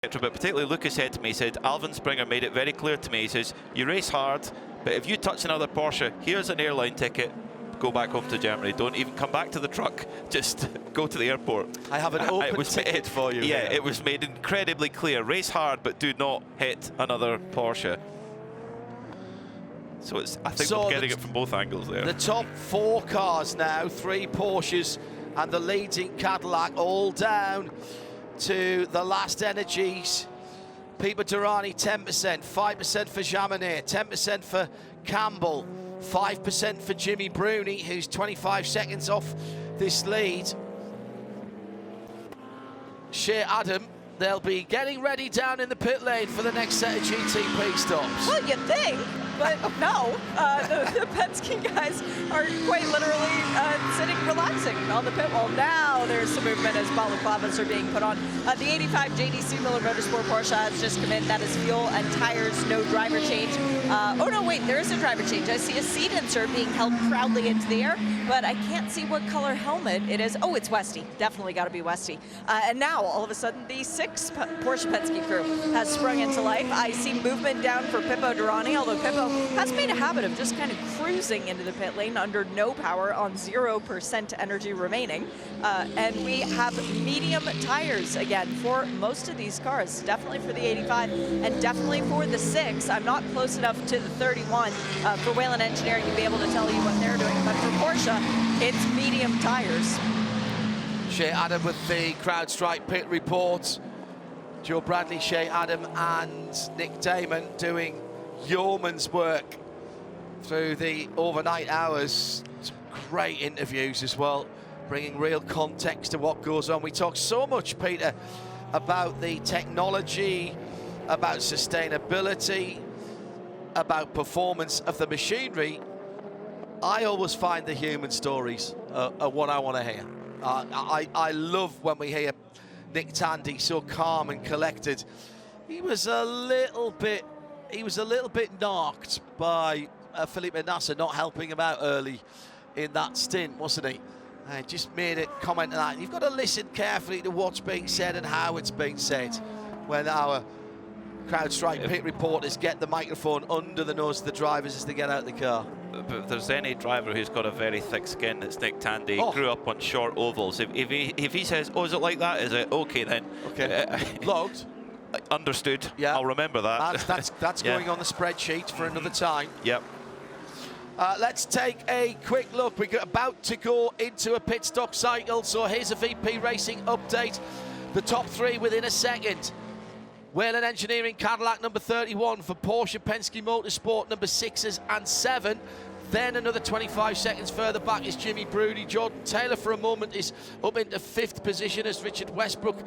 But particularly Lucas said to me, he said, Alvin Springer made it very clear to me, he says, you race hard, but if you touch another Porsche, here's an airline ticket, go back home to Germany. Don't even come back to the truck, just go to the airport. I have an open ticket for you. Yeah, it was made incredibly clear. Race hard, but do not hit another Porsche. So it's, I think we're getting it from both angles there. The top 4 cars now, 3 Porsches and the leading Cadillac, all down to the last energies. Pipo Derani 10%, 5% for Jaminet, 10% for Campbell, 5% for Jimmy Bruni, who's 25 seconds off this lead. Shea Adam, they'll be getting ready down in the pit lane for the next set of GTP stops. Well, you'd think, but no. The Penske guys are quite literally sitting relaxing on the pit wall. Now there's some movement as balaclavas are being put on. The 85 JDC Miller Motorsport Porsche has just come in. That is fuel and tires, no driver change. Oh no, wait, there is a driver change. I see a seat insert being held proudly into the air, but I can't see what color helmet it is. Oh, it's Westy. Definitely got to be Westy. And now, all of a sudden, the 6 Porsche Penske crew has sprung into life. I see movement down for Pipo Derani, although Pipo has made a habit of just kind of cruising into the pit lane under no power on 0% energy remaining. And we have medium tires again for most of these cars, definitely for the 85 and definitely for the 6. I'm not close enough to the 31 for Whelen Engineering to be able to tell you what they're doing, but for Porsche, it's medium tires. Shea Adam with the CrowdStrike pit report. Joe Bradley, Shea Adam and Nick Damon doing yeoman's work through the overnight hours. Some great interviews as well, bringing real context to what goes on. We talk so much, Peter, about the technology, about sustainability, about performance of the machinery. I always find the human stories are what I want to hear. I love when we hear Nick Tandy so calm and collected. He was a little bit knocked by Felipe Nasser not helping him out early in that stint, wasn't he? Just made a comment on that. You've got to listen carefully to what's being said and how it's being said when our CrowdStrike pit reporters get the microphone under the nose of the drivers as they get out of the car. But if there's any driver who's got a very thick skin, it's Nick Tandy. He grew up on short ovals. If he says, oh, is it like that? Is it? Okay, then. Okay. Logged. Understood. Yeah. I'll remember that. That's yeah. going on the spreadsheet for another time. Yep. Let's take a quick look. We're about to go into a pit stop cycle, so here's a VP Racing update. The top 3 within a second. Whelen Engineering Cadillac number 31 for Porsche Penske Motorsport number 6s and 7. Then another 25 seconds further back is Jimmy Bruni. Jordan Taylor for a moment is up into 5th position as Richard Westbrook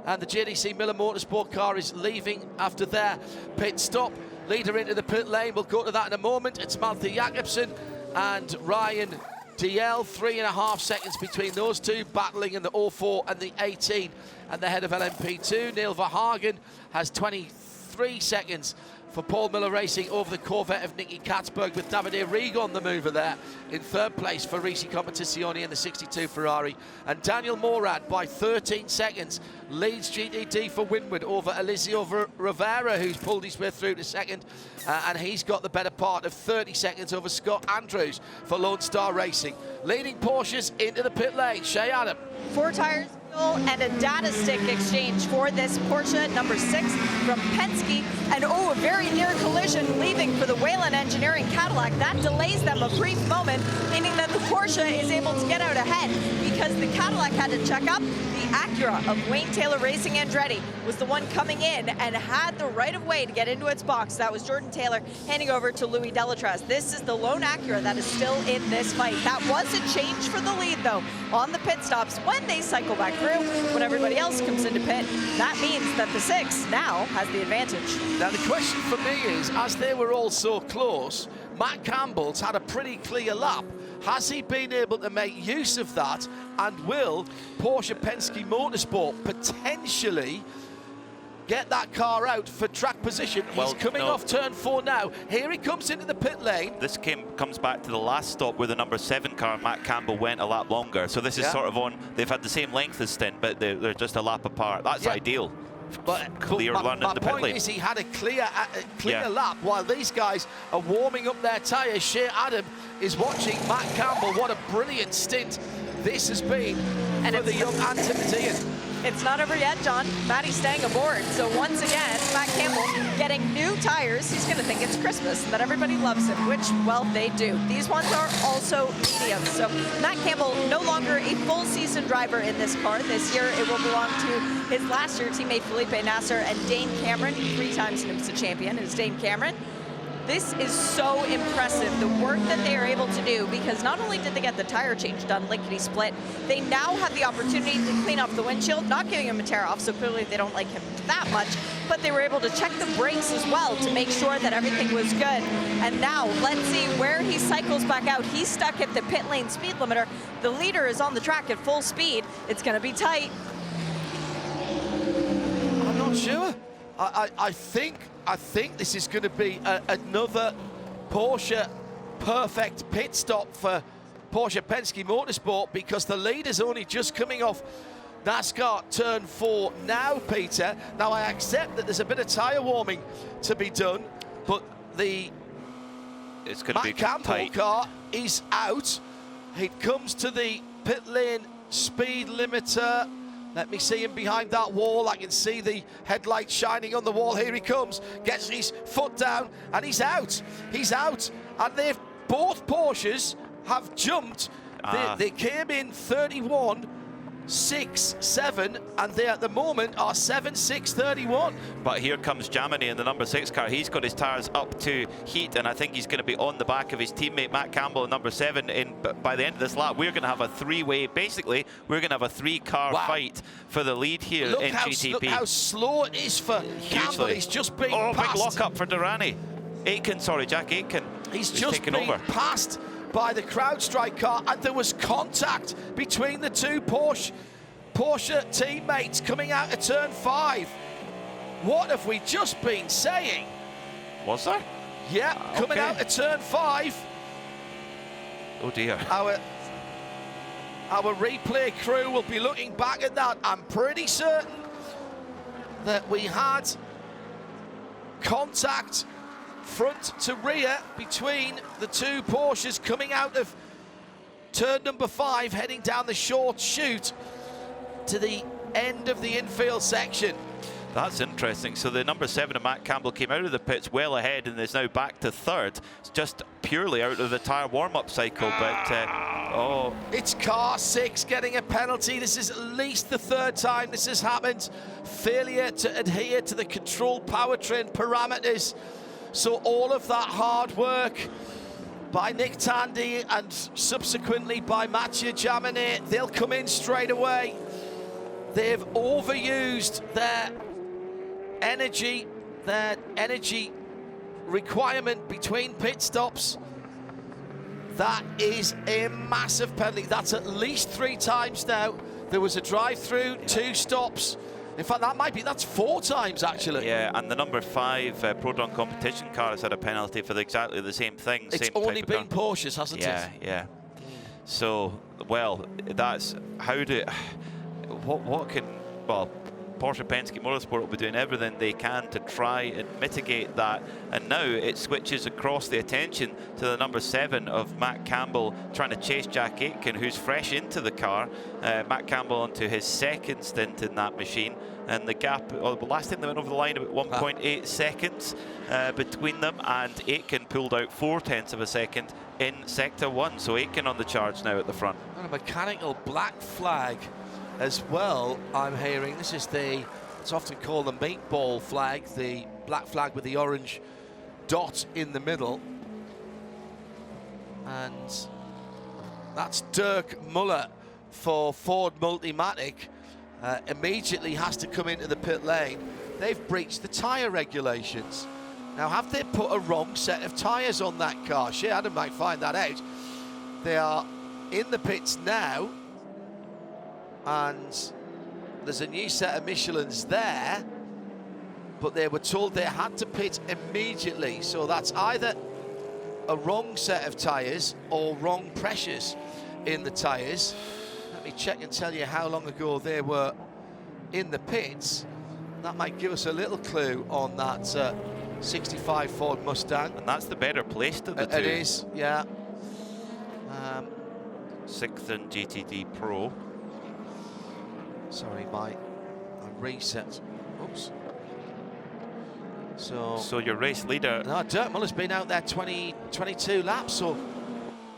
and the JDC Miller Motorsport car is leaving after their pit stop. Leader into the pit lane, we'll go to that in a moment. It's Malte Jakobsen and Ryan DL, 3.5 seconds between those two, battling in the 04 and the 18. And the head of LMP2, Neil Verhagen, has 23 seconds for Paul Miller Racing over the Corvette of Nicky Katzberg, with Davide Rigon the mover there in 3rd place for Risi Competizione in the 62 Ferrari. And Daniel Morad by 13 seconds leads GTD for Winward over Eliseo Rivera, who's pulled his way through to 2nd, and he's got the better part of 30 seconds over Scott Andrews for Lone Star Racing. Leading Porsches into the pit lane. Shea Adam. 4 tires and a data stick exchange for this Porsche number 6 from Penske, and a very near collision leaving for the Whelen Engineering Cadillac. That delays them a brief moment, meaning that the Porsche is able to get out ahead because the Cadillac had to check up. The Acura of Wayne Taylor Racing Andretti was the one coming in and had the right of way to get into its box. That was Jordan Taylor handing over to Louis Delatraz. This is the lone Acura that is still in this fight. That was a change for the lead though on the pit stops when they cycle back through. When everybody else comes into pit, that means that the 6 now has the advantage. Now the question for me is, as they were all so close, Matt Campbell's had a pretty clear lap. Has he been able to make use of that, and will Porsche Penske Motorsport potentially get that car out for track position? He's coming off turn 4 now. Here he comes into the pit lane. This comes back to the last stop where the number 7 car, Matt Campbell, went a lap longer. So this is sort of on, they've had the same length as stint, but they're just a lap apart. That's ideal. clear run in the pit lane. My point is he had a clear Yeah. lap while these guys are warming up their tyres. Shea Adam is watching Matt Campbell. What a brilliant stint this has been for the young Antipodean. It's not over yet, John. Matty's staying aboard. So once again, Matt Campbell getting new tires. He's going to think it's Christmas and that everybody loves him, which, well, they do. These ones are also mediums. So Matt Campbell no longer a full season driver in this car. This year, it will belong to his last year teammate Felipe Nasser and Dane Cameron, 3 times IMSA champion, is Dane Cameron. This is so impressive, the work that they are able to do, because not only did they get the tire change done, lickety-split, they now have the opportunity to clean off the windshield, not giving him a tear off, so clearly they don't like him that much, but they were able to check the brakes as well to make sure that everything was good. And now, let's see where he cycles back out. He's stuck at the pit lane speed limiter. The leader is on the track at full speed. It's going to be tight. I'm not sure. I think this is going to be another Porsche perfect pit stop for Porsche Penske Motorsport, because the leader's only just coming off NASCAR turn 4 now, Peter. Now, I accept that there's a bit of tyre warming to be done, but the Matt Campbell car is out. It comes to the pit lane speed limiter. Let me see him behind that wall. I can see the headlight shining on the wall. Here he comes, gets his foot down, and he's out. He's out. And both Porsches have jumped. They came in 31.67, and they at the moment are 7.631. But here comes Jamini in the number 6 car. He's got his tyres up to heat, and I think he's going to be on the back of his teammate Matt Campbell in number 7. By the end of this lap, we're going to have a 3-way. Basically, we're going to have a 3-car fight for the lead here in GTP. Look how slow it is for Campbell. He's just being passed. Big lock-up for Durrani. Jack Aitken. He's just being passed by the CrowdStrike car, and there was contact between the two Porsche teammates coming out of turn 5. What have we just been saying? Was there? Yeah, coming out of turn 5. Oh dear. Our replay crew will be looking back at that. I'm pretty certain that we had contact front to rear between the two Porsches coming out of turn number 5, heading down the short chute to the end of the infield section. That's interesting. So the number 7 of Matt Campbell came out of the pits well ahead and is now back to 3rd. It's just purely out of the tyre warm-up cycle, but it's car 6 getting a penalty. This is at least the 3rd time this has happened. Failure to adhere to the control powertrain parameters. So all of that hard work by Nick Tandy and subsequently by Mathieu Jaminet, they'll come in straight away. They've overused their energy requirement between pit stops. That is a massive penalty. That's at least 3 times now. There was a drive-through, 2 stops. In fact, that's 4 times, actually. Yeah, and the number 5 Prodron competition car has had a penalty for exactly the same thing. It's only been Porsches, hasn't it? Yeah. So, well, that's Porsche Penske Motorsport will be doing everything they can to try and mitigate that. And now it switches across the attention to the number 7 of Matt Campbell trying to chase Jack Aitken, who's fresh into the car. Matt Campbell onto his 2nd stint in that machine. And the gap, the last time they went over the line, about 1.8 seconds between them. And Aitken pulled out 0.4 of a second in Sector 1. So Aitken on the charge now at the front. And a mechanical black flag as well, I'm hearing. This is it's often called the meatball flag, the black flag with the orange dot in the middle. And that's Dirk Muller for Ford Multimatic. Immediately has to come into the pit lane. They've breached the tyre regulations. Now, have they put a wrong set of tyres on that car? Shea Adam might find that out. They are in the pits now, and there's a new set of Michelins there, but they were told they had to pit immediately. So that's either a wrong set of tyres or wrong pressures in the tyres. Let me check and tell you how long ago they were in the pits. that might give us a little clue on that 65 Ford Mustang. And that's the better placed of the two. It is, yeah. 6th in GTD Pro. Sorry, my reset. Oops. So your race leader. No, Dirk Muller's been out there 22 laps. So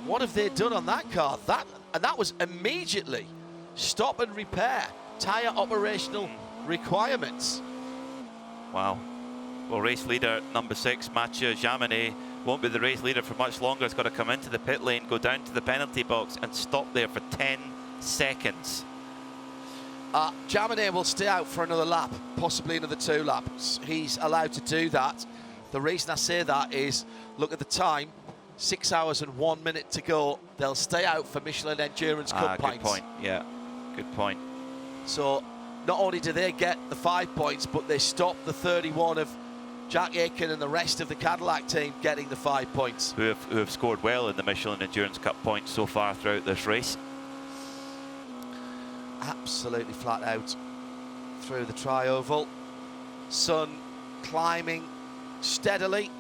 what have they done on that car? That was immediately stop and repair, tyre operational requirements. Wow. Well, race leader number 6, Mathieu Jaminet, won't be the race leader for much longer. It's got to come into the pit lane, go down to the penalty box and stop there for 10 seconds. Jaminet will stay out for another lap, possibly another 2 laps. He's allowed to do that. The reason I say that is, look at the time, 6 hours and 1 minute to go. They'll stay out for Michelin Endurance Cup points. Good point, yeah, good point. So not only do they get the 5 points, but they stop the 31 of Jack Aitken and the rest of the Cadillac team getting the 5 points. Who have scored well in the Michelin Endurance Cup points so far throughout this race. Absolutely flat out through the tri-oval. Sun climbing steadily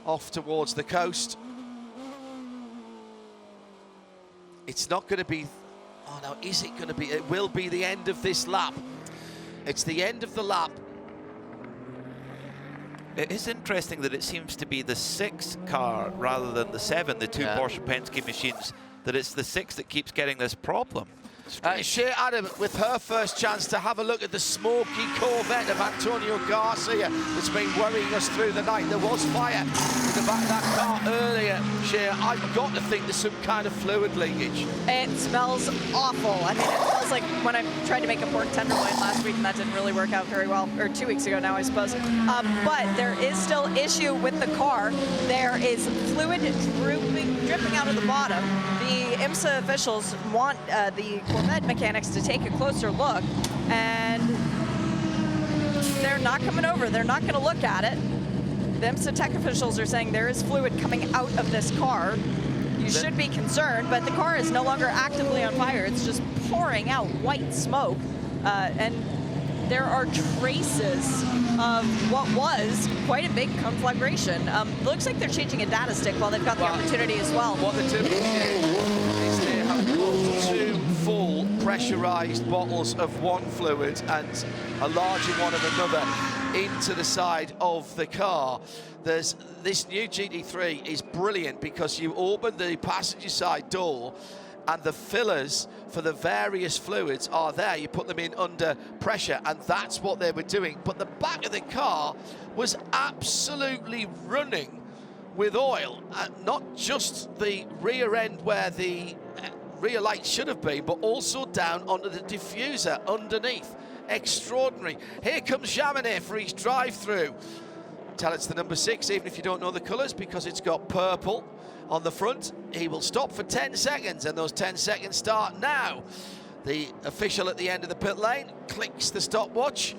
off towards the coast. It's not going to be, oh no, is it going to be? It will be the end of this lap. It's the end of the lap. It is interesting that it seems to be the 6 car rather than the 7, the 2 Porsche Penske machines, that it's the 6 that keeps getting this problem. Shea Adam with her first chance to have a look at the smoky Corvette of Antonio Garcia that's been worrying us through the night. There was fire in the back of that car earlier, Shea. I've got to think there's some kind of fluid leakage. It smells awful. I mean, it smells like when I tried to make a pork tenderloin last week and that didn't really work out very well, or 2 weeks ago now, I suppose. But there is still issue with the car. There is fluid dripping out of the bottom. The IMSA officials want the Corvette mechanics to take a closer look, and they're not coming over. They're not going to look at it. The IMSA tech officials are saying there is fluid coming out of this car. You should be concerned, but the car is no longer actively on fire. It's just pouring out white smoke, and there are traces of what was quite a big conflagration. Looks like they're changing a data stick while they've got the opportunity as well. What they're doing is they have put 2 full pressurized bottles of one fluid and a larger one of another into the side of the car. This new GT3 is brilliant because you open the passenger side door and the fillers for the various fluids are there. You put them in under pressure, and that's what they were doing. But the back of the car was absolutely running with oil, not just the rear end where the rear light should have been, but also down under the diffuser underneath. Extraordinary. Here comes Jaminet for his drive-through. Tell it's the number 6, even if you don't know the colours, because it's got purple on the front. He will stop for 10 seconds, and those 10 seconds start now. The official at the end of the pit lane clicks the stopwatch.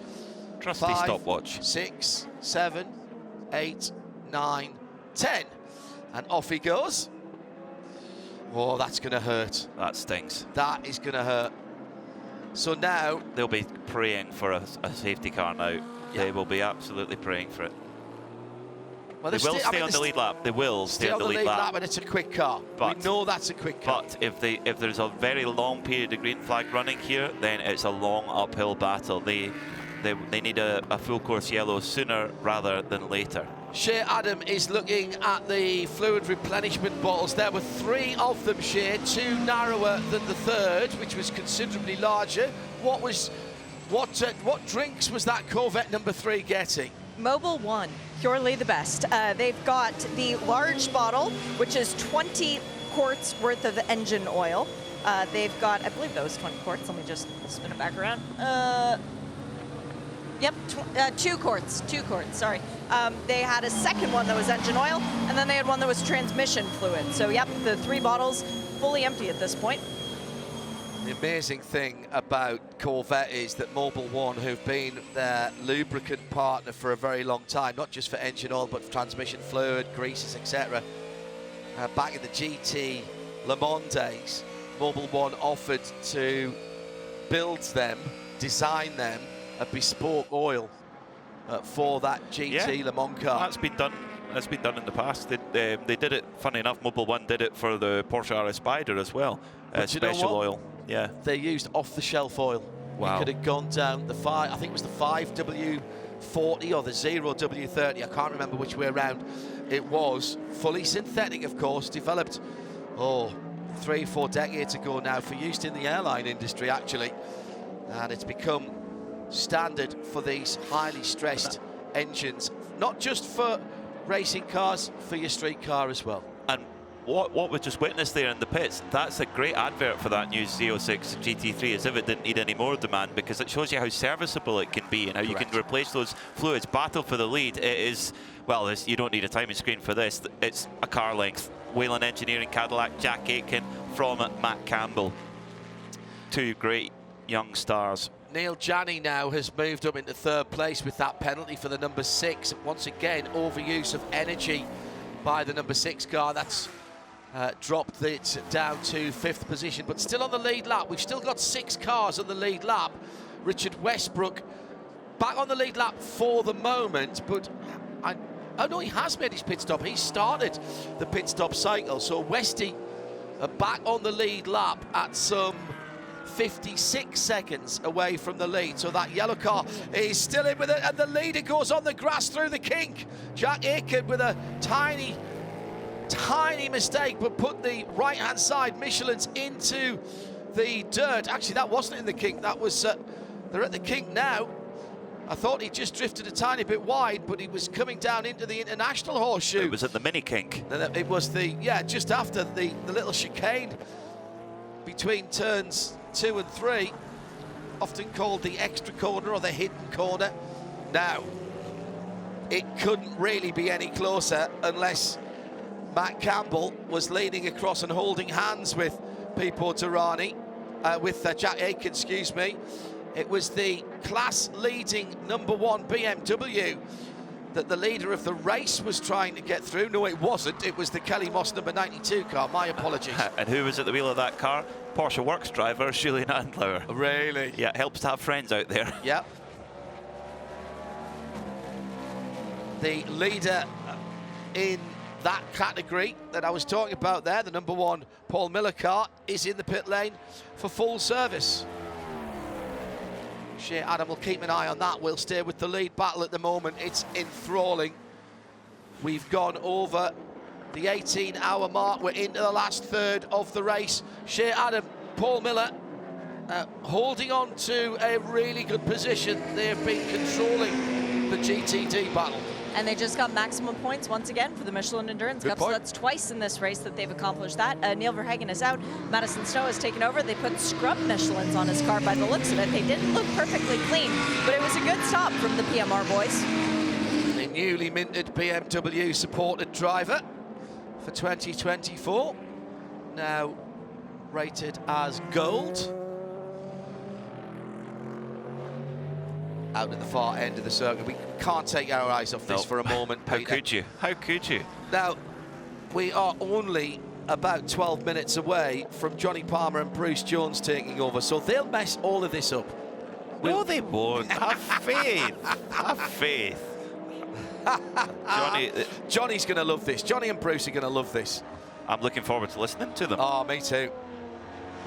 Trusty 5, stopwatch. 6, 7, 8, 9, 10. And off he goes. Oh, that's going to hurt. That stings. That is going to hurt. So now they'll be praying for a safety car now. Yeah. They will be absolutely praying for it. Well, they will stay on the lead lap. They will stay on the lead lap. And it's a quick car. But we know that's a quick car. But if there's a very long period of green flag running here, then it's a long uphill battle. They need a full course yellow sooner rather than later. Shea Adam is looking at the fluid replenishment bottles. There were 3 of them, Shea, 2 narrower than the third, which was considerably larger. What drinks was that Corvette number 3 getting? Mobil 1, purely the best. They've got the large bottle, which is 20 quarts worth of engine oil. They've got, I believe that was 20 quarts. Let me just spin it back around. Yep, 2 quarts, sorry. They had a second one that was engine oil, and then they had one that was transmission fluid. So yep, the 3 bottles fully empty at this point. The amazing thing about Corvette is that Mobil 1, who've been their lubricant partner for a very long time, not just for engine oil, but for transmission fluid, greases, etc. Back in the GT Le Mans days, Mobil 1 offered to build them, design them, a bespoke oil for that GT Le Mans car. That's been done. That's been done in the past. They did it. Funny enough, Mobil 1 did it for the Porsche RS Spider as well. Special oil. Yeah. They used off-the-shelf oil. Wow. You could have gone down the I think it was the 5W40 or the 0W30. I can't remember which way around. It was fully synthetic, of course, developed 3-4 decades ago now for use in the airline industry, actually, and it's become standard for these highly stressed engines, not just for racing cars, for your street car as well. And what we just witnessed there in the pits, that's a great advert for that new Z06 GT3, as if it didn't need any more demand, because it shows you how serviceable it can be and how Correct. you can replace those fluids. Battle for the lead. It is, well, you don't need a timing screen for this. It's a car length. Whelen Engineering Cadillac, Jack Aitken from Matt Campbell. Two great young stars. Neil Janney now has moved up into third place with that penalty for the number 6. Once again, overuse of energy by the number 6 car. That's dropped it down to 5th position, but still on the lead lap. We've still got 6 cars on the lead lap. Richard Westbrook back on the lead lap for the moment, but oh no, he has made his pit stop. He started the pit stop cycle. So Westy back on the lead lap at some 56 seconds away from the lead. So that yellow car is still in with it, and the leader goes on the grass through the kink. Jack Aitken with a tiny mistake, but put the right-hand side Michelins into the dirt. Actually, that wasn't in the kink. That was, they're at the kink now. I thought he just drifted a tiny bit wide, but he was coming down into the international horseshoe. It was at the mini kink. It was just after the little chicane between turns 2 and 3, often called the extra corner or the hidden corner. Now, it couldn't really be any closer unless Matt Campbell was leaning across and holding hands with Pipo Derani, with Jack Aitken, excuse me. It was the class-leading number 1 BMW that the leader of the race was trying to get through. No, it wasn't. It was the Kelly Moss number 92 car. My apologies. And who was at the wheel of that car? Porsche Works driver, Julian Andlauer. Really? Yeah, helps to have friends out there. Yep. The leader in that category that I was talking about there, the number 1 Paul Miller car, is in the pit lane for full service. Shea Adam will keep an eye on that. We'll stay with the lead battle at the moment. It's enthralling. We've gone over the 18-hour mark. We're into the last third of the race. Shea Adam, Paul Miller, holding on to a really good position. They've been controlling the GTD battle. And they just got maximum points once again for the Michelin Endurance Cup. So that's twice in this race that they've accomplished that. Neil Verhagen is out. Madison Snow has taken over. They put scrub Michelins on his car by the looks of it. They didn't look perfectly clean, but it was a good stop from the PMR boys. The newly minted BMW supported driver for 2024. Now rated as gold. Out at the far end of the circuit. We can't take our eyes off this for a moment, How Peter. could you? How could you? Now, we are only about 12 minutes away from Johnny Palmer and Bruce Jones taking over, so they'll mess all of this up. No, they won't. Have faith. Have faith. Johnny's going to love this. Johnny and Bruce are going to love this. I'm looking forward to listening to them. Oh, me too.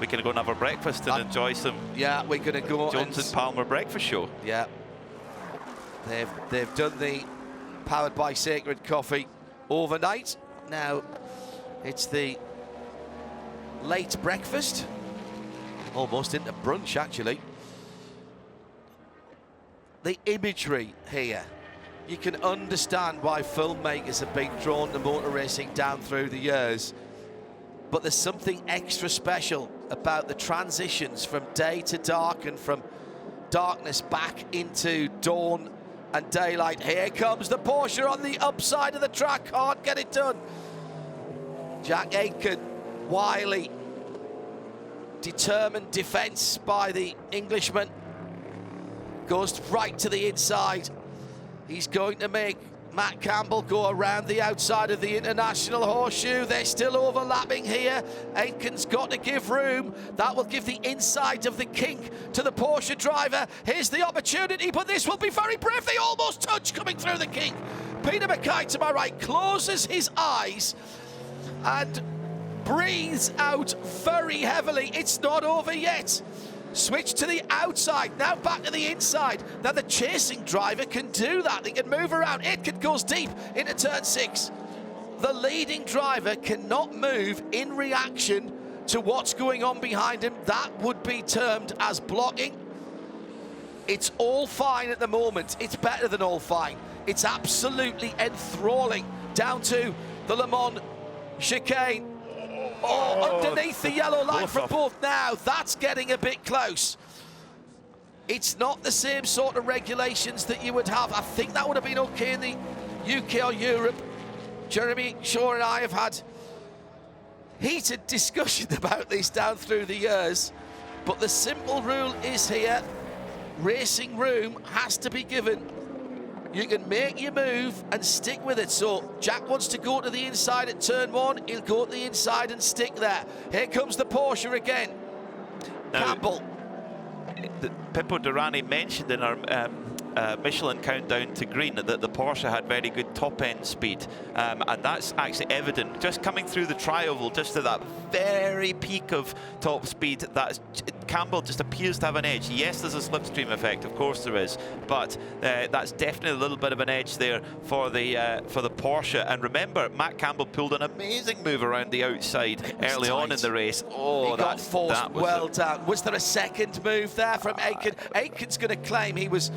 We can go and have a breakfast and enjoy some Yeah, we're going to go Jones and Palmer breakfast show. Yeah. They've done the powered by Sacred Coffee overnight. Now it's the late breakfast, almost into brunch actually. The imagery here, you can understand why filmmakers have been drawn to motor racing down through the years, but there's something extra special about the transitions from day to dark and from darkness back into dawn and daylight. Here comes the Porsche on the upside of the track. Can't get it done. Jack Aitken, wily, determined defence by the Englishman. Goes right to the inside. He's going to make Matt Campbell go around the outside of the international horseshoe. They're still overlapping here. Aitken's got to give room. That will give the inside of the kink to the Porsche driver. Here's the opportunity, but this will be very brief. They almost touch coming through the kink. Peter Mackay to my right closes his eyes and breathes out very heavily. It's not over yet. Switch to the outside, now back to the inside. Now the chasing driver can do that. They can move around. Aitken goes deep into turn 6. The leading driver cannot move in reaction to what's going on behind him. That would be termed as blocking. It's all fine at the moment. It's better than all fine. It's absolutely enthralling down to the Le Mans chicane. Oh, underneath the yellow line for both now. That's getting a bit close. It's not the same sort of regulations that you would have. I think that would have been okay in the UK or Europe. Jeremy Shaw and I have had heated discussion about this down through the years. But the simple rule is here, racing room has to be given. You can make your move and stick with it. So Jack wants to go to the inside at turn 1. He'll go to the inside and stick there. Here comes the Porsche again. Now, Campbell. Pippo Durrani mentioned in our Michelin countdown to green that the Porsche had very good top-end speed, and that's actually evident just coming through the tri-oval, just to that very peak of top speed. That's Campbell just appears to have an edge. Yes, there's a slipstream effect, of course there is, but that's definitely a little bit of an edge there for the Porsche. And remember, Matt Campbell pulled an amazing move around the outside early on in the race. Oh, he got forced well down. Was there a second move there from Aitken? Aitken's going to claim he was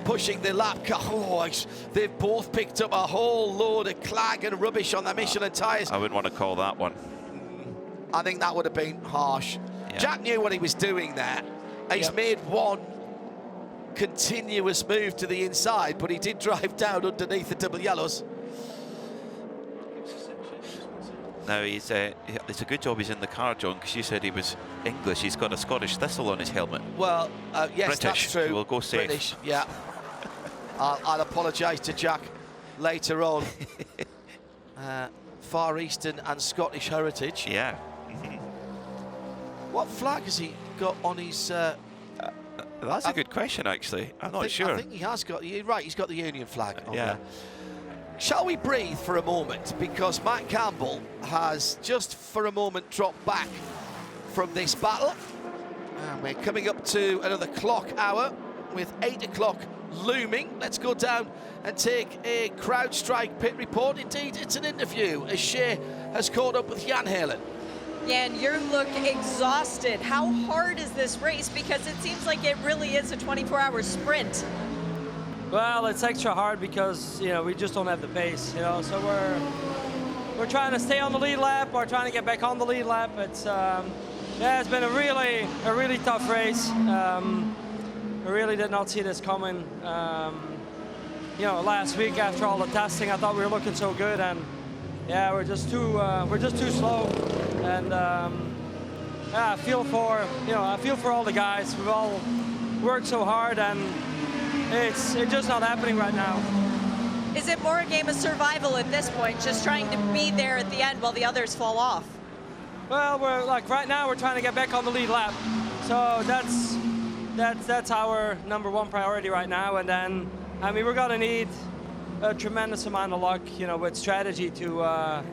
pushing the lap car. Oh, they've both picked up a whole load of clag and rubbish on their Michelin tyres. I wouldn't want to call that one. I think that would have been harsh. Yeah. Jack knew what he was doing there. He's made one continuous move to the inside, but he did drive down underneath the double yellows. Now it's a good job he's in the car, John, because you said he was English. He's got a Scottish thistle on his helmet. Well, yes, British, that's true. We'll go safe. British, yeah. I'll apologise to Jack later on. Far Eastern and Scottish heritage. Yeah. What flag has he got on his... that's a good question, actually. I'm not sure. I think he has got... You're right, he's got the Union flag on there. Shall we breathe for a moment? Because Matt Campbell has just for a moment dropped back from this battle. And we're coming up to another clock hour with 8 o'clock looming. Let's go down and take a CrowdStrike pit report. Indeed, it's an interview as Shea has caught up with Jan Helen. Jan, you look exhausted. How hard is this race? Because it seems like it really is a 24-hour sprint. Well, it's extra hard because, you know, we just don't have the pace, you know, so we're trying to stay on the lead lap or trying to get back on the lead lap. It's yeah, it's been a really tough race. I really did not see this coming. You know, last week after all the testing, I thought we were looking so good, and yeah, we're just too slow. And yeah, I feel for all the guys. We've all worked so hard, and it's just not happening right now. Is it more a game of survival at this point, just trying to be there at the end while the others fall off? Well, we're like right now we're trying to get back on the lead lap, so that's our #1 priority right now. And then, I mean, we're gonna need a tremendous amount of luck, you know, with strategy to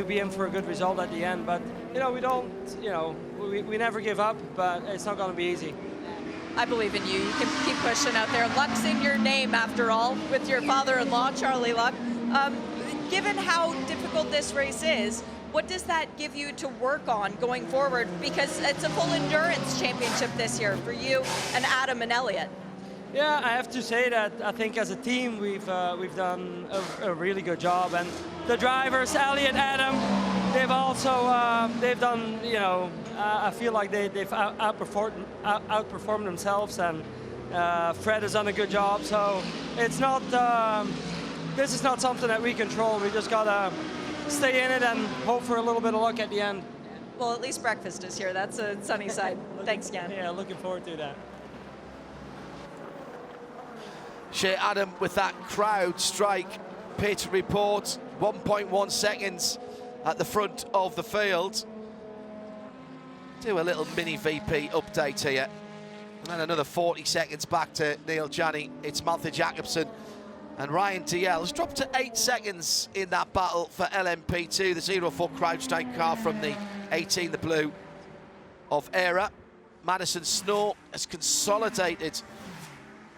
be in for a good result at the end. But you know, we don't, you know, we never give up, but it's not gonna be easy. I believe in you. You can keep pushing out there. Luck's in your name, after all, with your father-in-law, Charlie Luck. Given how difficult this race is, what does that give you to work on going forward? Because it's a full endurance championship this year for you and Adam and Elliot. Yeah, I have to say that I think as a team we've done a really good job, and the drivers, Elliot, Adam, they've also they've done, you know, I feel like they've outperformed themselves, and Fred has done a good job. So it's not this is not something that we control. We just gotta stay in it and hope for a little bit of luck at the end. Well, at least breakfast is here. That's a sunny side. Thanks, Jan. Yeah, looking forward to that. Shea Adam with that crowd strike pit report. 1.1 seconds at the front of the field. Do a little mini VP update here. And then another 40 seconds back to Neil Janney. It's Maltha Jacobson and Ryan DL has dropped to 8 seconds in that battle for LMP2, the 04 CrowdStrike car from the 18, the blue of ERA. Madison Snow has consolidated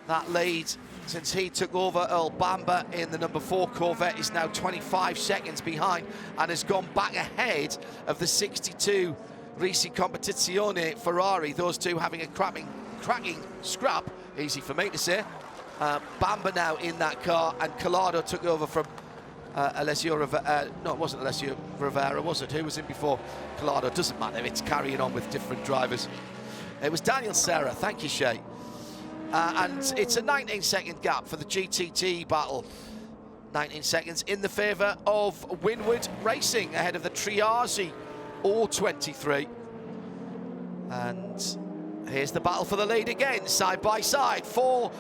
that lead since he took over. Earl Bamber in the number 4 Corvette is now 25 seconds behind and has gone back ahead of the 62 Risi Competizione Ferrari, those two having a cracking scrap, easy for me to say. Bamber now in that car, and Collado took over from Alessio Rivera. No, it wasn't Alessio Rivera, was it? Who was in before Collado? Doesn't matter, it's carrying on with different drivers. It was Daniel Serra, thank you, Shay. And it's a 19-second gap for the GTD battle. 19 seconds in the favour of Winward Racing ahead of the Triazi O23. And here's the battle for the lead again, side by side for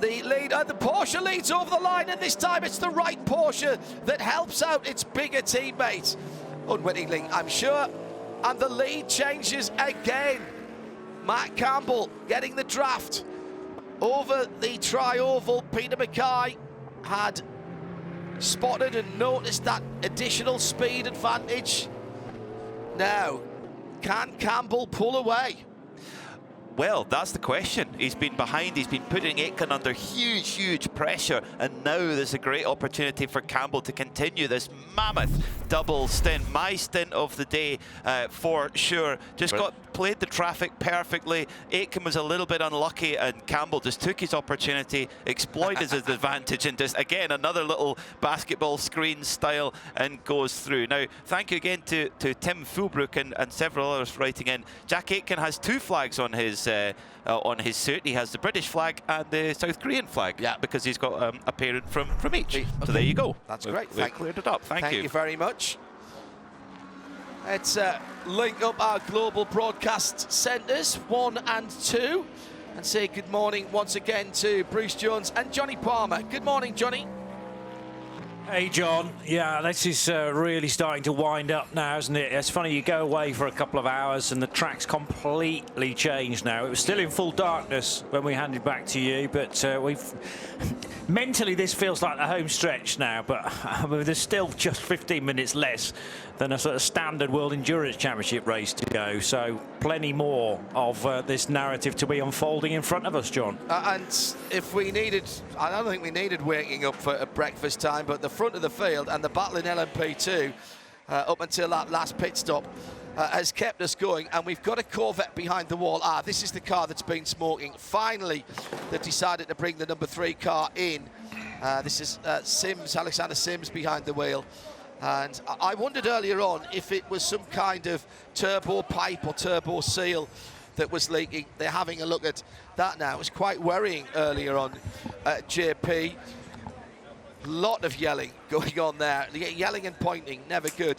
the lead. And the Porsche leads over the line, and this time it's the right Porsche that helps out its bigger teammate. Unwittingly, I'm sure. And the lead changes again. Matt Campbell getting the draft over the tri-oval. Peter Mackay had spotted and noticed that additional speed advantage. Now, can Campbell pull away? Well, that's the question. He's been behind, he's been putting Aitken under huge pressure, and now there's a great opportunity for Campbell to continue this mammoth double stint. My stint of the day, for sure. Just played the traffic perfectly. Aitken was a little bit unlucky, and Campbell just took his opportunity, exploited his advantage, and just, again, another little basketball screen style, and goes through. Now, thank you again to Tim Fulbrook and several others writing in. Jack Aitken has 2 flags on his suit. He has the British flag and the South Korean flag, because he's got a parent from each. Okay. So there you go. That's great. We've cleared it up. Thank you. Thank you very much. Let's link up our global broadcast centres, 1 and 2, and say good morning once again to Bruce Jones and Johnny Palmer. Good morning, Johnny. Hey, John. Yeah, this is really starting to wind up now, isn't it? It's funny, you go away for a couple of hours and the track's completely changed now. It was still in full darkness when we handed back to you, but we've... Mentally, this feels like the home stretch now, but there's still just 15 minutes less than a sort of standard World Endurance Championship race to go. So plenty more of this narrative to be unfolding in front of us, John. And if we needed, I don't think we needed waking up for breakfast time, but the front of the field and the battle in LMP2 up until that last pit stop has kept us going, and we've got a Corvette behind the wall. This is the car that's been smoking. Finally, they've decided to bring the number 3 car in. This is Alexander Sims behind the wheel. And I wondered earlier on if it was some kind of turbo pipe or turbo seal that was leaking. They're having a look at that now. It was quite worrying earlier on at JP. Lot of yelling going on there. Yelling and pointing, never good.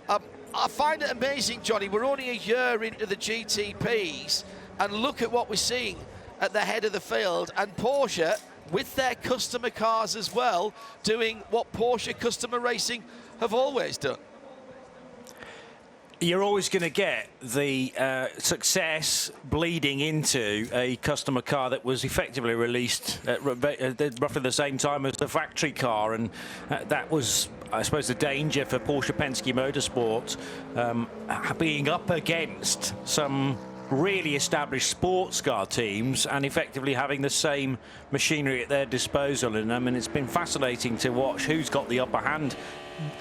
I find it amazing, Johnny, we're only a year into the GTPs, and look at what we're seeing at the head of the field, and Porsche, with their customer cars as well, doing what Porsche customer racing have always done. You're always going to get the success bleeding into a customer car that was effectively released at roughly the same time as the factory car, and that was, I suppose, the danger for Porsche Penske Motorsport, being up against some really established sports car teams and effectively having the same machinery at their disposal. And I mean, it's been fascinating to watch who's got the upper hand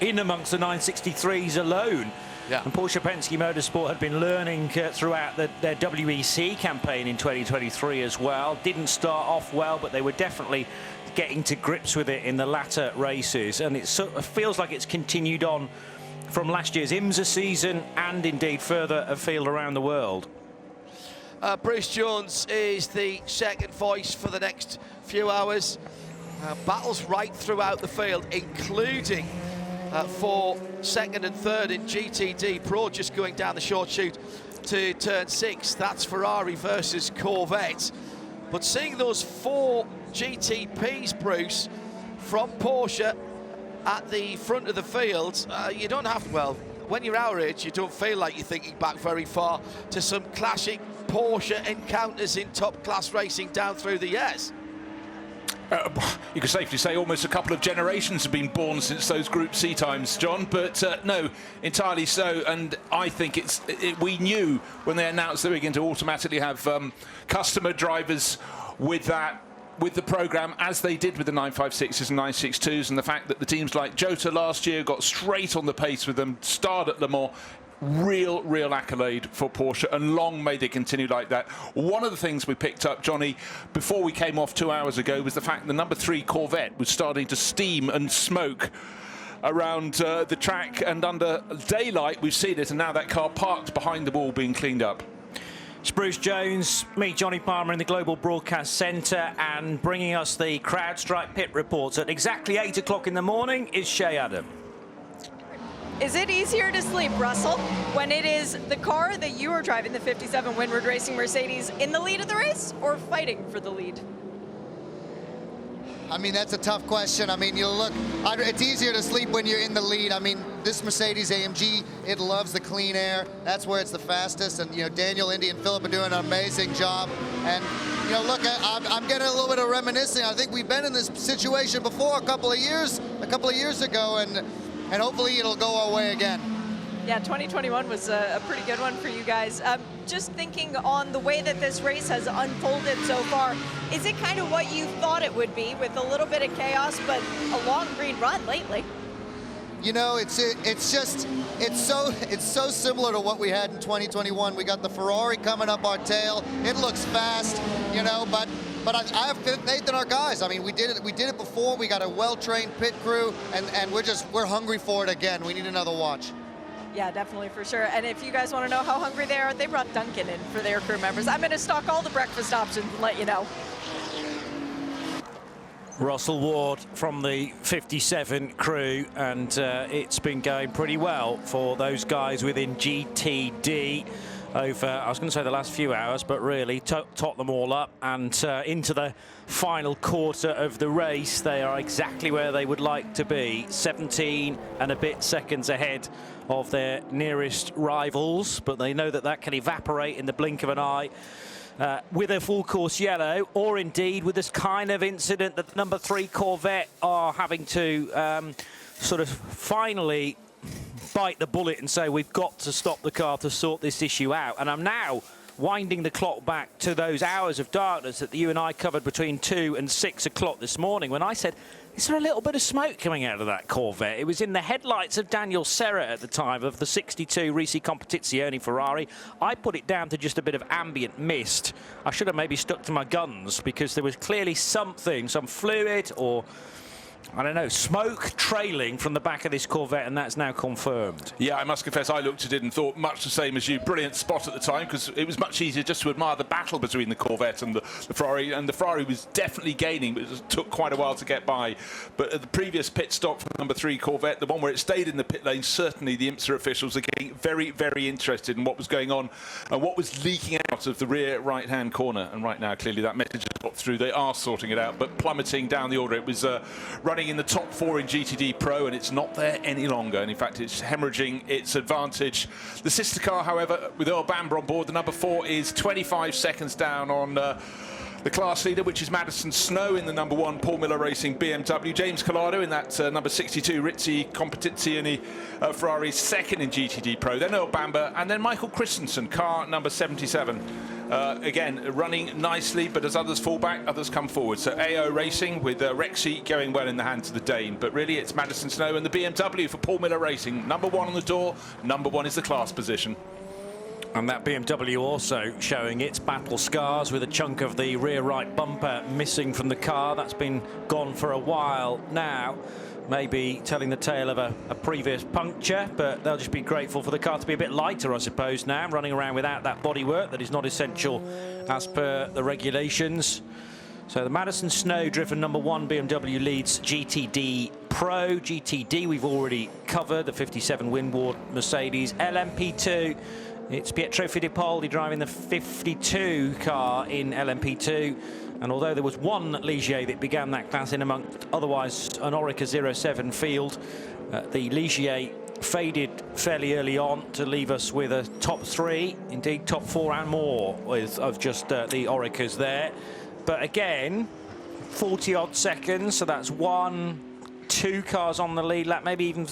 in amongst the 963s alone. Yeah. And Porsche Penske Motorsport had been learning throughout their WEC campaign in 2023 as well. Didn't start off well, but they were definitely getting to grips with it in the latter races. And it sort of feels like it's continued on from last year's IMSA season and indeed further afield around the world. Bruce Jones is the second voice for the next few hours. Battles right throughout the field, including for second and third in GTD. Pro just going down the short chute to turn 6. That's Ferrari versus Corvette. But seeing those 4 GTPs, Bruce, from Porsche at the front of the field. You don't have, well, when you're our age, you don't feel like you're thinking back very far to some classic Porsche encounters in top-class racing down through the years. You could safely say almost a couple of generations have been born since those Group C times, John, but no, entirely so. And I think we knew when they announced they were going to automatically have customer drivers with the programme, as they did with the 956s and 962s, and the fact that the teams like Jota last year got straight on the pace with them, starred at Le Mans. Real accolade for Porsche, and long may they continue like that. One of the things we picked up, Johnny, before we came off 2 hours ago, was the fact the number 3 Corvette was starting to steam and smoke around the track, and under daylight we've seen it, and now that car parked behind the wall being cleaned up. It's Bruce Jones, me, Johnny Palmer, in the Global Broadcast Centre, and bringing us the CrowdStrike pit reports at exactly 8 o'clock in the morning is Shea Adam. Is it easier to sleep, Russell, when it is the car that you are driving, the 57 Windward Racing Mercedes, in the lead of the race, or fighting for the lead? I mean, that's a tough question. I mean, you look, it's easier to sleep when you're in the lead. I mean, this Mercedes AMG, it loves the clean air. That's where it's the fastest. And, you know, Daniel, Indy, and Philip are doing an amazing job. And, you know, look, I'm getting a little bit of reminiscing. I think we've been in this situation before a couple of years ago, and hopefully it'll go our way again. Yeah, 2021 was a pretty good one for you guys. Just thinking on the way that this race has unfolded so far, is it kind of what you thought it would be, with a little bit of chaos, but a long green run lately? You know, it's so similar to what we had in 2021. We got the Ferrari coming up our tail. It looks fast, you know, but I have faith in our guys. I mean, we did it before. We got a well-trained pit crew, and we're hungry for it again. We need another watch. Yeah, definitely, for sure. And if you guys want to know how hungry they are, they brought Duncan in for their crew members. I'm going to stock all the breakfast options and let you know. Russell Ward from the 57 crew, and it's been going pretty well for those guys within GTD over, I was going to say the last few hours, but really tot them all up, and into the final quarter of the race. They are exactly where they would like to be, 17 and a bit seconds ahead of their nearest rivals, but they know that that can evaporate in the blink of an eye. With a full course yellow, or indeed with this kind of incident that the number 3 Corvette are having to sort of finally bite the bullet and say, we've got to stop the car to sort this issue out. And I'm now winding the clock back to those hours of darkness that you and I covered between 2 and 6 o'clock this morning, when I said, is there a little bit of smoke coming out of that Corvette? It was in the headlights of Daniel Serra at the time, of the 62 Risi Competizione Ferrari. I put it down to just a bit of ambient mist. I should have maybe stuck to my guns, because there was clearly something, some fluid or, I don't know, smoke trailing from the back of this Corvette, and that's now confirmed. Yeah, I must confess, I looked at it and thought much the same as you. Brilliant spot at the time, because it was much easier just to admire the battle between the Corvette and the Ferrari, and the Ferrari was definitely gaining, but it took quite a while to get by. But at the previous pit stop for number 3 Corvette, the one where it stayed in the pit lane, certainly the IMSA officials are getting very interested in what was going on and what was leaking out of the rear right-hand corner. And right now, clearly that message has got through. They are sorting it out, but plummeting down the order. It was running in the top 4 in GTD Pro, and it's not there any longer, and in fact it's hemorrhaging its advantage. The sister car, however, with Earl Bamber on board, the number 4, is 25 seconds down on the class leader, which is Madison Snow in the number 1 Paul Miller Racing BMW. James Collado in that number 62 Rizzi Competizione Ferrari, second in GTD Pro. Then Earl Bamber, and then Michael Christensen, car number 77. Again, running nicely, but as others fall back, others come forward. So AO Racing with Rexy going well in the hands of the Dane. But really, it's Madison Snow and the BMW for Paul Miller Racing. Number 1 on the door, number 1 is the class position. And that BMW also showing its battle scars, with a chunk of the rear right bumper missing from the car. That's been gone for a while now. Maybe telling the tale of a previous puncture, but they'll just be grateful for the car to be a bit lighter, I suppose, now, running around without that bodywork that is not essential as per the regulations. So the Madison Snow-driven number 1 BMW leads GTD Pro. GTD we've already covered, the 57 Windward Mercedes. LMP2, it's Pietro Fittipaldi driving the 52 car in LMP2. And although there was one Ligier that began that class in amongst otherwise an Orica 07 field, the Ligier faded fairly early on to leave us with a top 3, indeed top 4 and more of just the Oricas there. But again, 40 odd seconds, so that's 2 cars on the lead lap, maybe even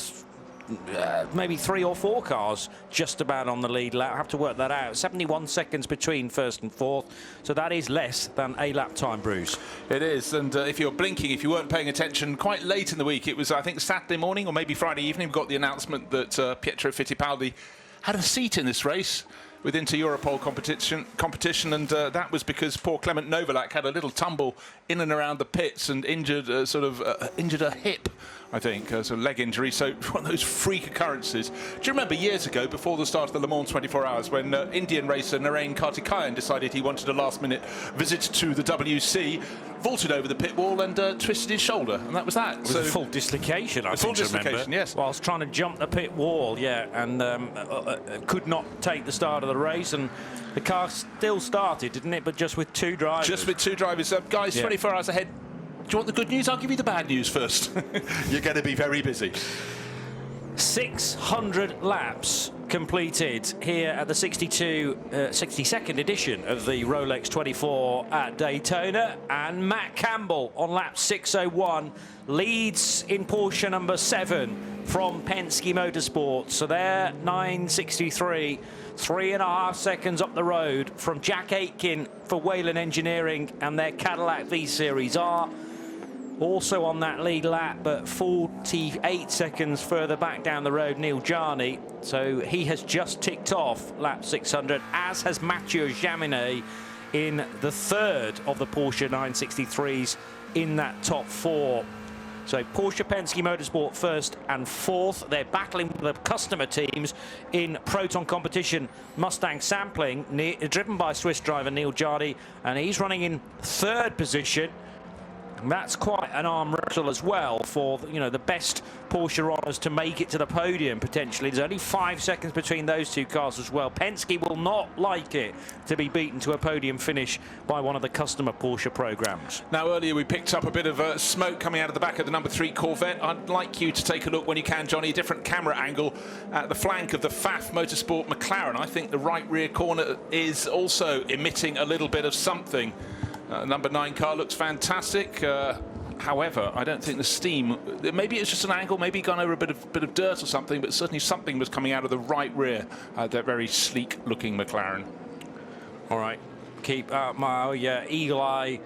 maybe 3 or 4 cars just about on the lead lap. I have to work that out. 71 seconds between first and fourth, so that is less than a lap time, Bruce. It is, and if you're blinking, if you weren't paying attention, quite late in the week, it was, I think, Saturday morning or maybe Friday evening, we got the announcement that Pietro Fittipaldi had a seat in this race with Inter-Europol competition, and that was because poor Clement Novalak had a little tumble in and around the pits and injured injured a hip, I think, so leg injury. So one of those freak occurrences. Do you remember years ago, before the start of the Le Mans 24 Hours, when Indian racer Narain Karthikeyan decided he wanted a last-minute visit to the WC, vaulted over the pit wall and twisted his shoulder, and that was that. It was a full dislocation, I think, dislocation, yes. Whilst trying to jump the pit wall, yeah, and could not take the start of the race, and the car still started, didn't it? But just with 2 drivers. Just with 2 drivers. Guys, yeah. 24 hours ahead. Do you want the good news? I'll give you the bad news first. You're going to be very busy. 600 laps completed here at the 62nd edition of the Rolex 24 at Daytona, and Matt Campbell on lap 601 leads in Porsche number 7 from Penske Motorsport. So they're 9:63, 3.5 seconds up the road from Jack Aitken for Whelen Engineering, and their Cadillac V-Series are also on that lead lap, but 48 seconds further back down the road, Neil Jarney. So he has just ticked off lap 600, as has Mathieu Jaminet in the 3rd of the Porsche 963s in that top 4. So Porsche Penske Motorsport 1st and 4th. They're battling with the customer teams in Proton competition. Mustang sampling, driven by Swiss driver Neil Jarney, and he's running in 3rd position. That's quite an arm wrestle as well for, you know, the best Porsche runners to make it to the podium potentially. There's only 5 seconds between those 2 cars as well. Penske will not like it to be beaten to a podium finish by one of the customer Porsche programs. Now, earlier we picked up a bit of smoke coming out of the back of the number 3 Corvette. I'd like you to take a look when you can, Johnny, a different camera angle at the flank of the Pfaff Motorsport McLaren. I think the right rear corner is also emitting a little bit of something. Number 9 car looks fantastic. However, I don't think the steam, maybe it's just an angle, maybe gone over a bit of dirt or something, but certainly something was coming out of the right rear, that very sleek looking McLaren. All right, keep my eagle eye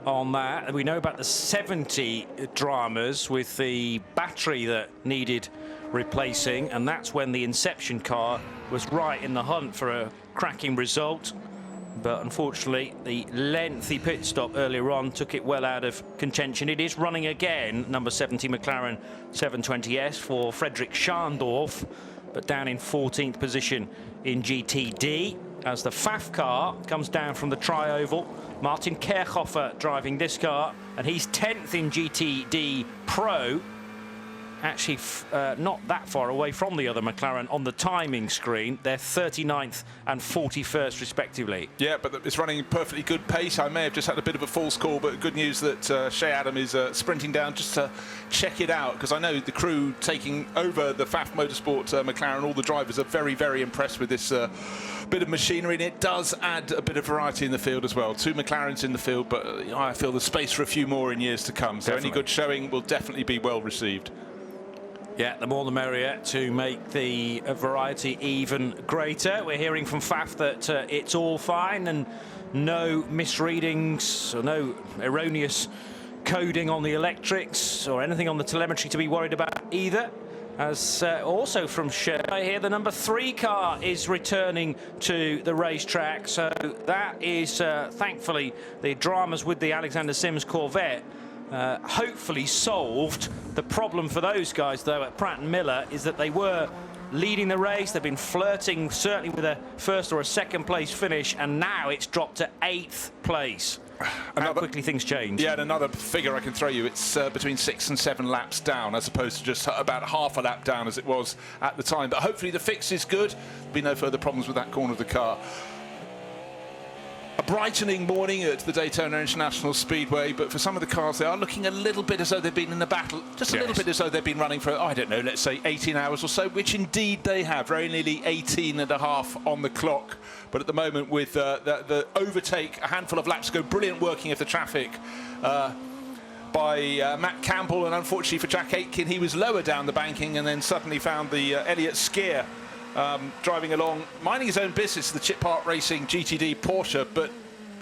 on that. We know about the 70 dramas with the battery that needed replacing, and that's when the Inception car was right in the hunt for a cracking result. But unfortunately, the lengthy pit stop earlier on took it well out of contention. It is running again, number 70 McLaren 720S for Frederick Scharndorf, but down in 14th position in GTD as the Pfaff car comes down from the tri-oval. Martin Kerchhofer driving this car, and he's 10th in GTD Pro. Actually, not that far away from the other McLaren on the timing screen. They're 39th and 41st, respectively. Yeah, but it's running perfectly good pace. I may have just had a bit of a false call, but good news that Shea Adam is sprinting down just to check it out, because I know the crew taking over the Pfaff Motorsport McLaren, all the drivers are very, very impressed with this bit of machinery, and it does add a bit of variety in the field as well. 2 McLarens in the field, but I feel there's space for a few more in years to come. So Definitely. Any good showing will definitely be well received. Yeah, the more the merrier to make the variety even greater. We're hearing from Pfaff that it's all fine and no misreadings or no erroneous coding on the electrics or anything on the telemetry to be worried about either. As also from Shea, I hear the number 3 car is returning to the racetrack. So that is, thankfully, the dramas with the Alexander Sims Corvette hopefully solved. The problem for those guys, though, at Pratt & Miller is that they were leading the race. They've been flirting, certainly, with a 1st or a 2nd place finish, and now it's dropped to 8th place. How quickly things change. Yeah, and another figure I can throw you, it's between 6 and 7 laps down, as opposed to just about half a lap down as it was at the time. But hopefully the fix is good. There'll be no further problems with that corner of the car. a brightening morning at the Daytona International Speedway, but for some of the cars, they are looking a little bit as though they've been in the battle, just a little bit as though they've been running for, I don't know, let's say 18 hours or so, which indeed they have, very nearly 18 and a half on the clock. But at the moment, with the overtake, a handful of laps ago, brilliant working of the traffic by Matt Campbell, and unfortunately for Jack Aitken, he was lower down the banking and then suddenly found the Elliott Skier driving along, minding his own business, the Chip Park Racing GTD Porsche, but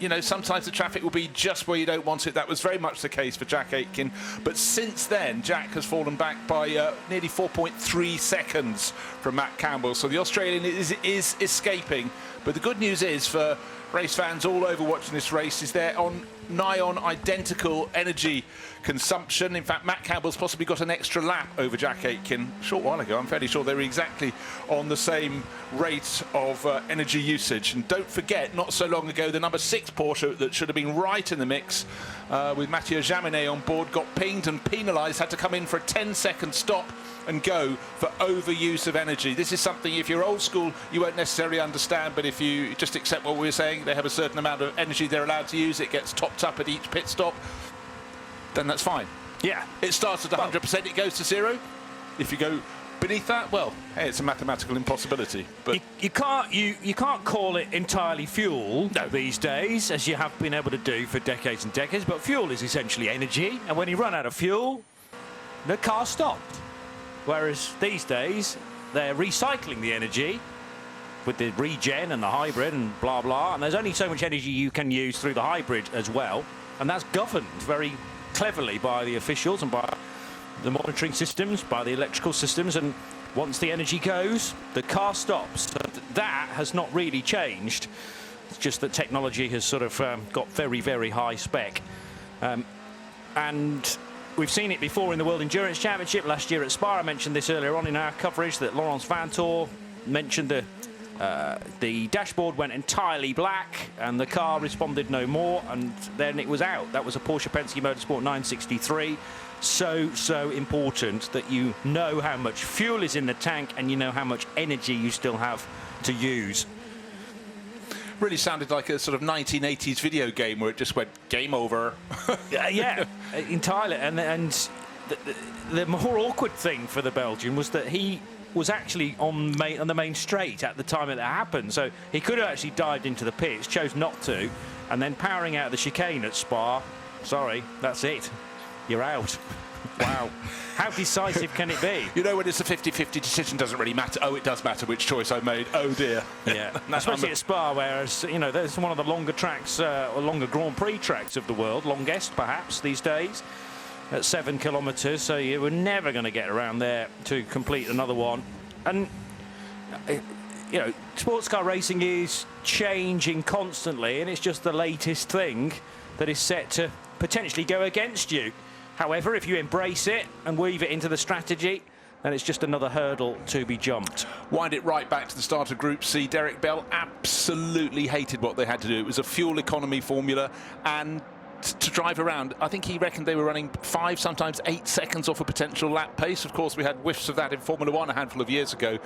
you know, sometimes the traffic will be just where you don't want it. That was very much the case for Jack Aitken. But since then, Jack has fallen back by nearly 4.3 seconds from Matt Campbell. So the Australian is escaping. But the good news is for race fans all over watching this race is they're on nigh on identical energy consumption. In fact, Matt Campbell's possibly got an extra lap over Jack Aitken a short while ago. I'm fairly sure they were exactly on the same rate of energy usage. And don't forget, not so long ago, the number 6 Porsche that should have been right in the mix with Mathieu Jaminet on board got pinged and penalised, had to come in for a 10-second stop and go for overuse of energy. This is something, if you're old school, you won't necessarily understand, but if you just accept what we're saying, they have a certain amount of energy they're allowed to use, it gets topped up at each pit stop, then that's fine. Yeah. It starts at 100%, it goes to 0. If you go beneath that, well, hey, it's a mathematical impossibility. But you can't call it entirely fuel these days, as you have been able to do for decades and decades, but fuel is essentially energy, and when you run out of fuel, the car stopped. Whereas these days, they're recycling the energy with the regen and the hybrid and blah, blah. And there's only so much energy you can use through the hybrid as well. And that's governed very cleverly by the officials and by the monitoring systems, by the electrical systems. And once the energy goes, the car stops. So that has not really changed. It's just that technology has sort of got very, very high spec. And we've seen it before in the World Endurance Championship last year at Spa. I mentioned this earlier on in our coverage that Laurence Vantor mentioned the dashboard went entirely black and the car responded no more, and then it was out. That was a Porsche Penske Motorsport 963. So important that you know how much fuel is in the tank and you know how much energy you still have to use. really sounded like a sort of 1980s video game where it just went game over. Yeah, entirely. And the more awkward thing for the Belgian was that he was actually on the main straight at the time it happened, so he could have actually dived into the pits, chose not to, and then powering out the chicane at Spa. Sorry, that's it. You're out. Wow. How decisive can it be? You know, when it's a 50-50 decision, doesn't really matter. Oh, it does matter which choice I made. Oh, dear. Yeah. Especially at Spa, whereas, you know, there's one of the longer tracks, or longer Grand Prix tracks of the world, longest, perhaps, these days, at 7 kilometres, so you were never going to get around there to complete another one. And, you know, sports car racing is changing constantly, and it's just the latest thing that is set to potentially go against you. However, if you embrace it and weave it into the strategy, then it's just another hurdle to be jumped. Wind it right back to the start of Group C. Derek Bell absolutely hated what they had to do. It was a fuel economy formula, and to drive around, I think he reckoned they were running 5, sometimes 8 seconds off a potential lap pace. Of course, we had whiffs of that in Formula 1 a handful of years ago.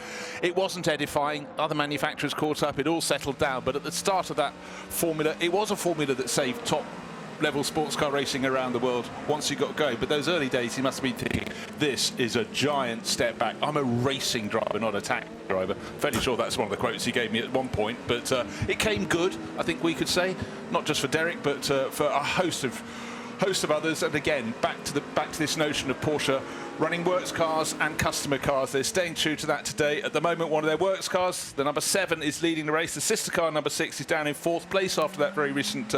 It wasn't edifying. Other manufacturers caught up. It all settled down. But at the start of that formula, it was a formula that saved top-level sports car racing around the world once you got going. But those early days, he must have been thinking, this is a giant step back. I'm a racing driver, not a tack driver. Fairly sure that's one of the quotes he gave me at one point. But it came good, I think we could say, not just for Derek, but for a host of others. And again, back to this notion of Porsche running works cars and customer cars. They're staying true to that today. At the moment, one of their works cars, the number 7, is leading the race. The sister car, number 6, is down in 4th place after that very recent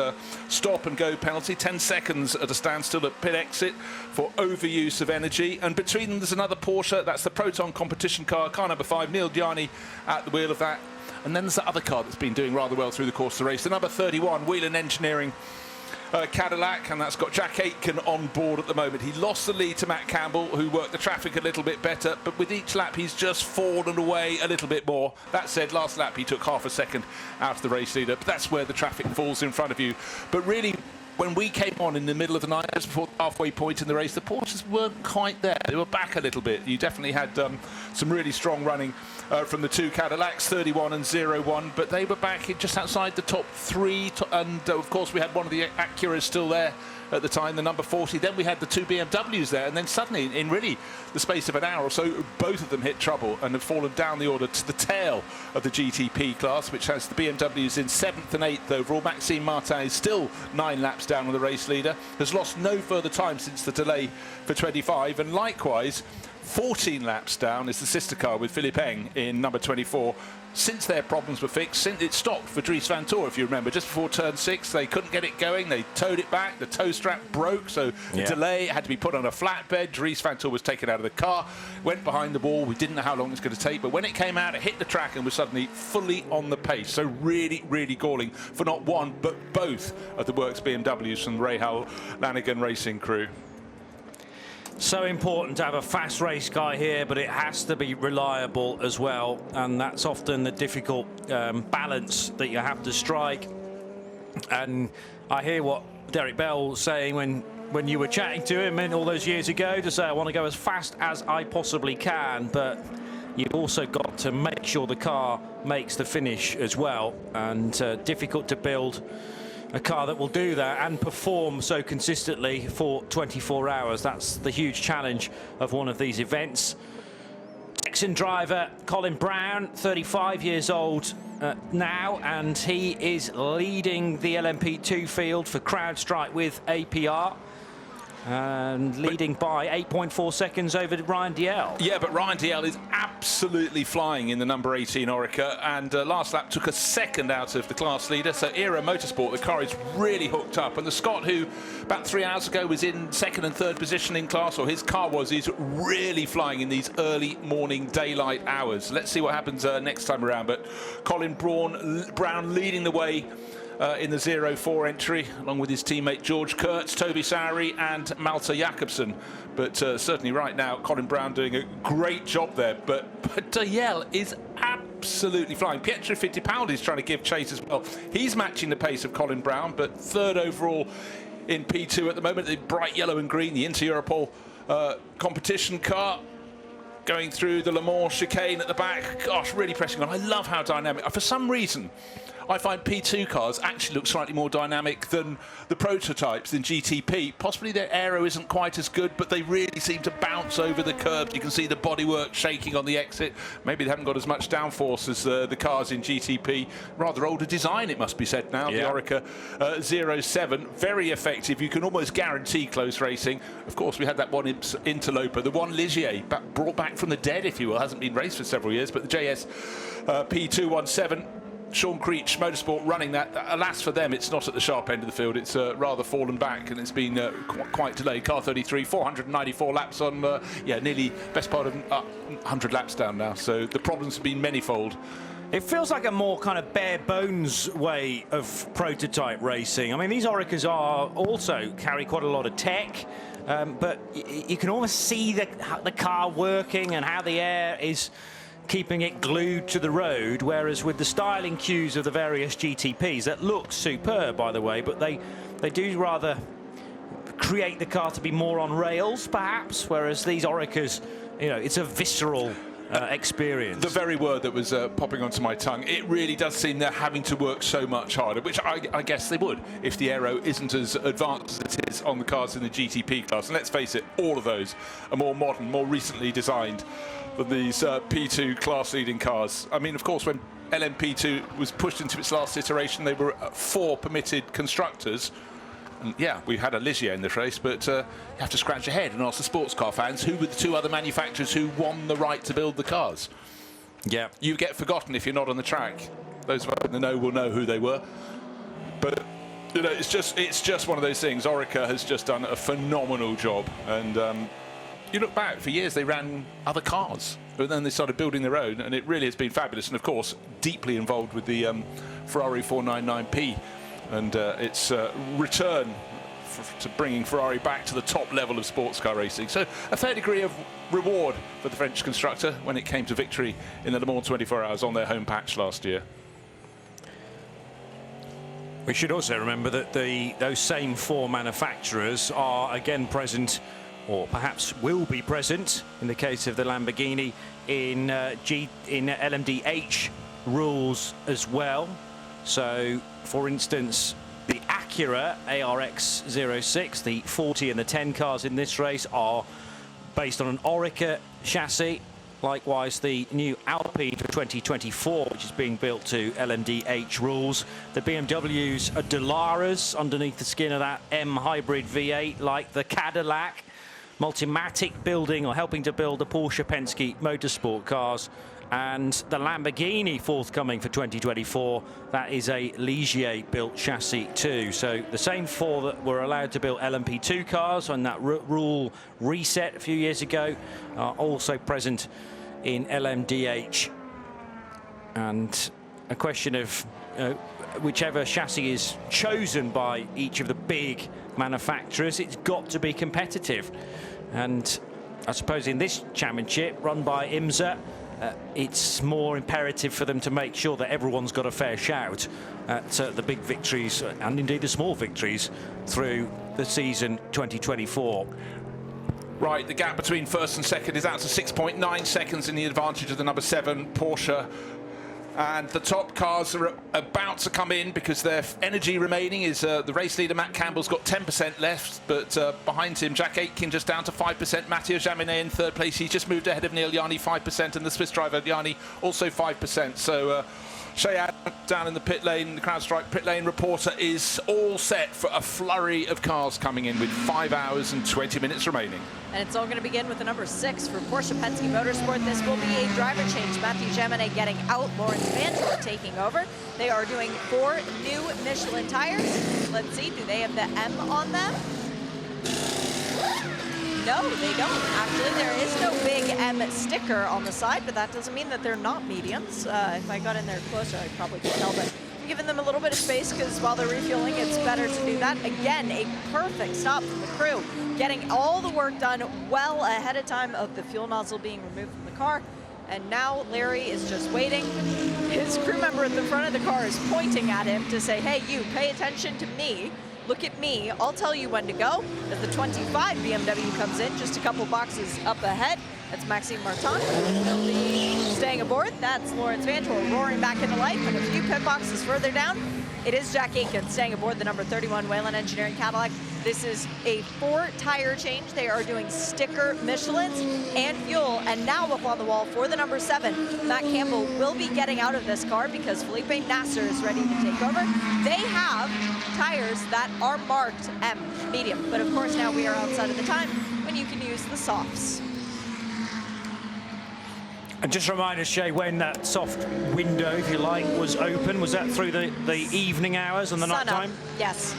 stop and go penalty. 10 seconds at a standstill at pit exit for overuse of energy. And between them, there's another Porsche. That's the Proton competition car number 5, Neil Diani at the wheel of that. And then there's that other car that's been doing rather well through the course of the race, the number 31, Whelan Engineering Cadillac, and that's got Jack Aitken on board at the moment. He lost the lead to Matt Campbell, who worked the traffic a little bit better, but with each lap he's just fallen away a little bit more. That said, last lap he took half a second out of the race leader, but that's where the traffic falls in front of you. But really, when we came on in the middle of the night, just before the halfway point in the race, the Porsches weren't quite there. They were back a little bit. You definitely had some really strong running from the two Cadillacs, 31 and 01, but they were back just outside the top 3. And of course, we had one of the Acuras still there at the time, the number 40. Then we had the two BMWs there, and then suddenly, in really the space of an hour or so, both of them hit trouble and have fallen down the order to the tail of the GTP class, which has the BMWs in 7th and 8th overall. Maxime Martin is still 9 laps down on the race leader, has lost no further time since the delay for 25, and likewise 14 laps down is the sister car with Philippe Eng in number 24. Since their problems were fixed, since it stopped for Dries Van Toor, if you remember, just before turn 6, they couldn't get it going. They towed it back. The tow strap broke, so the delay had to be put on a flatbed. Dries Van Toor was taken out of the car, went behind the wall. We didn't know how long it was going to take, but when it came out, it hit the track and was suddenly fully on the pace. So really, really galling for not one, but both of the Works BMWs from the Rahal Lanigan Racing crew. So important to have a fast race car here, but it has to be reliable as well, and that's often the difficult balance that you have to strike. And I hear what Derek Bell was saying when you were chatting to him all those years ago, to say, I want to go as fast as I possibly can, but you've also got to make sure the car makes the finish as well, and difficult to build a car that will do that and perform so consistently for 24 hours. That's the huge challenge of one of these events. Texan driver Colin Brown, 35 years old now, and he is leading the LMP2 field for CrowdStrike with APR. And leading by 8.4 seconds over Ryan Dalziel. Yeah, but Ryan Dalziel is absolutely flying in the number 18 Orica, and last lap took a second out of the class leader. So Era Motorsport, the car is really hooked up, and the Scot, who about 3 hours ago was in 2nd and 3rd position in class, or his car was, is really flying in these early morning daylight hours. Let's see what happens next time around. But Colin Brown leading the way in the 04 entry, along with his teammate George Kurtz, Toby Sowry and Malte Jakobsen. But certainly right now, Colin Brown doing a great job there. But Dalziel is absolutely flying. Pietro Fittipaldi is trying to give chase as well. He's matching the pace of Colin Brown, but 3rd overall in P2 at the moment. The bright yellow and green, the Inter-Europol competition car, going through the Le Mans chicane at the back. Gosh, really pressing on. I love how dynamic. For some reason, I find P2 cars actually look slightly more dynamic than the prototypes in GTP. Possibly their aero isn't quite as good, but they really seem to bounce over the curbs. You can see the bodywork shaking on the exit. Maybe they haven't got as much downforce as the cars in GTP. Rather older design, it must be said now. Yeah. The Orica 07, very effective. You can almost guarantee close racing. Of course, we had that one interloper, the one Ligier, brought back from the dead, if you will. Hasn't been raced for several years, but the JS P217. Sean Creech Motorsport running that. Alas for them, it's not at the sharp end of the field. It's rather fallen back, and it's been quite delayed. Car 33, 494 laps on, nearly best part of 100 laps down now. So the problems have been manifold. It feels like a more kind of bare bones way of prototype racing. I mean, these Oricas are also carry quite a lot of tech, but you can almost see the car working and how the air is keeping it glued to the road, whereas with the styling cues of the various GTPs, that looks superb, by the way, but they do rather create the car to be more on rails, perhaps, whereas these Oricas, you know, it's a visceral experience. The very word that was popping onto my tongue, it really does seem they're having to work so much harder, which I guess they would if the aero isn't as advanced as it is on the cars in the GTP class. And let's face it, all of those are more modern, more recently designed than these P2 class-leading cars. I mean, of course, when LMP2 was pushed into its last iteration, they were 4 permitted constructors. And yeah, we had a Ligier in this race, but you have to scratch your head and ask the sports car fans, who were the 2 other manufacturers who won the right to build the cars? Yeah. You get forgotten if you're not on the track. Those of us in the know will know who they were. But, you know, it's just one of those things. Orica has just done a phenomenal job. And you look back, for years they ran other cars, but then they started building their own, and it really has been fabulous. And of course, deeply involved with the Ferrari 499P and its return to bringing Ferrari back to the top level of sports car racing. So a fair degree of reward for the French constructor when it came to victory in the Le Mans 24 Hours on their home patch last year. We should also remember that those same 4 manufacturers are again present, or perhaps will be present, in the case of the Lamborghini, in LMDH rules as well. So, for instance, the Acura ARX-06, the 40 and the 10 cars in this race are based on an Orica chassis. Likewise, the new Alpine for 2024, which is being built to LMDH rules. The BMWs are Delaras underneath the skin of that M hybrid V8, like the Cadillac. Multimatic building or helping to build the Porsche Penske Motorsport cars. And the Lamborghini forthcoming for 2024, that is a Ligier-built chassis too. So the same 4 that were allowed to build LMP2 cars on that rule reset a few years ago are also present in LMDH. And a question of whichever chassis is chosen by each of the big manufacturers, it's got to be competitive. And I suppose in this championship run by IMSA, it's more imperative for them to make sure that everyone's got a fair shout at the big victories and indeed the small victories through the season 2024. Right, the gap between first and second is out to 6.9 seconds in the advantage of the number 7 Porsche. And the top cars are about to come in because their energy remaining is the race leader Matt Campbell's got 10% left, but behind him Jack Aitken just down to 5%. Matthieu Jaminet in third place. He's just moved ahead of Neil Yanni 5%, and the Swiss driver Yanni also 5%. So Cheyenne down in the pit lane, the CrowdStrike pit lane reporter is all set for a flurry of cars coming in with 5 hours and 20 minutes remaining. And it's all going to begin with the number 6 for Porsche Penske Motorsport. This will be a driver change. Matthieu Jaminet getting out, Lawrence Vantor taking over. They are doing 4 new Michelin tires. Let's see, do they have the M on them? No, they don't. Actually, there is no big M sticker on the side, but that doesn't mean that they're not mediums. If I got in there closer, I probably could tell, but giving them a little bit of space because while they're refueling, it's better to do that. Again, a perfect stop from the crew, getting all the work done well ahead of time of the fuel nozzle being removed from the car. And now Larry is just waiting. His crew member at the front of the car is pointing at him to say, hey, you, pay attention to me. Look at me, I'll tell you when to go. As the 25 BMW comes in, just a couple boxes up ahead. That's Maxime Martin. He'll be staying aboard. That's Lawrence Vantor roaring back into life. And a few pit boxes further down, it is Jack Aitken staying aboard the number 31 Whelen Engineering Cadillac. This is a 4-tire change. They are doing sticker Michelins and fuel. And now up on the wall for the number 7, Matt Campbell will be getting out of this car because Felipe Nasser is ready to take over. They have tires that are marked M, medium. But of course now we are outside of the time when you can use the softs. And just remind us, Shay, when that soft window, if you like, was open. Was that through the evening hours and the night time? Yes.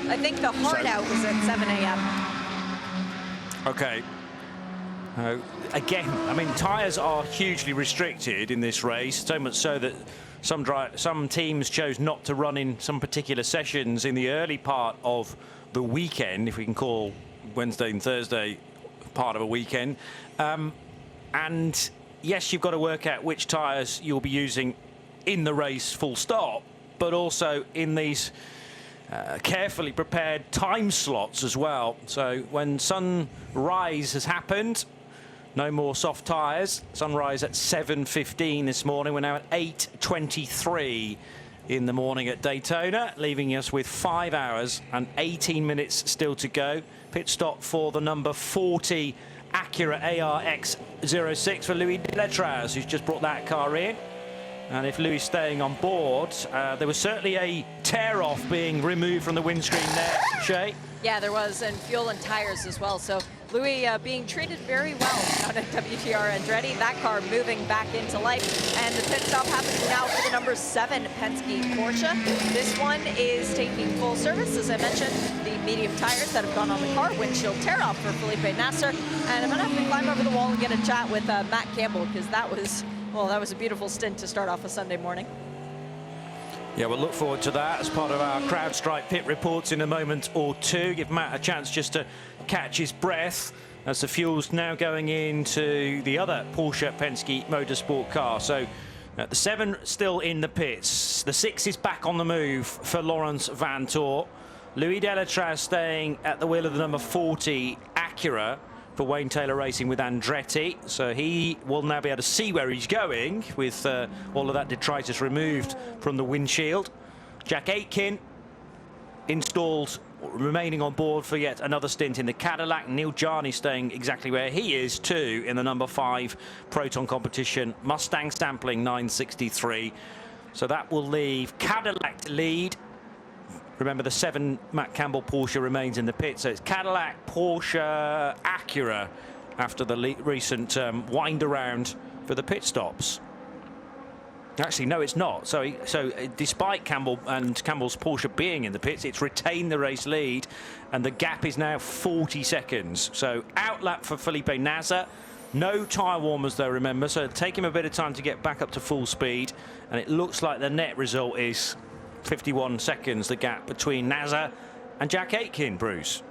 I think the hard out was at 7 a.m. Okay. Again, I mean, tyres are hugely restricted in this race, so much so that some teams chose not to run in some particular sessions in the early part of the weekend, if we can call Wednesday and Thursday part of a weekend. And yes, you've got to work out which tyres you'll be using in the race full stop, but also in these carefully prepared time slots as well. So when sunrise has happened, no more soft tyres. Sunrise at 7:15 this morning. We're now at 8:23 in the morning at Daytona, leaving us with 5 hours and 18 minutes still to go. Pit stop for the number 40 Acura ARX-06 for Louis Delatraz, who's just brought that car in. And if Louis is staying on board, there was certainly a tear-off being removed from the windscreen there, Shay. Yeah, there was, and fuel and tires as well. So Louis being treated very well out at WTR Andretti. That car moving back into life. And the pit stop happening now for the number 7 Penske Porsche. This one is taking full service, as I mentioned. The medium tires that have gone on the car, windshield tear-off for Felipe Nasser. And I'm going to have to climb over the wall and get a chat with Matt Campbell, because that was, well, that was a beautiful stint to start off a Sunday morning. Yeah, we'll look forward to that as part of our CrowdStrike pit reports in a moment or two. Give Matt a chance just to catch his breath as the fuel's now going into the other Porsche Penske Motorsport car. So The 7 still in the pits. The 6 is back on the move for Laurens Vanthoor. Louis Delatraz staying at the wheel of the number 40 Acura for Wayne Taylor Racing with Andretti. So he will now be able to see where he's going with all of that detritus removed from the windshield. Jack Aitken installed, remaining on board for yet another stint in the Cadillac. Neil Jarney staying exactly where he is too in the number 5 Proton competition. Mustang sampling 963. So that will leave Cadillac to lead. Remember, the 7 Matt Campbell Porsche remains in the pit, so it's Cadillac, Porsche, Acura after the recent wind around for the pit stops. Actually, no, it's not. So despite Campbell and Campbell's Porsche being in the pits, it's retained the race lead, and the gap is now 40 seconds. So outlap for Felipe Nasr. No tyre warmers, though, remember, so it'll take him a bit of time to get back up to full speed, and it looks like the net result is 51 seconds, the gap between Nasr and Jack Aitken, Bruce.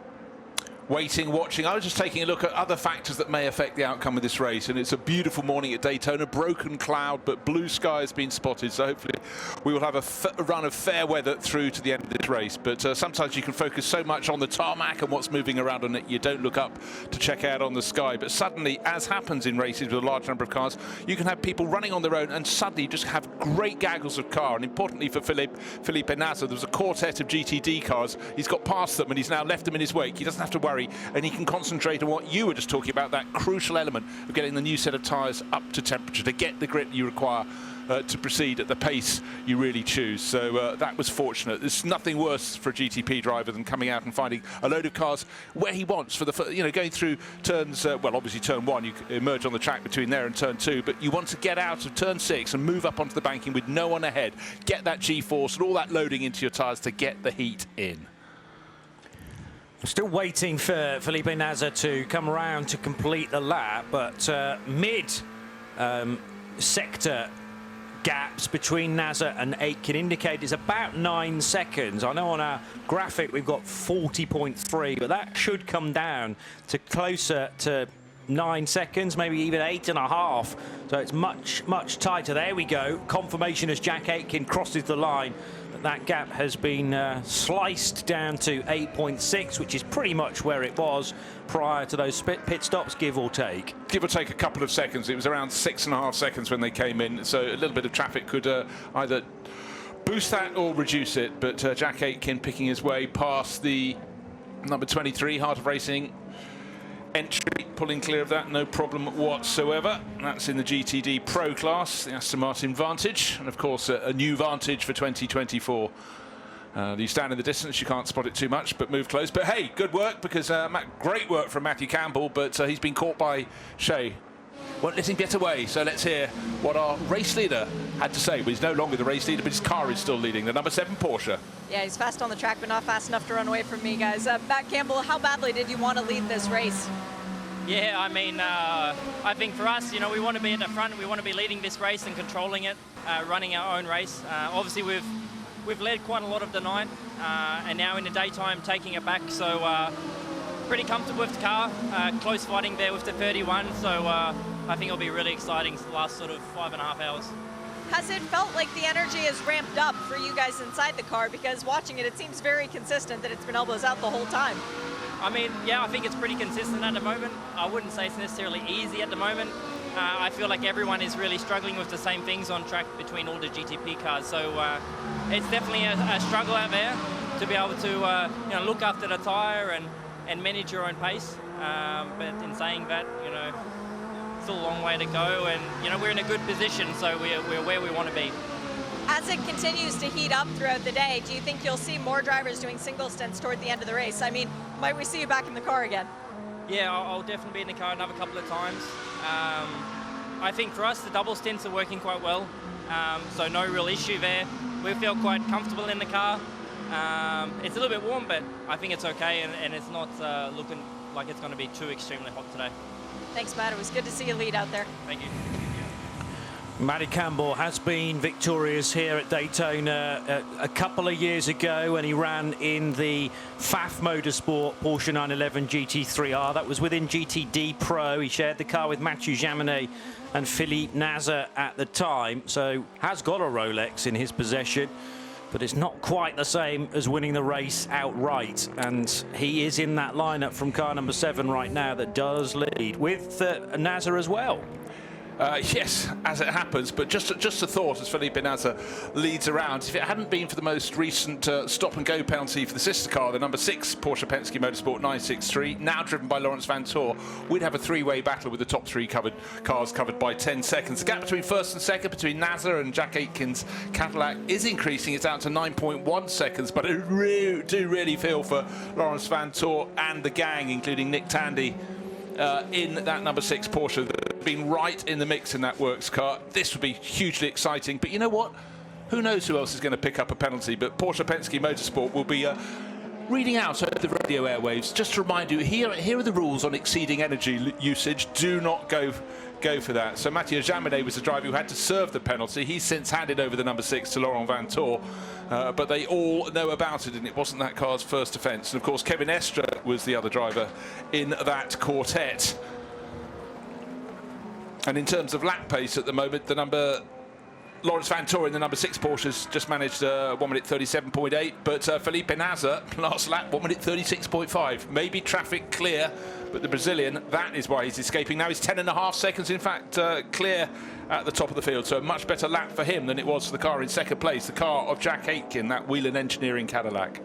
Waiting, watching. I was just taking a look at other factors that may affect the outcome of this race, and it's a beautiful morning at Daytona. Broken cloud, but blue sky has been spotted, so hopefully we will have a run of fair weather through to the end of this race. But sometimes you can focus so much on the tarmac and what's moving around on it, you don't look up to check out on the sky. But suddenly, as happens in races with a large number of cars, you can have people running on their own and suddenly just have great gaggles of car. And importantly for Felipe Nasr, there was a quartet of GTD cars. He's got past them and he's now left them in his wake. He doesn't have to worry, and he can concentrate on what you were just talking about, that crucial element of getting the new set of tyres up to temperature to get the grip you require to proceed at the pace you really choose. So that was fortunate. There's nothing worse for a GTP driver than coming out and finding a load of cars where he wants for the, going through turns, well, obviously turn 1, you emerge on the track between there and turn 2, but you want to get out of turn 6 and move up onto the banking with no one ahead, get that G-force and all that loading into your tyres to get the heat in. Still waiting for Felipe Nasr to come around to complete the lap, but mid-sector gaps between Nasr and Aitken indicate is about 9 seconds. I know on our graphic we've got 40.3, but that should come down to closer to 9 seconds, maybe even 8.5. So it's much, much tighter. There we go. Confirmation as Jack Aitken crosses the line. That gap has been sliced down to 8.6, which is pretty much where it was prior to those pit stops, give or take. Give or take a couple of seconds. It was around 6.5 seconds when they came in, so a little bit of traffic could either boost that or reduce it. But Jack Aitken picking his way past the number 23 Heart of Racing entry, pulling clear of that, no problem whatsoever. That's in the GTD Pro class, the Aston Martin Vantage, and of course a new Vantage for 2024. You stand in the distance, you can't spot it too much, but move close. But hey, good work, because great work from Matthew Campbell, but he's been caught by Shea. Won't let him get away, so let's hear what our race leader had to say. Well, he's no longer the race leader, but his car is still leading, the number 7 Porsche. Yeah, he's fast on the track, but not fast enough to run away from me, guys. Matt Campbell, how badly did you want to lead this race? Yeah, I mean, I think for us, we want to be at the front. We want to be leading this race and controlling it, running our own race. Obviously, we've led quite a lot of the night, and now in the daytime taking it back. So pretty comfortable with the car. Close fighting there with the 31. So I think it'll be really exciting the last sort of 5.5 hours. Has it felt like the energy has ramped up for you guys inside the car? Because watching it, it seems very consistent that it's been elbows out the whole time. I mean, yeah, I think it's pretty consistent at the moment. I wouldn't say it's necessarily easy at the moment. I feel like everyone is really struggling with the same things on track between all the GTP cars. So it's definitely a struggle out there to be able to look after the tyre and manage your own pace. But in saying that, still a long way to go, and we're in a good position, so we're where we want to be. As it continues to heat up throughout the day, do you think you'll see more drivers doing single stints toward the end of the race? I mean, might we see you back in the car again? Yeah, I'll definitely be in the car another couple of times. I think for us, the double stints are working quite well, so no real issue there. We feel quite comfortable in the car. It's a little bit warm, but I think it's okay, and it's not looking like it's going to be too extremely hot today. Thanks, Matt. It was good to see you lead out there. Thank you. Matty Campbell has been victorious here at Daytona a couple of years ago when he ran in the FAF Motorsport Porsche 911 GT3R. That was within GTD Pro. He shared the car with Mathieu Jaminet and Philippe Nasr at the time, so has got a Rolex in his possession, but it's not quite the same as winning the race outright. And he is in that lineup from car number 7 right now that does lead with Nasr as well. Yes, as it happens, but just a thought as Felipe Nasr leads around. If it hadn't been for the most recent stop-and-go penalty for the sister car, the number 6 Porsche Penske Motorsport 963, now driven by Laurens Vanthoor, we'd have a three-way battle with the top 3 cars covered by 10 seconds. The gap between first and second, between Nasr and Jack Aitken's Cadillac, is increasing. It's down to 9.1 seconds, but I do really feel for Laurens Vanthoor and the gang, including Nick Tandy, in that number 6 Porsche, been right in the mix in that works car. This would be hugely exciting, but you know what? Who knows who else is going to pick up a penalty, but Porsche Penske Motorsport will be reading out over the radio airwaves. Just to remind you, here are the rules on exceeding energy usage. Do not go for that. So Mathieu Jaminet was the driver who had to serve the penalty. He's since handed over the number 6 to Laurens Vanthoor, but they all know about it, and it wasn't that car's first offence. And of course, Kevin Estre was the other driver in that quartet. And in terms of lap pace at the moment, the number Laurens Vanthoor in the number 6 Porsche's just managed 1 minute 37.8, but Felipe Nasr, last lap, 1 minute 36.5. Maybe traffic clear, but the Brazilian, that is why he's escaping. Now he's 10.5 seconds, in fact, clear at the top of the field. So a much better lap for him than it was for the car in second place, the car of Jack Aitken, that Whelen Engineering Cadillac.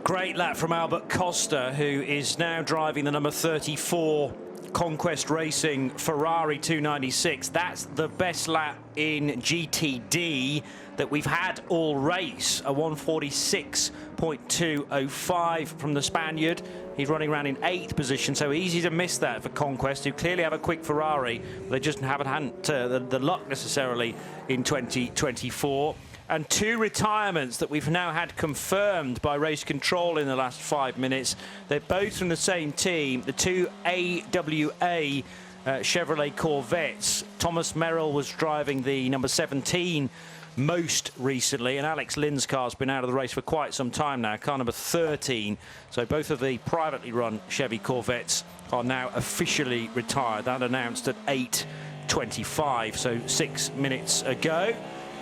Great lap from Albert Costa, who is now driving the number 34 Conquest Racing Ferrari 296. That's the best lap in GTD that we've had all race, a 146.205 from the Spaniard. He's running around in 8th position, so easy to miss that for Conquest, who clearly have a quick Ferrari, but they just haven't had the luck necessarily in 2024. And 2 retirements that we've now had confirmed by race control in the last 5 minutes. They're both from the same team, the 2 AWA Chevrolet Corvettes. Thomas Merrill was driving the number 17 most recently, and Alex Lynn's car's been out of the race for quite some time now, car number 13. So both of the privately run Chevy Corvettes are now officially retired. That announced at 8:25, so 6 minutes ago.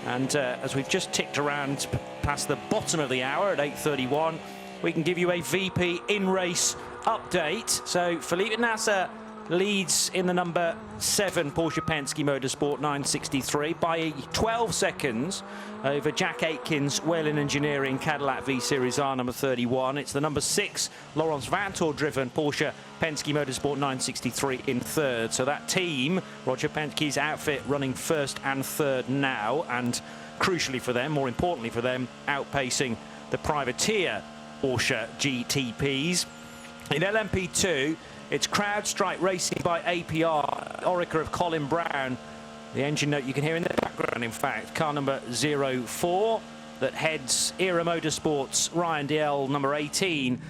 And as we've just ticked around past the bottom of the hour at 8:31, we can give you a VP in-race update. So Felipe Nasr leads in the number 7 Porsche Penske Motorsport 963 by 12 seconds over Jack Aitken's Whelen Engineering Cadillac V-Series R number 31. It's the number 6 Laurens Vanthoor driven Porsche Penske Motorsport 963 in 3rd. So that team, Roger Penske's outfit, running 1st and 3rd now, and crucially for them, more importantly for them, outpacing the privateer Porsche GTPs. In LMP2, it's CrowdStrike Racing by APR, Orica of Colin Brown. The engine note you can hear in the background, in fact, car number 04 that heads Era Motorsports Ryan DL number 18,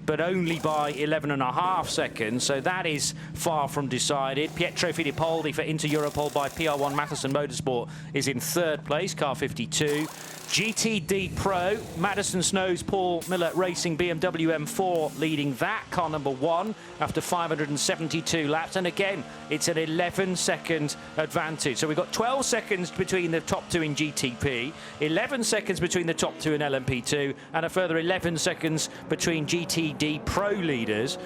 but only by 11.5 seconds, so that is far from decided. Pietro Fittipaldi for Inter Europol by PR1 Mathiasen Motorsport is in 3rd place, car 52. GTD Pro, Madison Snow's Paul Miller Racing BMW M4 leading that, car number 1 after 572 laps, and again it's an 11-second advantage. So we've got 12 seconds between the top 2 in GTP, 11 seconds between the top 2 in LMP2, and a further 11 seconds between GTD Pro leaders.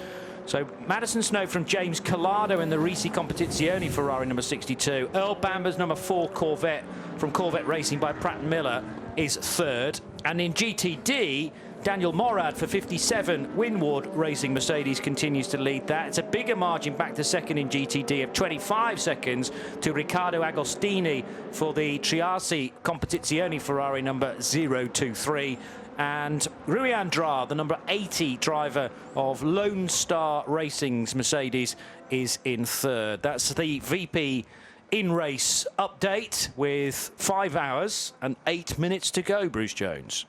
So Madison Snow from James Collado in the Risi Competizione Ferrari number 62. Earl Bamber's number 4 Corvette from Corvette Racing by Pratt & Miller is 3rd. And in GTD, Daniel Morad for 57 Winward Racing Mercedes continues to lead that. It's a bigger margin back to 2nd in GTD of 25 seconds to Riccardo Agostini for the Triasi Competizione Ferrari number 023. And Rui Andrade, the number 80 driver of Lone Star Racing's Mercedes, is in 3rd. That's the VP in-race update with 5 hours and 8 minutes to go, Bruce Jones.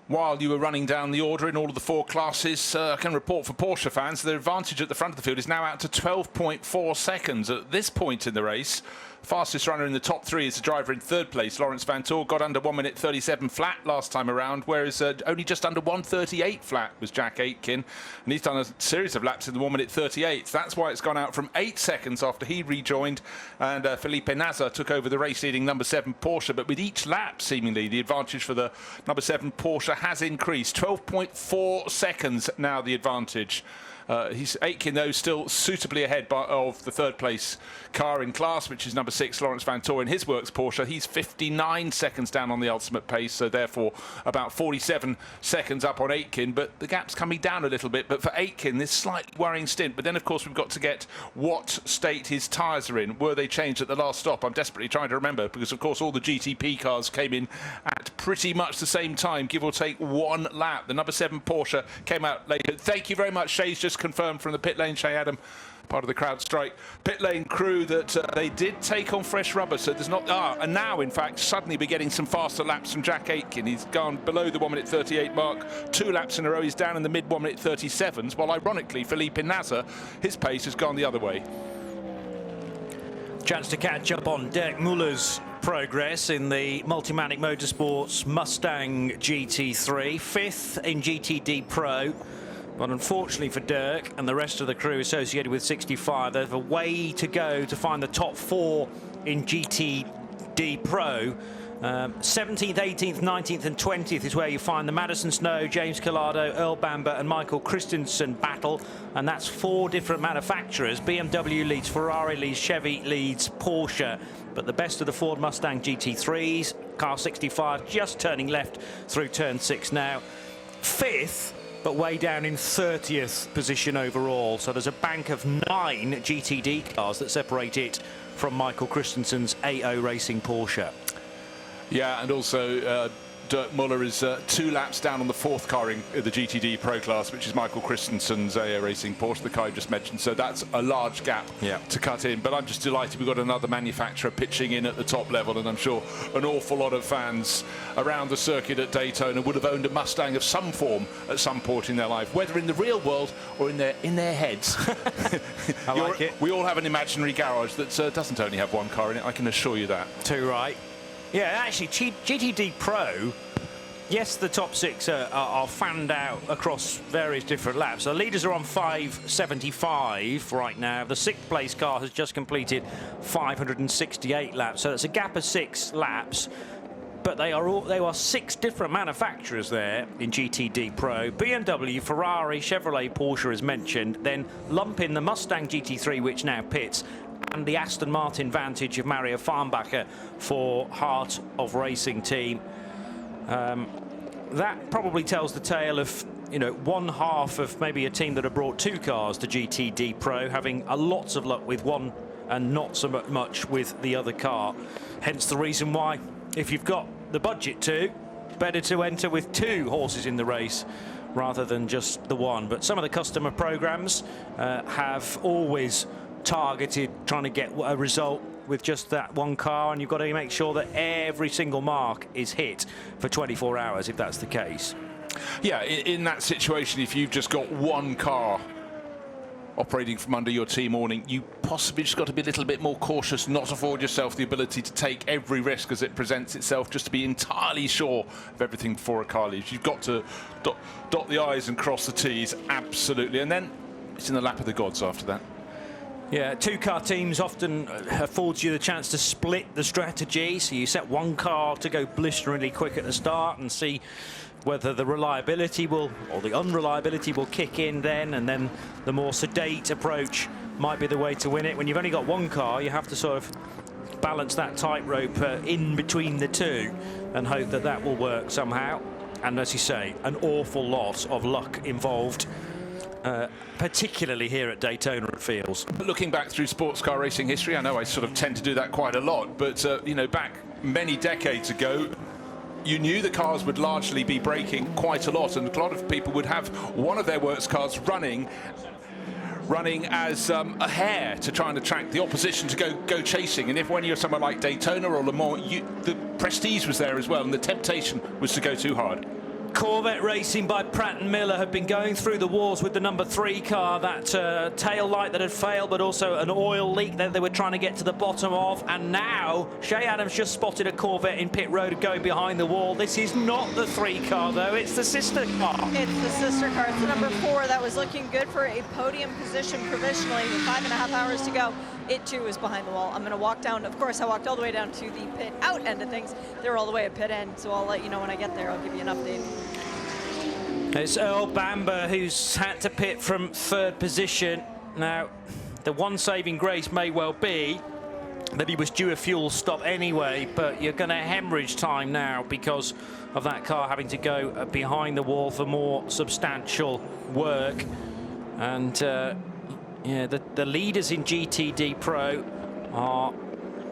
While you were running down the order in all of the 4 classes, I can report for Porsche fans, the advantage at the front of the field is now out to 12.4 seconds. At this point in the race, Fastest runner in the top 3 is the driver in 3rd place, Lawrence Van Tor, got under 1 minute 37 flat last time around, whereas only just under 1:38 flat was Jack Aitken, and he's done a series of laps in the 1 minute 38. That's why it's gone out from 8 seconds after he rejoined, and Felipe Nasr took over the race leading number 7 Porsche. But with each lap, seemingly, the advantage for the number 7 Porsche has increased. 12.4 seconds now the advantage. Aitken, though, still suitably ahead of the 3rd place car in class, which is number 6, Lawrence Van Tor, in his works Porsche. He's 59 seconds down on the ultimate pace, so therefore about 47 seconds up on Aitken. But the gap's coming down a little bit. But for Aitken, this slightly worrying stint. But then, of course, we've got to get what state his tyres are in. Were they changed at the last stop? I'm desperately trying to remember, because, of course, all the GTP cars came in at pretty much the same time, give or take 1 lap. The number 7 Porsche came out later. Thank you very much. Shay's just confirmed from the pit lane, Shay Adam, part of the CrowdStrike pit lane crew, that they did take on fresh rubber, so there's not and now in fact suddenly we're getting some faster laps from Jack Aitken. He's gone below the 1 minute 38 mark 2 laps in a row. He's down in the mid 1 minute 37s, while ironically Felipe Nasr, his pace has gone the other way. Chance to catch up on Dirk Muller's progress in the Multimatic Motorsports Mustang GT3, 5th in GTD Pro. But unfortunately for Dirk and the rest of the crew associated with 65, there's a way to go to find the top 4 in GTD Pro. 17th, 18th, 19th and 20th is where you find the Madison Snow, James Collado, Earl Bamber and Michael Christensen battle, and that's 4 different manufacturers. BMW leads, Ferrari leads, Chevy leads, Porsche, but the best of the Ford Mustang GT3s, car 65 just turning left through turn 6 now. 5th, but way down in 30th position overall. So there's a bank of 9 GTD cars that separate it from Michael Christensen's AO Racing Porsche. Yeah, and also Dirk Muller is 2 laps down on the 4th car in the GTD Pro class, which is Michael Christensen's AO Racing Porsche, the car I just mentioned. So that's a large gap to cut in. But I'm just delighted we've got another manufacturer pitching in at the top level, and I'm sure an awful lot of fans around the circuit at Daytona would have owned a Mustang of some form at some point in their life, whether in the real world or in their heads. I like it. We all have an imaginary garage that doesn't only have 1 car in it, I can assure you that. Too right. Yeah, actually, GTD Pro, yes, the top 6 are fanned out across various different laps. The leaders are on 575 right now. The 6th place car has just completed 568 laps. So it's a gap of 6 laps. But they are 6 different manufacturers there in GTD Pro. BMW, Ferrari, Chevrolet, Porsche as mentioned. Then lump in the Mustang GT3, which now pits, and the Aston Martin Vantage of Mario Farnbacher for Heart of Racing team. That probably tells the tale of, you know, 1/2 of maybe a team that have brought 2 cars to GTD Pro, having lots of luck with one and not so much with the other car. Hence the reason why, if you've got the budget to, better to enter with 2 horses in the race rather than just the 1. But some of the customer programs have always targeted trying to get a result with just that 1 car, and you've got to make sure that every single mark is hit for 24 hours if that's the case. Yeah, in that situation, if you've just got 1 car operating from under your team awning, you possibly just got to be a little bit more cautious, not afford yourself the ability to take every risk as it presents itself, just to be entirely sure of everything before a car leaves. You've got to dot the I's and cross the T's, absolutely, and then it's in the lap of the gods after that. Yeah, 2-car teams often affords you the chance to split the strategy. So you set 1 car to go blisteringly quick at the start and see whether the reliability will, or the unreliability will kick in then, and then the more sedate approach might be the way to win it. When you've only got 1 car, you have to sort of balance that tightrope in between the 2 and hope that that will work somehow. And as you say, an awful lot of luck involved. Particularly here at Daytona, it feels. Looking back through sports car racing history, I know I sort of tend to do that quite a lot, but you know, back many decades ago, you knew the cars would largely be braking quite a lot, and a lot of people would have one of their works cars running as a hare to try and attract the opposition to go chasing. And when you're somewhere like Daytona or Le Mans, the prestige was there as well, and the temptation was to go too hard. Corvette racing by Pratt & Miller have been going through the walls with the number 3 car, that tail light that had failed, but also an oil leak that they were trying to get to the bottom of. And now Shea Adams just spotted a Corvette in pit road going behind the wall. This is not the 3 car though, it's the sister car. It's the sister car. It's the number 4 that was looking good for a podium position provisionally with 5.5 hours to go. It too is behind the wall. I'm going to walk down. Of course, I walked all the way down to the pit out end of things. They're all the way at pit end, so I'll let you know when I get there. I'll give you an update. It's Earl Bamber who's had to pit from 3rd position. Now, the one saving grace may well be that he was due a fuel stop anyway, but you're going to hemorrhage time now because of that car having to go behind the wall for more substantial work. And yeah, the leaders in GTD Pro are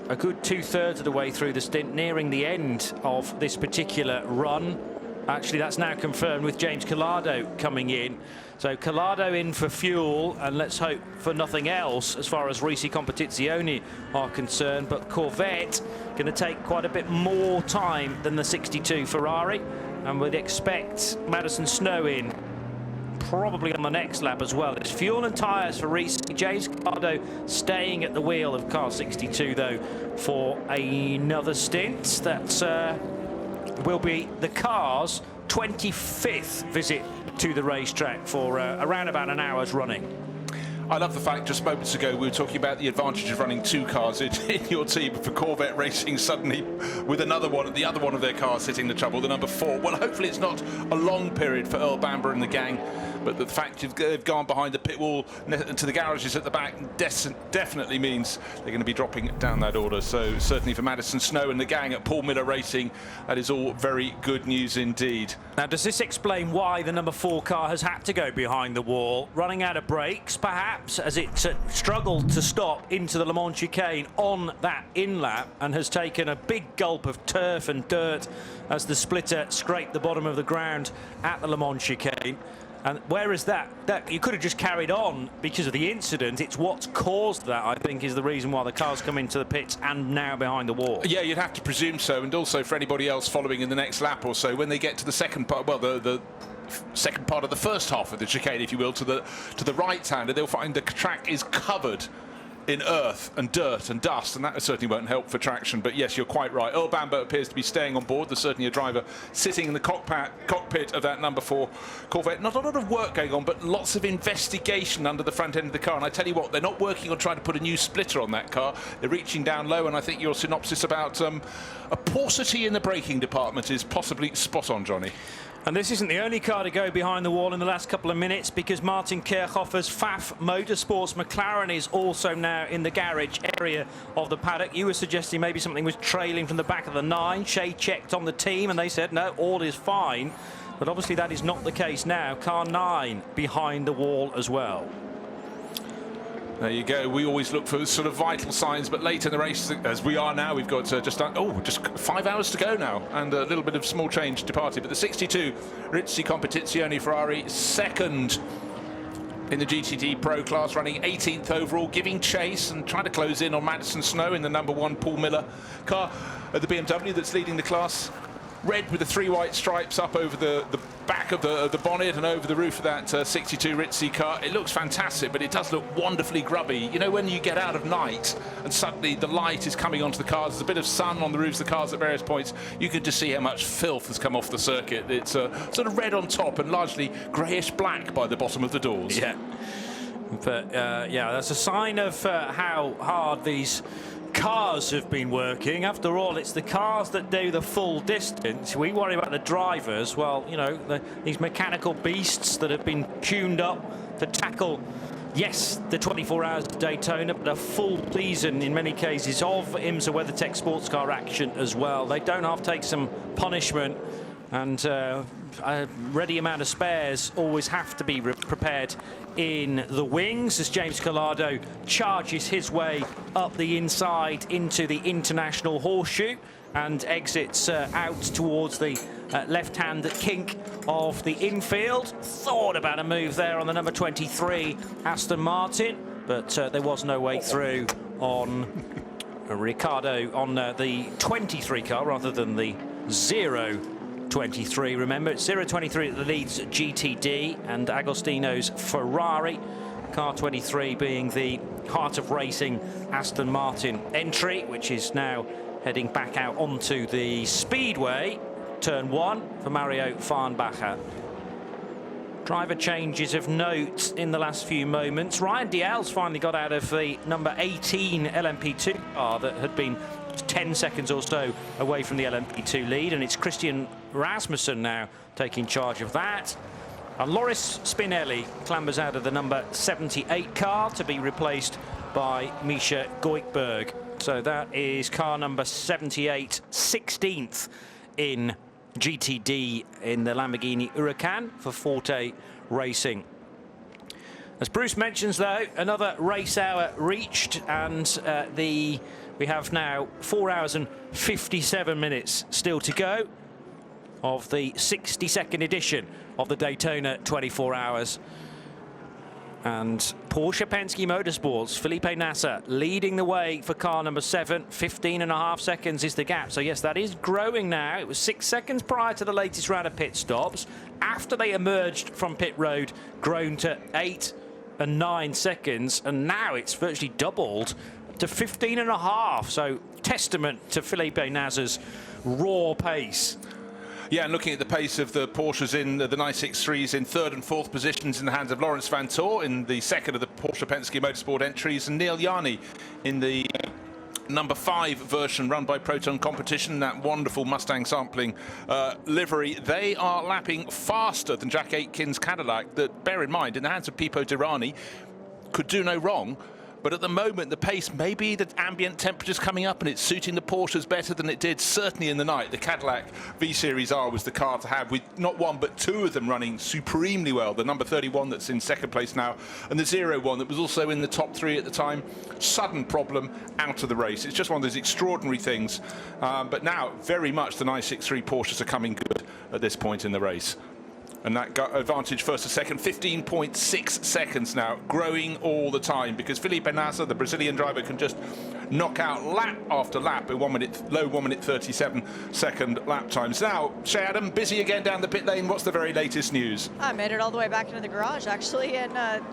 a good 2/3 of the way through the stint, nearing the end of this particular run. Actually, that's now confirmed with James Collado coming in. So Collado in for fuel, and let's hope for nothing else as far as Risi Competizione are concerned. But Corvette going to take quite a bit more time than the 62 Ferrari, and would expect Madison Snow in probably on the next lap as well. It's fuel and tyres for Risi. James Collado staying at the wheel of car 62 though for another stint. That's will be the car's 25th visit to the racetrack for around about an hour's running. I love the fact just moments ago we were talking about the advantage of running 2 cars in your team, for Corvette racing suddenly with the other one of their cars hitting the trouble, the number 4. Well, hopefully it's not a long period for Earl Bamber and the gang, but the fact they've gone behind the pit wall to the garages at the back definitely means they're going to be dropping down that order. So certainly for Madison Snow and the gang at Paul Miller Racing, that is all very good news indeed. Now, does this explain why the number 4 car has had to go behind the wall, running out of brakes, perhaps, as it struggled to stop into the Le Mans chicane on that in-lap, and has taken a big gulp of turf and dirt as the splitter scraped the bottom of the ground at the Le Mans chicane? And whereas that you could have just carried on because of the incident, it's what's caused that, I think, is the reason why the car's come into the pits and now behind the wall. Yeah, you'd have to presume so, and also for anybody else following in the next lap or so, when they get to the second part, well, the second part of the first half of the chicane, if you will, to the right hand, they'll find the track is covered in earth and dirt and dust, and that certainly won't help for traction. But yes, you're quite right. Earl Bamber appears to be staying on board. There's certainly a driver sitting in the cockpit of that number 4 Corvette. Not a lot of work going on, but lots of investigation under the front end of the car. And I tell you what, they're not working on trying to put a new splitter on that car. They're reaching down low, and I think your synopsis about a paucity in the braking department is possibly spot on, Johnny. And this isn't the only car to go behind the wall in the last couple of minutes, because Martin Kirchhoffer's Pfaff Motorsports McLaren is also now in the garage area of the paddock. You were suggesting maybe something was trailing from the back of the 9. Shea checked on the team and they said no, all is fine. But obviously that is not the case now. Car 9 behind the wall as well. There you go. We always look for sort of vital signs, but late in the race, as we are now, we've got just 5 hours to go now, and a little bit of small change departed. But the 62 Risi Competizione Ferrari, 2nd in the GTD Pro class, running 18th overall, giving chase and trying to close in on Madison Snow in the number 1 Paul Miller car at the BMW that's leading the class. Red with the 3 white stripes up over the back of the bonnet and over the roof of that 62 Risi car. It looks fantastic, but it does look wonderfully grubby. You know, when you get out of night and suddenly the light is coming onto the cars, there's a bit of sun on the roofs of the cars at various points, you can just see how much filth has come off the circuit. It's sort of red on top and largely greyish black by the bottom of the doors. Yeah, but yeah, that's a sign of how hard these cars have been working. After all, it's the cars that do the full distance. We worry about the drivers. Well, you know, these mechanical beasts that have been tuned up to tackle, yes, the 24 hours of Daytona, but a full season in many cases of IMSA WeatherTech sports car action as well. They don't have to take some punishment, and a ready amount of spares always have to be prepared in the wings as James Collado charges his way up the inside into the international horseshoe and exits out towards the left-hand kink of the infield. Thought about a move there on the number 23 Aston Martin, but there was no way through on Ricardo on the 23 car rather than the 0 0.23. Remember, it's 0.23 that leads GTD and Agostino's Ferrari. Car 23 being the Heart of Racing Aston Martin entry, which is now heading back out onto the speedway. Turn 1 for Mario Farnbacher. Driver changes of note in the last few moments. Ryan Diel's finally got out of the number 18 LMP2 car that had been 10 seconds or so away from the LMP2 lead, and it's Christian Rasmussen now taking charge of that. And Loris Spinelli clambers out of the number 78 car to be replaced by Misha Goikberg. So that is car number 78, 16th in GTD in the Lamborghini Huracan for Forte Racing. As Bruce mentions, though, another race hour reached, and we have now 4 hours and 57 minutes still to go of the 62nd edition of the Daytona 24 Hours. And Porsche Penske Motorsports, Felipe Nasser leading the way for car number 7. 15.5 seconds is the gap. So yes, that is growing now. It was 6 seconds prior to the latest round of pit stops. After they emerged from pit road, grown to 8 and 9 seconds. And now it's virtually doubled to 15.5. So testament to Felipe Nasser's raw pace. Yeah, and looking at the pace of the Porsches in the 963s in 3rd and 4th positions in the hands of Lawrence Vanthoor in the 2nd of the Porsche Penske Motorsport entries, and Neil Yarni in the number 5 version run by Proton Competition, that wonderful Mustang sampling livery. They are lapping faster than Jack Aitken's Cadillac that, bear in mind, in the hands of Pipo Derani, could do no wrong. But at the moment, the pace, maybe the ambient temperature's coming up and it's suiting the Porsches better than it did certainly in the night. The Cadillac V-Series R was the car to have, with not one but 2 of them running supremely well. The number 31 that's in 2nd place now, and the 01 that was also in the top 3 at the time. Sudden problem, out of the race. It's just one of those extraordinary things. But now, very much the 963 Porsches are coming good at this point in the race. And that advantage first to second, 15.6 seconds now, growing all the time, because Felipe Nasser, the Brazilian driver, can just knock out lap after lap in 1 minute, low 1 minute 37 second lap times. Now, Shea Adam, busy again down the pit lane. What's the very latest news? I made it all the way back into the garage, actually, and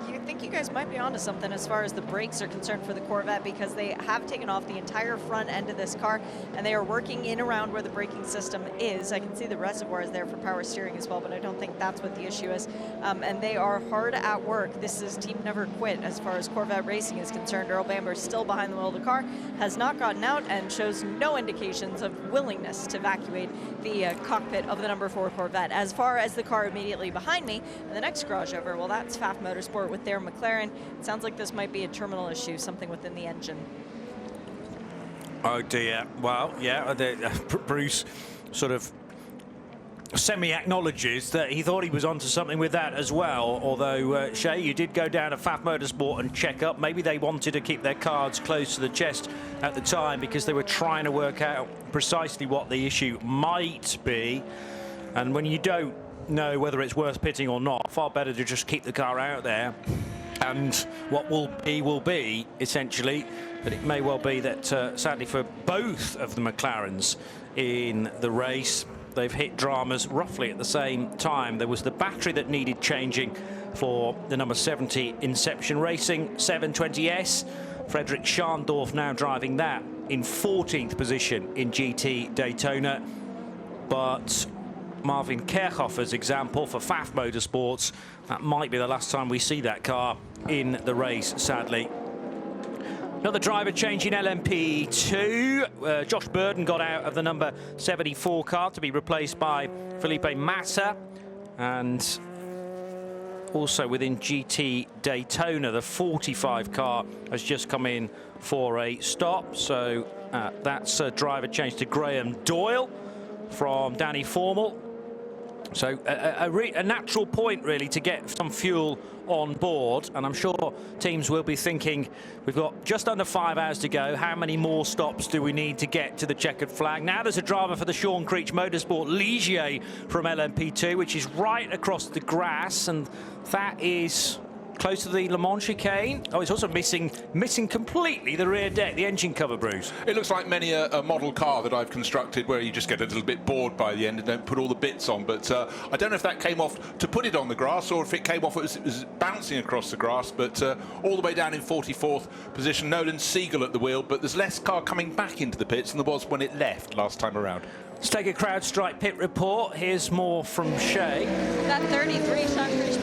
you think you guys might be onto something as far as the brakes are concerned for the Corvette, because they have taken off the entire front end of this car, and they are working in around where the braking system is. I can see the reservoirs there for power steering as well, but I don't think that's what the issue is. And they are hard at work. This is Team Never Quit as far as Corvette racing is concerned. Earl Bamber is still behind the wheel of the car, has not gotten out, and shows no indications of willingness to evacuate the cockpit of the number 4 Corvette. As far as the car immediately behind me, and the next garage over, well, that's Pfaff Motorsport with their McLaren. It sounds like this might be a terminal issue, something within the engine. Oh dear. Well, yeah, Bruce sort of semi-acknowledges that he thought he was onto something with that as well, although Shea, you did go down to Pfaff Motorsport and check up. Maybe they wanted to keep their cards close to the chest at the time because they were trying to work out precisely what the issue might be, and when you don't know whether it's worth pitting or not, far better to just keep the car out there, and what will be essentially. But it may well be that sadly for both of the McLarens in the race, they've hit dramas roughly at the same time. There was the battery that needed changing for the number 70 Inception Racing 720S. Frederick Schandorf now driving that in 14th position in GT Daytona. But Marvin Kerchoffer's example for Pfaff Motorsports, that might be the last time we see that car in the race, sadly. Another driver change in LMP2. Josh Burden got out of the number 74 car to be replaced by Felipe Massa. And also within GT Daytona, the 45 car has just come in for a stop. So that's a driver change to Graham Doyle from Danny Formal. So a natural point, really, to get some fuel on board. And I'm sure teams will be thinking, we've got just under 5 hours to go. How many more stops do we need to get to the checkered flag? Now there's a driver for the Sean Creech Motorsport, Ligier from LMP2, which is right across the grass. And that is close to the Le Mans chicane. Oh, it's also missing completely the rear deck, the engine cover, Bruce. It looks like many a model car that I've constructed where you just get a little bit bored by the end and don't put all the bits on. But I don't know if that came off to put it on the grass or if it came off it was bouncing across the grass. But all the way down in 44th position, Nolan Siegel at the wheel. But there's less car coming back into the pits than there was when it left last time around. Let's take a CrowdStrike pit report. Here's more from Shay. That 33 Shotcreech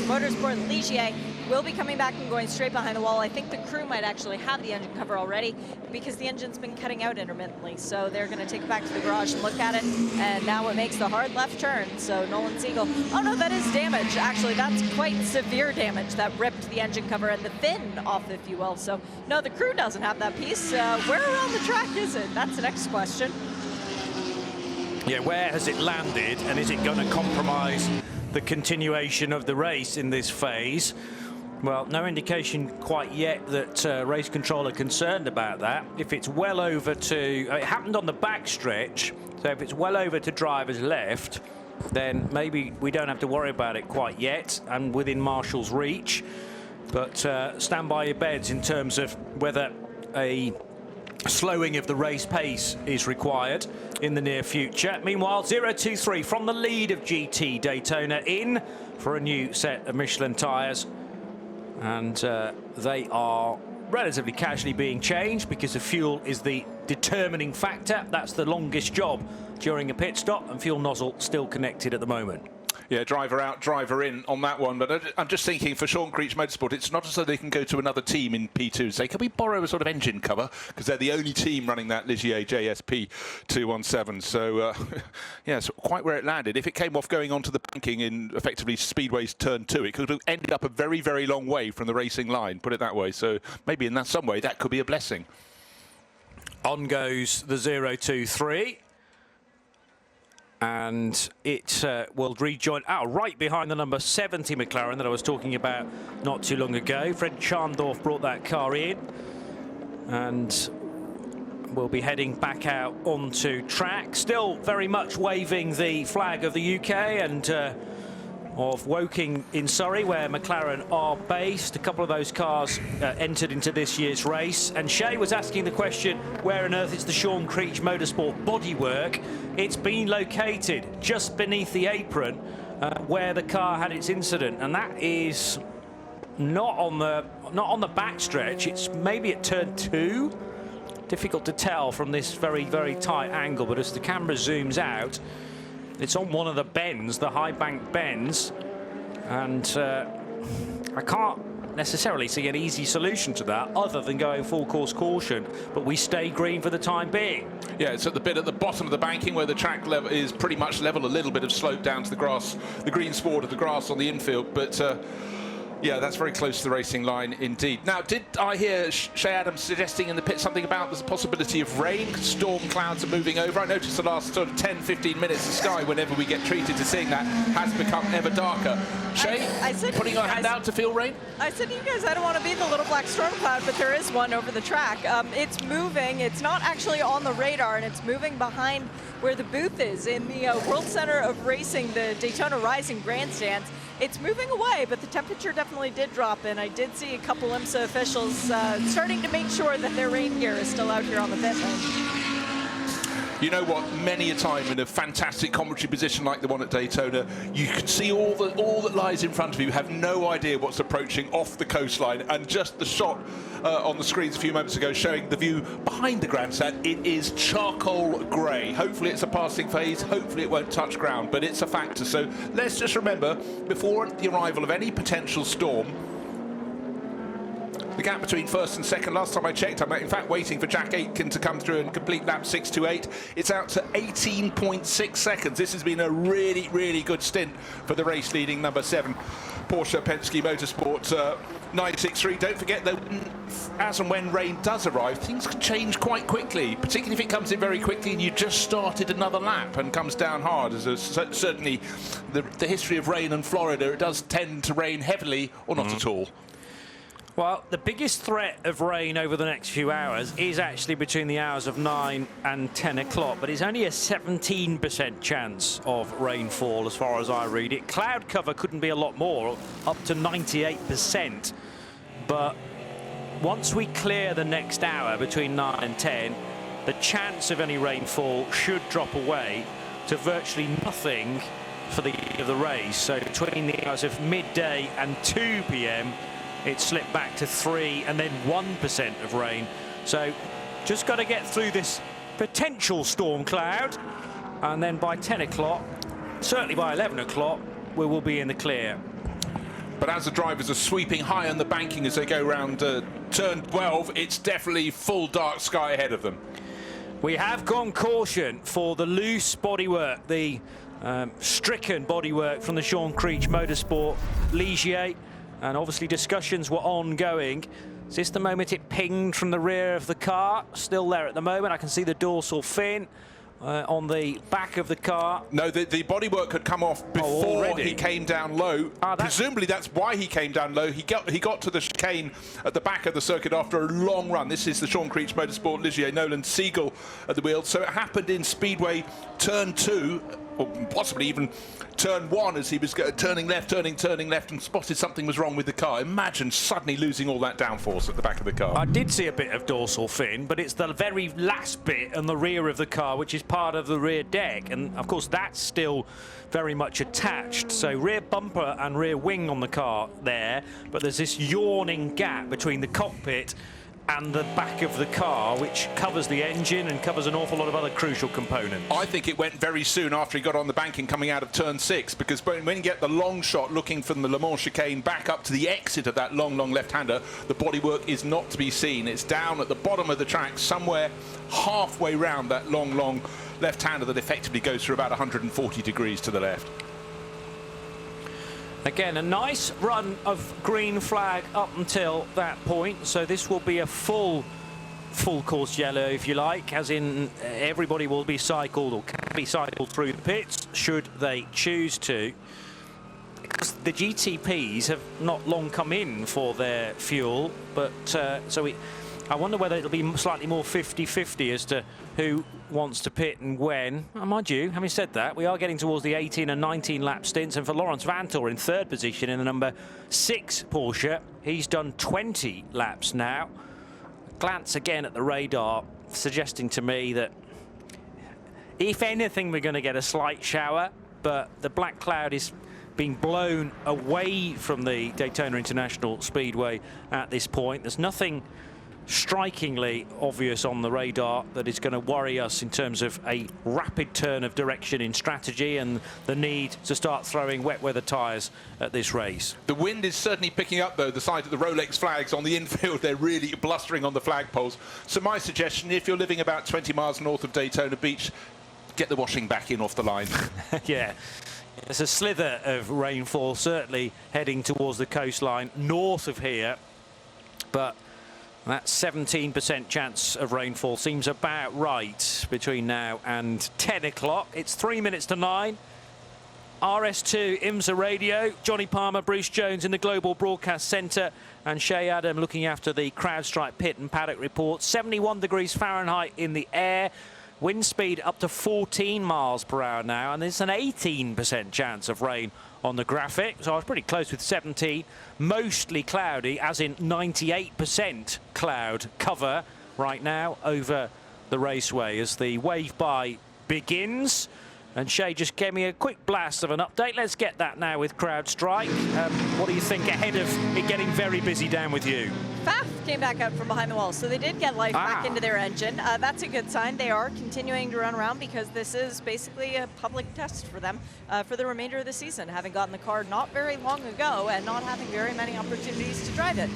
Motorsport Ligier will be coming back and going straight behind the wall. I think the crew might actually have the engine cover already because the engine's been cutting out intermittently. So they're going to take it back to the garage and look at it. And now it makes the hard left turn. So Nolan Siegel, oh no, that is damage. Actually, that's quite severe damage that ripped the engine cover and the fin off, if you will. So no, the crew doesn't have that piece. Where around the track is it? That's the next question. Yeah, where has it landed, and is it going to compromise the continuation of the race in this phase? Well, no indication quite yet that race control are concerned about that. If it's well over to, it happened on the backstretch, so if it's well over to driver's left, then maybe we don't have to worry about it quite yet, and within Marshall's reach. But stand by your beds in terms of whether a slowing of the race pace is required in the near future. Meanwhile, 0-2-3 from the lead of GT Daytona in for a new set of Michelin tyres. And they are relatively casually being changed because the fuel is the determining factor. That's the longest job during a pit stop, and fuel nozzle still connected at the moment. Yeah, driver out, driver in on that one. But I'm just thinking for Sean Creech Motorsport, it's not as though they can go to another team in P2 and say, can we borrow a sort of engine cover? Because they're the only team running that Ligier JSP 217. So, yeah, so quite where it landed. If it came off going onto the banking in effectively Speedway's turn 2, it could have ended up a very, very long way from the racing line, put it that way. So maybe in some way that could be a blessing. On goes the 0-2-3. And it will rejoin right behind the number 70 McLaren that I was talking about not too long ago. Fred Chandorf brought that car in and will be heading back out onto track. Still very much waving the flag of the UK and of Woking in Surrey, where McLaren are based. A couple of those cars entered into this year's race. And Shay was asking the question, where on earth is the Sean Creech Motorsport bodywork? It's been located just beneath the apron where the car had its incident. And that is not on the backstretch. It's maybe at turn 2. Difficult to tell from this very, very tight angle. But as the camera zooms out, it's on one of the bends, the high bank bends, and I can't necessarily see an easy solution to that other than going full course caution, but we stay green for the time being. Yeah, it's at the bit at the bottom of the banking where the track level is pretty much level, a little bit of slope down to the grass, the green sward of the grass on the infield, but yeah, that's very close to the racing line indeed. Now, did I hear Shay Adams suggesting in the pit something about there's a possibility of rain? Storm clouds are moving over. I noticed the last sort of 10-15 minutes the sky, whenever we get treated to seeing that, has become ever darker. Shay, I said putting your hand out to feel rain? I said to you guys, I don't want to be the little black storm cloud, but there is one over the track. It's moving. It's not actually on the radar, and it's moving behind where the booth is in the World Center of Racing, the Daytona Rising grandstands. It's moving away, but the temperature definitely did drop, and I did see a couple IMSA officials starting to make sure that their rain gear is still out here on the pit lane. You know what? Many a time in a fantastic commentary position like the one at Daytona, you can see all that lies in front of you. You have no idea what's approaching off the coastline, and just the shot on the screens a few moments ago showing the view behind the grandstand, it is charcoal grey. Hopefully it's a passing phase. Hopefully it won't touch ground, but it's a factor. So let's just remember, before the arrival of any potential storm, the gap between first and second, last time I checked, I'm in fact waiting for Jack Aitken to come through and complete lap 628. It's out to 18.6 seconds. This has been a really, really good stint for the race leading number 7 Porsche Penske Motorsport 963. Don't forget that as and when rain does arrive, things can change quite quickly, particularly if it comes in very quickly and you just started another lap and comes down hard. As certainly the history of rain in Florida, it does tend to rain heavily or not at all. Well, the biggest threat of rain over the next few hours is actually between the hours of 9 and 10 o'clock, but it's only a 17% chance of rainfall as far as I read it. Cloud cover couldn't be a lot more, up to 98%. But once we clear the next hour between 9 and 10, the chance of any rainfall should drop away to virtually nothing for the end of the race. So between the hours of midday and 2 p.m, it slipped back to 3 and then 1% of rain. So just got to get through this potential storm cloud, and then by 10 o'clock, certainly by 11 o'clock, we will be in the clear. But as the drivers are sweeping high on the banking as they go round turn 12, it's definitely full dark sky ahead of them. We have gone caution for the loose bodywork, the stricken bodywork from the Sean Creech Motorsport Ligier. And obviously discussions were ongoing. Is this the moment it pinged from the rear of the car? Still there at the moment. I can see the dorsal fin on the back of the car. No, the bodywork had come off before he came down low. Presumably that's why he came down low. He got to the chicane at the back of the circuit after a long run. This is the Sean Creech Motorsport Ligier, Nolan Siegel at the wheel. So it happened in Speedway turn 2, or possibly even turn 1, as he was turning left and spotted something was wrong with the car. Imagine suddenly losing all that downforce at the back of the car. I did see a bit of dorsal fin, but it's the very last bit on the rear of the car, which is part of the rear deck, and of course that's still very much attached. So rear bumper and rear wing on the car there, but there's this yawning gap between the cockpit and the back of the car, which covers the engine and covers an awful lot of other crucial components. I think it went very soon after he got on the banking coming out of turn 6, because when you get the long shot looking from the Le Mans chicane back up to the exit of that long left-hander, the bodywork is not to be seen. It's down at the bottom of the track, somewhere halfway round that long left-hander that effectively goes through about 140 degrees to the left. Again, a nice run of green flag up until that point, so this will be a full course yellow, if you like, as in everybody will be cycled or can be cycled through the pits should they choose to. Because the GTPs have not long come in for their fuel, but I wonder whether it'll be slightly more 50-50 as to who wants to pit and when. Mind you, having said that, we are getting towards the 18 and 19 lap stints, and for Lawrence Vanthoor in 3rd position in the number 6 Porsche, he's done 20 laps now. Glance again at the radar, suggesting to me that if anything we're going to get a slight shower, but the black cloud is being blown away from the Daytona International Speedway at this point. There's nothing strikingly obvious on the radar that is going to worry us in terms of a rapid turn of direction in strategy and the need to start throwing wet weather tyres at this race. The wind is certainly picking up, though. The sight of the Rolex flags on the infield, they're really blustering on the flagpoles. So my suggestion, if you're living about 20 miles north of Daytona Beach, get the washing back in off the line. Yeah. There's a slither of rainfall certainly heading towards the coastline north of here, but that 17% chance of rainfall seems about right between now and 10 o'clock. It's 3 minutes to 9. RS2 IMSA Radio, Johnny Palmer, Bruce Jones in the Global Broadcast Centre, and Shay Adam looking after the CrowdStrike pit and paddock report. 71 degrees Fahrenheit in the air. Wind speed up to 14 miles per hour now, and there's an 18% chance of rain on the graphic, so I was pretty close with 17. Mostly cloudy, as in 98% cloud cover right now over the raceway as the wave by begins. And Shay just gave me a quick blast of an update. Let's get that now with CrowdStrike. What do you think ahead of it getting very busy down with you? Pfaff came back up from behind the wall, so they did get life back into their engine. That's a good sign. They are continuing to run around because this is basically a public test for them for the remainder of the season, having gotten the car not very long ago and not having very many opportunities to drive it.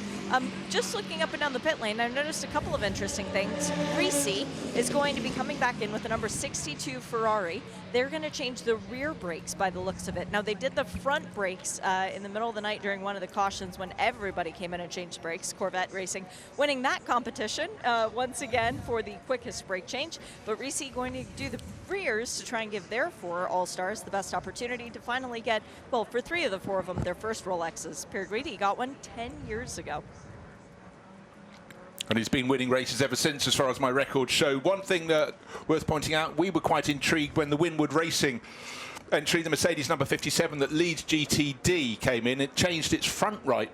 Just looking up and down the pit lane, I've noticed a couple of interesting things. Risi is going to be coming back in with the number 62 Ferrari. They're going to change the rear brakes by the looks of it. Now, they did the front brakes in the middle of the night during one of the cautions when everybody came in and changed brakes. Corvette Racing winning that competition once again for the quickest brake change. But Risi going to do the rears to try and give their 4 All-Stars the best opportunity to finally get, well, for 3 of the 4 of them, their first Rolexes. Pierre Guidi got one 10 years ago. And he's been winning races ever since, as far as my records show. One thing that worth pointing out, we were quite intrigued when the Winwood Racing entry, the Mercedes number 57 that leads GTD, came in. It changed its front right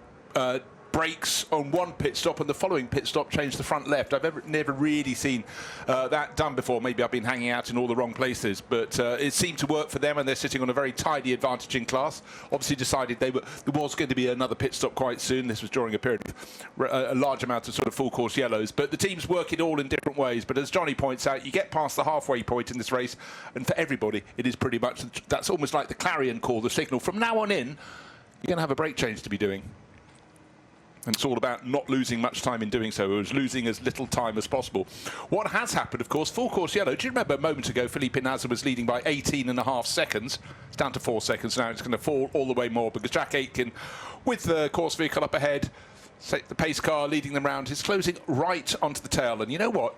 brakes on one pit stop, and the following pit stop changed the front left. I've never really seen that done before. Maybe I've been hanging out in all the wrong places, but it seemed to work for them, and they're sitting on a very tidy advantage in class. Obviously decided there was going to be another pit stop quite soon. This was during a period of a large amount of sort of full course yellows, but the teams work it all in different ways. But as Johnny points out, you get past the halfway point in this race, and for everybody it is pretty much, that's almost like the clarion call, the signal. From now on in, you're going to have a brake change to be doing. And it's all about not losing much time in doing so. It was losing as little time as possible. What has happened, of course, full course yellow. Do you remember a moment ago, Felipe Nasr was leading by 18.5 seconds. It's down to 4 seconds now. It's going to fall all the way more because Jack Aitken, with the course vehicle up ahead, the pace car leading them round, is closing right onto the tail. And you know what?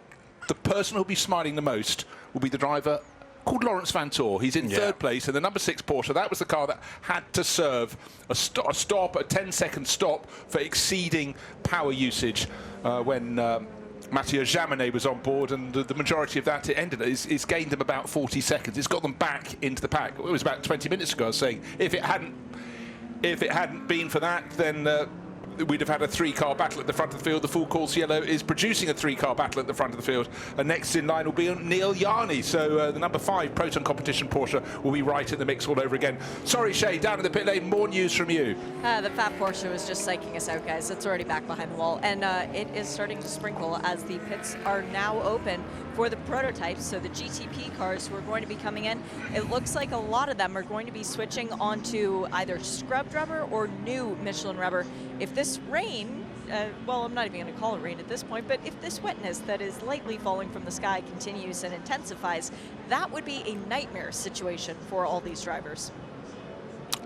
The person who'll be smiling the most will be the driver called Lawrence Van Tor. He's in third place in the number 6 Porsche. That was the car that had to serve a 10-second stop for exceeding power usage when Mathieu Jaminet was on board, and the majority of that it's gained them about 40 seconds. It's got them back into the pack. It was about 20 minutes ago I was saying if it hadn't been for that, then we'd have had a 3-car battle at the front of the field. The full course yellow is producing a 3-car battle at the front of the field. And next in line will be Neil Yarney. So the number 5 Proton Competition Porsche will be right in the mix all over again. Sorry, Shay, down in the pit lane, more news from you. The fat Porsche was just psyching us out, guys. It's already back behind the wall. And it is starting to sprinkle as the pits are now open for the prototypes. So the GTP cars who are going to be coming in, it looks like a lot of them are going to be switching onto either scrubbed rubber or new Michelin rubber. If this rain, well, I'm not even going to call it rain at this point, but if this wetness that is lightly falling from the sky continues and intensifies, that would be a nightmare situation for all these drivers.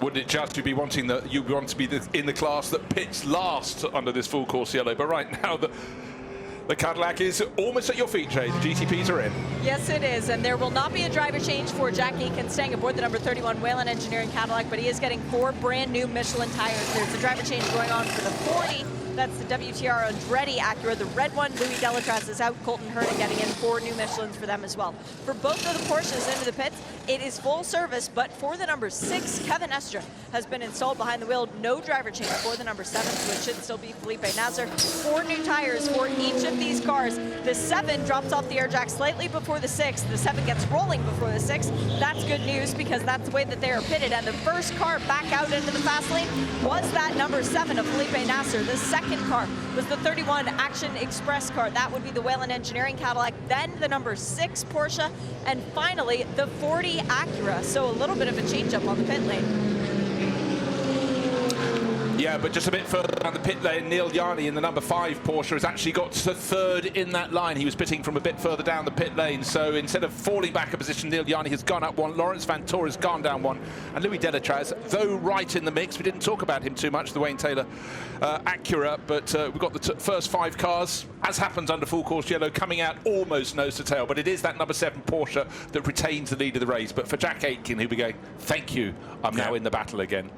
Wouldn't it just be wanting that you want to be in the class that pits last under this full course yellow? But right now, the Cadillac is almost at your feet, Jay. The GTPs are in. Yes, it is, and there will not be a driver change for Jack Aitken staying aboard the number 31 Whelen Engineering Cadillac, but he is getting 4 brand new Michelin tires. There's a driver change going on for the 40. That's the WTR Andretti Acura. The red one, Louis Delatraz, is out. Colton Herta getting in 4 new Michelins for them as well. For both of the Porsches into the pits, it is full service, but for the number 6, Kevin Estre has been installed behind the wheel. No driver change for the number 7, so it should still be Felipe Nasr. 4 new tires for each of these cars. The 7 drops off the air jack slightly before the 6. The 7 gets rolling before the 6. That's good news because that's the way that they are pitted. And the first car back out into the fast lane was that number 7 of Felipe Nasr. The second car was the 31 Action Express car. That would be the Whelen Engineering Cadillac, then the number 6 Porsche, and finally the 40 Acura. So a little bit of a change up on the pit lane. Yeah, but just a bit further down the pit lane, Neil Yarney in the number 5 Porsche has actually got to 3rd in that line. He was pitting from a bit further down the pit lane, so instead of falling back a position, Neil Yarney has gone up 1, Lawrence Van Tor has gone down 1, and Louis Delatraz, though right in the mix, we didn't talk about him too much, the Wayne Taylor Acura, but we've got the first 5 cars, as happens under full course yellow, coming out almost nose to tail, but it is that number 7 Porsche that retains the lead of the race. But for Jack Aitken, he'll be going, thank you, I'm now in the battle again.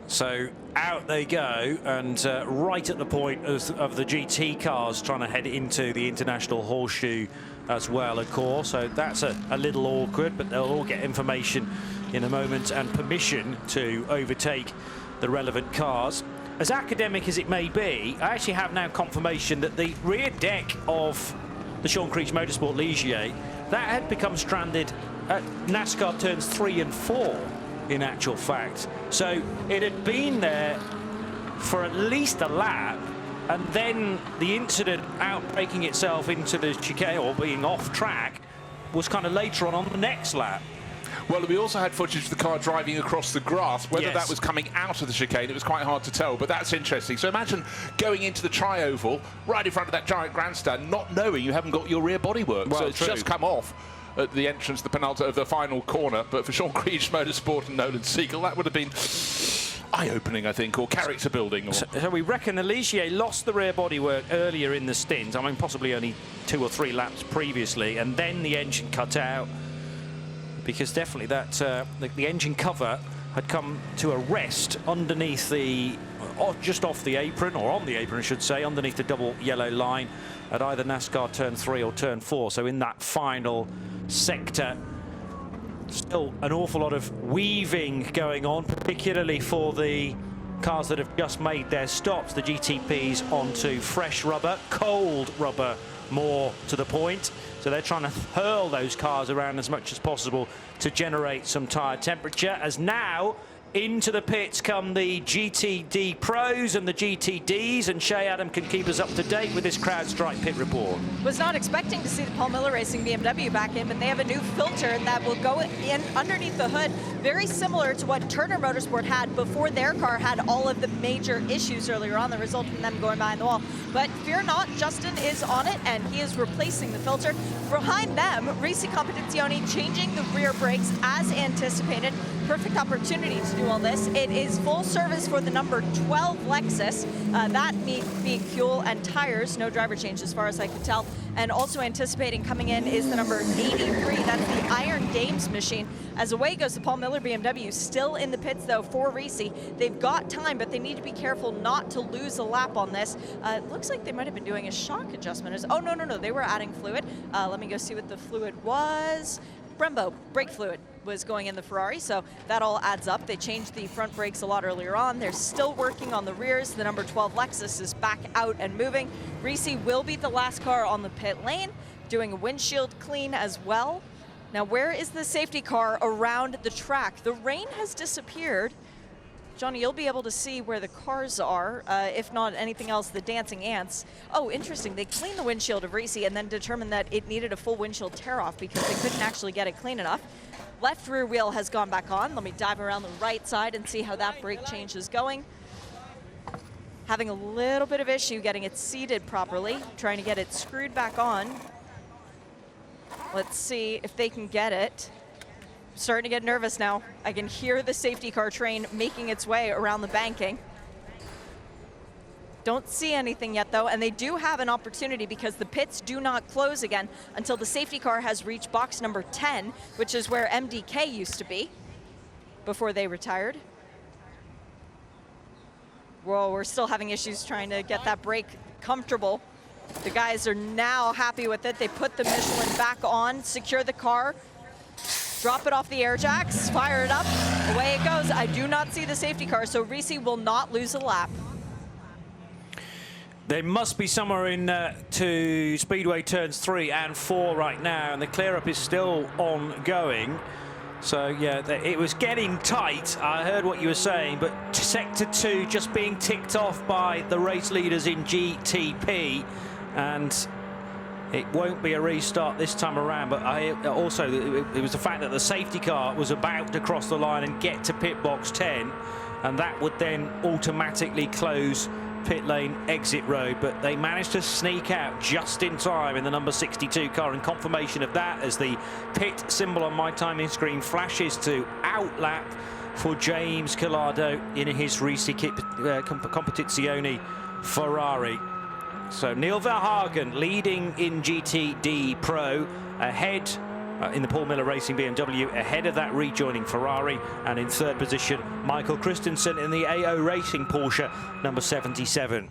So out they go, and right at the point of the GT cars trying to head into the International Horseshoe as well, of course. So that's a little awkward, but they'll all get information in a moment and permission to overtake the relevant cars. As academic as it may be, I actually have now confirmation that the rear deck of the Sean Creech Motorsport Ligier, that had become stranded at NASCAR turns 3 and 4. In actual fact. So it had been there for at least a lap, and then the incident outbreaking itself into the chicane or being off track was kind of later on the next lap. Well, we also had footage of the car driving across the grass. Whether that was coming out of the chicane, it was quite hard to tell, but that's interesting. So imagine going into the tri-oval right in front of that giant grandstand, not knowing you haven't got your rear bodywork. Well, so it's just come off at the entrance, the penultimate of the final corner. But for Sean Creech Motorsport and Nolan Siegel, that would have been eye-opening, I think, or character building. Or... So we reckon Ligier lost the rear bodywork earlier in the stint. I mean, possibly only 2 or 3 laps previously, and then the engine cut out, because definitely that the engine cover had come to a rest underneath the, just off the apron, or on the apron I should say, underneath the double yellow line at either NASCAR turn 3 or turn 4. So in that final sector, still an awful lot of weaving going on, particularly for the cars that have just made their stops. The GTPs onto fresh rubber, cold rubber more to the point. So they're trying to hurl those cars around as much as possible to generate some tyre temperature. As now into the pits come the GTD pros and the GTDs, and Shea Adam can keep us up to date with this CrowdStrike pit report. Was not expecting to see the Paul Miller Racing BMW back in, but they have a new filter that will go in underneath the hood, very similar to what Turner Motorsport had before their car had all of the major issues earlier on that resulted in them going behind the wall. But fear not, Justin is on it, and he is replacing the filter. Behind them, Risi Competizione changing the rear brakes as anticipated. Perfect opportunity to do all this. It is full service for the number 12 Lexus. That being fuel and tires, no driver change as far as I could tell. And also anticipating coming in is the number 83. That's the Iron Dames machine. As away goes the Paul Miller BMW, still in the pits though for Risi. They've got time, but they need to be careful not to lose a lap on this. It looks like they might have been doing a shock adjustment. Oh, no, they were adding fluid. Let me go see what the fluid was. Brembo brake fluid was going in the Ferrari, so that all adds up. They changed the front brakes a lot earlier on. They're still working on the rears. The number 12 Lexus is back out and moving. Risi will be the last car on the pit lane, doing a windshield clean as well. Now, where is the safety car around the track? The rain has disappeared. Johnny, you'll be able to see where the cars are, if not anything else, the dancing ants. Oh, interesting. They cleaned the windshield of Risi and then determined that it needed a full windshield tear-off because they couldn't actually get it clean enough. Left rear wheel has gone back on. Let me dive around the right side and see how that brake change is going. Having a little bit of issue getting it seated properly, trying to get it screwed back on. Let's see if they can get it. Starting to get nervous now. I can hear the safety car train making its way around the banking. Don't see anything yet though, and they do have an opportunity because the pits do not close again until the safety car has reached box number 10, which is where MDK used to be before they retired. Whoa, we're still having issues trying to get that brake comfortable. The guys are now happy with it. They put the Michelin back on, secure the car, drop it off the air jacks, fire it up, away it goes. I do not see the safety car, so Risi will not lose a lap. They must be somewhere in to Speedway turns 3 and 4 right now, and the clear-up is still ongoing. So, yeah, it was getting tight. I heard what you were saying, but Sector 2 just being ticked off by the race leaders in GTP, and it won't be a restart this time around. But it was the fact that the safety car was about to cross the line and get to pit box 10, and that would then automatically close pit lane exit road, but they managed to sneak out just in time in the number 62 car, and confirmation of that as the pit symbol on my timing screen flashes to outlap for James Collado in his Risi Competizione Ferrari. So Neil Verhagen leading in GTD Pro, ahead in the Paul Miller Racing BMW, ahead of that rejoining Ferrari, and in third position Michael Christensen in the AO Racing Porsche number 77.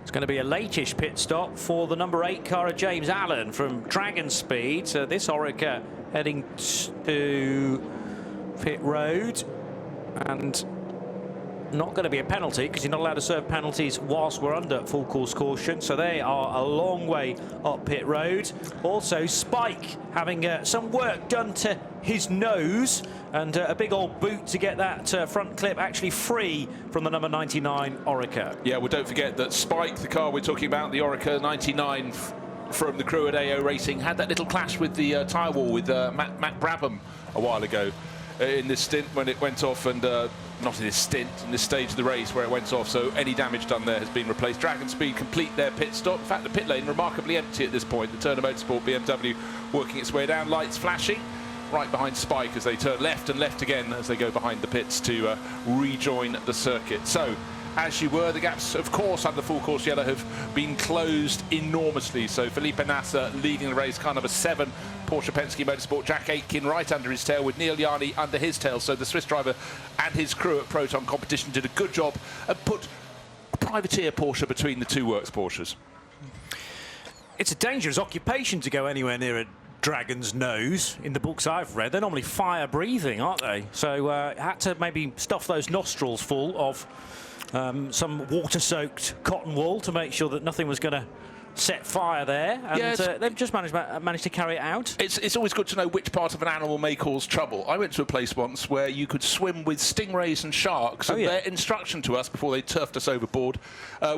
It's going to be a late-ish pit stop for the number 8 car of James Allen from Dragon Speed. So this Oreca heading to pit road, and not going to be a penalty because you're not allowed to serve penalties whilst we're under full course caution. So they are a long way up pit road. Also Spike having some work done to his nose, and a big old boot to get that front clip actually free from the number 99 Oreca. Yeah, well, don't forget that Spike, the car we're talking about, the Oreca 99 from the crew at AO Racing, had that little clash with the tyre wall with Matt Brabham a while ago in this stint when it went off, and not in this stint, in this stage of the race where it went off, so any damage done there has been replaced. Dragon Speed complete their pit stop. In fact, the pit lane remarkably empty at this point. The Turner Motorsport BMW working its way down, lights flashing right behind Spike as they turn left and left again as they go behind the pits to rejoin the circuit. So as you were. The gaps, of course, under full course yellow have been closed enormously. So Felipe Nasser leading the race, car number 7, Porsche Penske Motorsport, Jack Aitken right under his tail with Neil Yarni under his tail. So the Swiss driver and his crew at Proton Competition did a good job and put a privateer Porsche between the two works Porsches. It's a dangerous occupation to go anywhere near a dragon's nose. In the books I've read, they're normally fire breathing, aren't they? So had to maybe stuff those nostrils full of some water-soaked cotton wool to make sure that nothing was going to set fire there, and they've just managed to carry it out. It's always good to know which part of an animal may cause trouble. I went to a place once where you could swim with stingrays and sharks, and their instruction to us before they turfed us overboard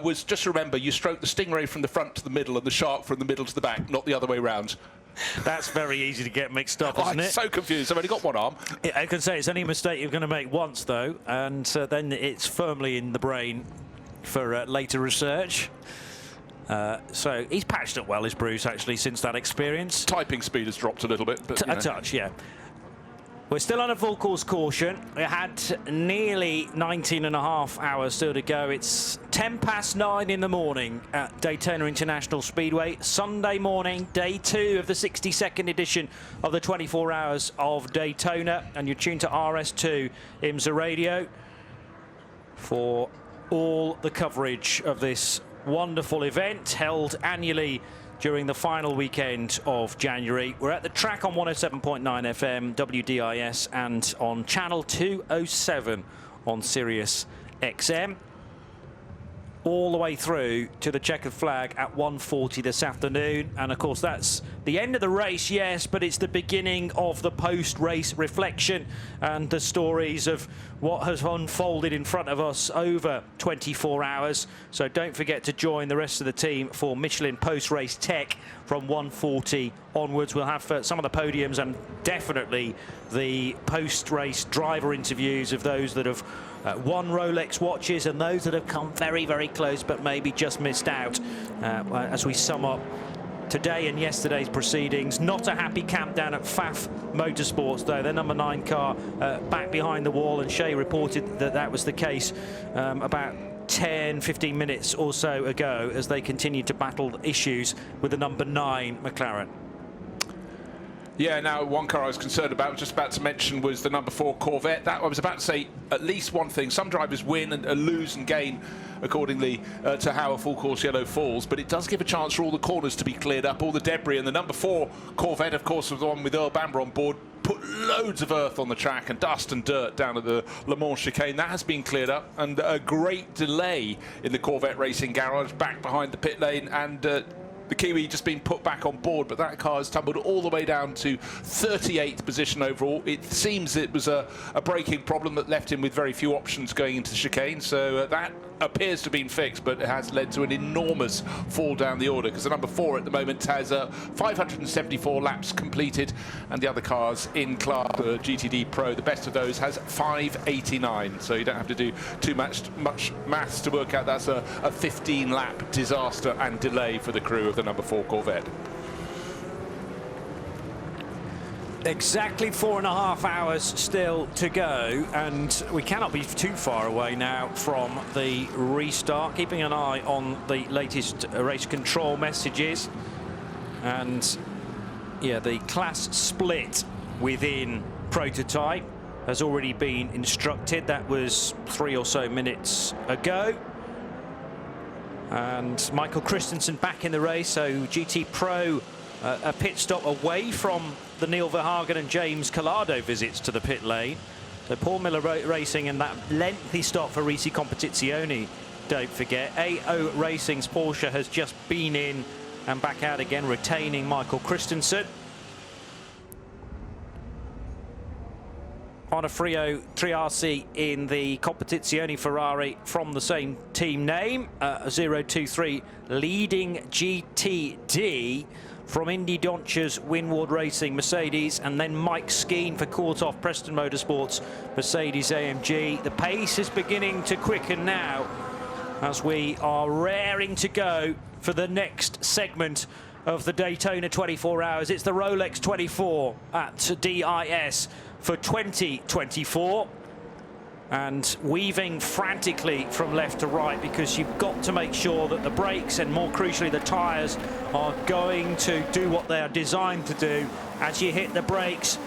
was just remember, you stroke the stingray from the front to the middle and the shark from the middle to the back, not the other way round. That's very easy to get mixed up, isn't it? I'm so confused. I've only got one arm. I can say it's only a mistake you're going to make once, though, and then it's firmly in the brain for later research. So he's patched it well, is Bruce, actually, since that experience. Typing speed has dropped a little bit. But, a touch, yeah. We're still on a full course caution. We had nearly 19.5 hours still to go. It's 9:10 in the morning at Daytona International Speedway. Sunday morning, day 2 of the 62nd edition of the 24 Hours of Daytona. And you're tuned to RS2 IMSA Radio for all the coverage of this wonderful event held annually during the final weekend of January. We're at the track on 107.9 FM, WDIS, and on channel 207 on Sirius XM. All the way through to the checkered flag at 1:40 this afternoon. And of course, that's the end of the race, yes, but it's the beginning of the post-race reflection and the stories of what has unfolded in front of us over 24 hours. So don't forget to join the rest of the team for Michelin post-race tech from 1:40 onwards. We'll have some of the podiums and definitely the post-race driver interviews of those that have won Rolex watches and those that have come very, very close but maybe just missed out as we sum up today and yesterday's proceedings. Not a happy camp down at Pfaff Motorsports, though. Their number 9 car back behind the wall, and Shea reported that that was the case about 10-15 minutes or so ago as they continued to battle issues with the number 9 McLaren. Yeah, now one car I was concerned about, just about to mention, was the number 4 Corvette. That I was about to say at least one thing. Some drivers win and lose and gain accordingly to how a full course yellow falls, but it does give a chance for all the corners to be cleared up, all the debris. And the number 4 Corvette, of course, was the one with Earl Bamber on board, put loads of earth on the track and dust and dirt down at the Le Mans chicane. That has been cleared up, and a great delay in the Corvette racing garage back behind the pit lane, and the Kiwi just been put back on board, but that car has tumbled all the way down to 38th position overall. It seems it was a braking problem that left him with very few options going into the chicane, so that appears to have been fixed, but it has led to an enormous fall down the order, because the number 4 at the moment has 574 laps completed, and the other cars in class, GTD Pro, the best of those, has 589, so you don't have to do too much maths to work out that's a 15-lap disaster and delay for the crew of the number 4 Corvette. Exactly 4.5 hours still to go, and we cannot be too far away now from the restart. Keeping an eye on the latest race control messages, and yeah, the class split within prototype has already been instructed. That was 3 or so minutes ago. And Michael Christensen back in the race, so GT Pro a pit stop away from the Neil Verhagen and James Collado visits to the pit lane. So Paul Miller Racing and that lengthy stop for Risi Competizione, don't forget. AO Racing's Porsche has just been in and back out again, retaining Michael Christensen. On a Frio 3RC in the Competizione Ferrari from the same team name. 023 leading GTD from Indy Doncher's Winward Racing Mercedes, and then Mike Skeen for Courtoff Preston Motorsports Mercedes AMG. The pace is beginning to quicken now as we are raring to go for the next segment of the Daytona 24 Hours. It's the Rolex 24 at DIS for 2024. and weaving frantically from left to right, because you've got to make sure that the brakes and, more crucially, the tyres are going to do what they are designed to do as you hit the brakes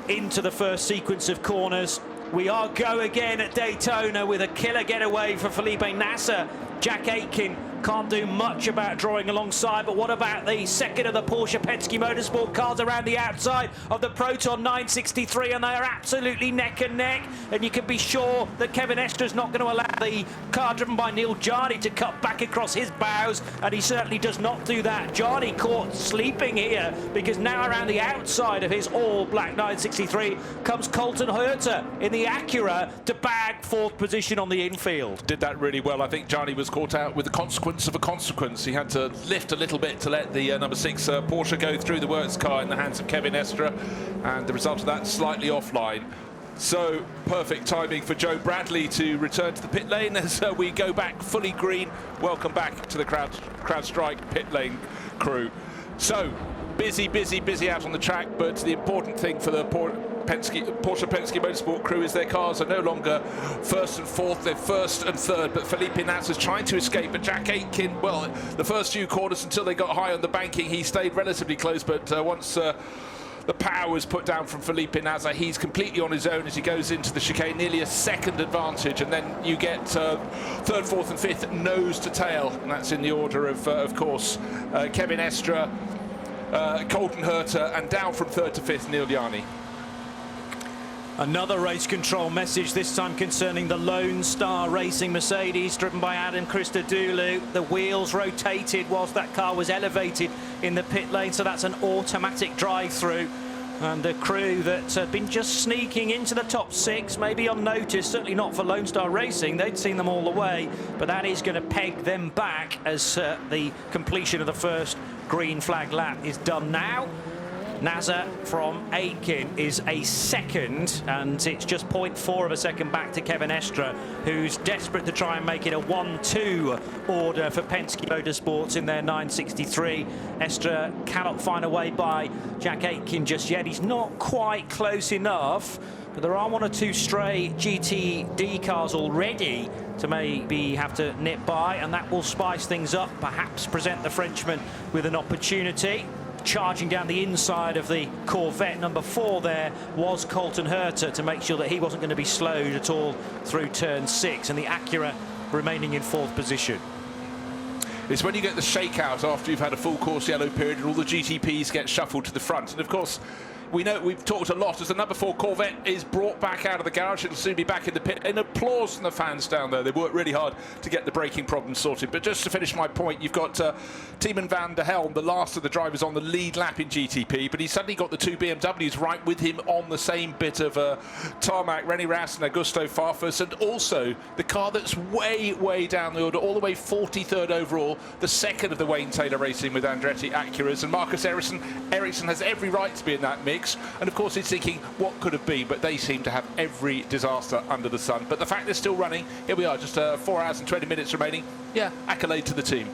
into the first sequence of corners. We are go again at Daytona with a killer getaway for Felipe Nasser. Jack Aitken can't do much about drawing alongside, but what about the second of the Porsche Penske Motorsport cars around the outside of the Proton 963, and they are absolutely neck and neck, and you can be sure that Kevin Estra's not going to allow the car driven by Neil Jardy to cut back across his bows, and he certainly does not do that. Jardy caught sleeping here, because now around the outside of his all-black 963 comes Colton Herter in the Acura to bag fourth position on the infield. Did that really well. I think Jardy was caught out with the consequence of a consequence. He had to lift a little bit to let the number 6 Porsche go through the works car in the hands of Kevin Estra, and the result of that slightly offline. So perfect timing for Joe Bradley to return to the pit lane as we go back fully green. Welcome back to the CrowdStrike pit lane crew. So busy out on the track, but the important thing for the Porsche Penske Motorsport crew is their cars are no longer first and fourth, they're first and third, but Felipe Nasser's trying to escape, but Jack Aitken, well, the first few corners until they got high on the banking, he stayed relatively close, but once the power was put down from Felipe Nasser, he's completely on his own as he goes into the chicane, nearly a second advantage, and then you get third, fourth and fifth nose to tail, and that's in the order of course, Kevin Estra, Colton Herter, and down from third to fifth, Neil Jardy. Another race control message, this time concerning the Lone Star Racing Mercedes, driven by Adam Christodoulou. The wheels rotated whilst that car was elevated in the pit lane, so that's an automatic drive-through. And the crew that had been just sneaking into the top 6, maybe unnoticed, certainly not for Lone Star Racing, they'd seen them all the way, but that is going to peg them back as the completion of the first green flag lap is done now. Nasser from Aitken is a second, and it's just 0.4 of a second back to Kevin Estra, who's desperate to try and make it a 1-2 order for Penske Motorsports in their 963. Estra cannot find a way by Jack Aitken just yet. He's not quite close enough, but there are one or two stray GTD cars already to maybe have to nip by, and that will spice things up, perhaps present the Frenchman with an opportunity. Charging down the inside of the Corvette, number 4 there was Colton Herter, to make sure that he wasn't going to be slowed at all through turn 6, and the Acura remaining in 4th position. It's when you get the shakeout after you've had a full course yellow period and all the GTPs get shuffled to the front, and of course we know we've talked a lot as the number 4 Corvette is brought back out of the garage. It'll soon be back in the pit. And applause from the fans down there. They worked really hard to get the braking problem sorted. But just to finish my point, you've got Tiemann van der Helm, the last of the drivers on the lead lap in GTP, but he's suddenly got the 2 BMWs right with him on the same bit of tarmac, Rennie Rast and Augusto Farfus, and also the car that's way down the order, all the way 43rd overall, the second of the Wayne Taylor Racing with Andretti Acuras, and Marcus Ericsson has every right to be in that mix. And of course he's thinking what could have been, but they seem to have every disaster under the sun. But the fact they're still running, here we are, just 4 hours and 20 minutes remaining. Yeah, accolade to the team.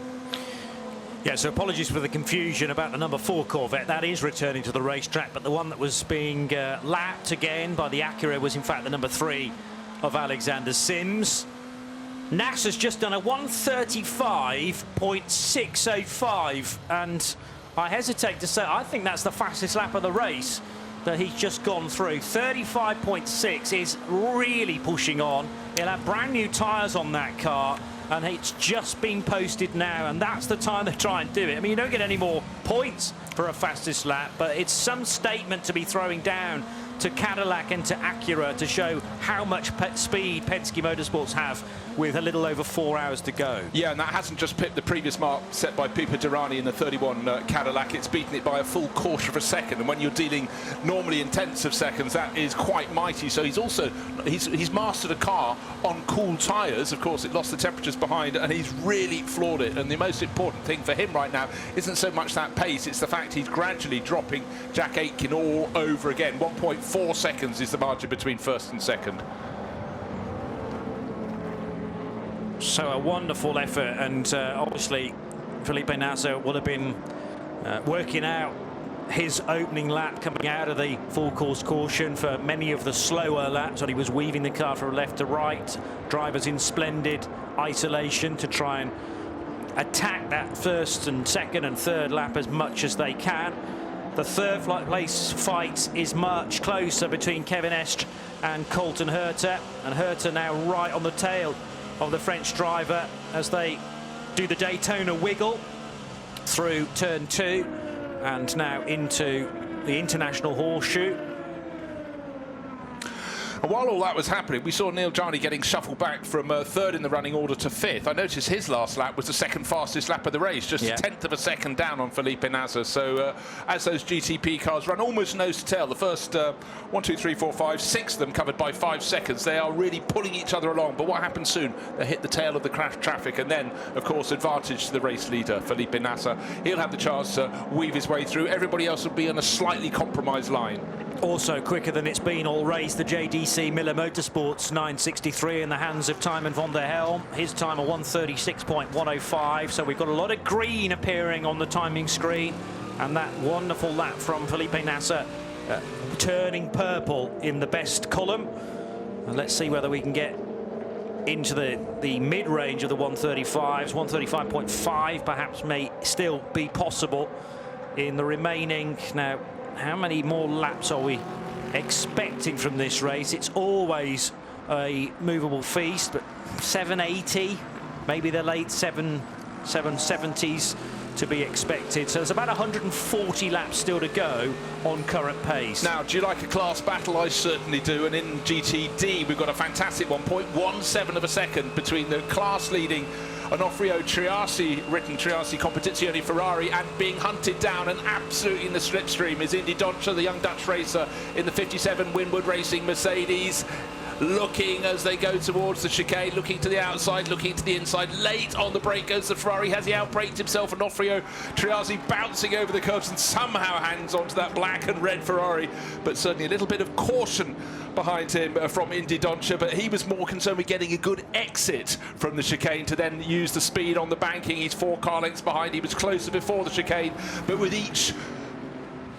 Yeah, so apologies for the confusion about the number 4 Corvette. That is returning to the racetrack, but the one that was being lapped again by the Acura was in fact the number 3 of Alexander Sims. Nasser's just done a 1:35.605, and I hesitate to say, I think that's the fastest lap of the race that he's just gone through. 35.6 is really pushing on. He'll have brand new tyres on that car, and it's just been posted now, and that's the time to try and do it. I mean, you don't get any more points for a fastest lap, but it's some statement to be throwing down to Cadillac and to Acura to show how much speed Penske Motorsports have with a little over 4 hours to go. Yeah, and that hasn't just pipped the previous mark set by Pipo Derani in the 31 Cadillac. It's beaten it by a full quarter of a second, and when you're dealing normally in tenths of seconds, that is quite mighty. So he's mastered a car on cool tyres. Of course, it lost the temperatures behind, and he's really floored it. And the most important thing for him right now isn't so much that pace, it's the fact he's gradually dropping Jack Aitken all over again. 1.4 seconds is the margin between first and second. So a wonderful effort, and obviously Felipe Nasser would have been working out his opening lap coming out of the full course caution for many of the slower laps when he was weaving the car from left to right. Drivers in splendid isolation to try and attack that first and second and third lap as much as they can. The third place fight is much closer between Kevin Estre and Colton Herta, and Herta now right on the tail of the French driver as they do the Daytona wiggle through turn 2 and now into the international horseshoe. And while all that was happening, we saw Neil Jani getting shuffled back from third in the running order to fifth. I noticed his last lap was the second fastest lap of the race, just a tenth of a second down on Felipe Nasr. So as those GTP cars run almost nose to tail, the first 1, 2, 3, 4, 5, 6 of them covered by 5 seconds. They are really pulling each other along. But what happens soon? They hit the tail of the crash traffic, and then, of course, advantage to the race leader, Felipe Nasr. He'll have the chance to weave his way through. Everybody else will be on a slightly compromised line. Also quicker than it's been all race, the JDC Miller Motorsports 963 in the hands of Tymon van der Helm. His time a 1:36.105. So we've got a lot of green appearing on the timing screen, and that wonderful lap from Felipe Nasr turning purple in the best column. And let's see whether we can get into the mid-range of the 135s. 135.5 perhaps may still be possible in the remaining. Now, how many more laps are we expecting from this race? It's always a movable feast, but 780, maybe the late 770s to be expected. So there's about 140 laps still to go on current pace. Now, do you like a class battle? I certainly do. And in GTD, we've got a fantastic 1.17 of a second between the class-leading Onofrio Triassi, written Triassi Competizione Ferrari, and being hunted down and absolutely in the slipstream is Indy Dontje, the young Dutch racer in the 57 Winwood Racing Mercedes. Looking as they go towards the chicane, looking to the outside, looking to the inside. Late on the brake goes the Ferrari. Has he outbraked himself? Onofrio Triassi bouncing over the curbs and somehow hangs onto that black and red Ferrari. But certainly a little bit of caution behind him from Indy Dontje, but he was more concerned with getting a good exit from the chicane to then use the speed on the banking. He's 4 car lengths behind. He was closer before the chicane, but with each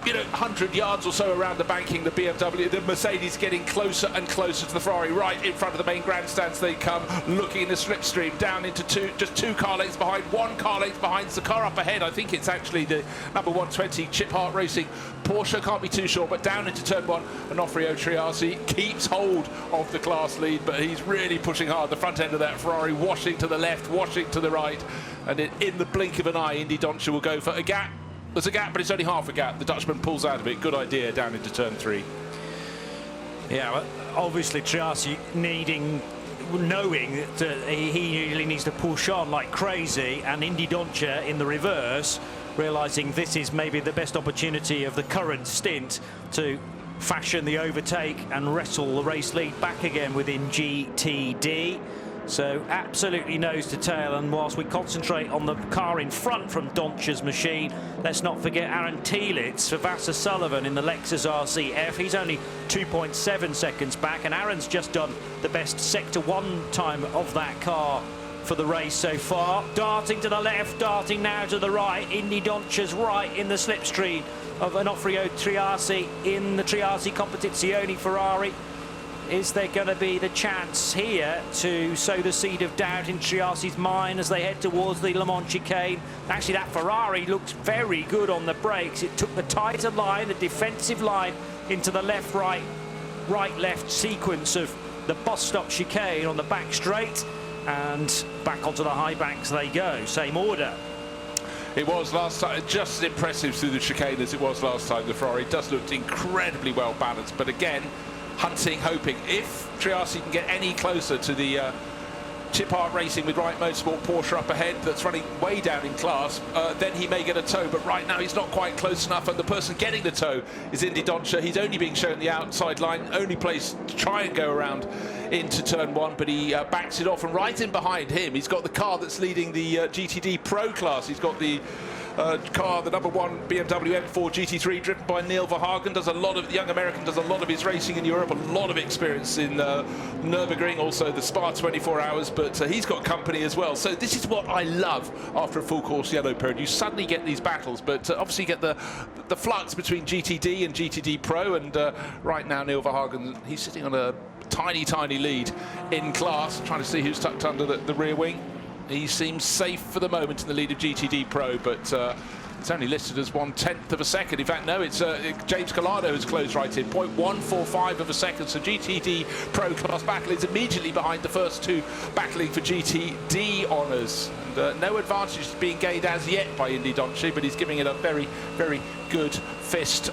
100 yards or so around the banking, the Mercedes getting closer and closer to the Ferrari. Right in front of the main grandstands they come, looking in the slipstream, down into just 2 car lengths behind, 1 car length behind. The car up ahead, I think it's actually the number 120 Chip Hart Racing Porsche, can't be too sure, but down into turn 1, Onofrio Triassi keeps hold of the class lead, but he's really pushing hard. The front end of that Ferrari washing to the left, washing to the right, and in the blink of an eye, Indy Dontje will go for a gap. There's a gap, but it's only half a gap. The Dutchman pulls out of it. Good idea down into turn 3. Yeah, well, obviously Triassi knowing that he usually needs to push on like crazy, and Indy Dontje in the reverse, realising this is maybe the best opportunity of the current stint to fashion the overtake and wrestle the race lead back again within GTD. So absolutely nose to tail, and whilst we concentrate on the car in front from Dontje's machine, let's not forget Aaron Tielitz for Vasser Sullivan in the Lexus RCF. He's only 2.7 seconds back, and Aaron's just done the best Sector 1 time of that car for the race so far. Darting to the left, darting now to the right. Indy Dontje's right in the slipstream of Onofrio Triassi in the Triassi Competizione Ferrari. Is there going to be the chance here to sow the seed of doubt in Triassi's mind as they head towards the Le Mans chicane? Actually, that Ferrari looked very good on the brakes. It took the tighter line, the defensive line, into the left-right, right-left sequence of the bus stop chicane on the back straight, and back onto the high banks they go. Same order. It was last time, just as impressive through the chicane as it was last time. The Ferrari does look incredibly well balanced, but again, hunting, hoping. If Triassi can get any closer to the Chip Hart Racing with Right Motorsport Porsche up ahead that's running way down in class, then he may get a tow, but right now he's not quite close enough, and the person getting the tow is Indy Dontje. He's only being shown the outside line, only place to try and go around into turn 1, but he backs it off, and right in behind him he's got the car that's leading the GTD Pro class. He's got the car, the #1 BMW M4 GT3, driven by Neil Verhagen. The young American does a lot of his racing in Europe, a lot of experience in Nürburgring, also the Spa 24 Hours, but he's got company as well. So this is what I love after a full course yellow period. You suddenly get these battles, but obviously you get the flux between GTD and GTD Pro, and right now Neil Verhagen, he's sitting on a tiny lead in class, trying to see who's tucked under the rear wing. He seems safe for the moment in the lead of GTD Pro, but it's only listed as 1/10 of a second. In fact, no, it's James Collado who's closed right in, 0.145 of a second. So GTD Pro class battle is immediately behind the first two battling for GTD honours. And no advantage is being gained as yet by Indy Doncic, but he's giving it a very good fist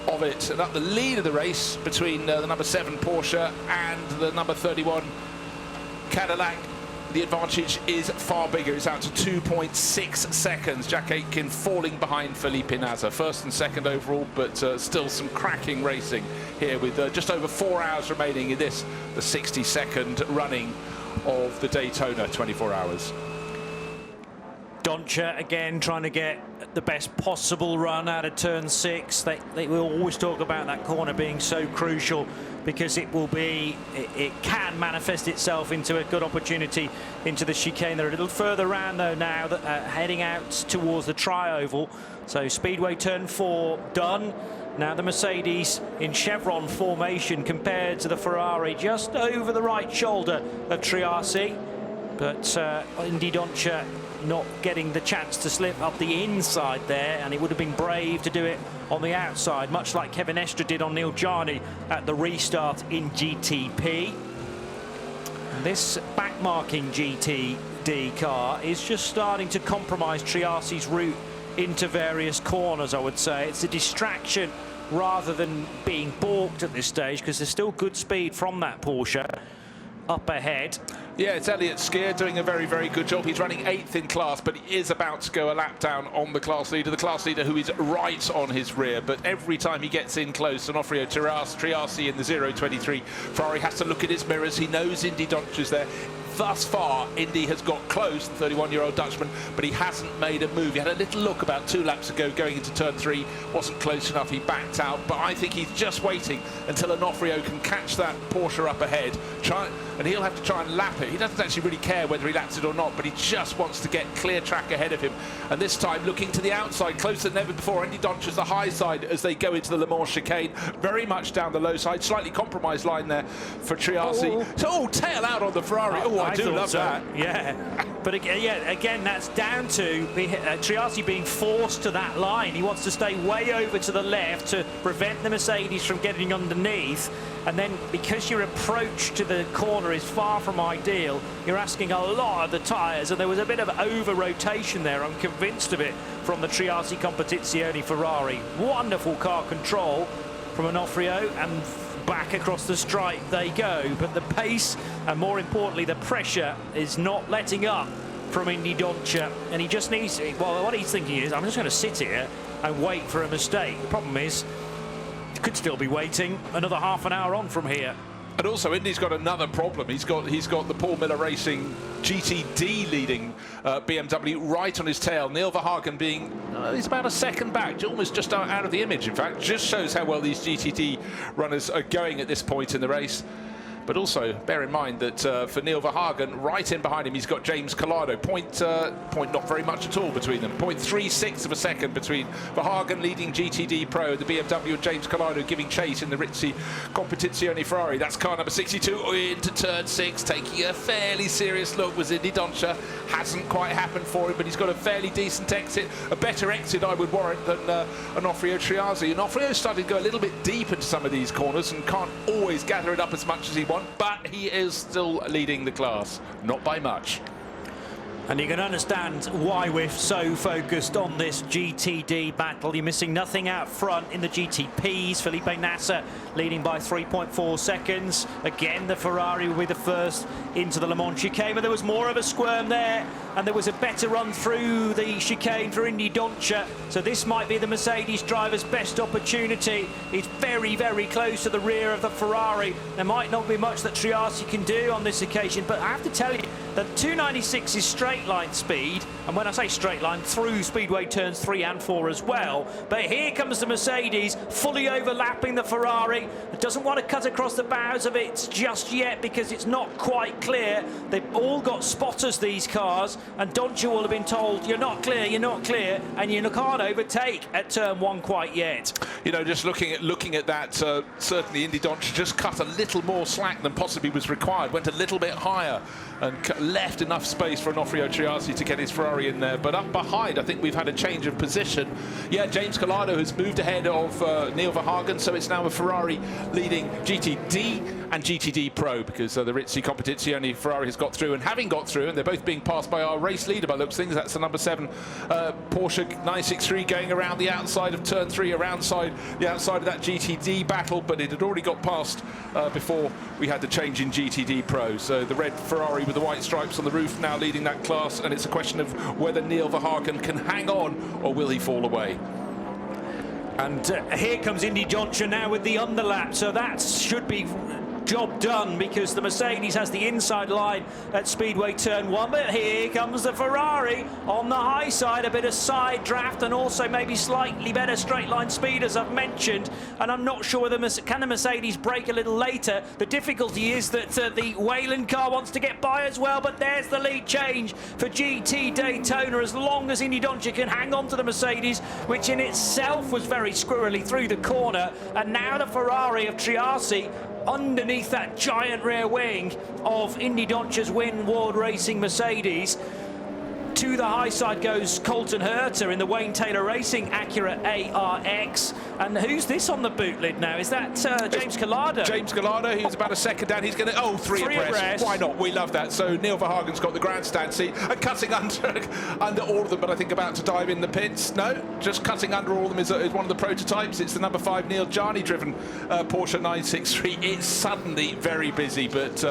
of it. And up the lead of the race between the #7 Porsche and the #31 Cadillac, the advantage is far bigger. It's out to 2.6 seconds. Jack Aitken falling behind Felipe Nasr. First and second overall, but still some cracking racing here with just over 4 hours remaining in this, the 62nd running of the Daytona 24 Hours. Doncic again trying to get the best possible run out of turn 6. They will always talk about that corner being so crucial, because it can manifest itself into a good opportunity into the chicane. They're a little further around though now, heading out towards the tri-oval. So Speedway turn 4 done. Now the Mercedes in chevron formation compared to the Ferrari, just over the right shoulder of Triassi. But Indy Doncic not getting the chance to slip up the inside there, and it would have been brave to do it on the outside, much like Kevin Estre did on Neil Jarni at the restart in GTP. And this backmarking GTD car is just starting to compromise Triassi's route into various corners, I would say. It's a distraction rather than being balked at this stage, because there's still good speed from that Porsche up ahead. Yeah, it's Elliott Skier doing a very good job. He's running 8th in class, but he is about to go a lap down on the class leader who is right on his rear. But every time he gets in close, Onofrio Triassi in the 023 Ferrari has to look at his mirrors. He knows Indy Doncic is there. Thus far, Indy has got close, the 31-year-old Dutchman, but he hasn't made a move. He had a little look about 2 laps ago going into turn 3, wasn't close enough, he backed out. But I think he's just waiting until Onofrio can catch that Porsche up ahead, and he'll have to try and lap it. He doesn't actually really care whether he laps it or not, but he just wants to get clear track ahead of him. And this time, looking to the outside, closer than ever before. Indy Doncic the high side as they go into the Le Mans chicane, very much down the low side, slightly compromised line there for Triassi. So, tail out on the Ferrari. I do love that. Yeah, but again, that's down to Triassi being forced to that line. He wants to stay way over to the left to prevent the Mercedes from getting underneath. And then, because your approach to the corner is far from ideal, you're asking a lot of the tyres, and there was a bit of over-rotation there, I'm convinced of it, from the Triassi Competizione Ferrari. Wonderful car control from Onofrio, and back across the stripe they go. But the pace, and more importantly, the pressure, is not letting up from Indy Doncic, and he just needs, well, what he's thinking is, I'm just going to sit here and wait for a mistake. The problem is, could still be waiting another half an hour on from here. And also, Indy's got another problem. He's got the Paul Miller Racing GTD leading BMW right on his tail. Neil Verhagen being, he's about a second back, almost just out of the image, in fact. Just shows how well these GTD runners are going at this point in the race. But also, bear in mind that for Neil Verhagen, right in behind him, he's got James Collado. Point not very much at all between them. 0.36 of a second between Verhagen leading GTD Pro, the BMW, and James Collado giving chase in the Rizzi Competizione Ferrari. That's car number 62 into turn 6, taking a fairly serious look. Was Indy Doncic. Hasn't quite happened for him, but he's got a fairly decent exit. A better exit, I would warrant, than Onofrio Triassi. Onofrio's started to go a little bit deep into some of these corners and can't always gather it up as much as he wants. But he is still leading the class, not by much. And you can understand why we're so focused on this GTD battle. You're missing nothing out front in the GTPs. Felipe Nasr leading by 3.4 seconds. Again, the Ferrari will be the first into the Le Mans chicane, but there was more of a squirm there, and there was a better run through the chicane for Indy Doncic. So this might be the Mercedes driver's best opportunity. He's very close to the rear of the Ferrari. There might not be much that Triassi can do on this occasion, but I have to tell you, The 296 is straight line speed, and when I say straight line, through speedway turns 3 and 4 as well. But here comes the Mercedes, fully overlapping the Ferrari. It doesn't want to cut across the bows of it just yet because it's not quite clear. They've all got spotters, these cars, and Doncia will have been told, you're not clear, and you can't overtake at turn 1 quite yet. You know, just looking at that, certainly Indy Doncia just cut a little more slack than possibly was required, went a little bit higher and left enough space for Onofrio Triasi to get his Ferrari in there. But up behind, I think we've had a change of position. Yeah, James Collado has moved ahead of Neil Verhagen, so it's now a Ferrari leading GTD and GTD Pro, because the Rizzi Competizione Ferrari has got through, and having got through, and they're both being passed by our race leader by looks things. That's the number 7 Porsche 963 going around the outside of turn 3, the outside of that GTD battle, but it had already got past before we had the change in GTD Pro. So the red Ferrari with the white stripes on the roof now leading that class, and it's a question of whether Neil Verhagen can hang on or will he fall away. And here comes Indy Doncia now with the underlap, so that should be job done, because the Mercedes has the inside line at speedway turn 1. But here comes the Ferrari on the high side, a bit of side draft and also maybe slightly better straight line speed, as I've mentioned. And I'm not sure whether can the Mercedes brake a little later. The difficulty is that the Whelen car wants to get by as well, but there's the lead change for GT Daytona, as long as Indy Doncia can hang on to the Mercedes, which in itself was very squirrely through the corner. And now the Ferrari of Triasi underneath that giant rear wing of Indy Doncia's Winward Racing Mercedes. To the high side goes Colton Herter in the Wayne Taylor Racing Acura ARX. And who's this on the boot lid now? Is that James Collado? James Collado, he's about a second down. He's going to, three abreast. Why not? We love that. So Neil Verhagen's got the grandstand seat and cutting under all of them, but I think about to dive in the pits. No, just cutting under all of them is one of the prototypes. It's the number 5 Neil Jarni driven Porsche 963. It's suddenly very busy, but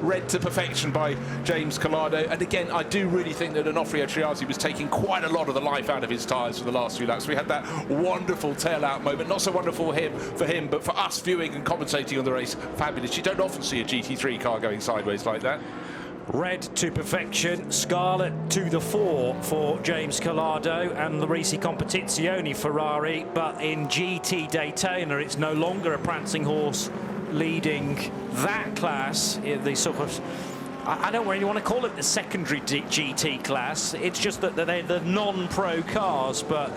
read to perfection by James Collado. And again, I do really think that Onofrio Triasi was taking quite a lot of the life out of his tyres for the last few laps. We had that wonderful tail-out moment, not so wonderful for him, but for us viewing and commentating on the race, fabulous. You don't often see a GT3 car going sideways like that. Red to perfection, scarlet to the fore for James Collado and the Rizzi Competizione Ferrari, but in GT Daytona it's no longer a prancing horse leading that class. The sort of, I don't really want to call it the secondary GT class. It's just that they're the non-pro cars, but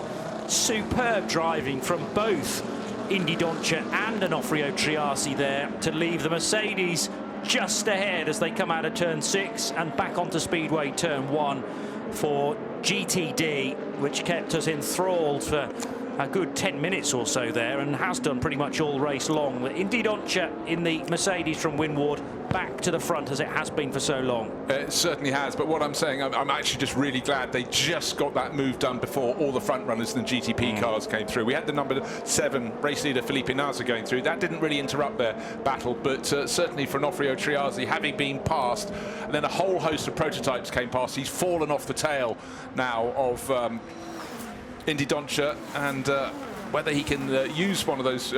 superb driving from both Indy Doncia and Onofrio Triasi there to leave the Mercedes just ahead as they come out of turn 6 and back onto speedway turn 1 for GTD, which kept us enthralled for a good 10 minutes or so there, and has done pretty much all race long. Indy Doncia in the Mercedes from Winward, back to the front as it has been for so long. It certainly has, but what I'm saying, I'm actually just really glad they just got that move done before all the front runners and the GTP cars came through. We had the number 7 race leader Felipe Nasr going through. That didn't really interrupt their battle, but certainly for Onofrio Triasi, having been passed, and then a whole host of prototypes came past, he's fallen off the tail now of Indy Doncia, and whether he can use one of those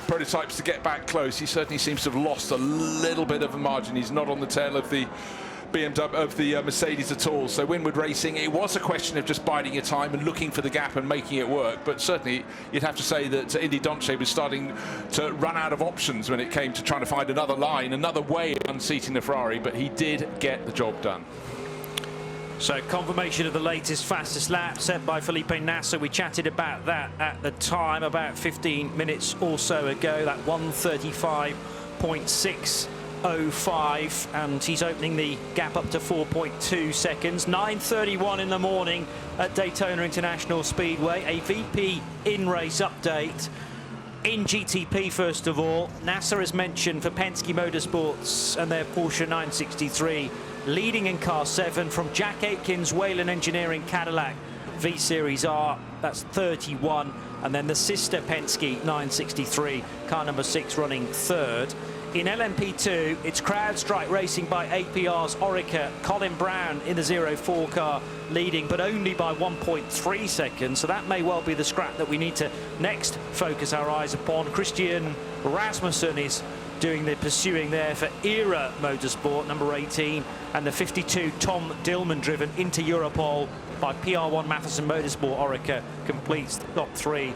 prototypes to get back close. He certainly seems to have lost a little bit of a margin. He's not on the tail of the BMW, of the Mercedes at all. So Winward Racing, it was a question of just biding your time and looking for the gap and making it work. But certainly you'd have to say that Indy Doncia was starting to run out of options when it came to trying to find another line, another way of unseating the Ferrari, but he did get the job done. So confirmation of the latest fastest lap set by Felipe Nasr. We chatted about that at the time about 15 minutes or so ago, that 1:35.605, and he's opening the gap up to 4.2 seconds. 9:31 in the morning at Daytona International Speedway. A VP in-race update. In GTP, first of all, Nasr is mentioned for Penske Motorsports and their Porsche 963, leading in car 7 from Jack Aitken's Whelen Engineering Cadillac V-Series R, that's 31, and then the sister Penske 963, car number 6, running 3rd. In LMP2, it's CrowdStrike Racing by APR's Orica, Colin Brown in the 04 car, leading, but only by 1.3 seconds, so that may well be the scrap that we need to next focus our eyes upon. Christian Rasmussen is doing the pursuing there for Era Motorsport, number 18, and the 52 Tom Dillman, driven into Europol by PR1 Matheson Motorsport Orica, completes the top 3.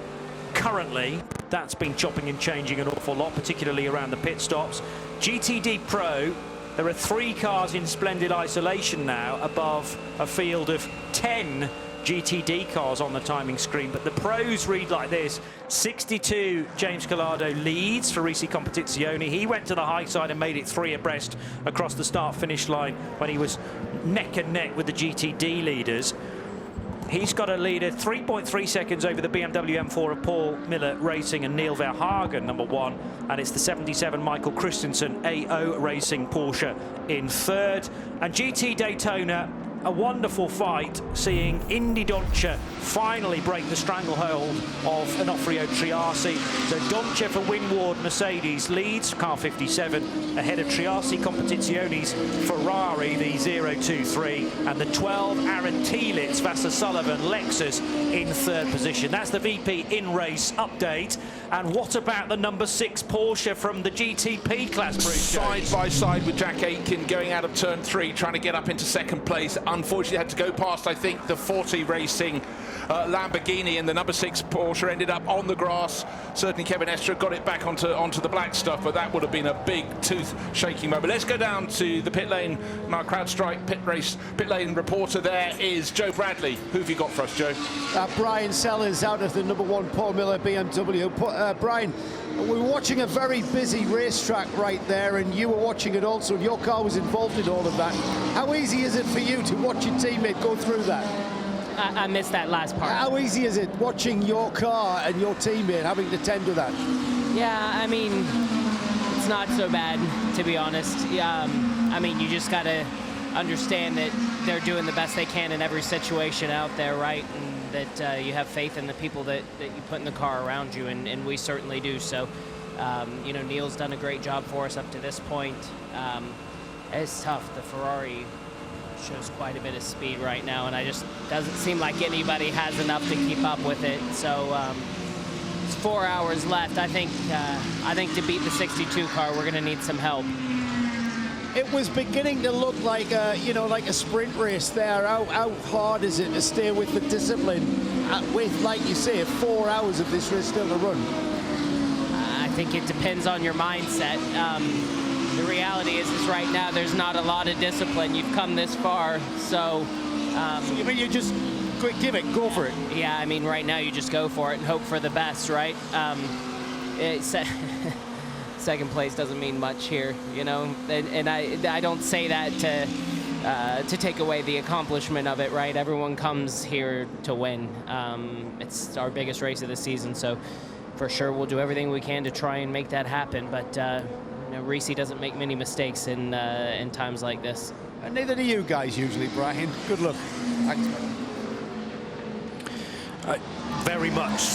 Currently, that's been chopping and changing an awful lot, particularly around the pit stops. GTD Pro, there are 3 cars in splendid isolation now above a field of 10 GTD cars on the timing screen, but the pros read like this. 62 James Collado leads for Risi Competizione. He went to the high side and made it 3 abreast across the start-finish line when he was neck and neck with the GTD leaders. He's got a lead at 3.3 seconds over the BMW M4 of Paul Miller Racing and Neil Verhagen, number 1. And it's the 77 Michael Christensen AO Racing Porsche in 3rd. And GT Daytona, a wonderful fight, seeing Indy Doncia finally break the stranglehold of Onofrio Triasi. So Doncia for Winward Mercedes leads, car 57, ahead of Triasi Competizione's Ferrari, the 023, and the 12 Aaron Tielitz, Vassar Sullivan, Lexus in 3rd position. That's the VP in-race update. And what about the number 6 Porsche from the GTP class, Bruce Jones? Side by side with Jack Aitken going out of turn 3, trying to get up into 2nd place. Unfortunately, had to go past, I think, the 40 Racing Lamborghini, and the number 6 Porsche ended up on the grass. Certainly Kevin Estra got it back onto the black stuff, but that would have been a big tooth-shaking moment. Let's go down to the pit lane. My CrowdStrike pit lane reporter there is Joe Bradley. Who have you got for us, Joe? Brian Sellers out of the number 1 Paul Miller BMW. Brian, we were watching a very busy racetrack right there, and you were watching it also, and your car was involved in all of that. How easy is it for you to watch your teammate go through that? I missed that last part. How easy is it watching your car and your teammate having to tend to that? Yeah, I mean, it's not so bad, to be honest. I mean, you just got to understand that they're doing the best they can in every situation out there, right? And that you have faith in the people that you put in the car around you, and we certainly do. So, you know, Neil's done a great job for us up to this point. It's tough. The Ferrari shows quite a bit of speed right now, and I just doesn't seem like anybody has enough to keep up with it. So it's 4 hours left. I think to beat the 62 car, we're going to need some help. It was beginning to look like a sprint race there. How hard is it to stay with the discipline with, like you say, 4 hours of this race still to run? I think it depends on your mindset. The reality is right now there's not a lot of discipline. You've come this far, so... So you mean you just go for it? Yeah, I mean, right now you just go for it and hope for the best, right? Second place doesn't mean much here, you know? And I don't say that to take away the accomplishment of it, right? Everyone comes here to win. It's our biggest race of the season, so for sure we'll do everything we can to try and make that happen, but... You know, Risi doesn't make many mistakes in times like this. And neither do you guys usually, Brian. Good luck. Thanks, man.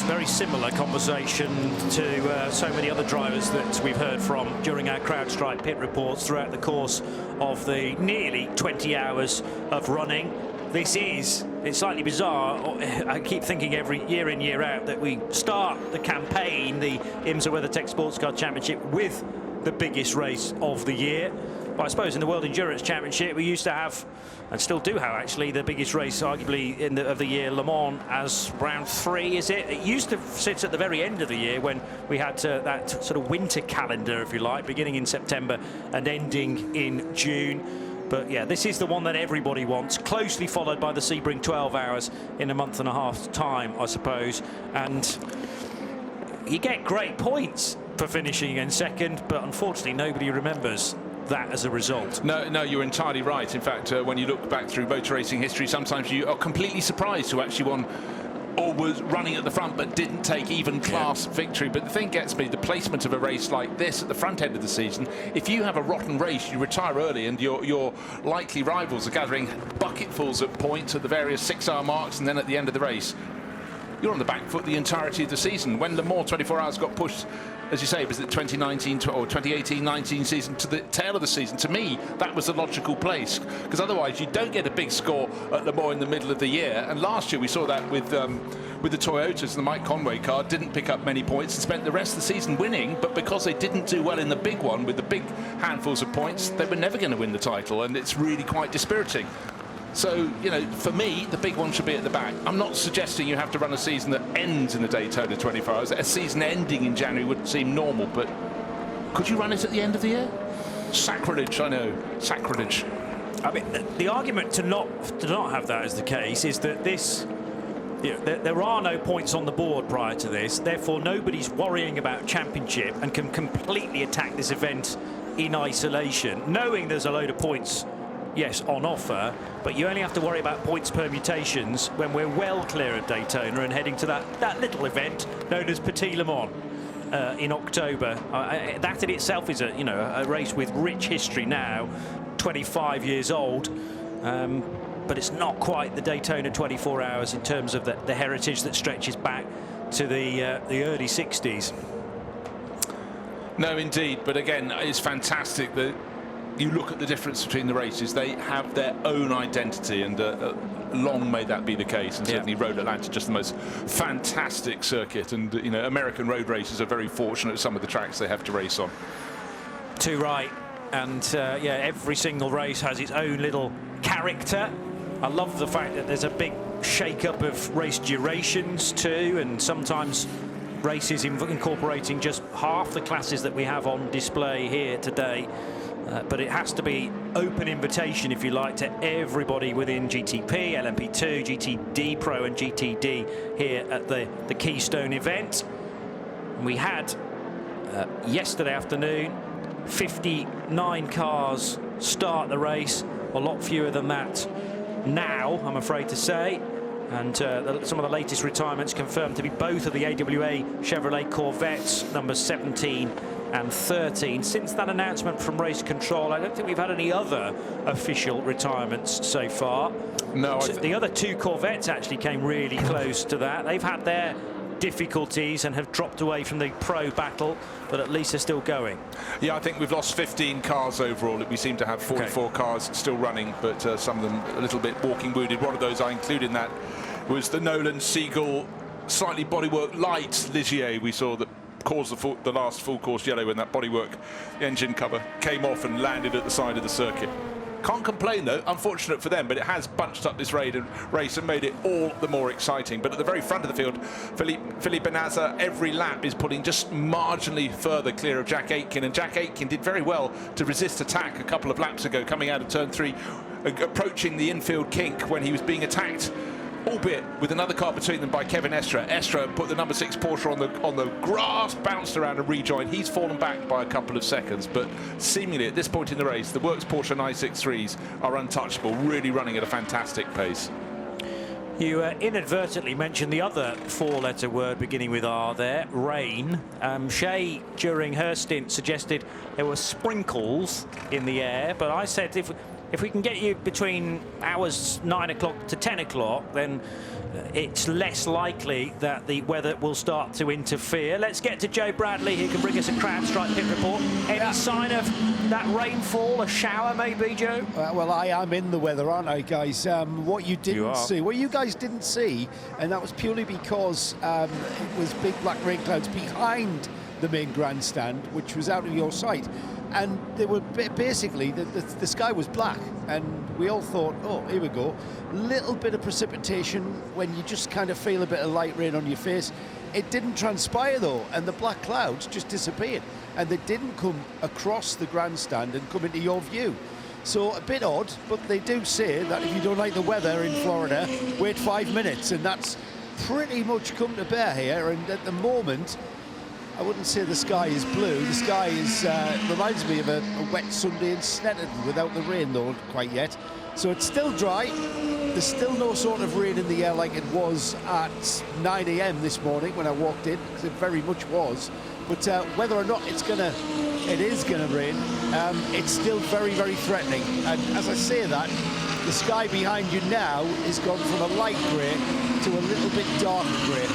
Very similar conversation to so many other drivers that we've heard from during our CrowdStrike pit reports throughout the course of the nearly 20 hours of running. It's slightly bizarre. I keep thinking every year in, year out that we start the campaign, the IMSA WeatherTech SportsCar Championship, with the biggest race of the year. But I suppose in the World Endurance Championship we used to have, and still do have actually, the biggest race arguably of the year, Le Mans, as round 3, is it? It used to sit at the very end of the year when we had that sort of winter calendar, if you like, beginning in September and ending in June. But yeah, this is the one that everybody wants, closely followed by the Sebring 12 hours in a month and a half's time, I suppose. And you get great points for finishing in 2nd, but unfortunately nobody remembers that as a result. No, you're entirely right. In fact, when you look back through motor racing history, sometimes you are completely surprised who actually won or was running at the front but didn't take even class victory. But the thing gets me, the placement of a race like this at the front end of the season, if you have a rotten race, you retire early, and your likely rivals are gathering bucketfuls of points at the various 6-hour marks and then at the end of the race. you're on the back foot the entirety of the season. When Le Mans 24 Hours got pushed, as you say, was it 2019 or 2018-19 season to the tail of the season? To me, that was the logical place, because otherwise you don't get a big score at Le Mans in the middle of the year. And last year we saw that with the Toyotas. The Mike Conway car didn't pick up many points and spent the rest of the season winning, but because they didn't do well in the big one with the big handfuls of points, they were never going to win the title, and it's really quite dispiriting. So, you know, for me, the big one should be at the back. I'm not suggesting you have to run a season that ends in the Daytona 24 Hours. A season ending in January would seem normal, but could you run it at the end of the year? Sacrilege, I know, sacrilege. I mean, the argument to not have that as the case is that this, you know, there are no points on the board prior to this, therefore nobody's worrying about championship and can completely attack this event in isolation, knowing there's a load of points, yes, on offer, but you only have to worry about points permutations when we're well clear of Daytona and heading to that little event known as Petit Le Mans in October. That in itself is a race with rich history now, 25 years old, but it's not quite the Daytona 24 Hours in terms of the heritage that stretches back to the early 60s. No, indeed, but again, it's fantastic that you look at the difference between the races. They have their own identity, and long may that be the case. And certainly Road Atlanta, just the most fantastic circuit. And you know, American road races are very fortunate at some of the tracks they have to race on. Too right. And yeah, every single race has its own little character. I love the fact that there's a big shake-up of race durations too, and sometimes races incorporating just half the classes that we have on display here today. But it has to be open invitation, if you like, to everybody within GTP, LMP2, GTD Pro and GTD here at the Keystone event. And we had yesterday afternoon 59 cars start the race, a lot fewer than that now, I'm afraid to say. And some of the latest retirements confirmed to be both of the AWA Chevrolet Corvettes, numbers 17 and 13. Since that announcement from Race Control, I don't think we've had any other official retirements so far. No, the other two Corvettes actually came really close to that. They've had their difficulties and have dropped away from the pro battle, but at least they're still going. Yeah, I think we've lost 15 cars overall. We seem to have 44 cars still running, but some of them a little bit walking wounded. One of those I include in that was the Nolan Siegel slightly bodywork light Ligier we saw that caused the last full course yellow when that bodywork engine cover came off and landed at the side of the circuit. Can't complain though, unfortunate for them, but it has bunched up this race and made it all the more exciting. But at the very front of the field, Philippe Benazza every lap is putting just marginally further clear of Jack Aitken, and Jack Aitken did very well to resist attack a couple of laps ago, coming out of turn 3, approaching the infield kink when he was being attacked, albeit with another car between them by Kevin Estre. Estre put the number 6 Porsche on the grass, bounced around and rejoined. He's fallen back by a couple of seconds, but seemingly at this point in the race, the Works Porsche 963s are untouchable, really running at a fantastic pace. You inadvertently mentioned the other four-letter word beginning with R there, rain. Shay, during her stint, suggested there were sprinkles in the air, but I said if we can get you between hours 9 o'clock to 10 o'clock, then it's less likely that the weather will start to interfere. Let's get to Joe Bradley, who can bring us a CrowdStrike pit report. Any sign of that rainfall, a shower maybe, Joe? Well, I am in the weather, aren't I, guys? What you guys didn't see, and that was purely because it was big black rain clouds behind the main grandstand, which was out of your sight. And they were basically, the sky was black, and we all thought, oh, here we go. Little bit of precipitation when you just kind of feel a bit of light rain on your face. It didn't transpire, though, and the black clouds just disappeared. And they didn't come across the grandstand and come into your view. So a bit odd, but they do say that if you don't like the weather in Florida, wait 5 minutes. And that's pretty much come to bear here. And at the moment, I wouldn't say the sky is blue. The sky is reminds me of a wet Sunday in Snetterton without the rain, though, quite yet. So it's still dry. There's still no sort of rain in the air like it was at 9 a.m. this morning when I walked in, because it very much was. But whether or not it is gonna rain, it's still very, very threatening. And as I say that, the sky behind you now is gone from a light grey to a little bit dark grey.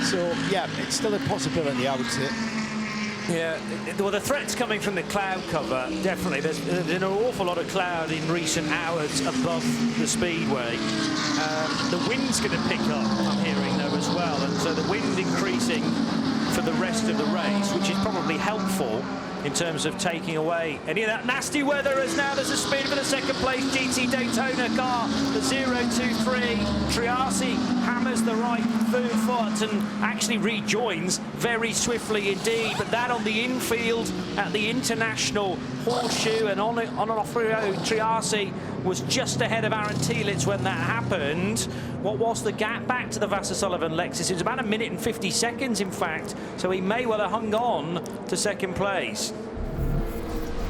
So, yeah, it's still a possibility, I would say. Yeah, well, the threat's coming from the cloud cover, definitely. There's been an awful lot of cloud in recent hours above the speedway. The wind's going to pick up, I'm hearing, though, as well. And so the wind increasing for the rest of the race, which is probably helpful in terms of taking away any of that nasty weather, as now there's a spin for the second place GT Daytona car, the 023. Triassi hammers the right third foot and actually rejoins very swiftly indeed, but that on the infield at the International Horseshoe, and on an off-road, Triassi was just ahead of Aaron Tielitz when that happened. What was the gap back to the Vasser Sullivan Lexus? It was about 1 minute and 50 seconds, in fact, so he may well have hung on to second place.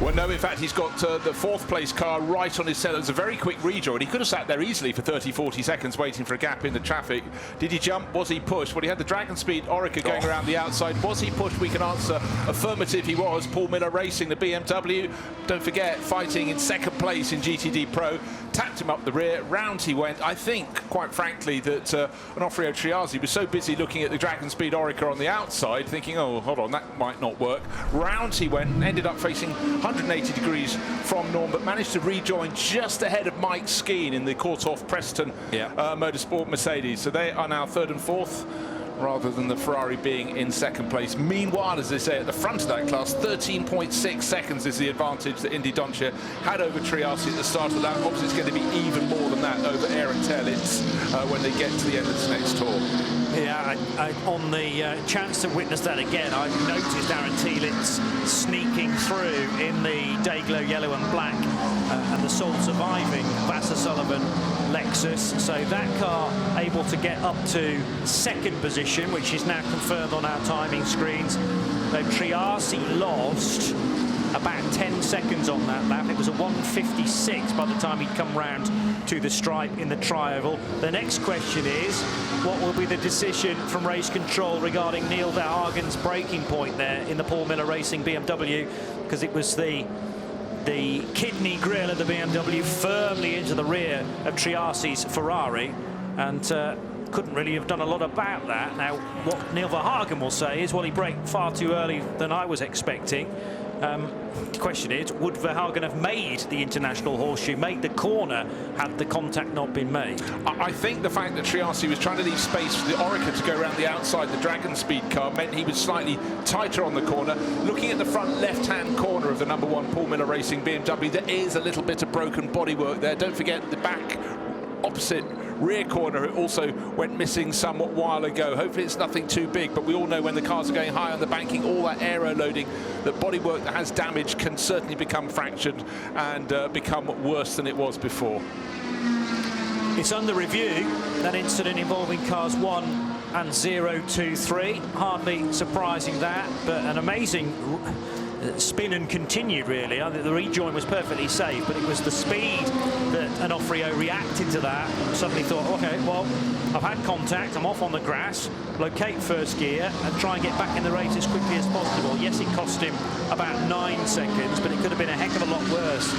Well, no, in fact, he's got the fourth place car right on his tail. It was a very quick rejoin. He could have sat there easily for 30, 40 seconds waiting for a gap in the traffic. Did he jump? Was he pushed? Well, he had the Dragon Speed Orica going around the outside. Was he pushed? We can answer affirmative, he was. Paul Miller Racing, the BMW, don't forget, fighting in second place in GTD Pro. Tapped him up the rear, round he went. I think, quite frankly, that Onofrio Triassi was so busy looking at the Dragon Speed Orica on the outside, thinking, oh, hold on, that might not work. Round he went and ended up facing 180 degrees from Norm, but managed to rejoin just ahead of Mike Skeen in the Courthoff Preston Motorsport Mercedes. So they are now third and fourth, rather than the Ferrari being in second place. Meanwhile, as they say, at the front of that class, 13.6 seconds is the advantage that Indy Doncia had over Triassi at the start of that. Obviously, it's going to be even more than that over Aaron Tielitz when they get to the end of this next tour. Yeah, on the chance to witness that again, I noticed Aaron Tielitz sneaking through in the Dayglow yellow and black and the sole surviving Vasser Sullivan Lexus. So that car able to get up to second position, which is now confirmed on our timing screens. Though Triassi lost about 10 seconds on that lap. It was a 1:56 by the time he'd come round to the stripe in the tri-oval. The next question is, what will be the decision from race control regarding Neil Verhagen's braking point there in the Paul Miller Racing BMW, because it was the kidney grille of the BMW firmly into the rear of Triassi's Ferrari, and couldn't really have done a lot about that. Now, what Neil Verhagen will say is, well, he braked far too early than I was expecting. The question is, would Verhagen have made the International Horseshoe, made the corner, had the contact not been made? I think the fact that Triassi was trying to leave space for the Orica to go around the outside, the Dragon Speed car, meant he was slightly tighter on the corner. Looking at the front left-hand corner of the #1 Paul Miller Racing BMW, there is a little bit of broken bodywork there. Don't forget the back opposite rear corner, it also went missing somewhat while ago. Hopefully it's nothing too big, but we all know when the cars are going high on the banking, all that aero loading, that bodywork that has damage can certainly become fractured and become worse than it was before. It's under review, that incident involving cars 1 and 023. Hardly surprising that, but an amazing spin and continued, really. I think the rejoin was perfectly safe, but it was the speed that Onofrio reacted to that. Suddenly thought, okay, well, I've had contact, I'm off on the grass, locate first gear and try and get back in the race as quickly as possible. Yes, it cost him about 9 seconds, but it could have been a heck of a lot worse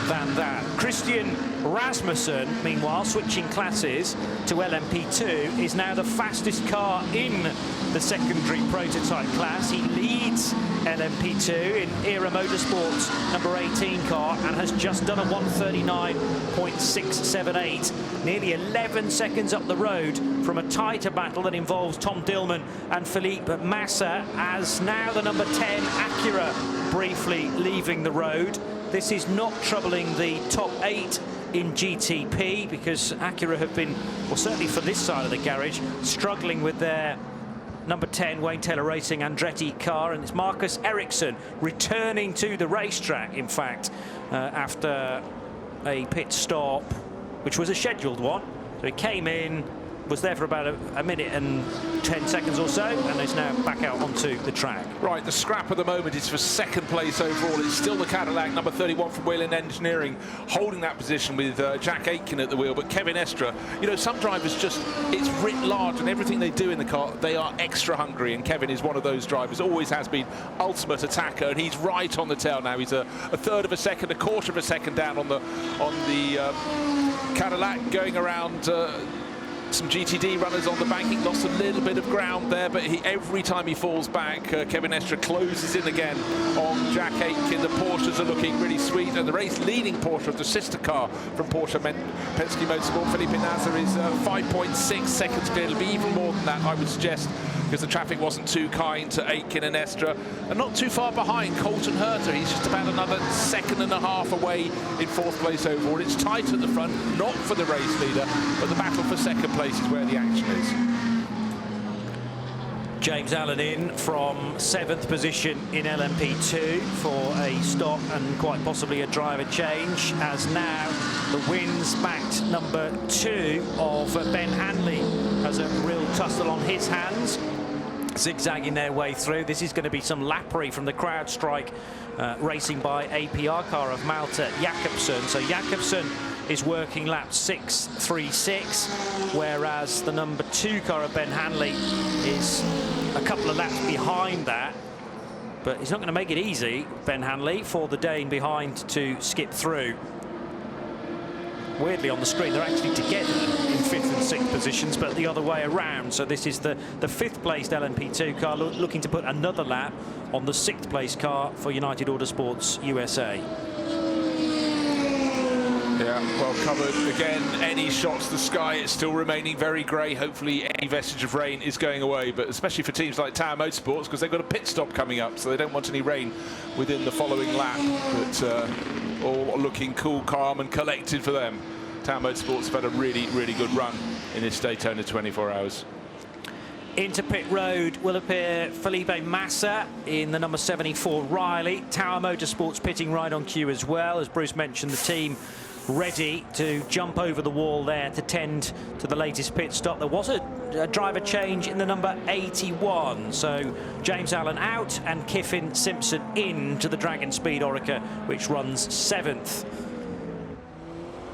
than that. Christian Rasmussen, meanwhile, switching classes to LMP2, is now the fastest car in the secondary prototype class. He leads LMP2 in Era Motorsports number 18 car and has just done a 1:39.678, nearly 11 seconds up the road from a tighter battle that involves Tom Dillman and Philippe Massa, as now the number 10 Acura briefly leaving the road. This is not troubling the top 8 in GTP, because Acura have been, well, certainly for this side of the garage, struggling with their number 10 Wayne Taylor Racing Andretti car, and it's Marcus Ericsson returning to the racetrack, in fact, after a pit stop, which was a scheduled one. So he came in, was there for about a minute and 10 seconds or so, and is now back out onto the track. Right, the scrap at the moment is for second place overall. It's still the Cadillac, number 31 from Whelen Engineering, holding that position with Jack Aitken at the wheel. But Kevin Estre, you know, some drivers just, it's writ large, and everything they do in the car, they are extra hungry, and Kevin is one of those drivers, always has been, ultimate attacker, and he's right on the tail now. He's a third of a second, a quarter of a second down on the Cadillac, going around some GTD runners on the banking. Lost a little bit of ground there, but every time he falls back, Kevin Estre closes in again on Jack Aitken. The Porsches are looking really sweet, and the race leading Porsche of the sister car from Porsche Penske Motorsport, Felipe Nasr, is 5.6 seconds clear. It'll be even more than that, I would suggest, because the traffic wasn't too kind to Aitken and Estre. And not too far behind, Colton Herter. He's just about another second and a half away in fourth place overall. It's tight at the front, not for the race leader, but the battle for second place is where the action is. James Allen in from 7th position in LMP2 for a stop and quite possibly a driver change, as now the wins-backed number 2 of Ben Hanley has a real tussle on his hands, zigzagging their way through. This is going to be some lappery from the CrowdStrike racing by APR car of Malte Jakobsen. So Jakobsen is working lap 6.36, whereas the number 2 car of Ben Hanley is a couple of laps behind that. But he's not going to make it easy, Ben Hanley, for the Dane behind to skip through. Weirdly, on the screen, they're actually together in 5th and 6th positions, but the other way around. So this is the 5th placed LMP2 car looking to put another lap on the 6th place car for United Autosports USA. Yeah, well covered. Again, any shots to the sky, it's still remaining very grey. Hopefully any vestige of rain is going away, but especially for teams like Tower Motorsports, because they've got a pit stop coming up, so they don't want any rain within the following lap. But all looking cool, calm and collected for them. Tower Motorsports have had a really, really good run in this Daytona 24 hours. Into pit road will appear Felipe Massa in the number 74 Riley. Tower Motorsports pitting right on cue as well. As Bruce mentioned, the team ready to jump over the wall there to tend to the latest pit stop. There was a driver change in the number 81, so James Allen out and Kiffin Simpson in to the Dragon Speed Oreca, which runs 7th.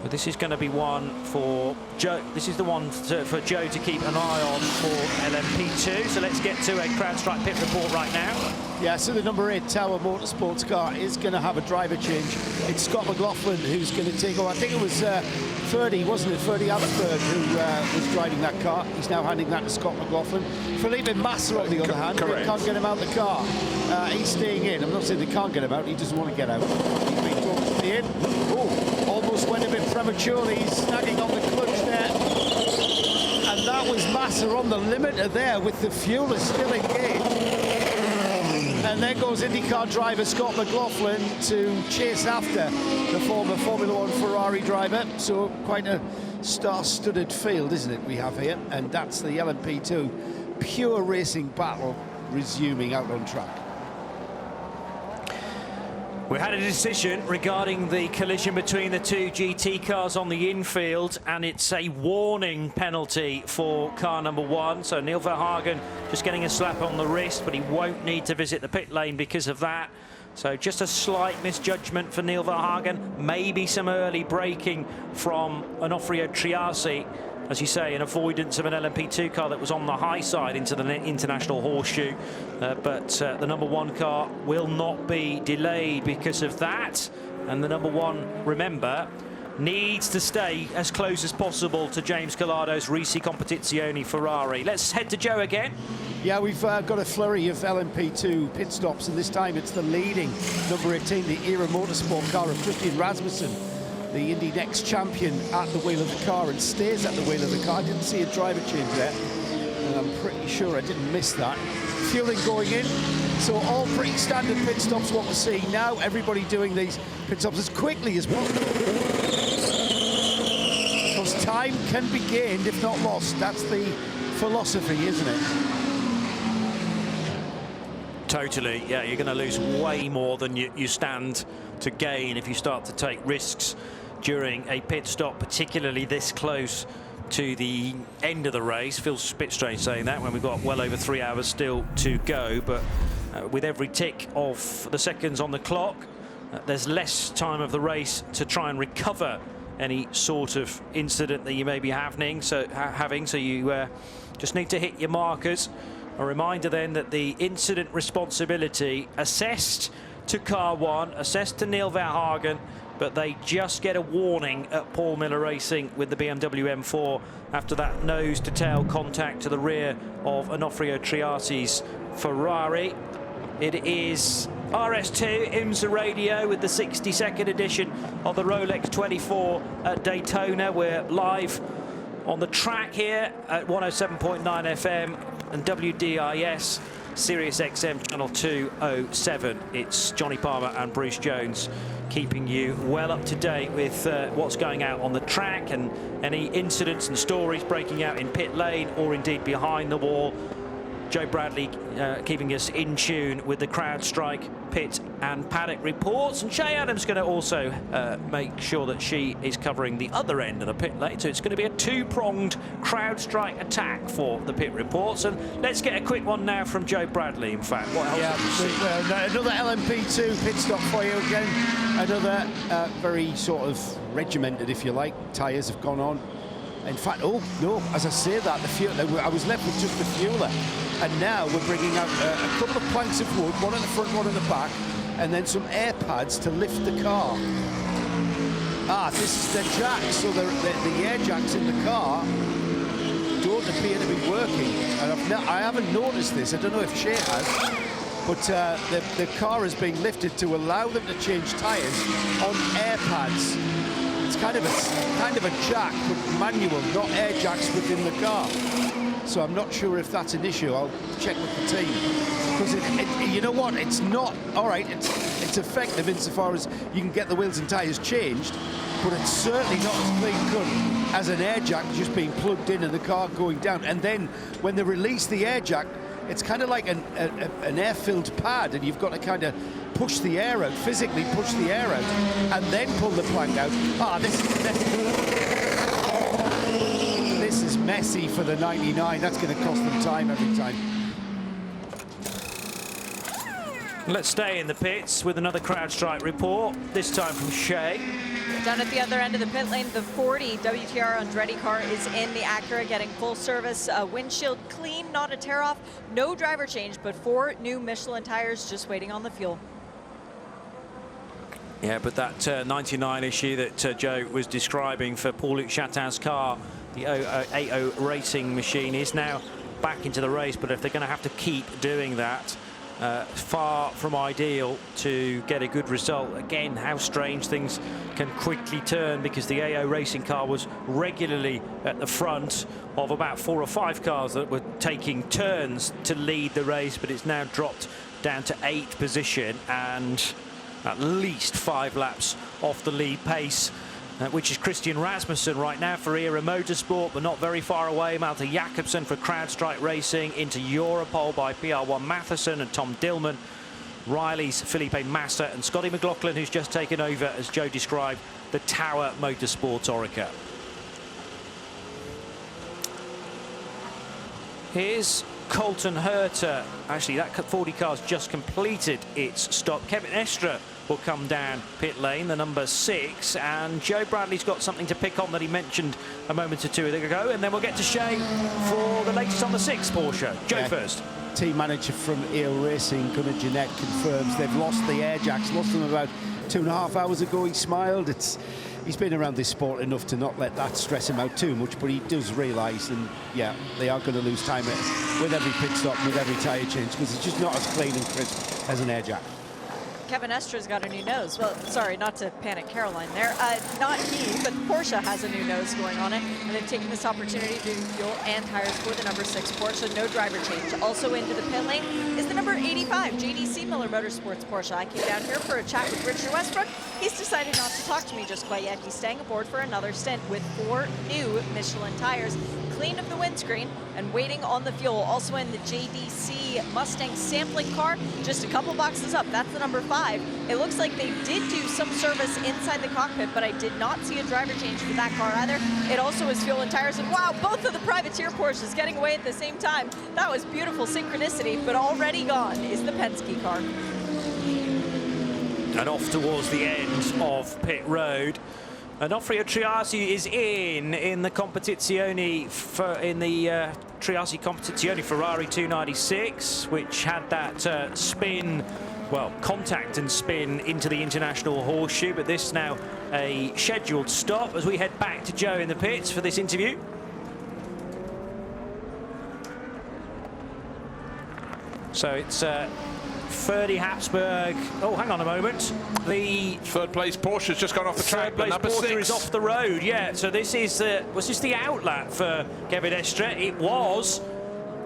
But this is going to be one for Joe. This is the one for Joe to keep an eye on for LMP2. So let's get to a CrowdStrike pit report right now. Yeah, so the number 8 Tower Motorsports car is going to have a driver change. It's Scott McLaughlin who's going to take over. I think it was Ferdy, wasn't it? Ferdy Absberg who was driving that car. He's now handing that to Scott McLaughlin. Felipe Massa, on the other hand, they can't get him out of the car. He's staying in. I'm not saying they can't get him out. He doesn't want to get out. He's been told to stay in. Oh, almost went a bit prematurely. He's snagging on the clutch there. And that was Massa on the limiter there with the fuel is still engaged. And there goes IndyCar driver Scott McLaughlin to chase after the former Formula 1 Ferrari driver. So quite a star-studded field, isn't it, we have here? And that's the LMP2 pure racing battle resuming out on track. We had a decision regarding the collision between the 2 GT cars on the infield, and it's a warning penalty for car number 1. So Neil Verhagen just getting a slap on the wrist, but he won't need to visit the pit lane because of that. So just a slight misjudgment for Neil Verhagen. Maybe some early braking from Onofrio Triasi. As you say, an avoidance of an LMP2 car that was on the high side into the international horseshoe. But the number 1 car will not be delayed because of that. And the number 1, remember, needs to stay as close as possible to James Calado's Risi Competizione Ferrari. Let's head to Joe again. Yeah, we've got a flurry of LMP2 pit stops, and this time it's the leading number 18, the Era Motorsport car of Christian Rasmussen, the Indy Next champion, at the wheel of the car and stays at the wheel of the car. I didn't see a driver change there, and I'm pretty sure I didn't miss that. Fueling going in, so all pretty standard pit stops what we're seeing now. Everybody doing these pit stops as quickly as possible, because time can be gained if not lost. That's the philosophy, isn't it? Totally, yeah, you're going to lose way more than you stand to gain if you start to take risks during a pit stop, particularly this close to the end of the race. Feels a bit strange saying that when we've got well over 3 hours still to go, but with every tick of the seconds on the clock, there's less time of the race to try and recover any sort of incident that you may be having. So you just need to hit your markers. A reminder then that the incident responsibility assessed to car 1, assessed to Neil Verhagen, but they just get a warning at Paul Miller Racing with the BMW M4 after that nose-to-tail contact to the rear of Onofrio Triati's Ferrari. It is RS2 IMSA Radio with the 62nd edition of the Rolex 24 at Daytona. We're live on the track here at 107.9 FM and WDIS Sirius XM channel 207. It's Johnny Palmer and Bruce Jones keeping you well up to date with what's going out on the track and any incidents and stories breaking out in pit lane or indeed behind the wall. Joe Bradley keeping us in tune with the CrowdStrike pit and paddock reports, and Shay Adams going to also make sure that she is covering the other end of the pit lane. So it's going to be a two-pronged CrowdStrike attack for the pit reports. And let's get a quick one now from Joe Bradley. In fact, what else have you seen? Well, another LMP2 pit stop for you again. Another very sort of regimented, if you like. Tyres have gone on. In fact, oh no, as I say that, the fuel, I was left with just the fueler. And now we're bringing out a couple of planks of wood, one in the front, one in the back, and then some air pads to lift the car. This is the jacks, so the air jacks in the car don't appear to be working. And I haven't noticed this, I don't know if Shay has, but the car is being lifted to allow them to change tyres on air pads. It's kind of a jack, but manual, not air jacks within the car. So I'm not sure if that's an issue. I'll check with the team. Because you know what? It's not, all right, it's effective insofar as you can get the wheels and tyres changed, but it's certainly not as clean cut as an air jack just being plugged in and the car going down. And then when they release the air jack, it's kind of like an air-filled pad, and you've got to kind of push the air out, physically push the air out, and then pull the plank out. This is messy for the 99. That's going to cost them time every time. Let's stay in the pits with another CrowdStrike report, this time from Shay. Down at the other end of the pit lane, the 40 WTR Andretti car is in the Acura getting full service. Windshield clean, not a tear-off, no driver change, but 4 new Michelin tires just waiting on the fuel. Yeah, but that 99 issue that Joe was describing for Paul-Luc Chatin's car, the 80 racing machine, is now back into the race. But if they're going to have to keep doing that, far from ideal to get a good result. Again, how strange things can quickly turn, because the AO racing car was regularly at the front of about 4 or 5 cars that were taking turns to lead the race, but it's now dropped down to 8th position and at least 5 laps off the lead pace, which is Christian Rasmussen right now for Era Motorsport, but not very far away. Malte Jakobsen for CrowdStrike Racing, into Europol by PR1 Matheson and Tom Dillman. Riley's Felipe Massa and Scotty McLaughlin, who's just taken over, as Joe described, the Tower Motorsports Orica. Here's Colton Herter. Actually, that 40 car's just completed its stop. Kevin Estre will come down pit lane, the number 6, and Joe Bradley's got something to pick on that he mentioned a moment or two ago, and then we'll get to Shay for the latest on the 6 Porsche. Joe first. Team manager from EO Racing, Gunnar Jeanette, confirms they've lost the air jacks, lost them about 2.5 hours ago. He smiled. He's been around this sport enough to not let that stress him out too much, but he does realise, and yeah, they are going to lose time with every pit stop, with every tyre change, because it's just not as clean and crisp as an air jack. Kevin Estre's got a new nose. Well, sorry, not to panic Caroline there. Not he, but Porsche has a new nose going on it, and they've taken this opportunity to do fuel and tires for the number 6 Porsche. No driver change. Also into the pit lane is the number 85 JDC Miller Motorsports Porsche. I came down here for a chat with Richard Westbrook. He's decided not to talk to me just quite yet. He's staying aboard for another stint with 4 new Michelin tires. clean of the windscreen and waiting on the fuel. Also in the JDC Mustang sampling car, just a couple boxes up. That's the number 5. It looks like they did do some service inside the cockpit, but I did not see a driver change for that car either. It also was fuel and tires, and wow, both of the privateer Porsches getting away at the same time. That was beautiful synchronicity, but already gone is the Penske car. And off towards the end of pit road. Onofrio Triasi is in the Competizione, Triasi Competizione Ferrari 296, which had that spin, well, contact and spin into the International Horseshoe, but this is now a scheduled stop as we head back to Joe in the pits for this interview. So it's Ferdi Habsburg. Oh, hang on a moment. The third place Porsche has just gone off the track. Third place number Porsche 6 is off the road. Yeah. So this is was this the outlet for Kevin Estre? It was.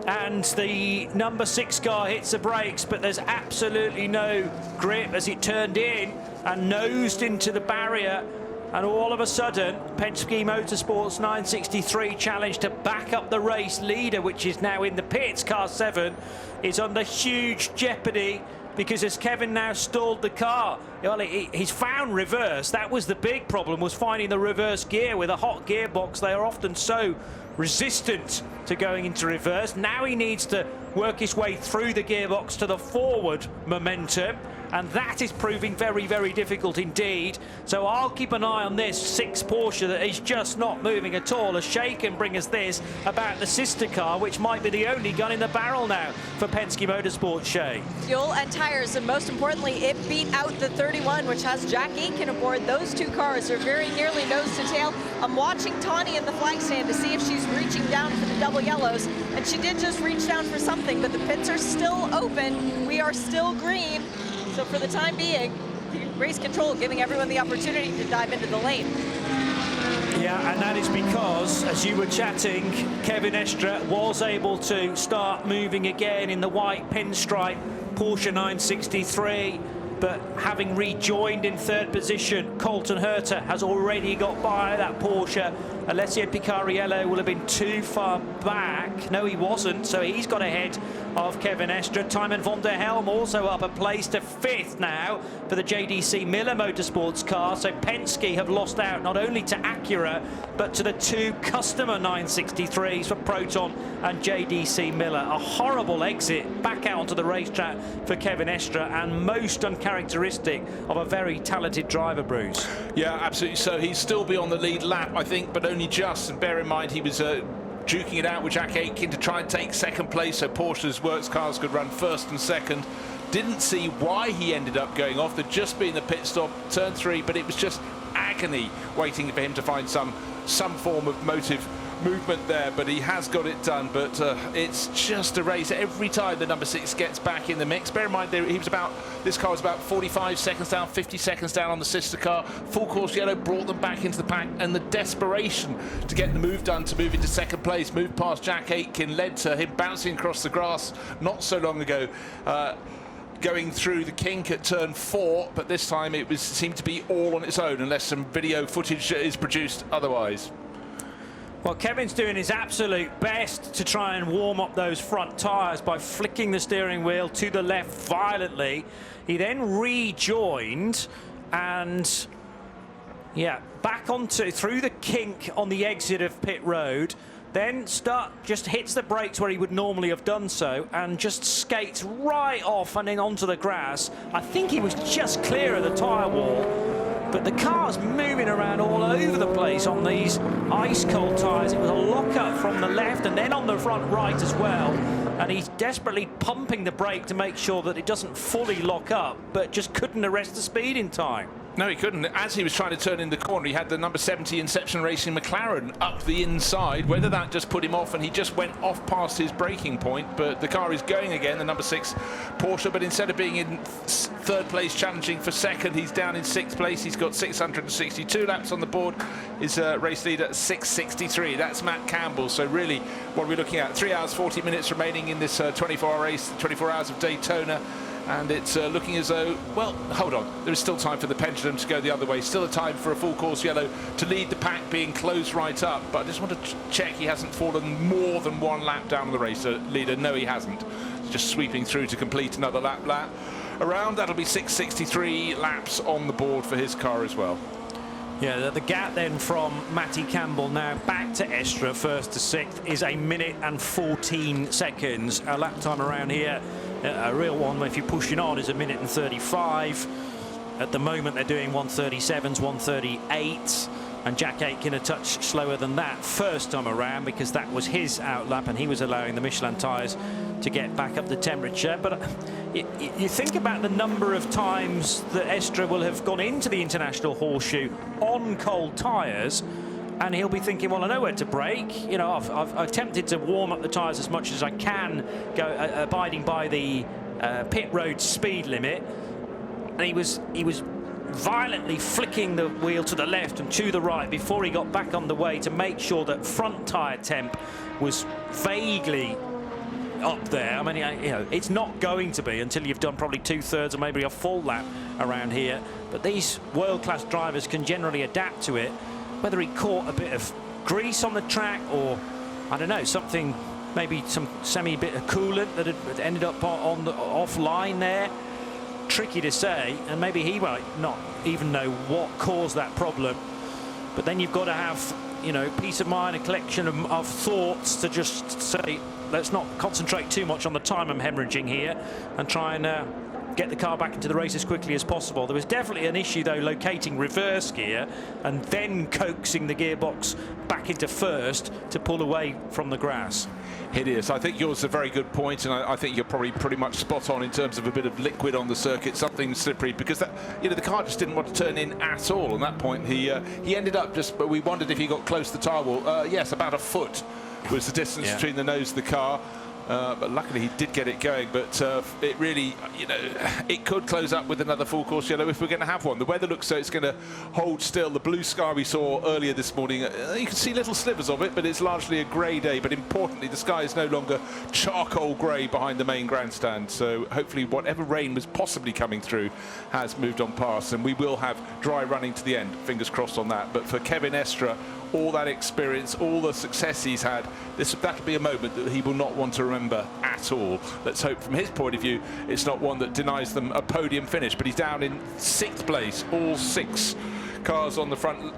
And the number 6 car hits the brakes, but there's absolutely no grip as it turned in and nosed into the barrier. And all of a sudden, Penske Motorsports 963 challenge to back up the race leader, which is now in the pits, car 7, is under huge jeopardy because as Kevin now stalled the car, well, he's found reverse. That was the big problem, was finding the reverse gear. With a hot gearbox, they are often so resistant to going into reverse. Now he needs to work his way through the gearbox to the forward momentum, and that is proving very, very difficult indeed. So I'll keep an eye on this 6 Porsche that is just not moving at all. As Shay can bring us this about the sister car, which might be the only gun in the barrel now for Penske Motorsports. Shay. Fuel and tires, and most importantly, it beat out the 31, which has Jack Aitken aboard. Those 2 cars are very nearly nose to tail. I'm watching Tawny in the flag stand to see if she's reaching down for the double yellows, and she did just reach down for something, but the pits are still open. We are still green. So for the time being, the race control giving everyone the opportunity to dive into the lane. Yeah, and that is because, as you were chatting, Kevin Estre was able to start moving again in the white pinstripe Porsche 963, but having rejoined in 3rd position, Colton Herta has already got by that Porsche. Alessio Picariello will have been too far back. No, he wasn't, so he's got ahead of Kevin Estre. Tymon von der Helm also up a place to 5th now for the JDC Miller Motorsports car. So Penske have lost out not only to Acura, but to the 2 customer 963s for Proton and JDC Miller. A horrible exit back out onto the racetrack for Kevin Estre, and most uncharacteristic of a very talented driver, Bruce. Yeah, absolutely. So he'd still be on the lead lap, I think, but only just. And bear in mind, he was duking it out with Jack Aitken to try and take 2nd place, so Porsche's works cars could run 1st and 2nd. Didn't see why he ended up going off. There'd just been the pit stop, turn 3, but it was just agony waiting for him to find some form of motive movement there, but he has got it done. But it's just a race every time the number 6 gets back in the mix. Bear in mind, this car was about 45 seconds down, 50 seconds down on the sister car. Full course yellow brought them back into the pack, and the desperation to get the move done to move into 2nd place, move past Jack Aitken, led to him bouncing across the grass not so long ago, going through the kink at turn 4, but this time it seemed to be all on its own, unless some video footage is produced otherwise. Well, Kevin's doing his absolute best to try and warm up those front tyres by flicking the steering wheel to the left violently. He then rejoined and, yeah, back through the kink on the exit of pit road. Then just hits the brakes where he would normally have done so and just skates right off and then onto the grass. I think he was just clear of the tyre wall, but the car's moving around all over the place on these ice-cold tyres. It was a lock-up from the left and then on the front right as well, and he's desperately pumping the brake to make sure that it doesn't fully lock up, but just couldn't arrest the speed in time. No, he couldn't. As he was trying to turn in the corner, he had the number 70 Inception Racing McLaren up the inside. Whether that just put him off and he just went off past his braking point, but the car is going again, the number 6 Porsche, but instead of being in 3rd place challenging for 2nd, he's down in 6th place. He's got 662 laps on the board. His race leader 663. That's Matt Campbell. So really what we're looking at, 3 hours 40 minutes remaining in this 24-hour race, 24 hours of Daytona. and it's looking as though, well, hold on, there is still time for the pendulum to go the other way, still a time for a full course yellow to lead the pack, being closed right up. But I just want to check he hasn't fallen more than one lap down the race leader. No, he hasn't. Just sweeping through to complete another lap around. That'll be 663 laps on the board for his car as well. Yeah, the gap then from Matty Campbell now back to Estra, first to sixth, is 1 minute and 14 seconds. A lap time around here, a real one, if you're pushing on, is 1 minute and 35. At the moment, they're doing 137s, 138. And Jack Aitken a touch slower than that first time around, because that was his outlap and he was allowing the Michelin tyres to get back up the temperature. But you think about the number of times that Estra will have gone into the International Horseshoe on cold tyres, and he'll be thinking, well, I know where to brake. You know, I've attempted to warm up the tyres as much as I can, abiding by the pit road speed limit. And he was violently flicking the wheel to the left and to the right before he got back on the way to make sure that front tyre temp was vaguely up there. I mean, you know, it's not going to be until you've done probably 2/3 or maybe a full lap around here. But these world-class drivers can generally adapt to it. Whether he caught a bit of grease on the track, or I don't know, something, maybe some semi-bit of coolant that had ended up on the offline there. Tricky to say, and maybe he might not even know what caused that problem. But then you've got to have, you know, peace of mind, a collection of thoughts to just say, let's not concentrate too much on the time I'm hemorrhaging here, and try and get the car back into the race as quickly as possible. There was definitely an issue, though, locating reverse gear and then coaxing the gearbox back into first to pull away from the grass. It is. I think yours is a very good point, and I think you're probably pretty much spot on in terms of a bit of liquid on the circuit, something slippery, because that, you know, the car just didn't want to turn in at all. On that point, he ended up just, but we wondered if he got close to the tyre wall. Yes, about a foot was the distance between the nose of the car. But luckily he did get it going. But it really, you know, it could close up with another full course yellow if we're going to have one. The weather looks so it's going to hold still. The blue sky we saw earlier this morning, you can see little slivers of it, but it's largely a grey day. But importantly, the sky is no longer charcoal grey behind the main grandstand. So hopefully whatever rain was possibly coming through has moved on past, and we will have dry running to the end. Fingers crossed on that. But for Kevin Estra, all that experience, all the success he's had, that'll be a moment that he will not want to remember at all. Let's hope from his point of view it's not one that denies them a podium finish. But he's down in 6th place. All 6 cars on the front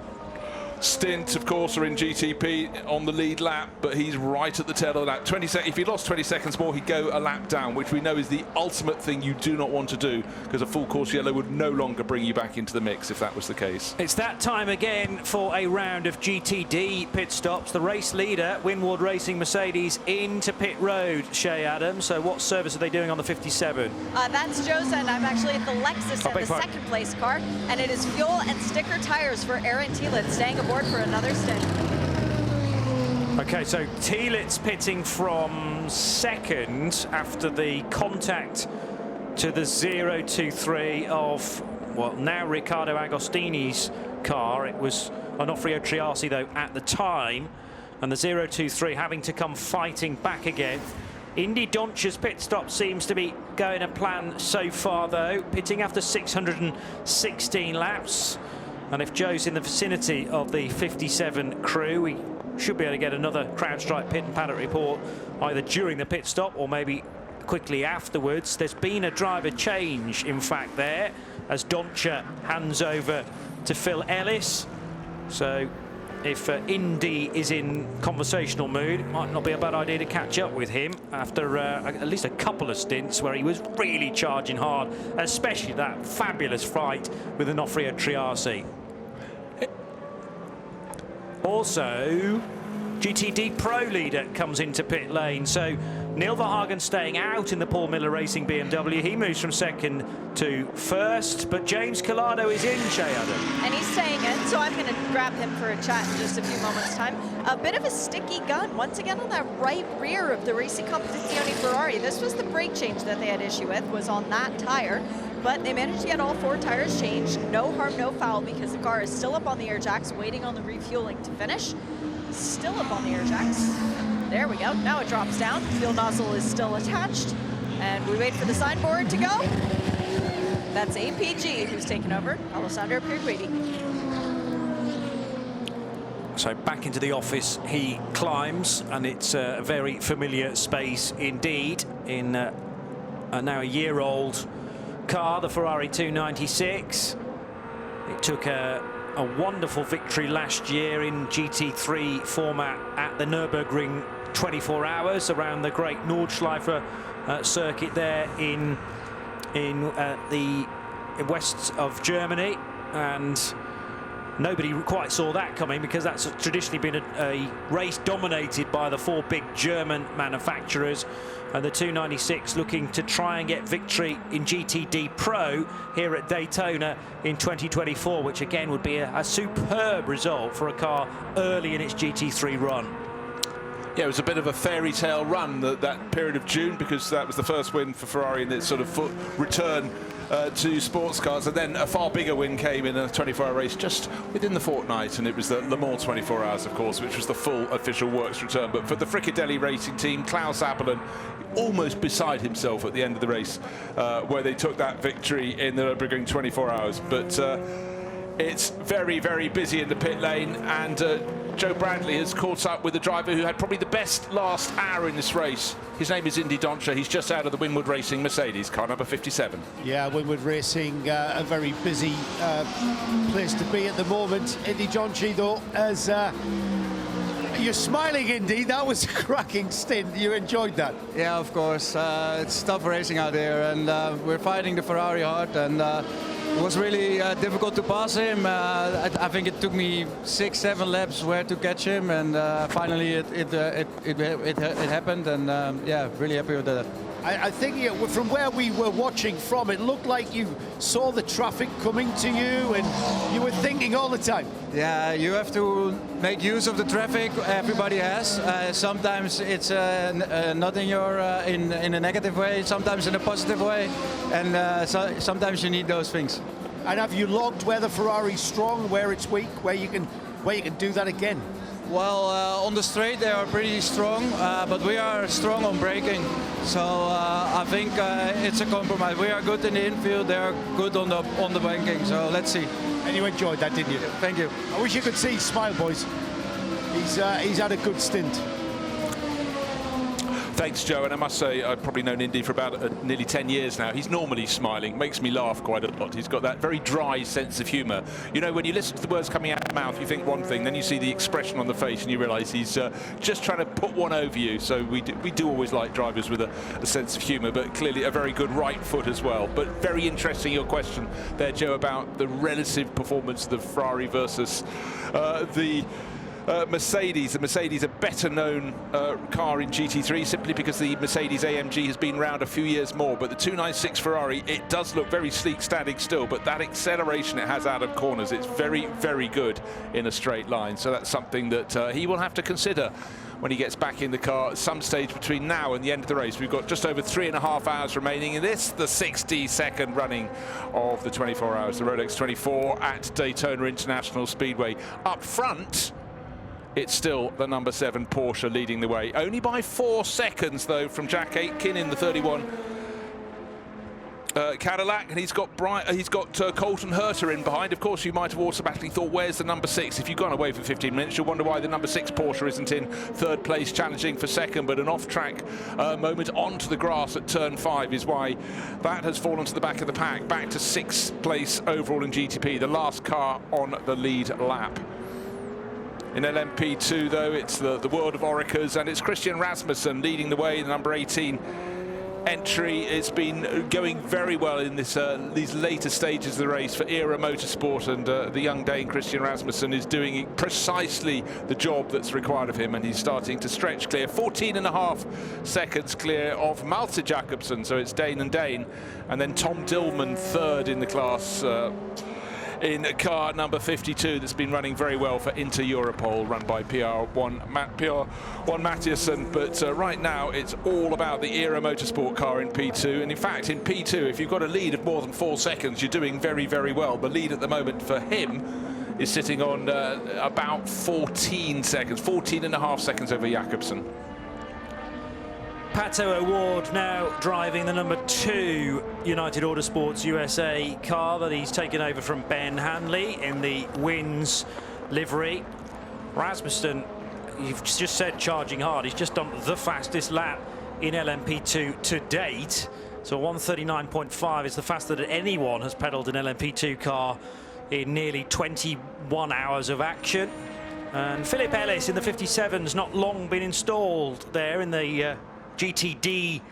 stint, of course, are in GTP on the lead lap, but he's right at the tail of the lap. If he lost 20 seconds more, he'd go a lap down, which we know is the ultimate thing you do not want to do, because a full course yellow would no longer bring you back into the mix if that was the case. It's that time again for a round of GTD pit stops. The race leader, Winward Racing Mercedes, into pit road, Shay Adams. So what service are they doing on the 57? That's Joe's, and I'm actually at the Lexus in the second place car, and it is fuel and sticker tires for Aaron Thielen, staying aboard for another stint. Okay, so Thielitz pitting from second after the contact to the 023 of, well, now Riccardo Agostini's car. It was Onofrio Triasi, though, at the time, and the 023 having to come fighting back again. Indy Doncia's pit stop seems to be going a plan so far, though, pitting after 616 laps. And if Joe's in the vicinity of the 57 crew, we should be able to get another CrowdStrike pit and paddock report either during the pit stop or maybe quickly afterwards. There's been a driver change, in fact, there, as Doncia hands over to Phil Ellis. So if Indy is in conversational mood, it might not be a bad idea to catch up with him after at least a couple of stints where he was really charging hard, especially that fabulous fight with Onofrio Triasi. Also, GTD Pro leader comes into pit lane. So Neil Verhagen staying out in the Paul Miller Racing BMW. He moves from second to first, but James Collado is in, Shay Adam. And he's staying in, so I'm going to grab him for a chat in just a few moments' time. A bit of a sticky gun, once again, on that right rear of the Racing Competizione Ferrari. This was the brake change that they had issue with, was on that tire. But they managed to get all 4 tires changed. No harm, no foul, because the car is still up on the air jacks, waiting on the refueling to finish. Still up on the air jacks. There we go. Now it drops down. Fuel nozzle is still attached. And we wait for the signboard to go. That's APG who's taken over, Alessandro Pirguidi. So back into the office he climbs, and it's a very familiar space indeed in now a year-old car, the Ferrari 296. It took a wonderful victory last year in GT3 format at the Nürburgring 24 hours around the great Nordschleife circuit there in the west of Germany, and nobody quite saw that coming, because that's traditionally been a race dominated by the 4 big German manufacturers, and the 296 looking to try and get victory in GTD Pro here at Daytona in 2024, which again would be a superb result for a car early in its GT3 run. Yeah, it was a bit of a fairy tale run that period of June, because that was the first win for Ferrari in its sort of return to sports cars, and then a far bigger win came in a 24-hour race just within the fortnight, and it was the Le Mans 24 hours, of course, which was the full official works return. But for the Fricadelli racing team, Klaus Abelin almost beside himself at the end of the race, where they took that victory in the Nürburgring 24 hours. But it's very, very busy in the pit lane, and Joe Bradley has caught up with the driver who had probably the best last hour in this race. His name is Indy Dontje. He's just out of the Winwood Racing Mercedes, car number 57. Yeah, Winwood Racing, a very busy place to be at the moment. Indy Dontje, though, as you're smiling, Indy. That was a cracking stint. You enjoyed that? Yeah, of course. It's tough racing out there, and we're fighting the Ferrari hard, and it was really difficult to pass him. I think it took me 6-7 laps where to catch him, and finally it happened, and yeah, really happy with that. I think from where we were watching from, it looked like you saw the traffic coming to you, and you were thinking all the time. Yeah, you have to make use of the traffic everybody has. Sometimes it's not in your in a negative way, sometimes in a positive way, and sometimes you need those things. And have you logged where the Ferrari's strong, where it's weak, where you can do that again? Well, on the straight they are pretty strong, but we are strong on braking. So I think it's a compromise. We are good in the infield, they are good on the banking. So let's see. And you enjoyed that, didn't you? Thank you. I wish you could see smile, boys. He's had a good stint. Thanks, Joe, and I must say I've probably known Indy for about nearly 10 years now. He's normally smiling, makes me laugh quite a lot. He's got that very dry sense of humour. You know, when you listen to the words coming out of his mouth, you think one thing, then you see the expression on the face and you realise he's just trying to put one over you. So we do always like drivers with a sense of humour, but clearly a very good right foot as well. But very interesting, your question there, Joe, about the relative performance of the Ferrari versus the Mercedes. The Mercedes, a better known car in GT3, simply because the Mercedes AMG has been around a few years more. But the 296 Ferrari, it does look very sleek standing still, but that acceleration it has out of corners, it's very, very good in a straight line. So that's something that he will have to consider when he gets back in the car at some stage between now and the end of the race. We've got just over 3.5 hours remaining in this, the 62nd running of the 24 hours, the Rolex 24 at Daytona International Speedway. Up front, it's still the number 7 Porsche leading the way. Only by 4 seconds, though, from Jack Aitken in the 31 Cadillac, and he's got Colton Herta in behind. Of course, you might have automatically thought, where's the number 6? If you've gone away for 15 minutes, you'll wonder why the number 6 Porsche isn't in 3rd place challenging for 2nd, but an off-track moment onto the grass at turn 5 is why that has fallen to the back of the pack, back to 6th place overall in GTP, the last car on the lead lap. In LMP2, though, it's the world of Oreca's, and it's Christian Rasmussen leading the way, the number 18 entry. It's been going very well in this these later stages of the race for Era Motorsport, and the young Dane Christian Rasmussen is doing precisely the job that's required of him, and he's starting to stretch clear. 14.5 seconds clear of Malte Jakobsen, so it's Dane and Dane, and then Tom Dillman 3rd in the class. In car number 52, that's been running very well for Inter Europol, run by PR1 Mattiasen. But right now, it's all about the Era Motorsport car in P2. And in fact, in P2, if you've got a lead of more than 4 seconds, you're doing very, very well. The lead at the moment for him is sitting on about 14 seconds, 14.5 seconds over Jakobsen. Pato O'Ward now driving the number 2 United Autosports USA car that he's taken over from Ben Hanley in the Wins livery. Rasmussen, you've just said charging hard. He's just done the fastest lap in LMP2 to date. So 139.5 is the fastest that anyone has pedalled an LMP2 car in nearly 21 hours of action. And Philip Ellis in the 57's not long been installed there in the GTD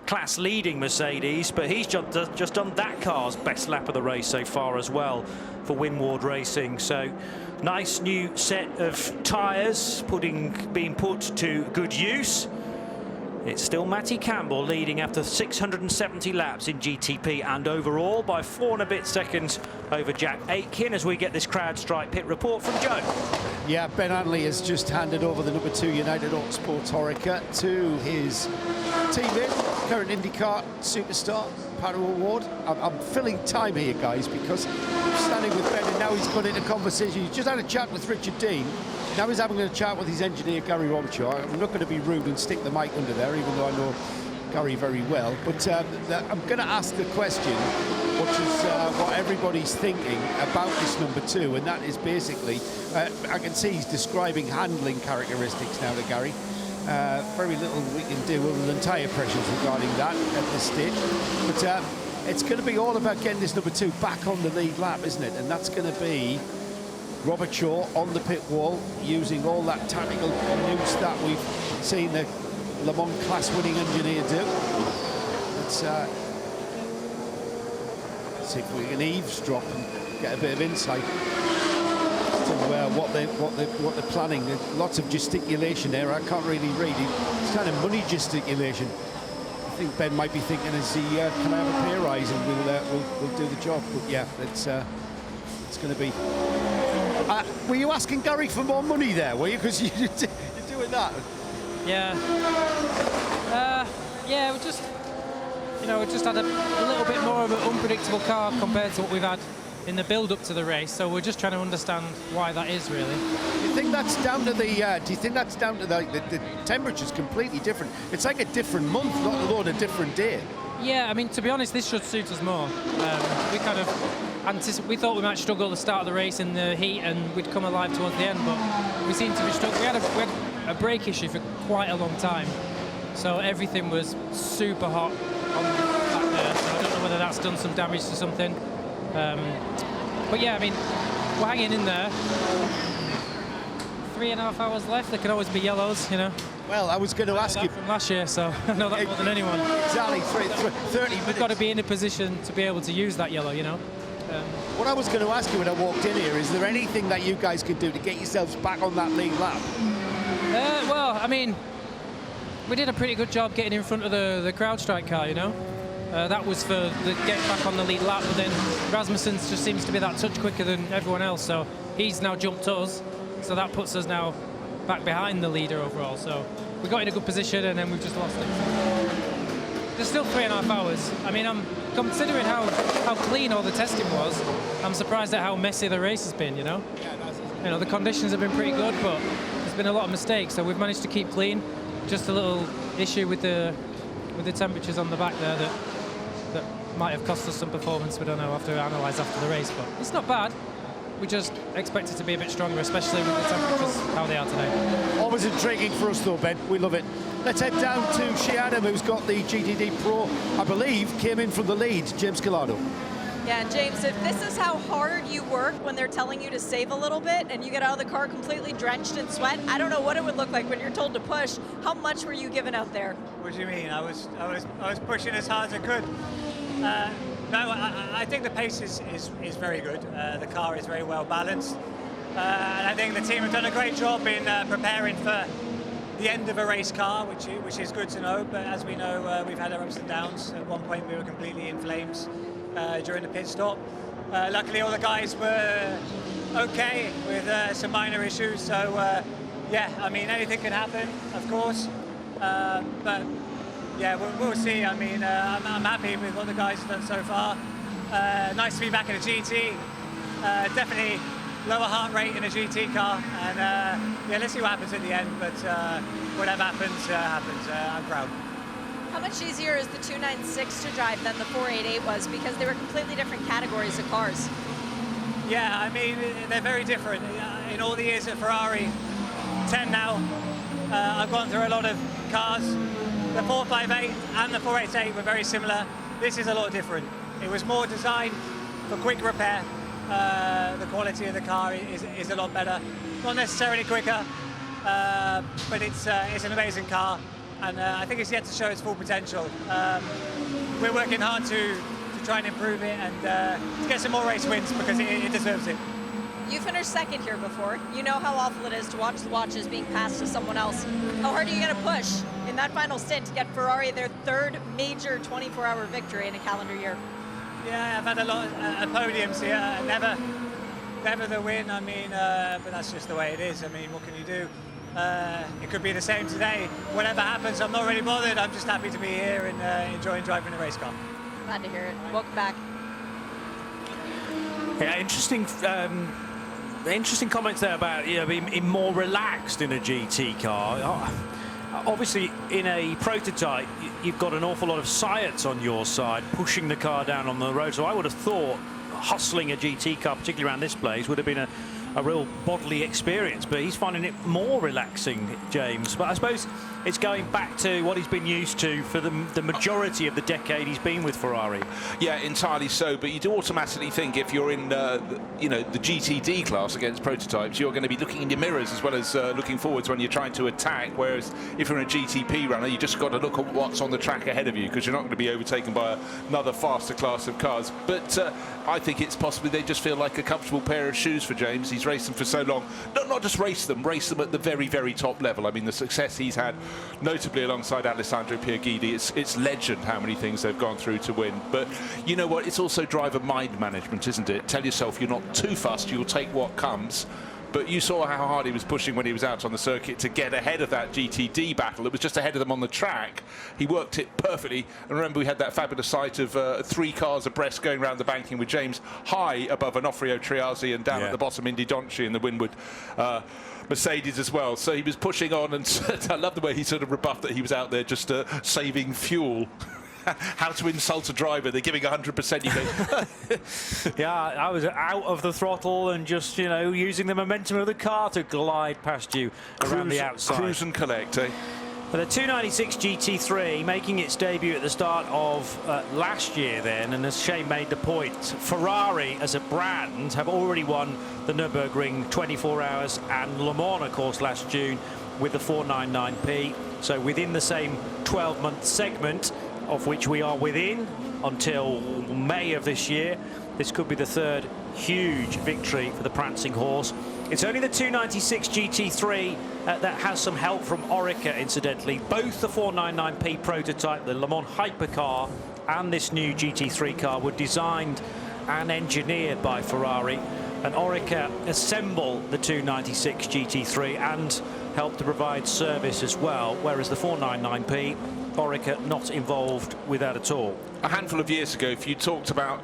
class leading Mercedes, but he's just done that car's best lap of the race so far as well for Winward Racing. So nice new set of tyres being put to good use. It's still Matty Campbell leading after 670 laps in GTP and overall by 4 and a bit seconds over Jack Aitken as we get this CrowdStrike pit report from Joe. Yeah, Ben Hanley has just handed over the number 2 United Autosports Horeca to his teammate, current IndyCar superstar, Pato O'Ward. I'm filling time here, guys, because I'm standing with Ben and now he's got into conversation. He's just had a chat with Richard Dean. Now he's having a chat with his engineer, Gary Robichaud. I'm not going to be rude and stick the mic under there, even though I know Gary very well. But I'm going to ask the question, which is what everybody's thinking about this number 2, and that is basically, I can see he's describing handling characteristics now to Gary. Very little we can do other than tyre pressures regarding that at this stage. But it's going to be all about getting this number 2 back on the lead lap, isn't it? And that's going to be Robichaud on the pit wall, using all that tactical news that we've seen the Le Mans class winning engineer do. Let's see if we can eavesdrop and get a bit of insight to what they're planning. There's lots of gesticulation there. I can't really read it. It's kind of money gesticulation. I think Ben might be thinking, is he can I have a pay rise and we'll do the job. But yeah, it's going to be. Were you asking Gary for more money there? Were you? Because you're doing that. Yeah. Yeah, we just had a little bit more of an unpredictable car compared to what we've had in the build-up to the race. So we're just trying to understand why that is, really. Do you think that's down to the temperature's completely different? It's like a different month, not alone a different day. Yeah, I mean, to be honest, this should suit us more. We kind of we thought we might struggle to start the race in the heat and we'd come alive towards the end, but we seem to be struggling. We had a brake issue for quite a long time, so everything was super hot on back there. So I don't know whether that's done some damage to something. But yeah, I mean, we're hanging in there. 3.5 hours left. There can always be yellows, you know. Well, I was going to ask you from last year, so I know that more than anyone. Exactly, 30 minutes. We've got to be in a position to be able to use that yellow, you know. What I was going to ask you when I walked in here, is there anything that you guys could do to get yourselves back on that lead lap? Well, I mean, we did a pretty good job getting in front of the CrowdStrike car, you know. That was for the get back on the lead lap, but then Rasmussen just seems to be that touch quicker than everyone else, so he's now jumped us, so that puts us now back behind the leader overall. So we got in a good position and then we've just lost it. There's still 3.5 hours. I mean, I'm considering how clean all the testing was. I'm surprised at how messy the race has been, you know. You know, the conditions have been pretty good, but there's been a lot of mistakes, so we've managed to keep clean. Just a little issue with the temperatures on the back there that might have cost us some performance. We don't know. We'll have to analyse after the race, but it's not bad. We just expect it to be a bit stronger, especially with the temperatures how they are today. Always intriguing for us though, Ben. We love it. Let's head down to Shiadam, who's got the GTD Pro, I believe, came in from the lead, James Collado. Yeah, and James, if this is how hard you work when they're telling you to save a little bit and you get out of the car completely drenched in sweat, I don't know what it would look like when you're told to push. How much were you giving out there? What do you mean? I was pushing as hard as I could. No, I think the pace is very good. The car is very well balanced. And I think the team have done a great job in preparing for the end of a race car, which is good to know. But as we know, we've had our ups and downs. At one point, we were completely in flames during the pit stop. Luckily, all the guys were okay with some minor issues. So, yeah, I mean, anything can happen, of course. But yeah, we'll see. I mean, I'm happy with what the guys have done so far. Nice to be back in a GT. Definitely lower heart rate in a GT car. And yeah, let's see what happens at the end. But whatever happens, happens. I'm proud. How much easier is the 296 to drive than the 488 was, because they were completely different categories of cars? Yeah, I mean, they're very different. In all the years at Ferrari, 10 now, I've gone through a lot of cars. The 458 and the 488 were very similar. This is a lot different. It was more designed for quick repair. The quality of the car is a lot better. Not necessarily quicker, but it's an amazing car, and I think it's yet to show its full potential. We're working hard to try and improve it and to get some more race wins, because it deserves it. You finished second here before. You know how awful it is to watch the watches being passed to someone else. How hard are you going to push in that final stint to get Ferrari their third major 24-hour victory in a calendar year? Yeah, I've had a lot of podiums here. Never the win. I mean, but that's just the way it is. I mean, what can you do? It could be the same today. Whatever happens, I'm not really bothered. I'm just happy to be here and enjoying driving a race car. Glad to hear it. Welcome back. Yeah, interesting comments there about being more relaxed in a GT car. Obviously, in a prototype, you've got an awful lot of science on your side, pushing the car down on the road. So I would have thought hustling a GT car, particularly around this place, would have been a real bodily experience. But he's finding it more relaxing, James. But I suppose it's going back to what he's been used to for the majority of the decade he's been with Ferrari. Yeah, entirely so. But you do automatically think if you're in, the GTD class against prototypes, you're going to be looking in your mirrors as well as looking forwards when you're trying to attack. Whereas if you're in a GTP runner, you just got to look at what's on the track ahead of you, because you're not going to be overtaken by another faster class of cars. But I think it's possibly they just feel like a comfortable pair of shoes for James. He's raced them for so long. Not just race them at the very, very top level. I mean, the success he's had, notably alongside Alessandro Pierguidi, it's legend how many things they've gone through to win. But you know what? It's also driver mind management, isn't it? Tell yourself you're not too fussed. You'll take what comes. But you saw how hard he was pushing when he was out on the circuit to get ahead of that GTD battle. It was just ahead of them on the track. He worked it perfectly. And remember, we had that fabulous sight of 3 cars abreast going around the banking with James high above Onofrio Triazzi and down at the bottom Indy Donchi and the Winwood Mercedes as well. So he was pushing on, and I love the way he sort of rebuffed that he was out there just saving fuel. How to insult a driver. They're giving 100%. You go. Yeah, I was out of the throttle and just, using the momentum of the car to glide past you around the outside. Cruise and collect, eh? But the 296 GT3 making its debut at the start of last year then, and as Shane made the point, Ferrari as a brand have already won the Nürburgring 24 Hours and Le Mans, of course, last June with the 499P. So within the same 12-month segment, of which we are within until May of this year, this could be the third huge victory for the prancing horse. It's only the 296 GT3 that has some help from Orica, incidentally. Both the 499P prototype, the Le Mans hypercar, and this new GT3 car were designed and engineered by Ferrari. And Orica assemble the 296 GT3 and help to provide service as well, whereas the 499P, Orica not involved with that at all. A handful of years ago, if you talked about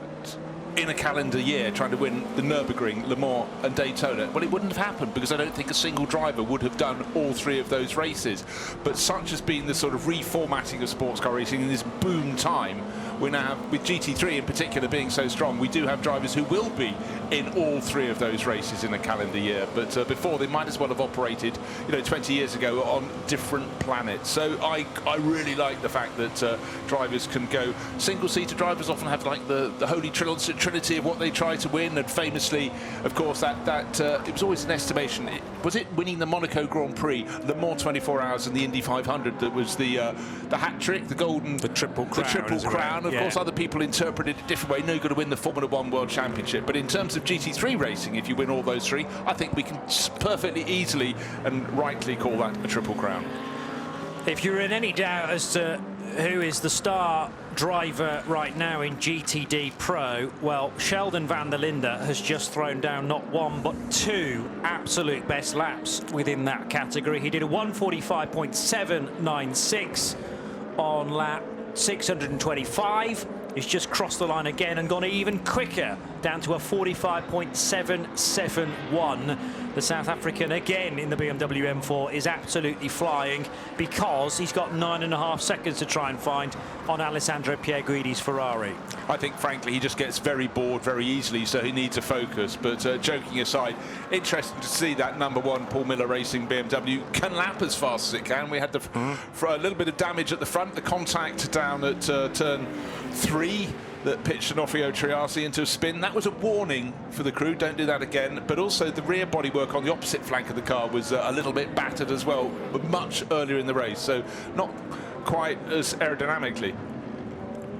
in a calendar year trying to win the Nürburgring, Le Mans and Daytona, well, it wouldn't have happened, because I don't think a single driver would have done all 3 of those races. But such has been the sort of reformatting of sports car racing in this boom time, we now have, with GT3 in particular being so strong, we do have drivers who will be in all 3 of those races in a calendar year. But before, they might as well have operated, 20 years ago on different planets. So I really like the fact that drivers can go. Single-seater drivers often have like the holy trinity of what they try to win, and famously, of course, that it was always an estimation. Was it winning the Monaco Grand Prix, Le Mans 24 Hours, and the Indy 500 that was the hat trick, the triple crown? Of course, other people interpreted it a different way. No good to win the Formula 1 World Championship. But in terms of GT3 racing, if you win all those 3, I think we can perfectly easily and rightly call that a triple crown. If you're in any doubt as to who is the star driver right now in GTD Pro, well, Sheldon van der Linde has just thrown down not 1 but 2 absolute best laps within that category. He did a 1:45.796 on lap 625. He's just crossed the line again and gone even quicker down to a 45.771. The South African, again in the BMW M4, is absolutely flying because he's got 9.5 seconds to try and find on Alessandro Pierguidi's Ferrari. I think, frankly, he just gets very bored very easily, so he needs a focus. But joking aside, interesting to see that #1 Paul Miller Racing BMW can lap as fast as it can. We had for a little bit of damage at the front, the contact down at turn 3 that pitched Onofrio Triasi into a spin. That was a warning for the crew, don't do that again. But also the rear bodywork on the opposite flank of the car was a little bit battered as well, but much earlier in the race, so not quite as aerodynamically.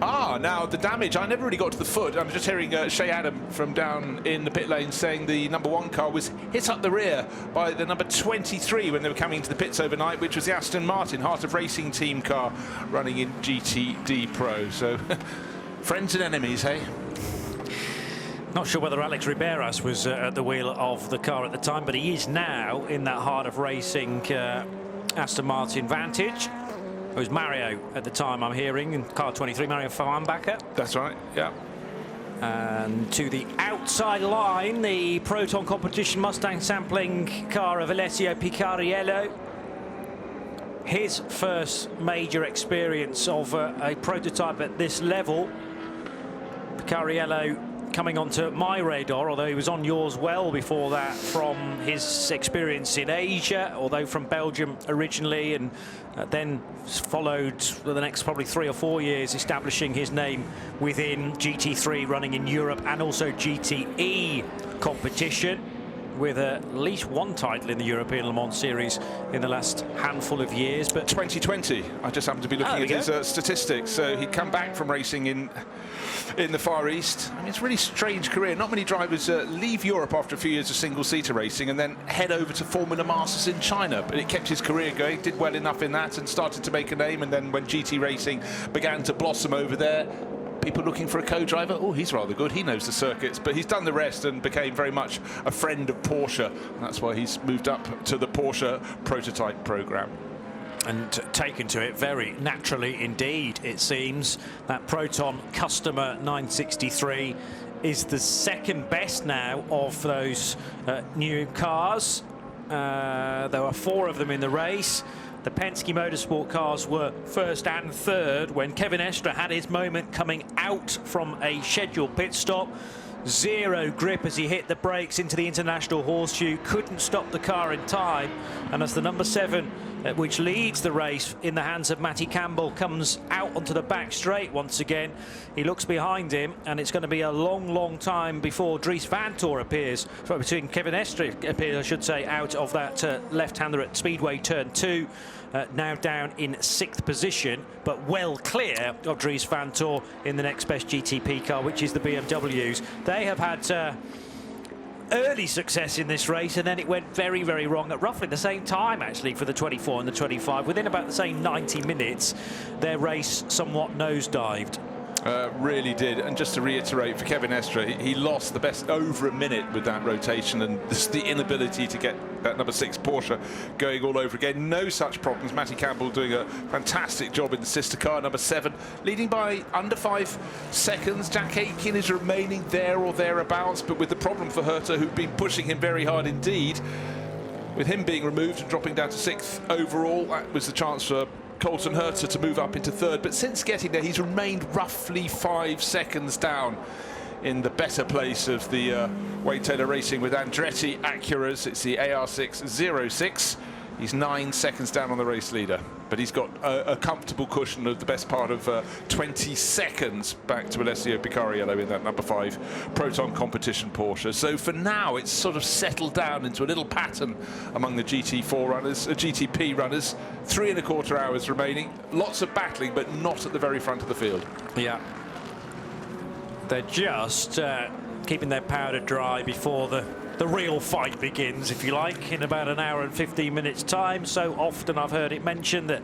Now the damage, I never really got to the foot. I'm just hearing Shea Adam from down in the pit lane saying the #1 car was hit up the rear by the number 23 when they were coming into the pits overnight, which was the Aston Martin Heart of Racing team car running in GTD Pro. So friends and enemies, hey? Not sure whether Alex Riberas was at the wheel of the car at the time, but he is now in that Heart of Racing Aston Martin Vantage. It was Mario at the time, I'm hearing, in car 23, Mario Farnbacher. That's right, yeah. And to the outside line, the Proton Competition Mustang sampling car of Alessio Picariello. His first major experience of a prototype at this level. Picariello coming onto my radar, although he was on yours well before that from his experience in Asia, although from Belgium originally, and then followed for the next probably 3 or 4 years establishing his name within GT3 running in Europe and also GTE competition, with at least one title in the European Le Mans Series in the last handful of years. But 2020, I just happened to be looking at his statistics. So he'd come back from racing in the Far East. I mean, it's a really strange career. Not many drivers leave Europe after a few years of single-seater racing and then head over to Formula Masters in China. But it kept his career going, did well enough in that and started to make a name. And then when GT racing began to blossom over there, people looking for a co-driver, oh, he's rather good, he knows the circuits, but he's done the rest and became very much a friend of Porsche. And that's why he's moved up to the Porsche prototype program. And taken to it very naturally indeed, it seems. That Proton Customer 963 is the second best now of those new cars. There were 4 of them in the race. The Penske Motorsport cars were first and third when Kevin Estre had his moment coming out from a scheduled pit stop. Zero grip as he hit the brakes into the international horseshoe, couldn't stop the car in time, and as the #7 which leads the race in the hands of Matty Campbell comes out onto the back straight once again, he looks behind him and it's going to be a long time before Dries Vanthoor appears, between Kevin Estre appears I should say, out of that left-hander at Speedway turn 2. Now down in 6th position, but well clear of Dries Vanthoor in the next best GTP car, which is the BMWs. They have had early success in this race, and then it went very wrong at roughly the same time, actually, for the 24 and the 25. Within about the same 90 minutes, their race somewhat nosedived. Really did. And just to reiterate, for Kevin Estre, he lost the best over a minute with that rotation, and just the inability to get that #6 Porsche going all over again. No such problems. Matty Campbell doing a fantastic job in the sister car, #7, leading by under 5 seconds. Jack Aitken is remaining there or thereabouts, but with the problem for Herta, who've been pushing him very hard indeed. With him being removed and dropping down to 6th overall, that was the chance for Colton Herta to move up into 3rd, but since getting there he's remained roughly 5 seconds down in the better place of the Wade Taylor Racing with Andretti Acuras. It's the AR606. He's 9 seconds down on the race leader, but he's got a comfortable cushion of the best part of 20 seconds back to Alessio Picariello in that #5 Proton Competition Porsche. So for now, it's sort of settled down into a little pattern among the GT4 runners, GTP runners. 3¼ hours remaining. Lots of battling, but not at the very front of the field. Yeah. They're just keeping their powder dry before the real fight begins, if you like, in about an hour and 15 minutes time. So often I've heard it mentioned that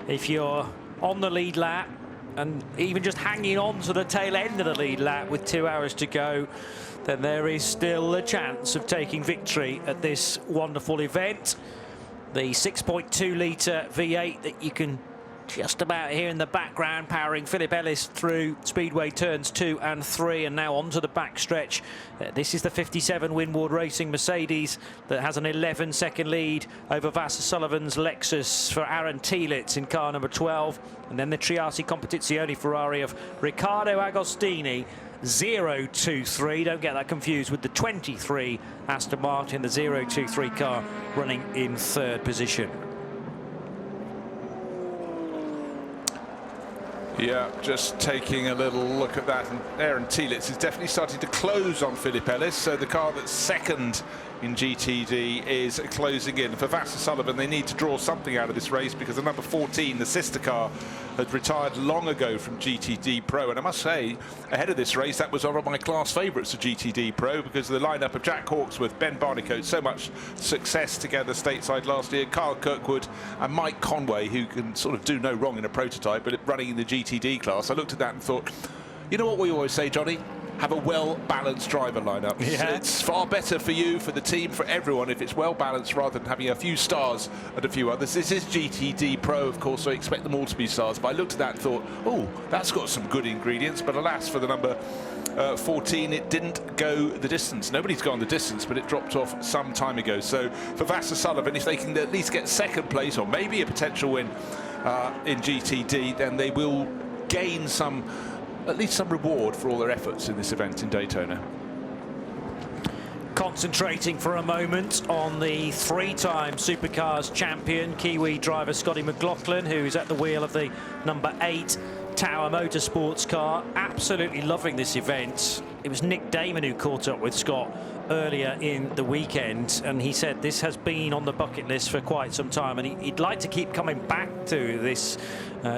if you're on the lead lap and even just hanging on to the tail end of the lead lap with 2 hours to go, then there is still a chance of taking victory at this wonderful event. The 6.2 litre V8 that you can just about here in the background, powering Philip Ellis through Speedway turns 2 and 3, and now onto the backstretch. This is the 57 Winward Racing Mercedes that has an 11-second lead over Vasser Sullivan's Lexus for Aaron Tielitz in car number 12. And then the Triassi Competizione Ferrari of Riccardo Agostini, 023. Don't get that confused with the 23 Aston Martin, the 023 car running in 3rd position. Yeah, just taking a little look at that, and Aaron Tielitz is definitely starting to close on Philip Ellis, so the car that's 2nd in GTD is closing in. For Vasser Sullivan, they need to draw something out of this race because the number 14, the sister car, had retired long ago from GTD Pro, and I must say, ahead of this race, that was one of my class favourites of GTD Pro because of the lineup of Jack Hawksworth, Ben Barnicoat, so much success together stateside last year, Kyle Kirkwood and Mike Conway, who can sort of do no wrong in a prototype, but running in the GTD class. I looked at that and thought, you know what we always say, Johnny? Have a well-balanced driver lineup. Yeah. It's far better for you, for the team, for everyone if it's well-balanced rather than having a few stars and a few others. This is GTD Pro, of course, so I expect them all to be stars. But I looked at that and thought, oh, that's got some good ingredients. But alas, for the number 14, it didn't go the distance. Nobody's gone the distance, but it dropped off some time ago. So for Vasser Sullivan, if they can at least get 2nd place or maybe a potential win in GTD, then they will gain at least some reward for all their efforts in this event in Daytona. Concentrating for a moment on the 3-time Supercars champion, Kiwi driver Scotty McLaughlin, who's at the wheel of the number 8 Tower Motorsports car. Absolutely loving this event. It was Nick Damon who caught up with Scott earlier in the weekend, and he said this has been on the bucket list for quite some time, and he'd like to keep coming back to this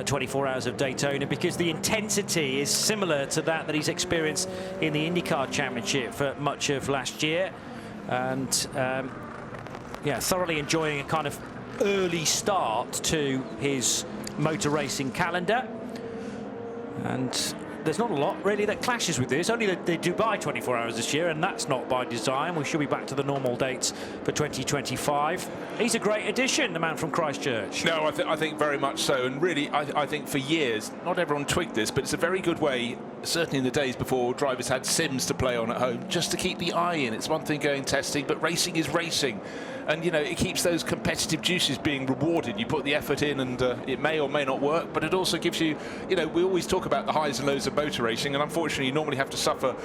24 Hours of Daytona because the intensity is similar to that he's experienced in the IndyCar Championship for much of last year, and yeah, thoroughly enjoying a kind of early start to his motor racing calendar. And there's not a lot really that clashes with this. Only the Dubai 24 Hours this year, and that's not by design. We should be back to the normal dates for 2025. He's a great addition, the man from Christchurch. No, I think very much so. And really, I think for years, not everyone twigged this, but it's a very good way, certainly in the days before drivers had sims to play on at home, just to keep the eye in. It's one thing going testing, but racing is racing. And, you know, it keeps those competitive juices being rewarded. You put the effort in and it may or may not work, but it also gives you, you know, we always talk about the highs and lows of motor racing, and unfortunately you normally have to suffer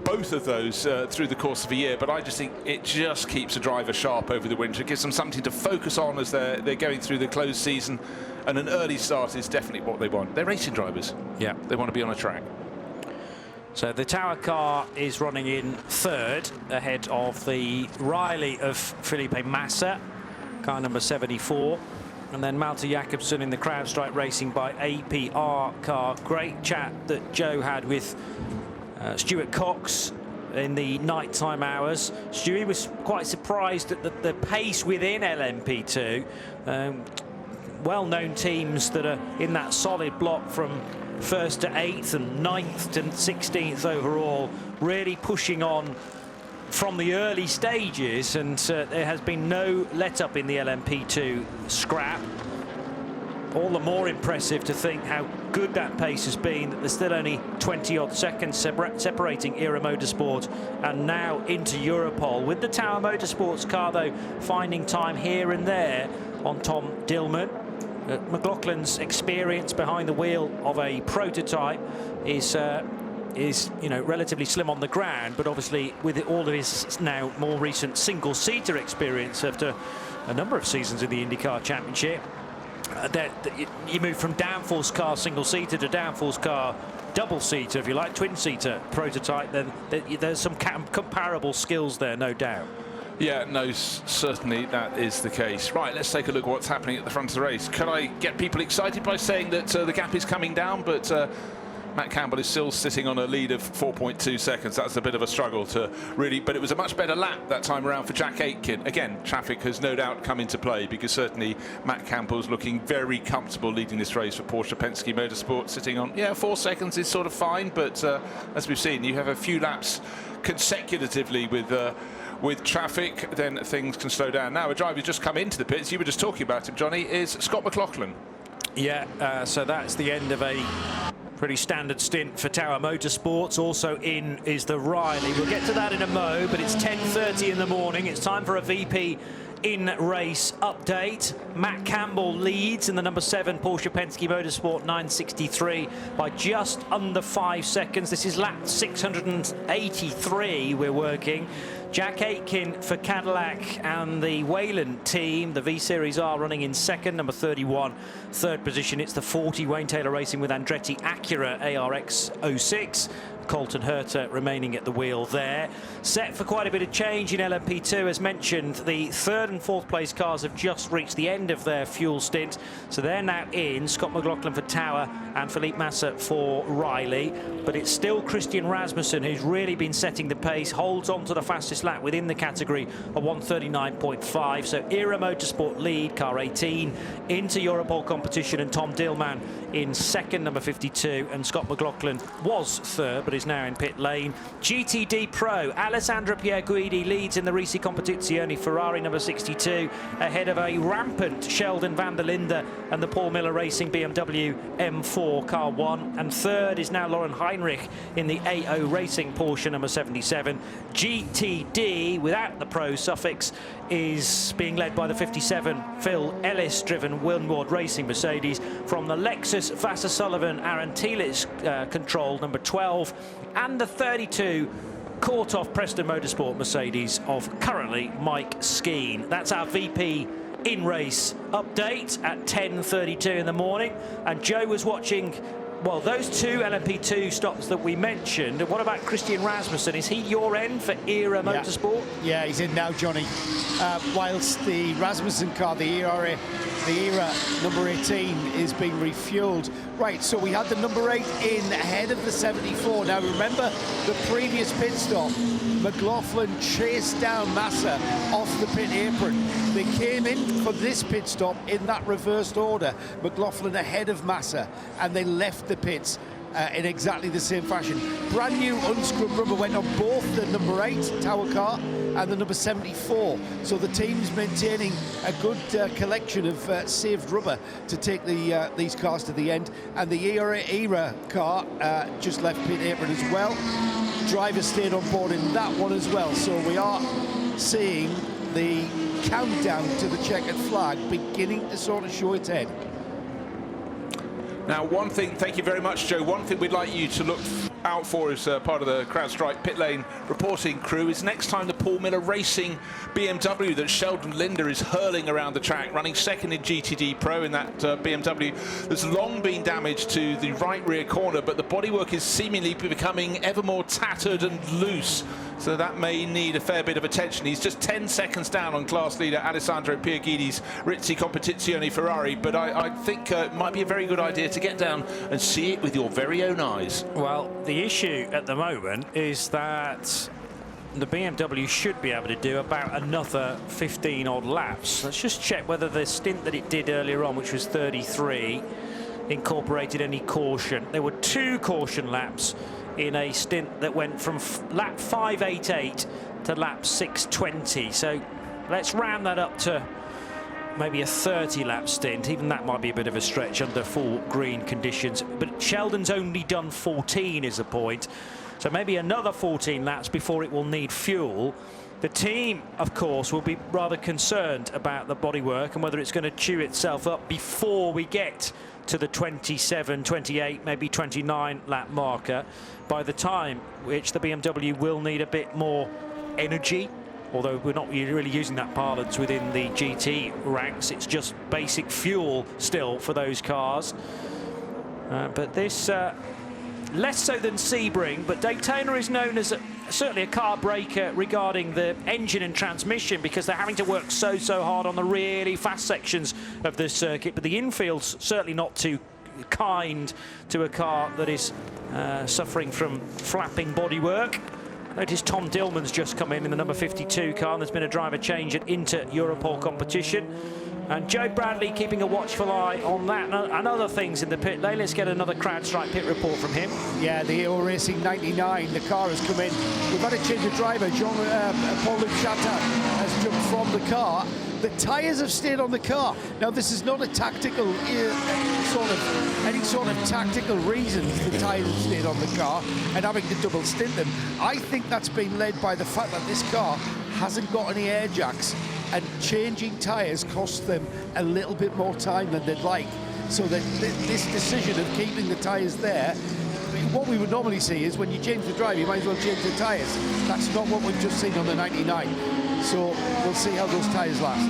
both of those through the course of a year. But I just think it just keeps a driver sharp over the winter. It gives them something to focus on as they're going through the closed season, and an early start is definitely what they want. They're racing drivers. Yeah. They want to be on a track. So the Tower car is running in 3rd ahead of the Riley of Felipe Massa, car number 74. And then Malte Jakobsen in the CrowdStrike Racing by APR car. Great chat that Joe had with Stuart Cox in the nighttime hours. Stewie was quite surprised at the pace within LMP2. Well-known teams that are in that solid block from 1st to 8th and 9th to 16th overall, really pushing on from the early stages, and there has been no let-up in the LMP2 scrap. All the more impressive to think how good that pace has been, that there's still only 20-odd seconds separating Era Motorsport and now into Europol, with the Tower Motorsports car, though, finding time here and there on Tom Dillman. McLaughlin's experience behind the wheel of a prototype is you know, relatively slim on the ground, but obviously with all of his now more recent single-seater experience after a number of seasons in the IndyCar Championship, you move from downforce car single-seater to downforce car double-seater, if you like, twin-seater prototype, then there's some comparable skills there, no doubt. Yeah, no, certainly that is the case. Right, let's take a look at what's happening at the front of the race. Can I get people excited by saying that the gap is coming down, but Matt Campbell is still sitting on a lead of 4.2 seconds. That's a bit of a struggle to really, but it was a much better lap that time around for Jack Aitken. Again, traffic has no doubt come into play, because certainly Matt Campbell's looking very comfortable leading this race for Porsche Penske Motorsport, sitting on, 4 seconds is sort of fine, but as we've seen, you have a few laps consecutively with traffic, then things can slow down. Now, a driver who's just come into the pits, you were just talking about him, Johnny, is Scott McLaughlin. Yeah, so that's the end of a pretty standard stint for Tower Motorsports. Also in is the Riley. We'll get to that in a mo, but it's 10:30 in the morning. It's time for a VP in race update. Matt Campbell leads in the number 7 Porsche Penske Motorsport 963 by just under 5 seconds. This is lap 683 we're working. Jack Aitken for Cadillac and the Wayland team. The V-Series R running in second, number 31, third position. It's the 40 Wayne Taylor Racing with Andretti Acura ARX 06. Colton Herta remaining at the wheel there. Set for quite a bit of change in LMP2. As mentioned, the 3rd and 4th place cars have just reached the end of their fuel stint, so they're now in. Scott McLaughlin for Tower and Felipe Massa for Riley, but it's still Christian Rasmussen who's really been setting the pace, holds on to the fastest lap within the category of 1:39.5. So Era Motorsport lead, car 18 into Europol competition, and Tom Dillman in second, number 52, and Scott McLaughlin was third but is now in pit lane. GTD Pro, Alessandro Pierguidi leads in the Risi Competizione Ferrari number 62, ahead of a rampant Sheldon van der Linde and the Paul Miller Racing BMW M4 car 1, and third is now Lauren Heinrich in the AO Racing Porsche number 77. GTD without the Pro suffix is being led by the 57 Phil Ellis driven Winward Racing Mercedes, from the Lexus Vassar Sullivan Aaron Telis controlled number 12, and the 32 caught off Preston Motorsport Mercedes of currently Mike Skeen. That's our VP in race update at 10:32 in the morning. And Joe was watching, well, those two LMP2 stops that we mentioned. What about Christian Rasmussen? Is he your end for Era Motorsport? Yeah, he's in now, Johnny. Whilst the Rasmussen car, the Era number 18, is being refueled. Right, so we had the number 8 in ahead of the 74. Now remember the previous pit stop, McLaughlin chased down Massa off the pit apron. They came in for this pit stop in that reversed order. McLaughlin ahead of Massa, and they left the pits in exactly the same fashion. Brand new unscrubbed rubber went on both the number 8 Tower car and the number 74. So the team's maintaining a good collection of saved rubber to take these cars to the end. And the Era car just left pit apron as well. Driver stayed on board in that one as well. So we are seeing the countdown to the checkered flag beginning to sort of show its head. Now, one thing, thank you very much, Joe. One thing we'd like you to look out for as part of the CrowdStrike pit lane reporting crew is next time the Paul Miller Racing BMW that Sheldon Linder is hurling around the track, running second in GTD Pro in that BMW. There's long been damage to the right rear corner, but the bodywork is seemingly becoming ever more tattered and loose. So that may need a fair bit of attention. He's just 10 seconds down on class leader Alessandro Pierguidi's Rizzi Competizione Ferrari, but I think it might be a very good idea to get down and see it with your very own eyes. Well, the issue at the moment is that the BMW should be able to do about another 15 odd laps. Let's just check whether the stint that it did earlier on, which was 33, incorporated any caution. There were 2 caution laps in a stint that went from lap 588 to lap 620. So let's round that up to maybe a 30-lap stint. Even that might be a bit of a stretch under full green conditions. But Sheldon's only done 14 is the point. So maybe another 14 laps before it will need fuel. The team, of course, will be rather concerned about the bodywork and whether it's going to chew itself up before we get to the 27, 28, maybe 29 lap marker, by the time which the BMW will need a bit more energy. Although we're not really using that parlance within the GT ranks, it's just basic fuel still for those cars. But this, less so than Sebring, but Daytona is known as certainly a car breaker regarding the engine and transmission, because they're having to work so hard on the really fast sections of the circuit. But the infield's certainly not too kind to a car that is suffering from flapping bodywork. Notice Tom Dillman's just come in the number 52 car, and there's been a driver change at Inter-Europol competition. And Joe Bradley keeping a watchful eye on that and other things in the pit lane. Let's get another CrowdStrike pit report from him. Yeah, the AO Racing 99, the car has come in. We've had a change of driver. Paul-Luc Chatin has jumped from the car. The tyres have stayed on the car. Now, this is not a tactical any sort of tactical reasons the tyres have stayed on the car and having to double stint them. I think that's been led by the fact that this car hasn't got any air jacks, and changing tyres costs them a little bit more time than they'd like. So that this decision of keeping the tyres there, what we would normally see is when you change the drive, you might as well change the tyres. That's not what we've just seen on the 99. So we'll see how those tyres last.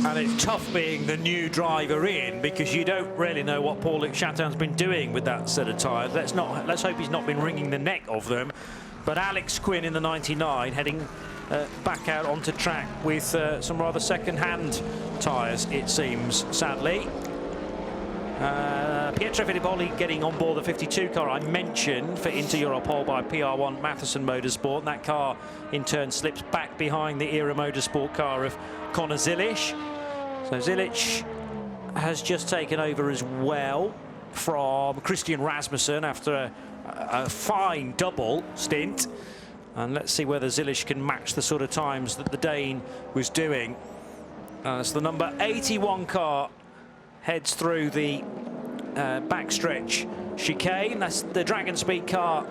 And it's tough being the new driver in, because you don't really know what Paul-Luc Chatin's been doing with that set of tyres. Let's hope he's not been wringing the neck of them. But Alex Quinn in the 99 heading back out onto track with some rather second-hand tyres, it seems, sadly. Pietro Fittipaldi getting on board the 52 car I mentioned for Inter-Europol by PR1 Mathiasen Motorsport. And that car in turn slips back behind the Era Motorsport car of Conor Zilich. So Zilich has just taken over as well from Christian Rasmussen after a fine double stint. And let's see whether Zilich can match the sort of times that the Dane was doing. So the number 81 car heads through the backstretch chicane. That's the Dragon Speed car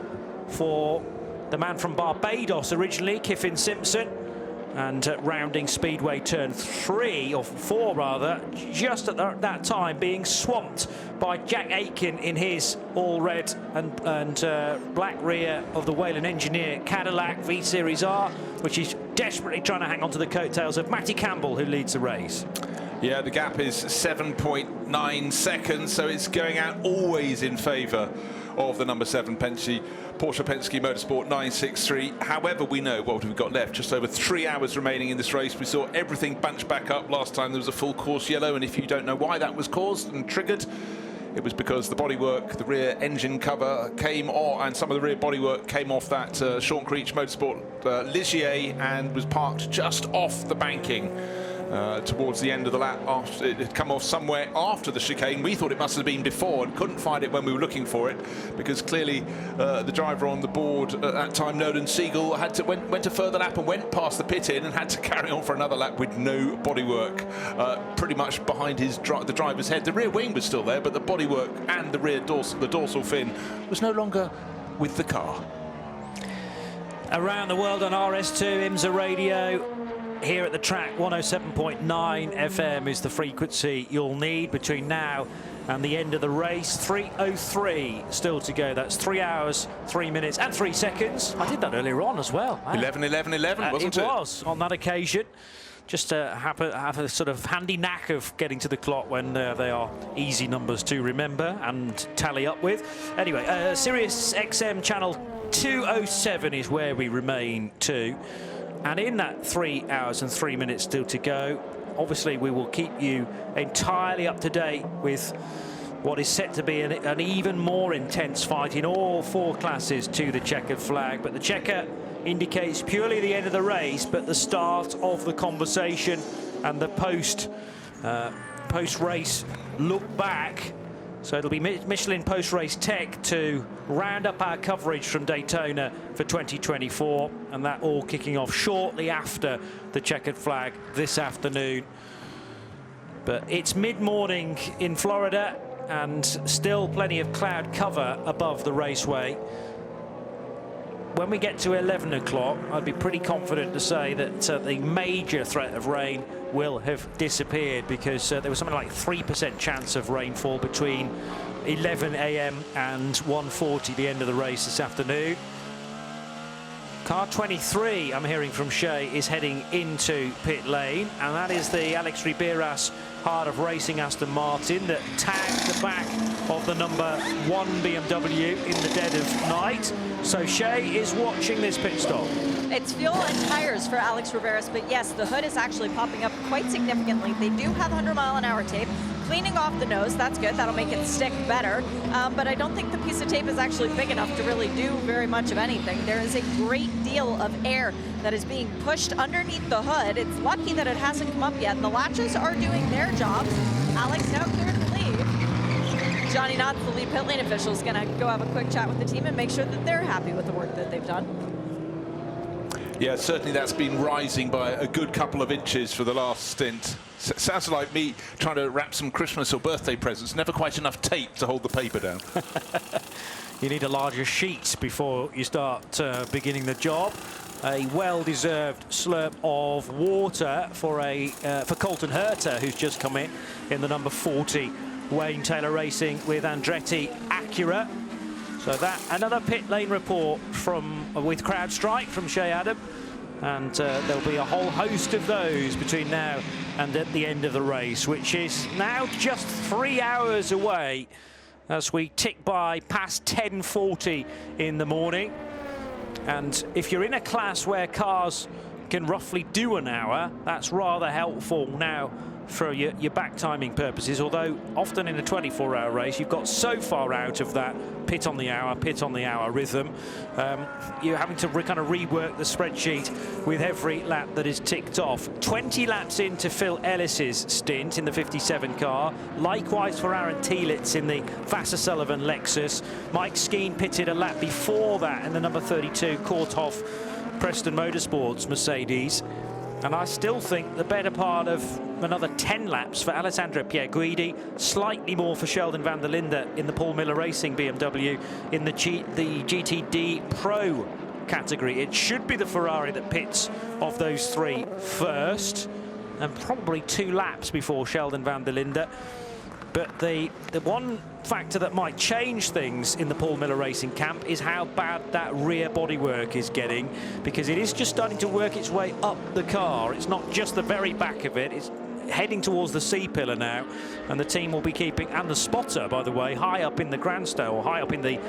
for the man from Barbados originally, Kiffin Simpson. And rounding speedway turn 3, or 4 rather, just at that time being swamped by Jack Aitken in his all-red and black rear of the Whelen Engineer Cadillac V-Series R, which is desperately trying to hang on to the coattails of Matty Campbell, who leads the race. Yeah, the gap is 7.9 seconds, so it's going out always in favour of the number 7 Porsche Penske Motorsport 963. However, we know what we've got left. Just over 3 hours remaining in this race. We saw everything bunch back up. Last time there was a full course yellow, and if you don't know why that was caused and triggered, it was because the bodywork, the rear engine cover came off, and some of the rear bodywork came off that Sean Creech Motorsport Ligier and was parked just off the banking. Towards the end of the lap, after it had come off somewhere after the chicane. We thought it must have been before and couldn't find it when we were looking for it, because clearly the driver on the board at that time, Nolan Siegel, went a further lap and went past the pit in and had to carry on for another lap with no bodywork pretty much behind the driver's head. The rear wing was still there, but the bodywork and the dorsal fin was no longer with the car. Around the world on RS2 IMSA radio. Here at the track, 107.9 FM is the frequency you'll need between now and the end of the race. 3:03 still to go. That's 3 hours, 3 minutes and 3 seconds. I did that earlier on as well. 11:11:11, wasn't it? It was on that occasion. Just to have a sort of handy knack of getting to the clock when they are easy numbers to remember and tally up with. Anyway, Sirius XM channel 207 is where we remain to. And in that 3 hours and 3 minutes still to go, obviously we will keep you entirely up to date with what is set to be an even more intense fight in all 4 classes to the checkered flag. But the checker indicates purely the end of the race, but the start of the conversation and the post-race look back. So it'll be Michelin post-race tech to round up our coverage from Daytona for 2024, and that all kicking off shortly after the checkered flag this afternoon. But it's mid-morning in Florida and still plenty of cloud cover above the raceway. When we get to 11 o'clock, I'd be pretty confident to say that the major threat of rain will have disappeared, because there was something like 3% chance of rainfall between 11 a.m. and 1:40, the end of the race this afternoon. Car 23, I'm hearing from Shea, is heading into pit lane, and that is the Alex Riberas Heart of Racing Aston Martin that tagged the back of the number 1 BMW in the dead of night. So Shea is watching this pit stop. It's fuel and tires for Alex Riberas, but yes, the hood is actually popping up quite significantly. They do have 100-mile-an-hour tape. Cleaning off the nose, that's good. That'll make it stick better. But I don't think the piece of tape is actually big enough to really do very much of anything. There is a great deal of air that is being pushed underneath the hood. It's lucky that it hasn't come up yet, and the latches are doing their jobs. Alex now clear to leave. Johnny Knott, the lead pit lane official, is going to go have a quick chat with the team and make sure that they're happy with the work that they've done. Yeah, certainly that's been rising by a good couple of inches for the last stint. Sounds like me trying to wrap some Christmas or birthday presents. Never quite enough tape to hold the paper down. You need a larger sheet before you start beginning the job. A well-deserved slurp of water for Colton Herter, who's just come in the number 40 Wayne Taylor Racing with Andretti Acura. So that another pit lane report with CrowdStrike from Shea Adam, and there'll be a whole host of those between now and at the end of the race, which is now just 3 hours away as we tick by past 10:40 in the morning. And if you're in a class where cars can roughly do an hour, that's rather helpful now for your back timing purposes, although often in a 24-hour race you've got so far out of that pit on the hour rhythm, you're having to kind of rework the spreadsheet with every lap that is ticked off. 20 laps into Phil Ellis's stint in the 57 car, likewise for Aaron Tielitz in the Vassar Sullivan Lexus. Mike Skeen pitted a lap before that in the number 32 Korthoff Preston Motorsports Mercedes. And I still think the better part of another 10 laps for Alessandro Pierguidi, slightly more for Sheldon van der Linde in the Paul Miller Racing BMW in the GTD Pro category. It should be the Ferrari that pits of those three first, and probably 2 laps before Sheldon van der Linde. But the one factor that might change things in the Paul Miller Racing camp is how bad that rear bodywork is getting, because it is just starting to work its way up the car. It's not just the very back of it, it's heading towards the C-pillar now, and the team will be keeping, and the spotter, by the way, high up in the grandstand, or high up in the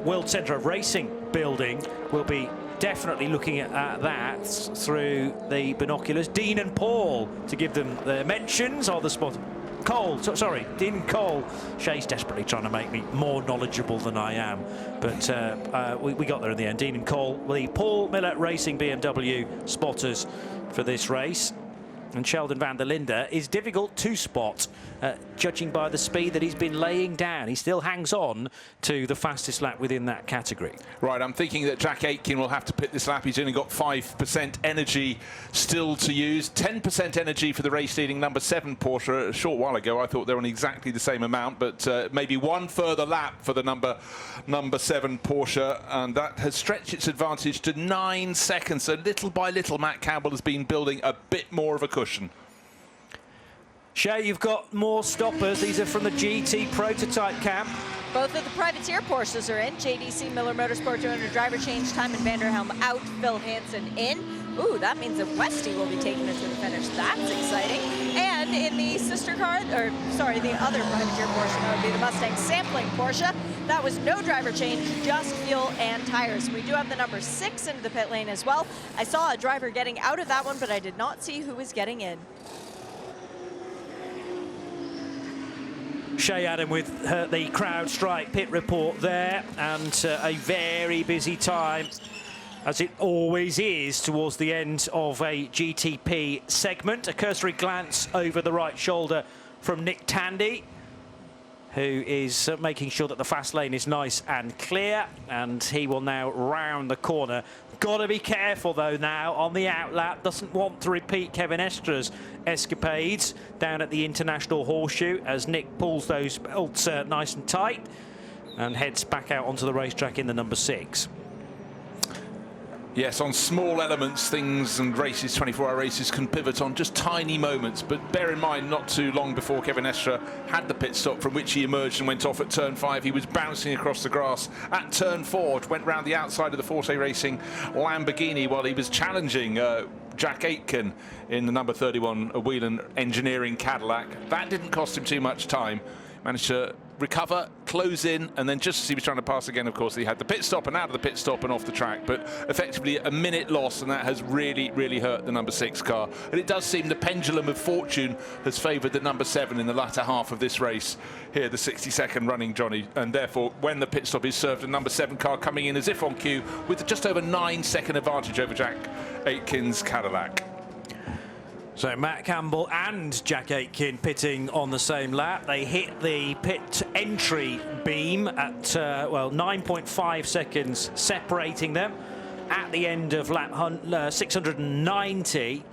World Centre of Racing building, will be definitely looking at that through the binoculars. Dean and Paul, to give them the mentions, are the spotter. Cole, sorry, Dean Cole. Shay's desperately trying to make me more knowledgeable than I am, but we got there in the end. Dean and Cole, the Paul Miller Racing BMW spotters for this race. And Sheldon van der Linde is difficult to spot, judging by the speed that he's been laying down. He still hangs on to the fastest lap within that category. Right, I'm thinking that Jack Aitken will have to pit this lap. He's only got 5% energy still to use. 10% energy for the race-leading number 7 Porsche. A short while ago, I thought they were on exactly the same amount, but maybe one further lap for the number 7 Porsche, and that has stretched its advantage to 9 seconds. So little by little, Matt Campbell has been building a bit more of a cushion. Shay, you've got more stoppers. These are from the GT prototype camp. Both of the privateer Porsches are in. JDC Miller Motorsport doing a driver change. Timon Vanderhelm out, Phil Hansen in. Ooh, that means that Westy will be taking it to the finish. That's exciting. And in the sister car, or sorry, the other privateer Porsche, that would be the Mustang sampling Porsche. That was no driver change, just fuel and tires. We do have the number 6 into the pit lane as well. I saw a driver getting out of that one, but I did not see who was getting in. Shea Adam with the CrowdStrike pit report there, and a very busy time, as it always is towards the end of a GTP segment. A cursory glance over the right shoulder from Nick Tandy, who is making sure that the fast lane is nice and clear, and he will now round the corner. Got to be careful though now on the outlap. Doesn't want to repeat Kevin Estra's escapades down at the International Horseshoe, as Nick pulls those belts nice and tight and heads back out onto the racetrack in the number 6. Yes, on small elements, things and races, 24-hour races, can pivot on just tiny moments. But bear in mind, not too long before Kevin Estra had the pit stop from which he emerged and went off at turn 5, he was bouncing across the grass at turn 4, went round the outside of the Forte Racing Lamborghini while he was challenging Jack Aitken in the number 31 Whelan Engineering Cadillac. That didn't cost him too much time. Managed to recover, close in, and then just as he was trying to pass again, of course, he had the pit stop and out of the pit stop and off the track. But effectively a minute loss, and that has really, really hurt the number 6 car. And it does seem the pendulum of fortune has favoured the number 7 in the latter half of this race. Here, the 62nd running, Johnny. And therefore, when the pit stop is served, a number 7 car coming in as if on cue with just over 9-second advantage over Jack Aitken's Cadillac. So Matt Campbell and Jack Aitken pitting on the same lap. They hit the pit entry beam at, well, 9.5 seconds separating them. at the end of lap 690.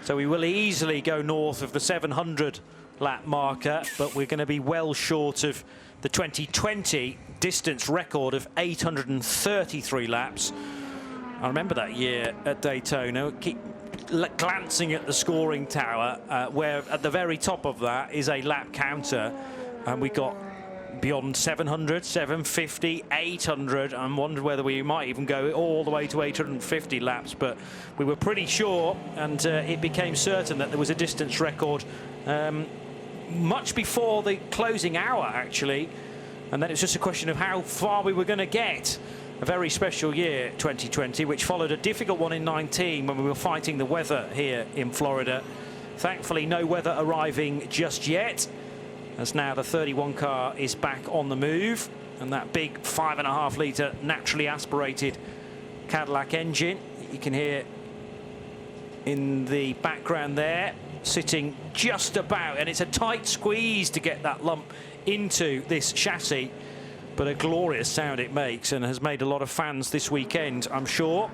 So we will easily go north of the 700 lap marker, but we're going to be well short of the 2020 distance record of 833 laps. I remember that year at Daytona. Keep glancing at the scoring tower, where at the very top of that is a lap counter, and we got beyond 700, 750, 800, and wondered whether we might even go all the way to 850 laps, but we were pretty sure, and it became certain that there was a distance record much before the closing hour, actually, and then it's just a question of how far we were going to get. A very special year, 2020, which followed a difficult one in 19 when we were fighting the weather here in Florida. Thankfully, no weather arriving just yet, as now the 31 car is back on the move, and that big 5.5 litre naturally aspirated Cadillac engine you can hear in the background there, sitting just about, and it's a tight squeeze to get that lump into this chassis, but a glorious sound it makes, and has made a lot of fans this weekend, I'm sure.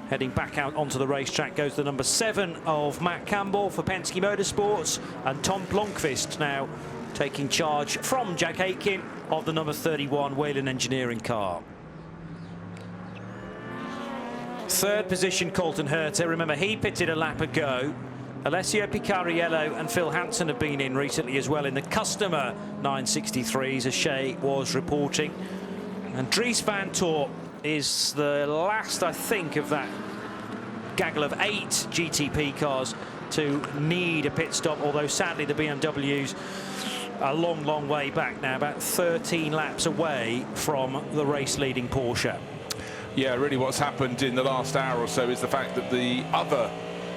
Heading back out onto the racetrack goes the number 7 of Matt Campbell for Penske Motorsports, and Tom Blomqvist now taking charge from Jack Aitken of the number 31 Whelen Engineering car. Third position, Colton Herta. Remember, he pitted a lap ago. Alessio Picariello and Phil Hansen have been in recently as well in the customer 963s, as Shea was reporting. And Dries van Tor is the last, I think, of that gaggle of 8 GTP cars to need a pit stop, although sadly the BMW's a long, long way back now, about 13 laps away from the race-leading Porsche. Yeah, really what's happened in the last hour or so is the fact that the other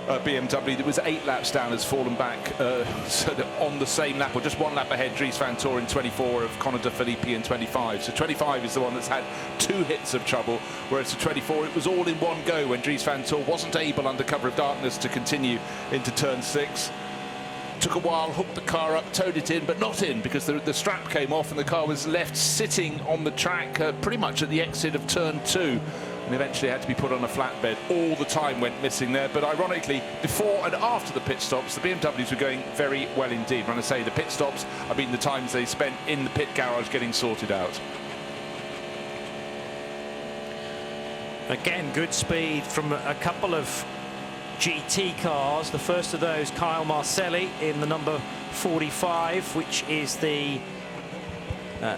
BMW that was 8 laps down has fallen back so that on the same lap, or just 1 lap ahead, Dries van Tor in 24 of Conor De Filippi in 25. So 25 is the one that's had 2 hits of trouble, whereas for 24 it was all in one go when Dries van Tor wasn't able under cover of darkness to continue into turn 6. Took a while, hooked the car up, towed it in, but not in, because the strap came off and the car was left sitting on the track pretty much at the exit of turn 2. And eventually had to be put on a flatbed. All the time went missing there, but ironically, before and after the pit stops, the BMWs were going very well indeed. When I say the pit stops, I mean the times they spent in the pit garage getting sorted out. Again, good speed from a couple of GT cars. The first of those, Kyle Marcelli in the number 45, which is the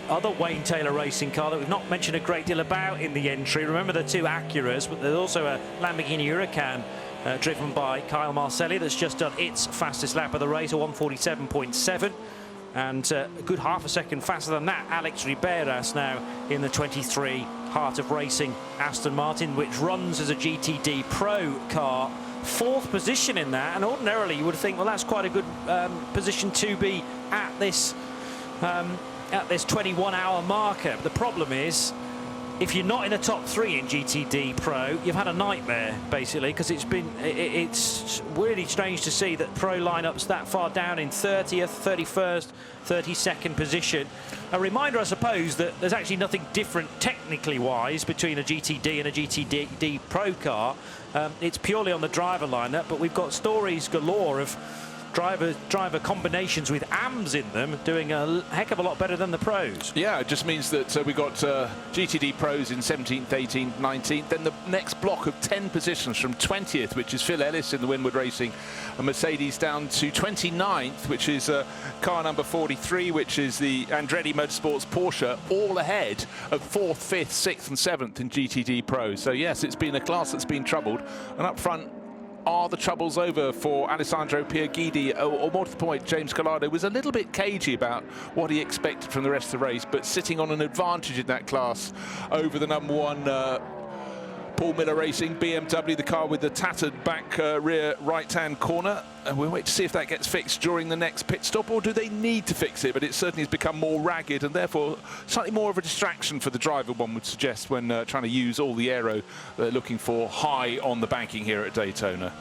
other Wayne Taylor racing car that we've not mentioned a great deal about in the entry. Remember the 2 Acuras, but there's also a Lamborghini Huracan driven by Kyle Marcelli that's just done its fastest lap of the race, a 147.7, and a good half a second faster than that, Alex Riberas now in the 23 Heart of Racing Aston Martin, which runs as a GTD Pro car. 4th position in that, and ordinarily you would think, well, that's quite a good position to be at this 21-hour marker. But the problem is, if you're not in the top 3 in GTD Pro, you've had a nightmare, basically, because it's really strange to see that Pro lineups that far down in 30th, 31st, 32nd position. A reminder, I suppose, that there's actually nothing different technically wise between a GTD and a GTD Pro car. It's purely on the driver lineup, but we've got stories galore of driver combinations with AMs in them doing a heck of a lot better than the pros. Yeah, it just means that we got GTD pros in 17th, 18th, 19th. Then the next block of 10 positions from 20th, which is Phil Ellis in the Winward Racing and Mercedes, down to 29th, which is car number 43, which is the Andretti Motorsports Porsche, all ahead of 4th, 5th, 6th and 7th in GTD Pro. So yes, it's been a class that's been troubled, and up front, are the troubles over for Alessandro Pierguidi, or more to the point, James Collado was a little bit cagey about what he expected from the rest of the race, but sitting on an advantage in that class over the number 1 Paul Miller Racing BMW, the car with the tattered back rear right-hand corner. And we'll wait to see if that gets fixed during the next pit stop, or do they need to fix it? But it certainly has become more ragged and therefore slightly more of a distraction for the driver, one would suggest, when trying to use all the aero they're looking for high on the banking here at Daytona.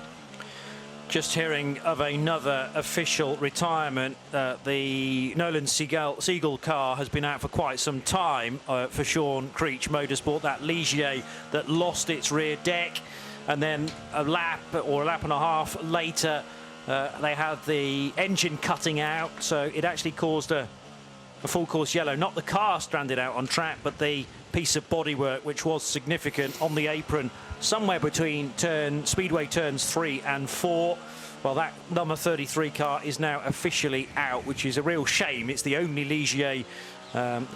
Just hearing of another official retirement. The Nolan Siegel car has been out for quite some time for Sean Creech Motorsport. That Ligier that lost its rear deck, and then a lap or a lap and a half later, they had the engine cutting out, so it actually caused a full course yellow. Not the car stranded out on track, but the piece of bodywork, which was significant on the apron somewhere between speedway turns 3 and 4. Well, that number 33 car is now officially out, which is a real shame. It's the only Ligier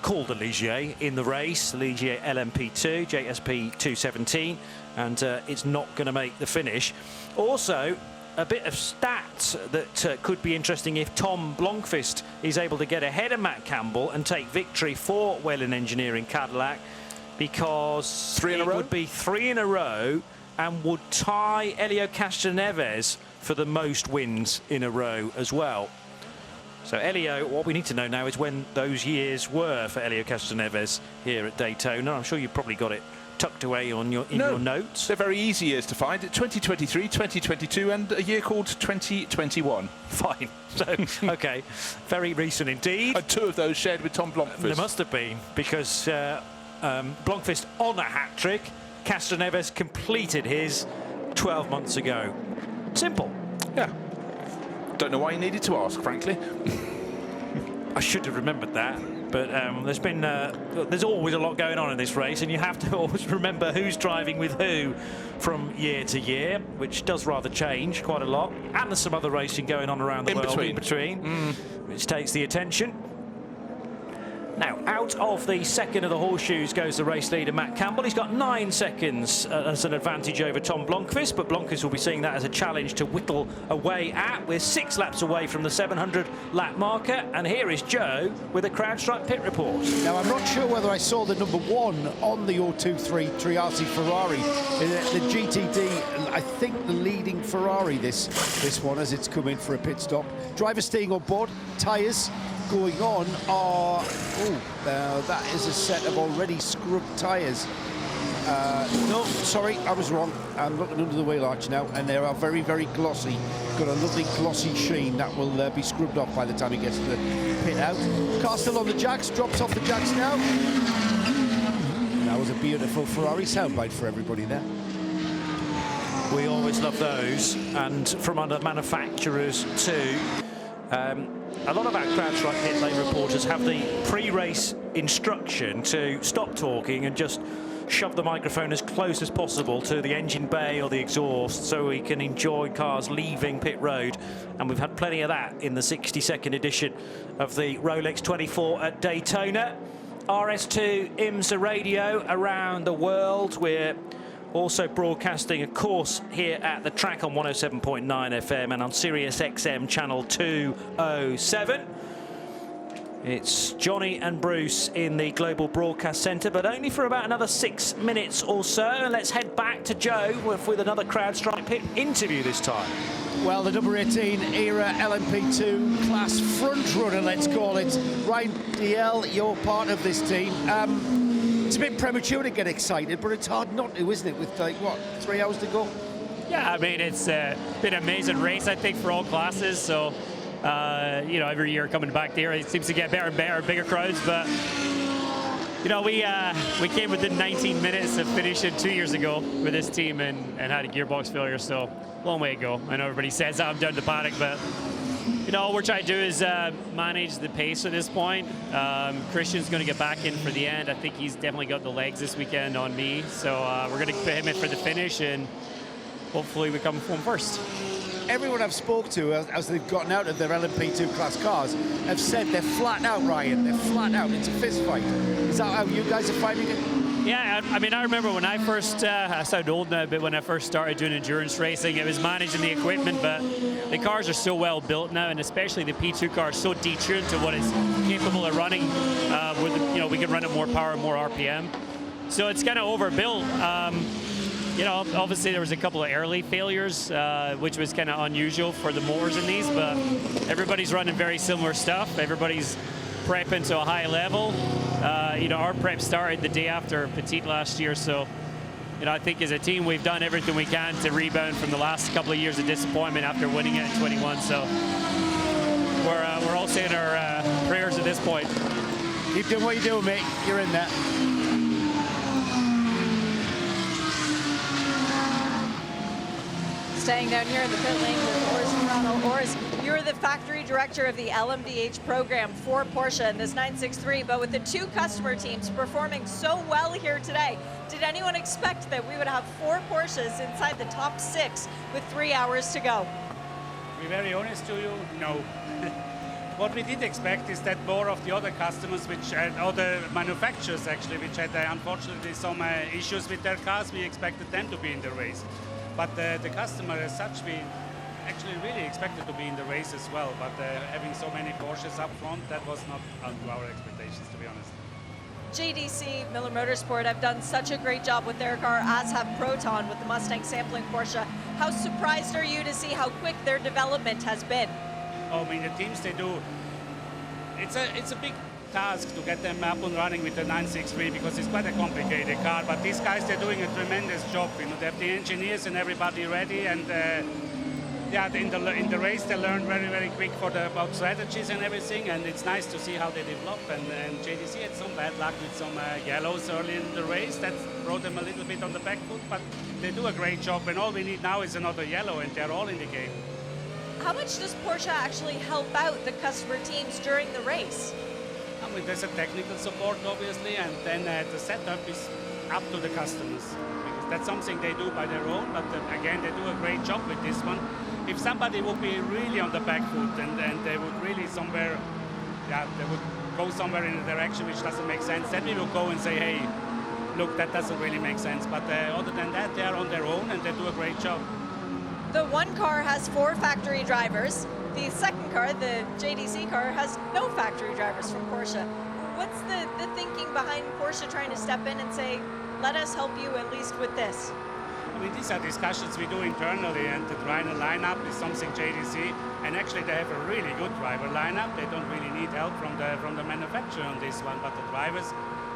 called a Ligier in the race, Ligier LMP2 JSP 217, and it's not going to make the finish. Also, a bit of stats that could be interesting if Tom Blomqvist is able to get ahead of Matt Campbell and take victory for Whelen Engineering Cadillac, because it would be 3 in a row and would tie Helio Castroneves for the most wins in a row as well. So Helio, what we need to know now is when those years were for Helio Castroneves here at Daytona. I'm sure you've probably got it tucked away on your notes. They're very easy years to find. 2023, 2022, and a year called 2021. Fine. So, okay, very recent indeed. And 2 of those shared with Tom Blomqvist. There must have been, because Blomqvist on a hat-trick. Castroneves completed his 12 months ago. Simple. Yeah. Don't know why you needed to ask, frankly. I should have remembered that. But there's always a lot going on in this race, and you have to always remember who's driving with who from year to year, which does rather change quite a lot. And there's some other racing going on around the world in between, which takes the attention. Now, out of the second of the horseshoes goes the race leader, Matt Campbell. He's got 9 seconds as an advantage over Tom Blomqvist, but Blomqvist will be seeing that as a challenge to whittle away at. We're 6 laps away from the 700 lap marker, and here is Joe with a CrowdStrike pit report. Now, I'm not sure whether I saw the number 1 on the 023 Triazi Ferrari. The GTD, I think the leading Ferrari this one as it's come in for a pit stop. Driver staying on board, tyres going on are, that is a set of already scrubbed tyres. No, sorry, I was wrong. I'm looking under the wheel arch now, and they are very, very glossy. Got a lovely glossy sheen that will be scrubbed off by the time he gets to the pit out. Car still on the jacks, drops off the jacks now. That was a beautiful Ferrari soundbite for everybody there. We always love those, and from other manufacturers too. A lot of our CrowdStrike pit lane reporters have the pre-race instruction to stop talking and just shove the microphone as close as possible to the engine bay or the exhaust so we can enjoy cars leaving pit road. And we've had plenty of that in the 62nd edition of the Rolex 24 at Daytona. RS2 IMSA radio around the world. We're also broadcasting, of course, here at the track on 107.9 FM and on Sirius XM channel 207. It's Johnny and Bruce in the Global Broadcast Centre, but only for about another 6 minutes or so. And let's head back to Joe with another CrowdStrike pit interview this time. Well, the number 18 era LMP2 class front runner, let's call it. Ryan DL, you're part of this team. It's a bit premature to get excited, but it's hard not to, isn't it, with, like, what, 3 hours to go? Yeah, I mean, it's been an amazing race, I think, for all classes. So, you know, every year coming back there, it seems to get better and better, bigger crowds. But, you know, we came within 19 minutes of finishing 2 years ago with this team and had a gearbox failure. So, long way to go. I know everybody says I'm down to panic, but, you know, what we're trying to do is manage the pace at this point. Christian's going to get back in for the end. I think he's definitely got the legs this weekend on me. So we're going to put him in for the finish, and hopefully we come home first. Everyone I've spoke to as they've gotten out of their LMP2 class cars have said they're flat out, Ryan. They're flat out. It's a fist fight. Is that how you guys are finding it? Yeah, I mean, I remember when I first, I sound old now, but when I first started doing endurance racing, it was managing the equipment, but the cars are so well built now, and especially the P2 car is so detuned to what it's capable of running, with, you know, we can run at more power, more RPM. So it's kind of overbuilt. You know, obviously there was a couple of early failures, which was kind of unusual for the motors in these, but everybody's running very similar stuff. Everybody's prepping to a high level. You know, our prep started the day after Petit last year, so you know, I think as a team we've done everything we can to rebound from the last couple of years of disappointment after winning it in 21. So we're all saying our prayers at this point. Keep doing what you're doing, mate. You're in there. Staying down here in the pit lane with Urs Toronto. Urs, you're the factory director of the LMDH program for Porsche in this 963, but with the 2 customer teams performing so well here today, did anyone expect that we would have 4 Porsches inside the top 6 with 3 hours to go? To be very honest to you, no. What we did expect is that more of the other customers, which other manufacturers actually, which had unfortunately some issues with their cars, we expected them to be in the race. But the customer as such, we actually really expected to be in the race as well. But having so many Porsches up front, that was not up to our expectations, to be honest. JDC, Miller Motorsport, have done such a great job with their car, as have Proton with the Mustang sampling Porsche. How surprised are you to see how quick their development has been? Oh, I mean, the teams they do, it's a big task to get them up and running with the 963 because it's quite a complicated car. But these guys, they're doing a tremendous job. You know, they have the engineers and everybody ready, and yeah, in the race they learn very, very quick about strategies and everything. And it's nice to see how they develop. And JDC had some bad luck with some yellows early in the race that brought them a little bit on the back foot. But they do a great job. And all we need now is another yellow, and they're all in the game. How much does Porsche actually help out the customer teams during the race? I mean, there's a technical support, obviously, and then the setup is up to the customers. Because that's something they do by their own, but again, they do a great job with this one. If somebody would be really on the back foot and they would really somewhere, yeah, they would go somewhere in a direction which doesn't make sense, then we will go and say, hey, look, that doesn't really make sense. But other than that, they are on their own and they do a great job. The one car has 4 factory drivers. The second car, the JDC car, has no factory drivers from Porsche. What's the thinking behind Porsche trying to step in and say, let us help you at least with this? I mean, these are discussions we do internally, and the driver lineup is something JDC, and actually they have a really good driver lineup. They don't really need help from the manufacturer on this one, but the drivers,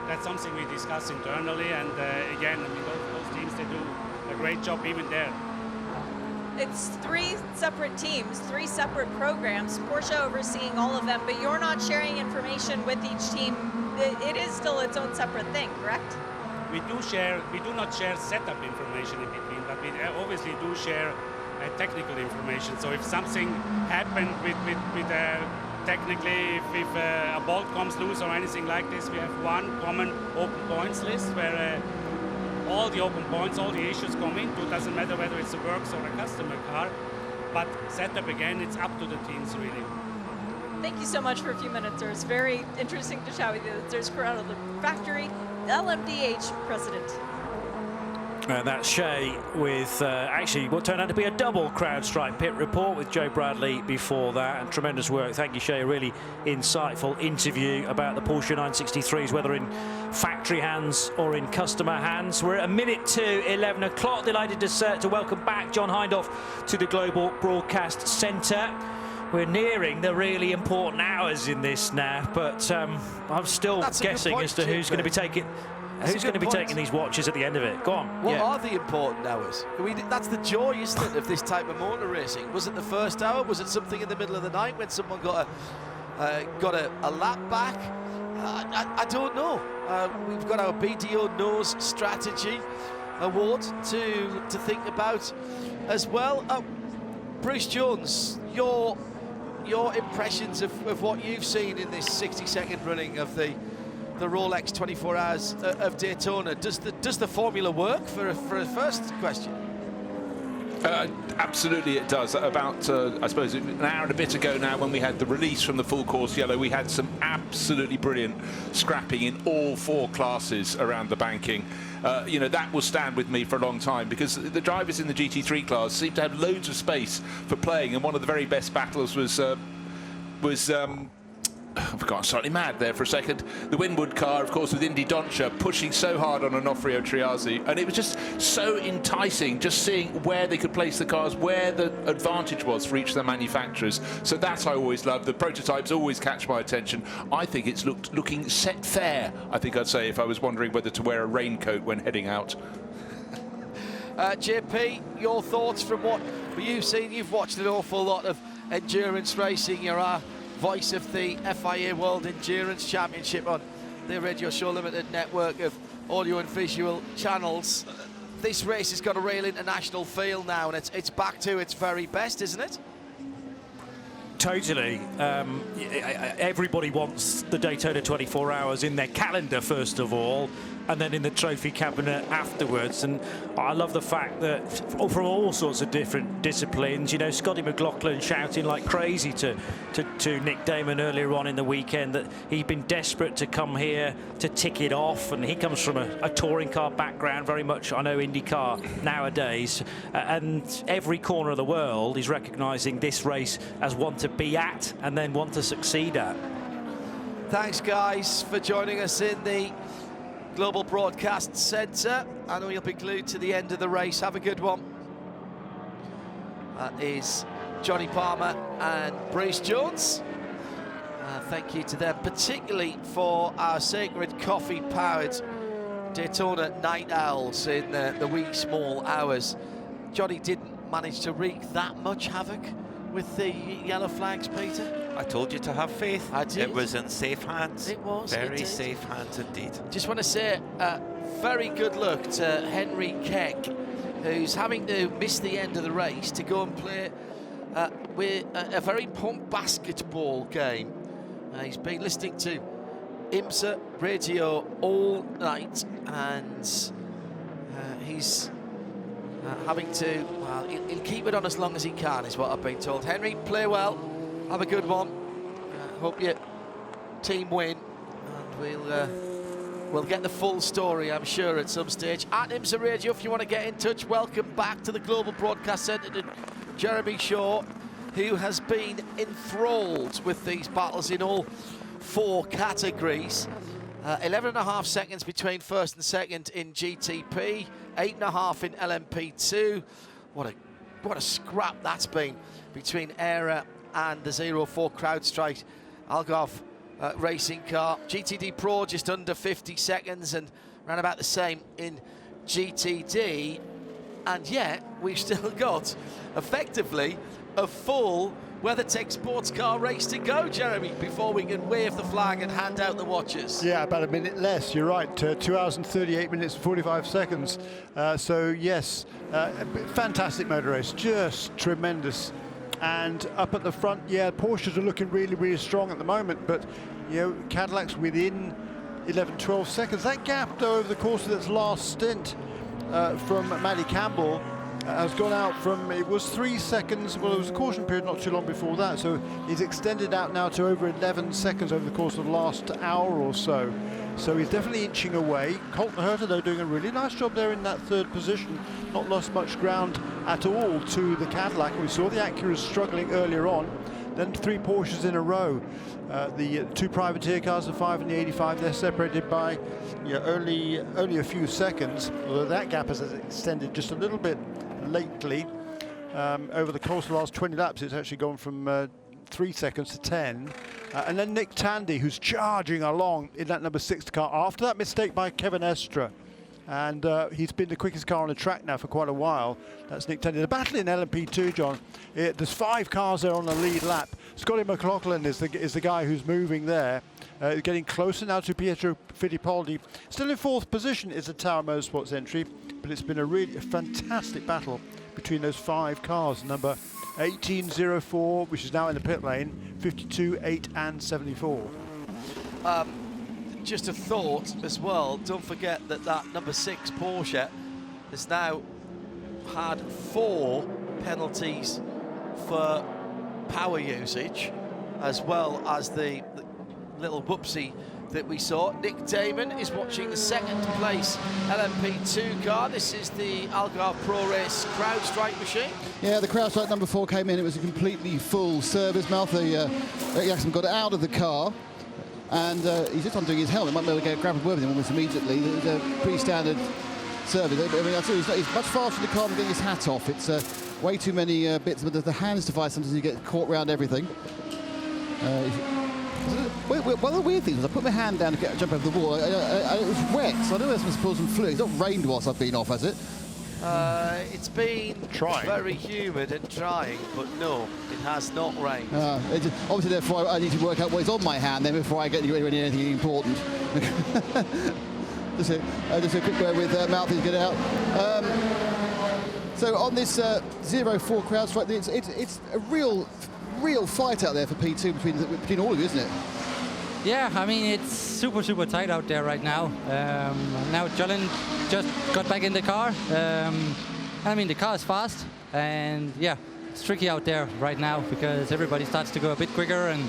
that's something we discuss internally, and again, I mean, those teams, they do a great job even there. It's 3 separate teams, 3 separate programs, Porsche overseeing all of them, but you're not sharing information with each team. It is still its own separate thing, correct? We do not share setup information in between, but we obviously do share technical information. So if something happened with technically, if a bolt comes loose or anything like this, we have one common open points list where all the open points, all the issues come into. It doesn't matter whether it's a works or a customer car, but setup again, it's up to the teams really. Thank you so much for a few minutes. It's very interesting to chat with you. There's Corrado, the factory LMDH president. That's Shay with actually what turned out to be a double CrowdStrike pit report with Joe Bradley before that, and tremendous work. Thank you, Shay. A really insightful interview about the Porsche 963s, whether in factory hands or in customer hands. We're at a minute to 11 o'clock. Delighted to welcome back John Hindhaugh to the Global Broadcast Centre. We're nearing the really important hours in this now, but I'm still guessing as to who's going to be taking. Who's going to be taking these watches at the end of it? Go on. What are the important hours? I mean, that's the joy, isn't it, of this type of motor racing? Was it the first hour? Was it something in the middle of the night when someone got a lap back? I don't know. We've got our BDO Knows Strategy Award to think about as well. Bruce Jones, your impressions of what you've seen in this 60-second running of the Rolex 24 Hours of Daytona. Does the formula work for a first question? Absolutely it does. About, I suppose, an hour and a bit ago now, when we had the release from the full course yellow, we had some absolutely brilliant scrapping in all 4 classes around the banking. You know, that will stand with me for a long time, because the drivers in the GT3 class seem to have loads of space for playing, and one of the very best battles was I've gone slightly mad there for a second. The Winwood car, of course, with Indy Doncia pushing so hard on Onofrio Triazzi, and it was just so enticing just seeing where they could place the cars, where the advantage was for each of the manufacturers. So that I always love. The prototypes always catch my attention. I think it's looking set fair, I think I'd say, if I was wondering whether to wear a raincoat when heading out. JP, your thoughts from what you've seen? You've watched an awful lot of endurance racing. You're our voice of the FIA World Endurance Championship on the Radio Show Limited network of audio and visual channels. This race has got a real international feel now, and it's back to its very best, isn't it? Totally. Everybody wants the Daytona 24 hours in their calendar, first of all, and then in the trophy cabinet afterwards. And I love the fact that from all sorts of different disciplines, you know, Scotty McLaughlin shouting like crazy to Nick Damon earlier on in the weekend that he'd been desperate to come here to tick it off, and he comes from a touring car background, very much, I know, IndyCar nowadays, and every corner of the world is recognising this race as one to be at and then one to succeed at. Thanks, guys, for joining us in the Global Broadcast Centre. I know you'll be glued to the end of the race. Have a good one. That is Johnny Palmer and Bruce Jones. Thank you to them, particularly for our sacred coffee-powered Daytona night owls in the wee small hours. Johnny didn't manage to wreak that much havoc with the yellow flags, Peter. I told you to have faith. I did. It was in safe hands. It was. Very safe hands indeed. Just want to say very good luck to Henry Keck, who's having to miss the end of the race to go and play with a very pumped basketball game. He's been listening to IMSA radio all night, and he's having to, well, he'll keep it on as long as he can, is what I've been told. Henry, play well. Have a good one. Hope your team win, and we'll get the full story, I'm sure, at some stage. At IMSA Radio, if you want to get in touch, welcome back to the Global Broadcast Centre to Jeremy Shaw, who has been enthralled with these battles in all 4 categories. 11.5 seconds between first and second in GTP, 8.5 in LMP2. What a scrap that's been between ERA and the 04 CrowdStrike Algarve racing car. GTD Pro just under 50 seconds and ran about the same in GTD. And yet we've still got effectively a full WeatherTech sports car race to go, Jeremy, before we can wave the flag and hand out the watches. Yeah, about a minute less, you're right. 2 hours and 38 minutes and 45 seconds. So yes, fantastic motor race, just tremendous. And up at the front, yeah, Porsches are looking really, really strong at the moment, but you know, Cadillac's within 11-12 seconds. That gap, though, over the course of its last stint from Matty Campbell has gone out from, it was 3 seconds, well, it was a caution period not too long before that, so he's extended out now to over 11 seconds over the course of the last hour or so. So he's definitely inching away. Colton Herter, though, doing a really nice job there in that 3rd position, not lost much ground at all to the Cadillac. We saw the Acura struggling earlier on, then 3 Porsches in a row. The 2 privateer cars, the 5 and the 85, they're separated by only a few seconds, although that gap has extended just a little bit lately. Over the course of the last 20 laps, it's actually gone from 3 seconds to 10. And then Nick Tandy, who's charging along in that number 6 car after that mistake by Kevin Estra. And he's been the quickest car on the track now for quite a while. That's Nick Tandy. The battle in LMP2, John, there's 5 cars there on the lead lap. Scotty McLaughlin is the guy who's moving there. Getting closer now to Pietro Fittipaldi. Still in 4th position is the Tower Motorsports entry, but it's been a really fantastic battle between those 5 cars. Number 1804, which is now in the pit lane, 52, 8 and 74. Just a thought as well, don't forget that number 6 Porsche has now had 4 penalties for power usage, as well as the little whoopsie that we saw. Nick Damon is watching the 2nd place LMP2 car. This is the Algarve Pro Race CrowdStrike machine. Yeah, the CrowdStrike number 4 came in. It was a completely full service mouth. Jackson got it out of the car, and he's just undoing his helmet. Might be able to grab a word with him almost immediately. It was a pretty standard service. I mean, he's much faster in the car than getting his hat off. It's way too many bits, but the hands device, sometimes you get caught around everything. One of the weird things was I put my hand down to jump over the wall. It was wet, so I know there's supposed to be some fluid. It's not rained whilst I've been off, has it? It's been very humid and trying, but no, it has not rained. Obviously, therefore, I need to work out what is on my hand then before I get to anything important. just a quick word with Malthy's get out. So on this 0-4 crowd strike, it's a real fight out there for P2 between all of you, isn't it? Yeah, I mean, it's super tight out there right now. Now Jolin just got back in the car. I mean, the car is fast, and yeah, it's tricky out there right now because everybody starts to go a bit quicker, and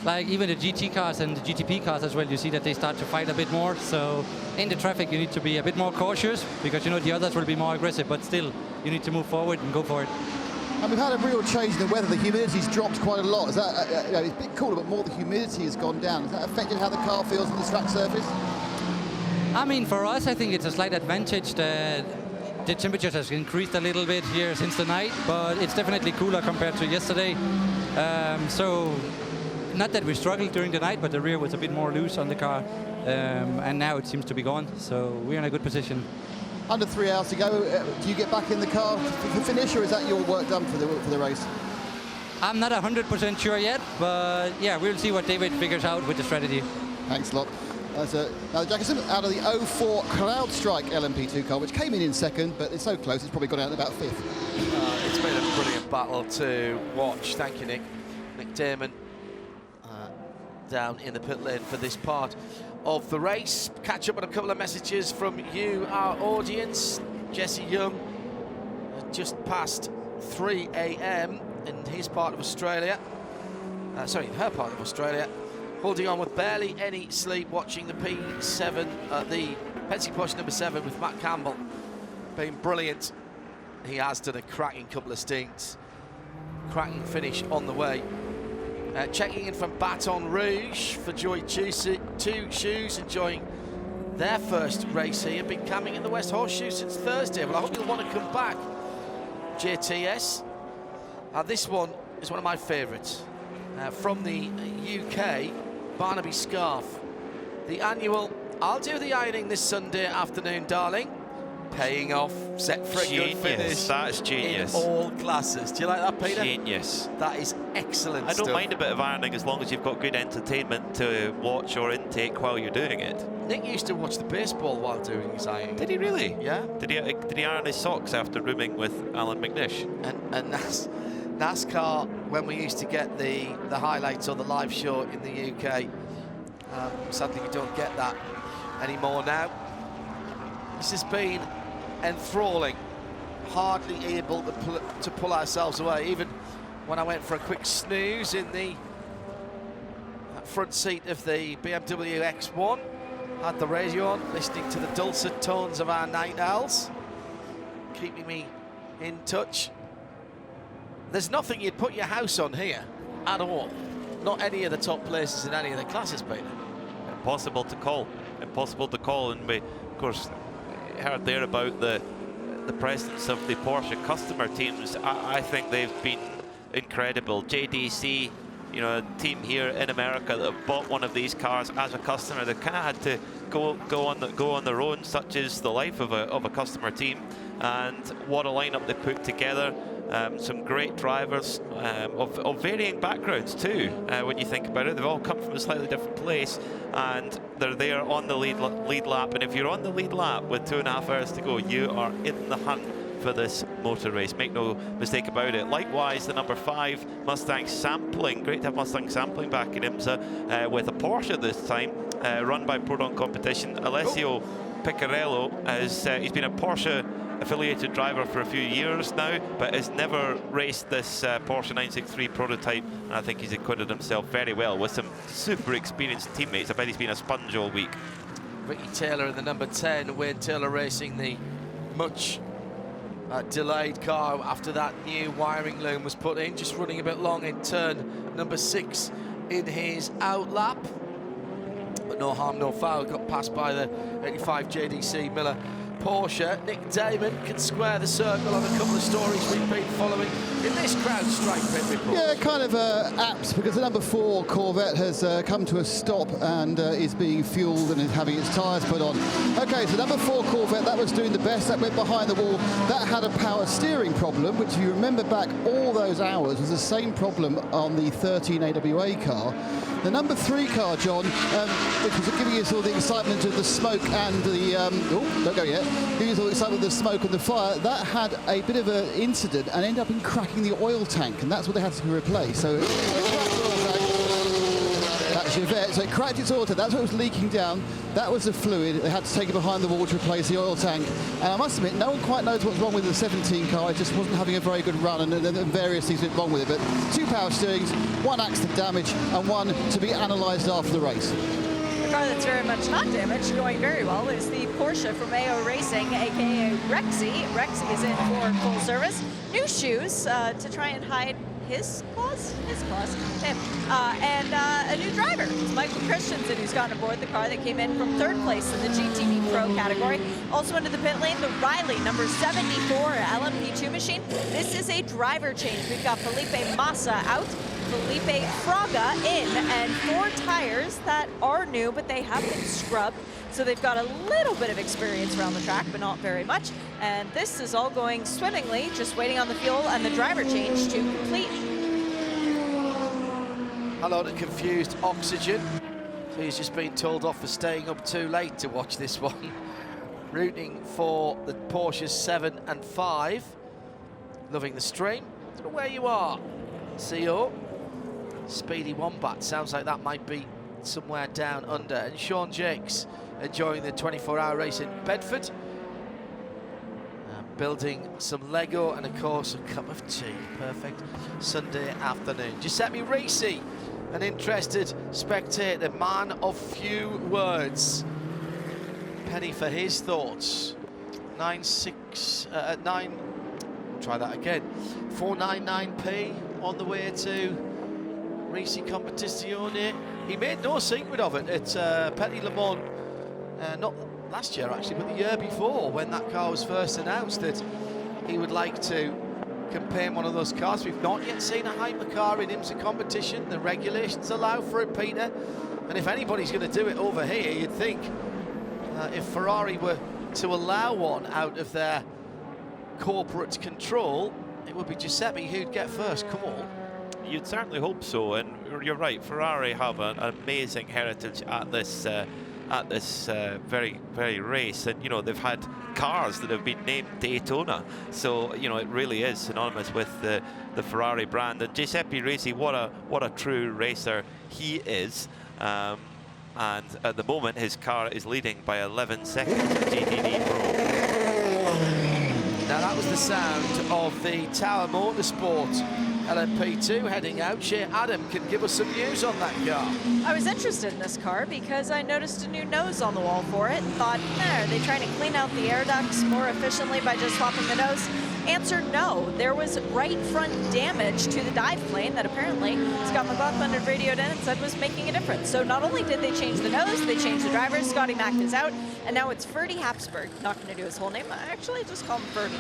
like even the GT cars and the GTP cars as well, you see that they start to fight a bit more. So in the traffic, you need to be a bit more cautious because you know the others will be more aggressive, but still, you need to move forward and go for it. And we've had a real change in the weather. The humidity's dropped quite a lot. Is that it's a bit cooler, but more the humidity has gone down. Has that affected how the car feels on this track surface? I mean, for us, I think it's a slight advantage that the temperature has increased a little bit here since the night, but it's definitely cooler compared to yesterday. So, not that we struggled during the night, but the rear was a bit more loose on the car, and now it seems to be gone. So we're in a good position. Under 3 hours to go. Do you get back in the car to finish, or is that your work done for the race? I'm not 100% sure yet, but yeah, we'll see what David figures out with the strategy. Thanks a lot. That's Alex Jacobson out of the 04 CrowdStrike LMP2 car, which came in second, but it's so close it's probably gone out about 5th. It's been a brilliant battle to watch. Thank you, Nick. Nick Damon down in the pit lane for this part of the race. Catch up on a couple of messages from you, our audience. Jesse Young, just past 3 a.m. in his part of Australia. Sorry, her part of Australia. Holding on with barely any sleep, watching the P7, the Penske Porsche number 7 with Matt Campbell. Been brilliant. He has done a cracking couple of stints. Cracking finish on the way. Checking in from Baton Rouge for Joy Two Shoes, enjoying their first race here. Been camping in the West Horseshoe since Thursday. Well, I hope you'll want to come back, JTS. This one is one of my favourites. From the UK, Barnaby Scarf. The annual, I'll do the ironing this Sunday afternoon, darling. Paying off, set for a good finish. That's genius. In all classes. Do you like that, Peter? Genius. That is excellent I don't stuff. mind a bit of ironing as long as you've got good entertainment to watch or intake while you're doing it. Nick used to watch the baseball while doing his ironing. Did he really? Yeah. Did he iron his socks after rooming with Alan McNish? And NASCAR, when we used to get the highlights or the live show in the UK, sadly we don't get that anymore now. This has been enthralling, hardly able to pull ourselves away. Even when I went for a quick snooze in the front seat of the BMW X1, had the radio on, listening to the dulcet tones of our night owls, keeping me in touch. There's nothing you'd put your house on here at all. Not any of the top places in any of the classes, Peter. Impossible to call. Impossible to call. And we, of course, heard there about the presence of the Porsche customer teams. I think they've been incredible. JDC, you know, a team here in America that have bought one of these cars as a customer. They kind of had to go on their own, such is the life of a customer team. And what a lineup they put together. Some great drivers of varying backgrounds too, when you think about it. They've all come from a slightly different place, and they're there on the lead lap. And if you're on the lead lap with 2.5 hours to go, you are in the hunt for this motor race. Make no mistake about it. Likewise, the number 5 Mustang Sampling. Great to have Mustang Sampling back in IMSA with a Porsche this time, run by Prodon Competition. Alessio Piccarello he's been a Porsche affiliated driver for a few years now, but has never raced this Porsche 963 prototype, and I think he's acquitted himself very well with some super experienced teammates. I bet he's been a sponge all week. Ricky Taylor in the number 10, Wayne Taylor racing the much delayed car after that new wiring loom was put in, just running a bit long in turn number 6 in his out lap. But no harm, no foul, got passed by the 85 JDC Miller Porsche. Nick Damon can square the circle on a couple of stories we've been following in this CrowdStrike pit report. Yeah, kind of apt, because the number 4 Corvette has come to a stop and is being fueled and is having its tyres put on. Okay, so number 4 Corvette, that was doing the best. That went behind the wall. That had a power steering problem, which if you remember back all those hours was the same problem on the 13 AWA car. The number 3 car, John, which was giving us all the excitement of the smoke and the... don't go yet. Giving us all the excitement of the smoke and the fire, that had a bit of an incident and ended up in cracking the oil tank, and that's what they had to replace. So that's your vet. So it cracked its oil tank. That's what was leaking down. That was the fluid. They had to take it behind the wall to replace the oil tank. And I must admit, no one quite knows what's wrong with the 17 car. It just wasn't having a very good run, and various things went wrong with it. But 2 power steerings, 1 accident damage, and 1 to be analysed after the race. The car that's very much not damaged, going very well, is the Porsche from AO Racing, aka Rexy. Rexy is in for full service. New shoes to try and hide his claws, him. And a new driver. It's Michael Christensen, who's gotten aboard the car that came in from 3rd place in the GTD Pro category. Also into the pit lane, the Riley number 74 LMP2 machine. This is a driver change. We've got Felipe Massa out, Felipe Fraga in, and 4 tires that are new, but they have been scrubbed. So they've got a little bit of experience around the track, but not very much. And this is all going swimmingly, just waiting on the fuel and the driver change to complete. A lot of confused oxygen. So he's just been told off for staying up too late to watch this one. Rooting for the Porsches 7 and 5. Loving the stream. I don't know where you are, CEO. Speedy Wombat. Sounds like that might be somewhere down under. And Sean Jakes enjoying the 24-hour race in Bedford. Building some Lego and, of course, a cup of tea. Perfect Sunday afternoon. Giuseppe Risi, an interested spectator, man of few words. Penny for his thoughts. 499p on the way to Risi Competizione. He made no secret of it at Petit Le Mans, not last year actually, but the year before, when that car was first announced, that he would like to compare one of those cars. We've not yet seen a hypercar in IMSA competition. The regulations allow for it, Peter, and if anybody's going to do it over here, you'd think if Ferrari were to allow one out of their corporate control, it would be Giuseppe who'd get first. Come on. You'd certainly hope so, and you're right. Ferrari have an amazing heritage at this very, very race, and they've had cars that have been named Daytona, so it really is synonymous with the Ferrari brand. And Giuseppe Risi, what a true racer he is, and at the moment his car is leading by 11 seconds in GTD Pro. Now that was the sound of the Tower Motorsport LMP2 heading out. Shea Adam can give us some news on that car. I was interested in this car because I noticed a new nose on the wall for it and thought, are they trying to clean out the air ducts more efficiently by just swapping the nose? Answer, no. There was right front damage to the dive plane that apparently Scott McLaughlin had radioed in and said was making a difference. So not only did they change the nose, they changed the driver. Scotty Mack is out, and now it's Ferdy Habsburg. Not going to do his whole name. I actually just call him Ferdy.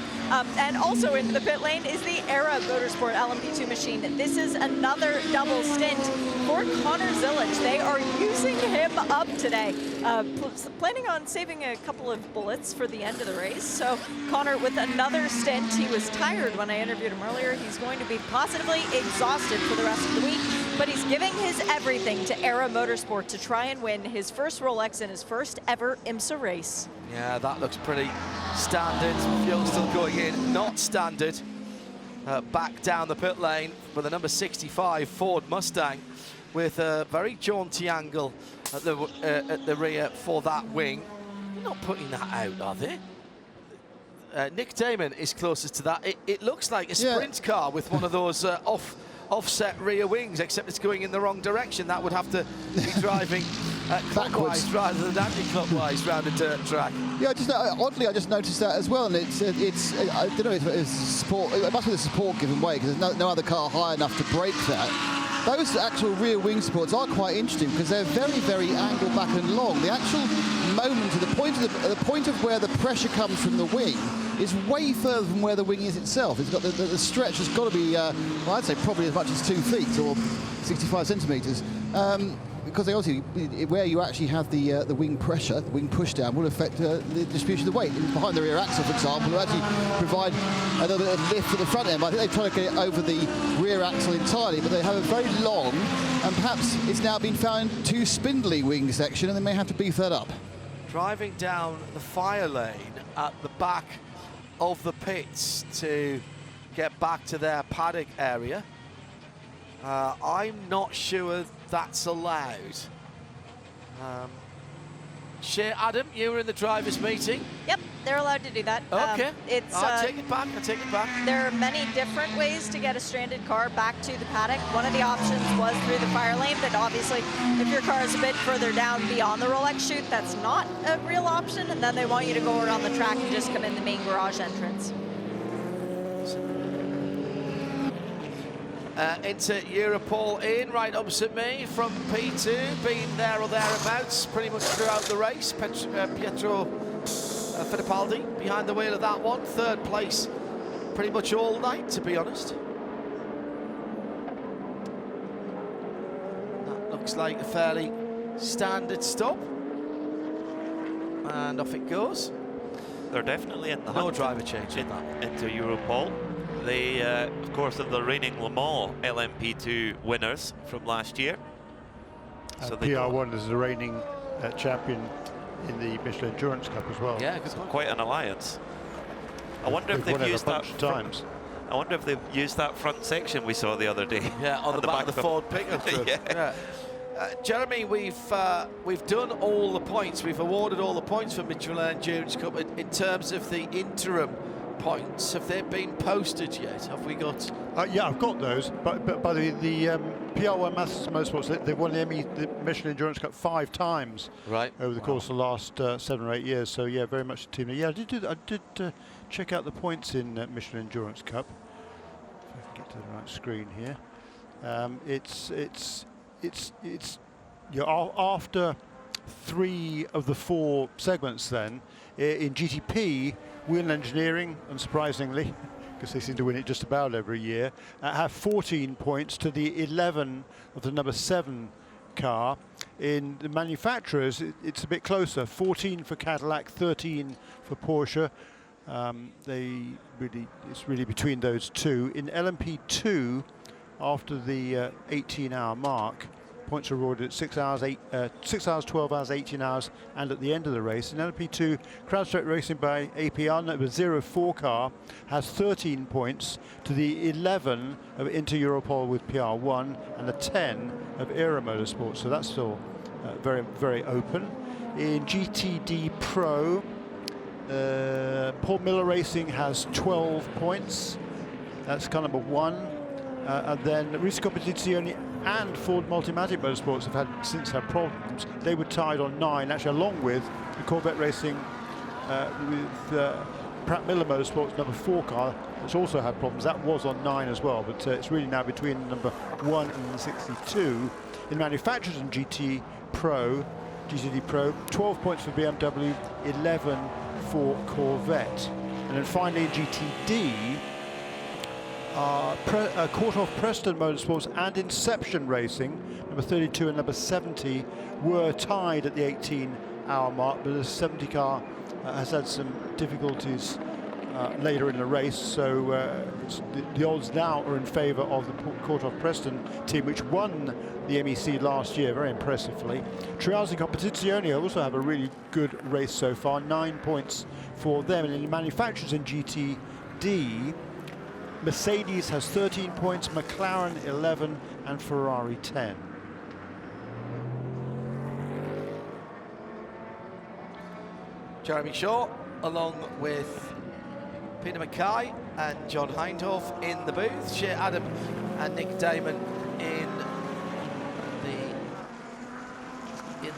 And also into the pit lane is the Era Motorsport LMP2 machine. This is another double stint for Connor Zillage. They are using him up today. Planning on saving a couple of bullets for the end of the race. So Connor with another stint. He was tired when I interviewed him earlier. He's going to be positively exhausted for the rest of the week, but he's giving his everything to Era Motorsport to try and win his first Rolex in his first ever IMSA race. Yeah, that looks pretty standard. Fuel still going in, not standard. Back down the pit lane with a number 65 Ford Mustang with a very jaunty angle at the rear for that wing. They're not putting that out, are they? Nick Damon is closest to that. It looks like a sprint car with one of those offset rear wings, except it's going in the wrong direction. That would have to be driving clockwise rather than anti-clockwise round a dirt track. Yeah, oddly, I just noticed that as well, and it's I don't know if it's support. It must be the support given way because there's no other car high enough to break that. those actual rear wing supports are quite interesting because they're very, very angled back and long. The actual moment, to the point of where the pressure comes from the wing is way further from where the wing is itself. It's got the stretch has got to be, well, I'd say probably as much as 2 feet or 65 centimetres. Because they obviously, where you actually have the wing pressure, the wing pushdown, will affect the distribution of the weight. Behind the rear axle, for example, will actually provide a little bit of lift for the front end. But I think they're trying to get it over the rear axle entirely, but they have a very long, and perhaps it's now been found too spindly wing section, and they may have to beef that up. Driving down the fire lane at the back of the pits to get back to their paddock area. I'm not sure that's allowed. Adam, you were in the drivers' meeting. Yep, they're allowed to do that. Okay, it's I'll take it back. There are many different ways to get a stranded car back to the paddock. One of the options was through the fire lane, but obviously if your car is a bit further down beyond the Rolex chute, that's not a real option, and then they want you to go around the track and just come in the main garage entrance. Into Europol in, right opposite me from P2, been there or thereabouts pretty much throughout the race. Pietro Fittipaldi behind the wheel of that one, 3rd place pretty much all night, to be honest. That looks like a fairly standard stop. And off it goes. They're definitely in the No hunt driver change in that. into Europol. They, of course, are the reigning Le Mans LMP2 winners from last year. So PR1 is the reigning champion in the Michelin Endurance Cup as well. Yeah, it's quite an alliance. I wonder if They've they've won it used a bunch that of times. I wonder if they've used that front section we saw the other day. Yeah, on the back of the Ford pickup truck. Yeah. Jeremy, we've done all the points. We've awarded all the points for Michelin Endurance Cup in terms of the interim points. Have they been posted yet? Have we got? Yeah, I've got those. But by the PR1 Masters Motorsports, they've won the Michelin Endurance Cup 5 times. Right. Over the course of the last 7 or 8 years. So yeah, very much a team. Yeah, I did check out the points in Michelin Endurance Cup. If I can get to the right screen here. It's after 3 of the 4 segments then in GTP, Wheel Engineering, unsurprisingly, because they seem to win it just about every year, have 14 points to the 11 of the number 7 car. In the manufacturers, it's a bit closer, 14 for Cadillac, 13 for Porsche. It's really between those two. In LMP2, after the 18-hour mark, points are awarded at 6 hours, 12 hours, 18 hours, and at the end of the race. In LMP2, CrowdStrike Racing by APR, number 04 car, has 13 points to the 11 of Inter Europol with PR1 and the 10 of Era Motorsports. So that's still very, very open. In GTD Pro, Paul Miller Racing has 12 points. That's car number 1. And then Risi Competizione and Ford Multimatic Motorsports have since had problems. They were tied on 9, actually, along with the Corvette Racing with Pratt Miller Motorsports number 4 car that's also had problems. That was on 9 as well, but it's really now between number 1 and 62. In manufacturers and GTD Pro, 12 points for BMW, 11 for Corvette. And then finally in GTD, Courthoff Preston Motorsports and Inception Racing, number 32 and number 70, were tied at the 18-hour mark, but the 70 car has had some difficulties later in the race, so the odds now are in favour of the Courthoff Preston team, which won the MEC last year very impressively. Triazzi Competizione also have a really good race so far, 9 points for them. And in manufacturers in GTD, Mercedes has 13 points, McLaren 11, and Ferrari 10. Jeremy Shaw, along with Peter Mackay and John Hindhoff in the booth. Shea Adam and Nick Damon in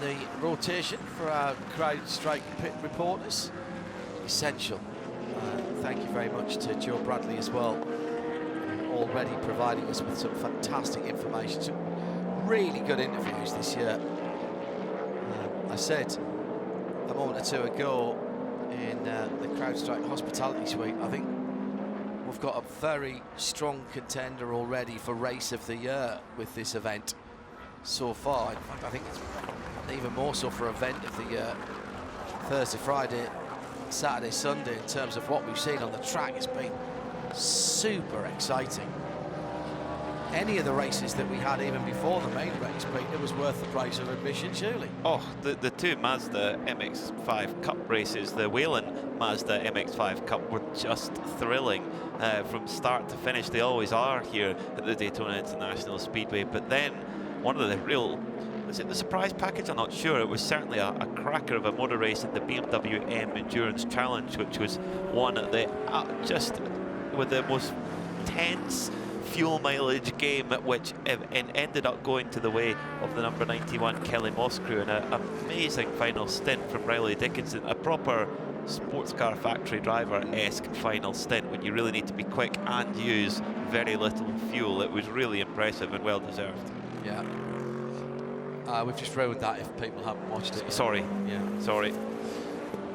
the rotation for our CrowdStrike pit reporters. Essential. Thank you very much to Joe Bradley as well. already providing us with some fantastic information, some really good interviews this year. I said a moment or two ago in the CrowdStrike Hospitality Suite, I think we've got a very strong contender already for Race of the Year with this event so far. In fact, I think it's even more so for Event of the Year. Thursday, Friday, Saturday, Sunday, in terms of what we've seen on the track, it's been super exciting. Any of the races that we had even before the main race, Pete, it was worth the price of admission, surely. Oh, the two Mazda MX-5 Cup races, the Whelen Mazda MX-5 Cup, were just thrilling from start to finish. They always are here at the Daytona International Speedway. But then one of the real, was it the surprise package? I'm not sure. It was certainly a cracker of a motor race in the BMW M Endurance Challenge, which was one of the just with the most tense fuel mileage game, which ended up going to the way of the number 91 Kelly Moss crew, and an amazing final stint from Riley Dickinson, a proper sports car factory driver-esque final stint when you really need to be quick and use very little fuel. It was really impressive and well deserved. Yeah. We've just ruined that if people haven't watched it. Sorry. Yeah. Sorry.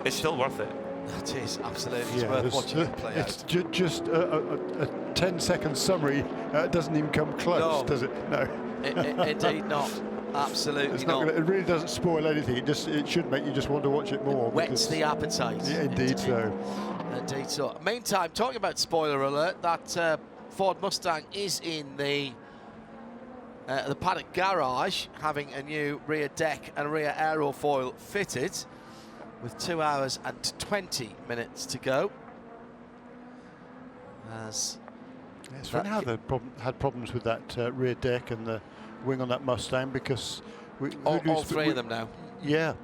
It's still worth it. It is, absolutely. It's worth watching it play out. It's just a 10-second summary. Doesn't even come close, does it? No. Indeed not. Absolutely not. It really doesn't spoil anything. It should make you just want to watch it more. It whets the appetite. Yeah, indeed so. Indeed so. Meantime, talking about spoiler alert, that Ford Mustang is in the paddock garage, having a new rear deck and rear aerofoil fitted, with 2 hours and 20 minutes to go. Sven had problems with that rear deck and the wing on that Mustang, because all three of them now. Yeah.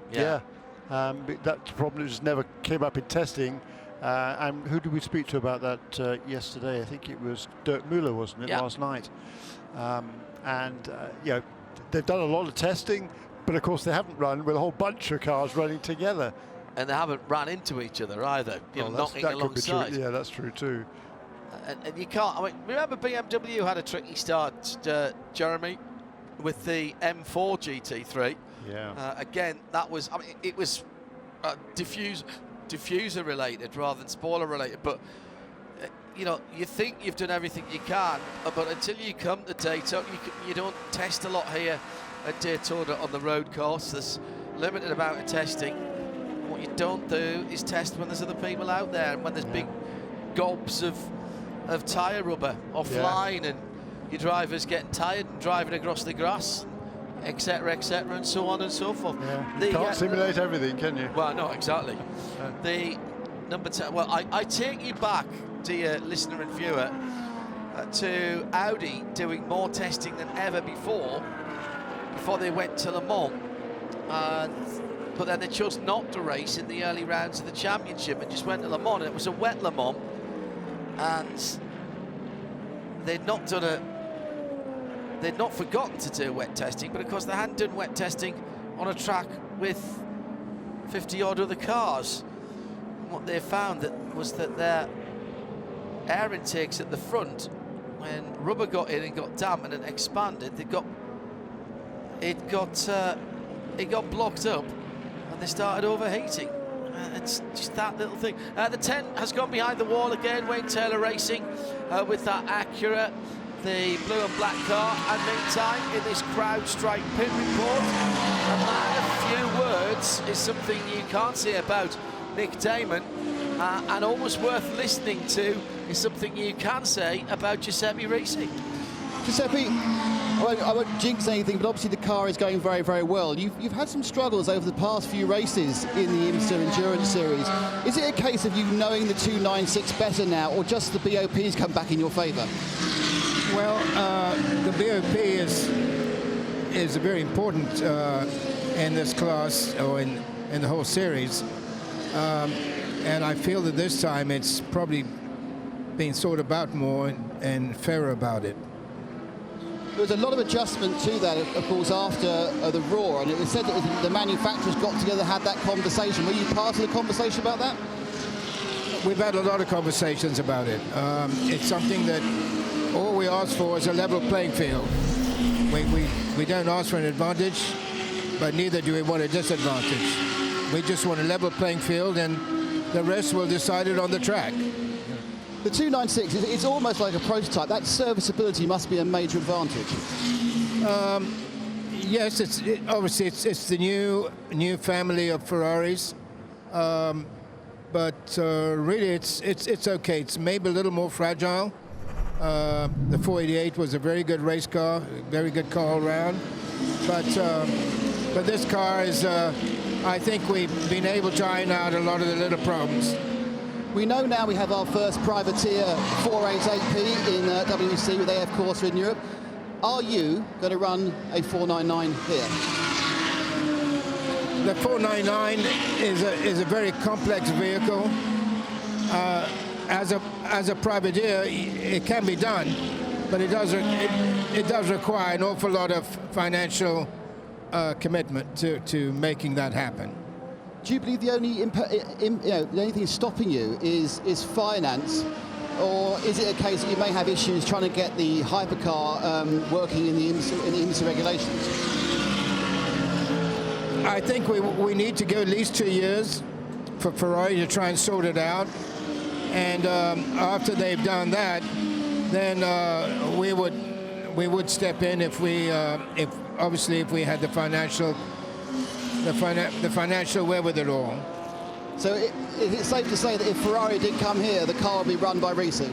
That problem just never came up in testing. And who did we speak to about that yesterday? I think it was Dirk Müller, wasn't it, last night? They've done a lot of testing, but of course they haven't run with a whole bunch of cars running together. And they haven't ran into each other either, knocking alongside. Yeah, that's true too. And you can't, remember BMW had a tricky start, Jeremy, with the M4 GT3. Yeah. Again, that was, it was diffuser related rather than spoiler related, but you think you've done everything you can, but until you come to Daytona, you don't test a lot here at Daytona on the road course. There's limited amount of testing. What you don't do is test when there's other people out there, and when there's big gobs of tyre rubber offline, and your drivers getting tired and driving across the grass, etc., and so on and so forth. Yeah. You can't simulate everything, can you? Well, no, exactly. The number 10. Well, I take you back, dear listener and viewer, to Audi doing more testing than ever before they went to Le Mans. But then they chose not to race in the early rounds of the championship and just went to Le Mans, and it was a wet Le Mans, and they'd not forgotten to do wet testing, but of course they hadn't done wet testing on a track with 50 odd other cars. And what they found was that their air intakes at the front, when rubber got in and got damp and it expanded, it got blocked up, and they started overheating. It's just that little thing. The 10 has gone behind the wall again. Wayne Taylor Racing with that Acura, the blue and black car. And meantime, in this CrowdStrike pit report, a man of few words is something you can't say about Nick Damon, and almost worth listening to is something you can say about Giuseppe Risi. Giuseppe, I won't jinx anything, but obviously the car is going very, very well. You've had some struggles over the past few races in the IMSA Endurance Series. Is it a case of you knowing the 296 better now, or just the BOP's come back in your favour? Well, the BOP is very important in this class, or in the whole series. And I feel that this time it's probably being thought about more and fairer about it. There was a lot of adjustment to that, of course, after the Raw, and it was said that the manufacturers got together, had that conversation. Were you part of the conversation about that? we've had a lot of conversations about it. It's something that all we ask for is a level playing field. We don't ask for an advantage, but neither do we want a disadvantage. We just want a level playing field, and the rest will decide it on the track. The 296, it's almost like a prototype. That serviceability must be a major advantage. Yes, obviously it's the new family of Ferraris, but really it's okay. It's maybe a little more fragile. The 488 was a very good race car, very good car all around, but this car is. I think we've been able to iron out a lot of the little problems. We know now we have our first privateer 488P in WEC with AF Corsa in Europe. Are you going to run a 499 here? The 499 is a very complex vehicle. As a privateer, it can be done, but it does require an awful lot of financial commitment to making that happen. Do you believe the only the only thing stopping you is finance, or is it a case that you may have issues trying to get the hypercar working in the IMSA regulations? I think we need to go at least 2 years for Ferrari to try and sort it out, and after they've done that, then we would step in if we had the financial wherewithal. So is it safe to say that if Ferrari did come here, the car would be run by Risi?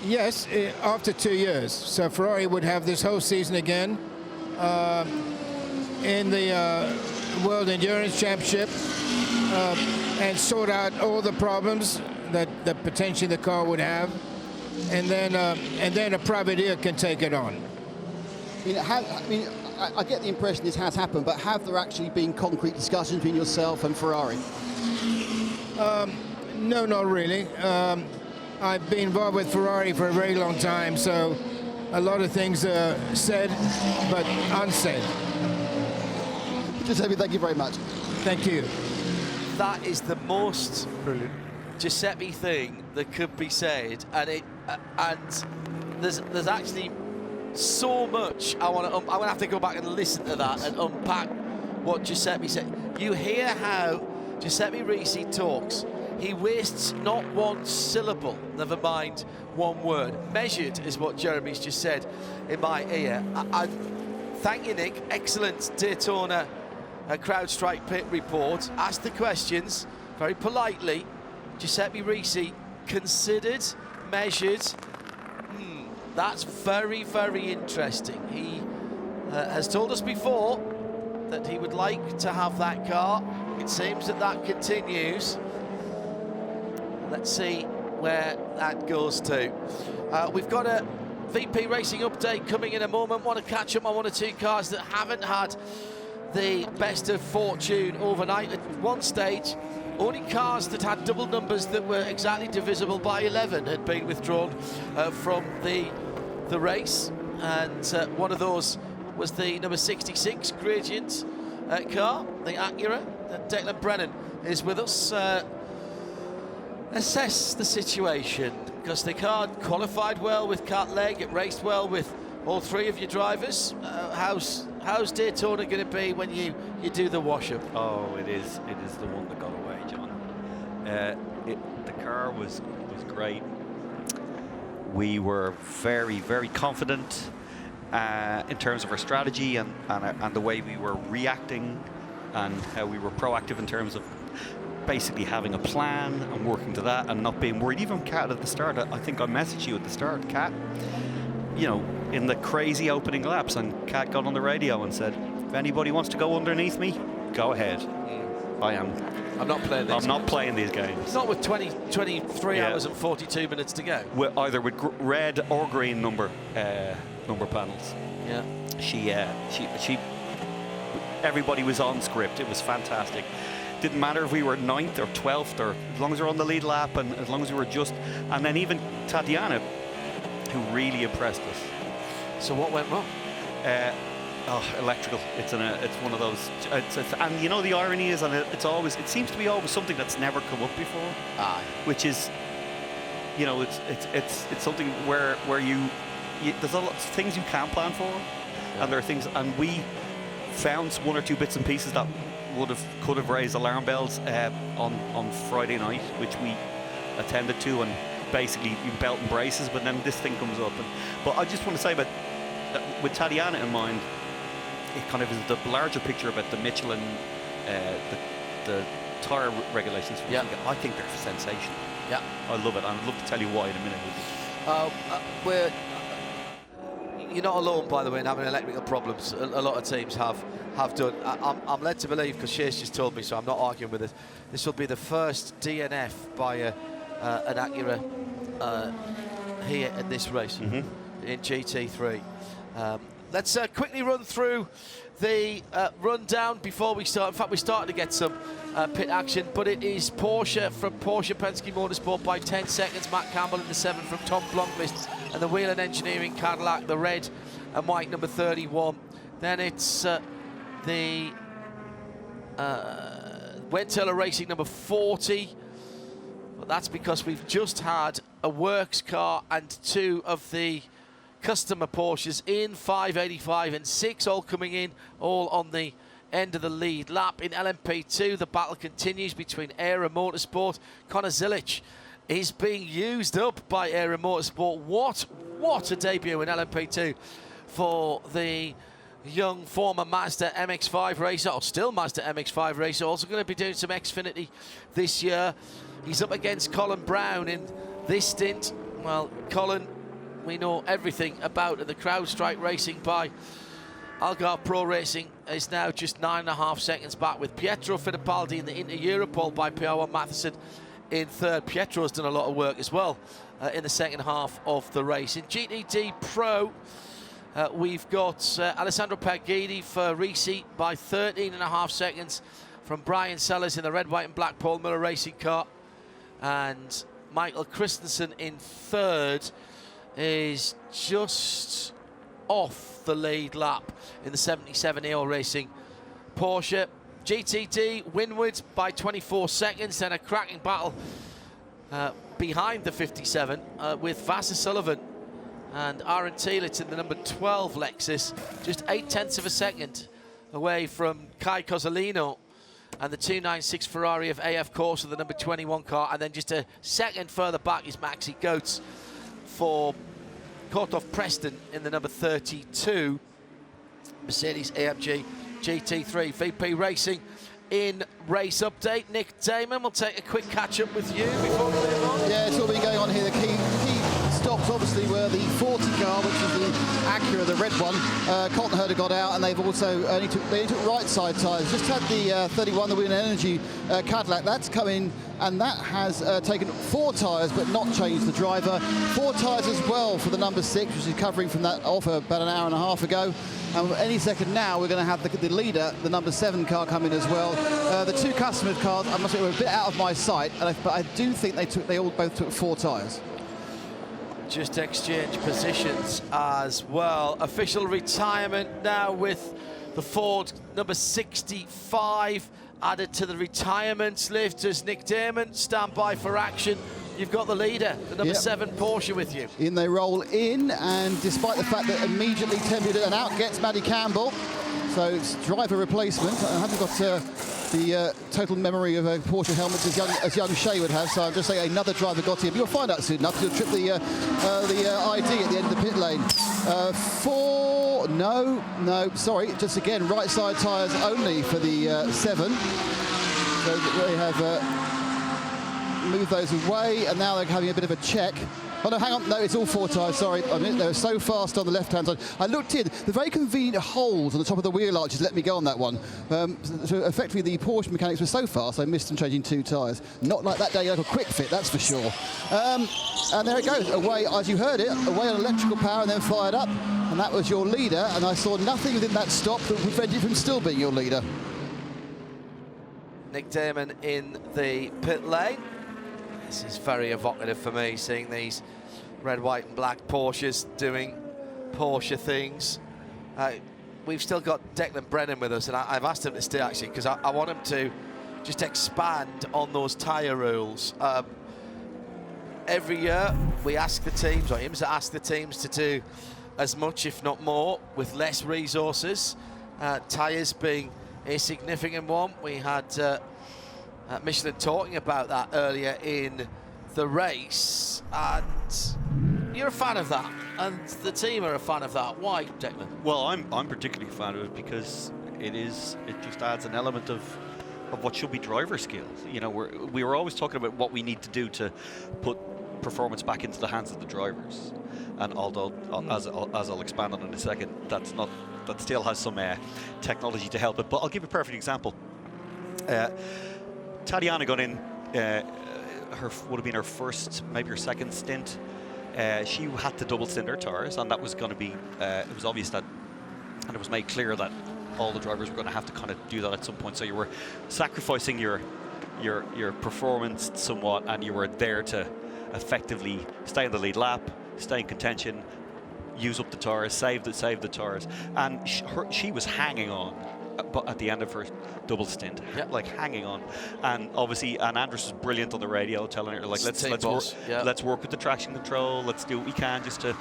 Yes, after 2 years. So Ferrari would have this whole season again in the World Endurance Championship and sort out all the problems that potentially the car would have, and then a privateer can take it on. I get the impression this has happened, but have there actually been concrete discussions between yourself and Ferrari? No, not really. I've been involved with Ferrari for a very long time, so a lot of things are said but unsaid. Giuseppe, thank you very much. Thank you. That is the most brilliant Giuseppe thing that could be said, and there's actually so much I want to. I'm gonna have to go back and listen to that and unpack what Giuseppe said. You hear how Giuseppe Risi talks. He wastes not one syllable, never mind one word. Measured is what Jeremy's just said in my ear. I thank you, Nick. Excellent Daytona CrowdStrike pit report. Asked the questions very politely. Giuseppe Risi considered, measured. That's very, very interesting. He has told us before that he would like to have that car. It seems that continues. Let's see where that goes to. We've got a VP Racing update coming in a moment. Want to catch up on one or two cars that haven't had the best of fortune overnight. At one stage, only cars that had double numbers that were exactly divisible by 11 had been withdrawn from the race, and one of those was the number 66 Gradient car, the Acura. Declan Brennan is with us. Assess the situation, because the car qualified well with Cat Leg, it raced well with all three of your drivers. How's Daytona going to be when you do the wash-up? Oh, it is the one that got away, John. The car was great. We were very, very confident in terms of our strategy and the way we were reacting, and how we were proactive in terms of basically having a plan and working to that and not being worried. Even Kat at the start, I think I messaged you at the start, Kat, you know, in the crazy opening laps, and Kat got on the radio and said, if anybody wants to go underneath me, go ahead. I'm not playing these. I'm not playing these games. Not with 23 hours and 42 minutes to go. Either with red or green number panels. Yeah. She. Everybody was on script. It was fantastic. Didn't matter if we were 9th or 12th, or as long as we were on the lead lap, and as long as we were just. And then even Tatiana, who really impressed us. So what went wrong? Electrical. It's one of those. And you know the irony is, and it seems to be always something that's never come up before. Which is, you know, it's something where there's a lot of things you can't plan for, and there are things, and we found one or two bits and pieces that could have raised alarm bells on Friday night, which we attended to, and basically you belt and braces, but then this thing comes up. But I just want to say about with Tatiana in mind, it kind of is the larger picture about the Michelin, the tyre regulations. Yeah. I think they're sensational. Yeah, I love it, and I'd love to tell you why in a minute. You're not alone, by the way, in having electrical problems. A lot of teams have done. I'm led to believe, because Shays just told me, so I'm not arguing with it. This will be the first DNF by an Acura here in this race in GT3. Let's quickly run through the rundown before we start. In fact, we're starting to get some pit action, but it is Porsche from Porsche Penske Motorsport by 10 seconds. Matt Campbell in the 7 from Tom Blomqvist, and the Whelen Engineering Cadillac, the red and white number 31. Then it's the Wendtaylor Racing number 40. But that's because we've just had a works car and 2 of the customer Porsches in 585 and 6 all coming in, all on the end of the lead lap. In LMP2, the battle continues between Air and Motorsport. Connor Zilic is being used up by Air and Motorsport. What a debut in LMP2 for the young former Mazda MX-5 racer, or still Mazda MX-5 racer, also going to be doing some Xfinity this year. He's up against Colin Brown in this stint. Well, Colin, we know everything about it. The CrowdStrike Racing by Algarve Pro Racing is now just 9.5 seconds back, with Pietro Fittipaldi in the Inter Europol by PR1 Matheson in third. Pietro's done a lot of work as well in the second half of the race. In GTD Pro, we've got Alessandro Pagidi for Risi by 13.5 seconds from Brian Sellers in the red, white and black Paul Miller racing car. And Michael Christensen in third is just off the lead lap in the 77 EO Racing Porsche. GTD windward by 24 seconds, then a cracking battle behind the 57 with Vassar Sullivan and Aaron Thielitz in the number 12 Lexus, just 0.8 of a second away from Kai Cozzolino and the 296 Ferrari of AF Corsa, the number 21 car, and then just a second further back is Maxi Goetz for Korthoff Preston in the number 32 Mercedes AMG GT3. VP Racing in race update. Nick Damon, we'll take a quick catch up with you before we move on. Yeah, it's all been going on here. The key stops obviously were the 40 car, which is the Acura, the red one. Colton Herder got out, and they've also they took right side tyres. Just had the 31, the Whelen Energy Cadillac. That's come in, and that has taken 4 tyres but not changed the driver. 4 tyres as well for the number 6, which is recovering from that offer about an hour and a half ago. And any second now, we're going to have the leader, the number 7 car, come in as well. The 2 customer cars, I must say, were a bit out of my sight, but I do think they both took 4 tyres. Just exchange positions as well. Official retirement now with the Ford number 65 added to the retirement list as Nick Damon stand by for action. You've got the leader, the number 7 Porsche with you. In they roll in, and despite the fact that immediately Tembury and out gets Maddie Campbell, so it's driver replacement. I haven't got the total memory of a Porsche helmet as young Shea would have, so I'll just say another driver got here. But you'll find out soon enough. You'll trip the ID at the end of the pit lane. 4, no, sorry, just again right side tyres only for the 7. So they have moved those away, and now they're having a bit of a check. Oh no, hang on, no, it's all 4 tyres, sorry. I mean, they were so fast on the left-hand side. I looked in, the very convenient holes on the top of the wheel arches let me go on that one. So effectively, the Porsche mechanics were so fast, I missed them changing 2 tyres. Not like that day, like a quick fit, that's for sure. And there it goes, away, as you heard it, away on electrical power and then fired up. And that was your leader, and I saw nothing within that stop that prevented you from still being your leader. Nick Damon in the pit lane. This is very evocative for me, seeing these red, white and black Porsches doing Porsche things. we've still got Declan Brennan with us, and I've asked him to stay actually because I want him to just expand on those tyre rules. Every year we ask the teams, or IMSA ask the teams to do as much, if not more, with less resources. Tyres being a significant one. We had Michelin talking about that earlier in the race, and you're a fan of that, and the team are a fan of that. Why, Declan? Well, I'm particularly a fan of it because it just adds an element of what should be driver skills. You know, we were always talking about what we need to do to put performance back into the hands of the drivers, and although as I'll expand on in a second, that still has some technology to help it. But I'll give you a perfect example. Tatiana got in, would have been her first, maybe her second stint. She had to double stint her tires, and that was going to be, it was obvious that, and it was made clear that all the drivers were going to have to kind of do that at some point. So you were sacrificing your performance somewhat, and you were there to effectively stay in the lead lap, stay in contention, use up the tires, save the tires. And she was hanging on, but at the end of her double stint, like hanging on. And obviously, Andrus was brilliant on the radio, telling her like, let's work with the traction control, let's do what we can just to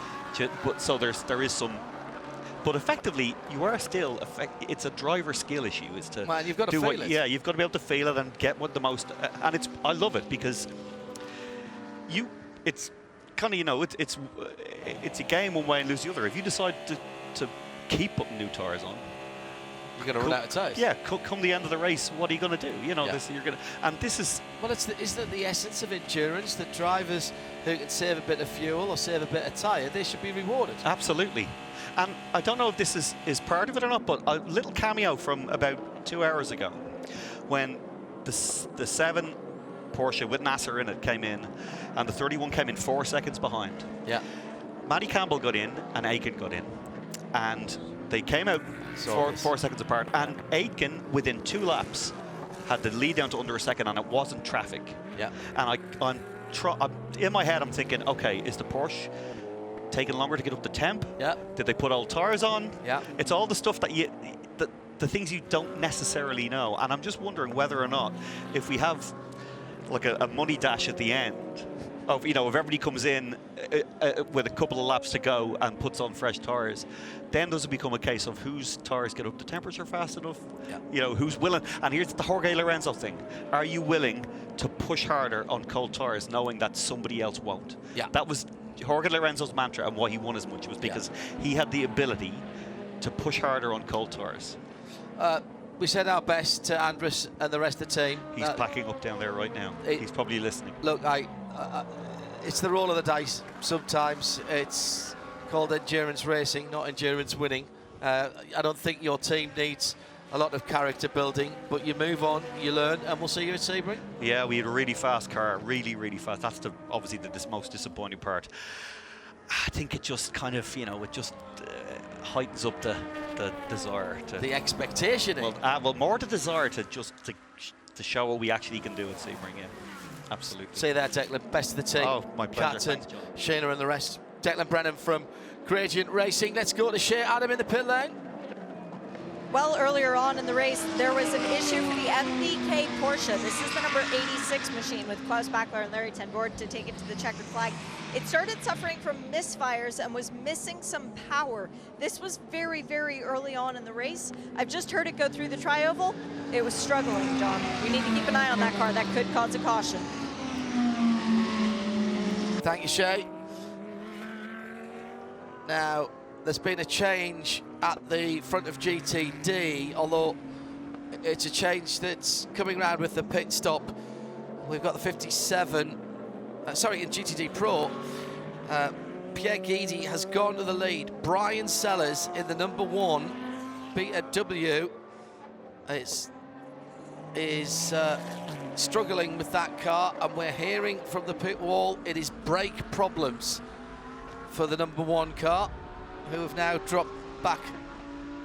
but so there is some. But effectively, you are still it's a driver skill issue. Is to man, you've got to feel it. Yeah, you've got to be able to feel it and get what the most. And I love it because it's kind of, you know, it's a game one way and lose the other. If you decide to keep putting new tires on, you're going to run out of tires. Yeah, come the end of the race, what are you going to do? You know, this is. Well, isn't it the essence of endurance that drivers who can save a bit of fuel or save a bit of tyre, they should be rewarded? Absolutely. And I don't know if this is part of it or not, but a little cameo from about 2 hours ago when the 7 Porsche with Nasser in it came in, and the 31 came in 4 seconds behind. Yeah. Matty Campbell got in and Aitken got in, and they came out 4 seconds apart, and Aitken within 2 laps had the lead down to under a second, and it wasn't traffic. Yeah. And I'm in my head I'm thinking, okay, is the Porsche taking longer to get up the temp? Yeah. Did they put old tires on? Yeah. It's all the stuff that the things you don't necessarily know, and I'm just wondering whether or not if we have like a money dash at the end of, you know, if everybody comes in with a couple of laps to go and puts on fresh tires, then does it become a case of whose tires get up to temperature fast enough? Yeah. You know, who's willing? And here's the Jorge Lorenzo thing: are you willing to push harder on cold tires, knowing that somebody else won't? Yeah. That was Jorge Lorenzo's mantra, and why he won as much was because he had the ability to push harder on cold tires. We said our best to Andrus and the rest of the team. He's packing up down there right now. He's probably listening. Look, it's the roll of the dice. Sometimes it's called endurance racing, not endurance winning. I don't think your team needs a lot of character building, but you move on, you learn, and we'll see you at Sebring. Yeah, we had a really fast car, really, really fast. That's obviously the most disappointing part. I think it just kind of, you know, it just heightens up the desire to... The expectation. Well, more the desire to just to show what we actually can do at Sebring, yeah. Absolutely. See you there, Declan. Best of the team. Oh, my pleasure. Captain, Thanks, John. Shayna and the rest. Declan Brennan from Gradient Racing. Let's go to Shay Adam in the pit lane. Well, earlier on in the race, there was an issue for the FBK Porsche. This is the number 86 machine with Klaus Bachler and Larry Ten Voorde to take it to the checkered flag. It started suffering from misfires and was missing some power. This was very, very early on in the race. I've just heard it go through the tri-oval. It was struggling, John. We need to keep an eye on that car. That could cause a caution. Thank you, Shay. Now, there's been a change at the front of GTD, although it's a change that's coming around with the pit stop. We've got the 57, in GTD Pro. Pierre Guidi has gone to the lead. Brian Sellers in the number 1 BMW is struggling with that car, and we're hearing from the pit wall it is brake problems for the number 1 car, who have now dropped back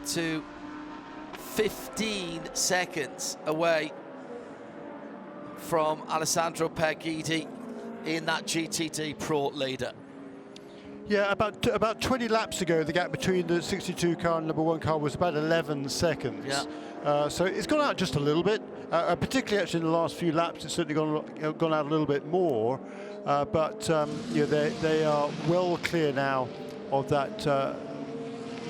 to 15 seconds away from Alessandro Pierguidi in that GTD Pro leader. Yeah, about 20 laps ago, the gap between the 62 car and number 1 car was about 11 seconds. Yeah. So it's gone out just a little bit, particularly actually in the last few laps. It's certainly gone out a little bit more, but you know, they are well clear now of that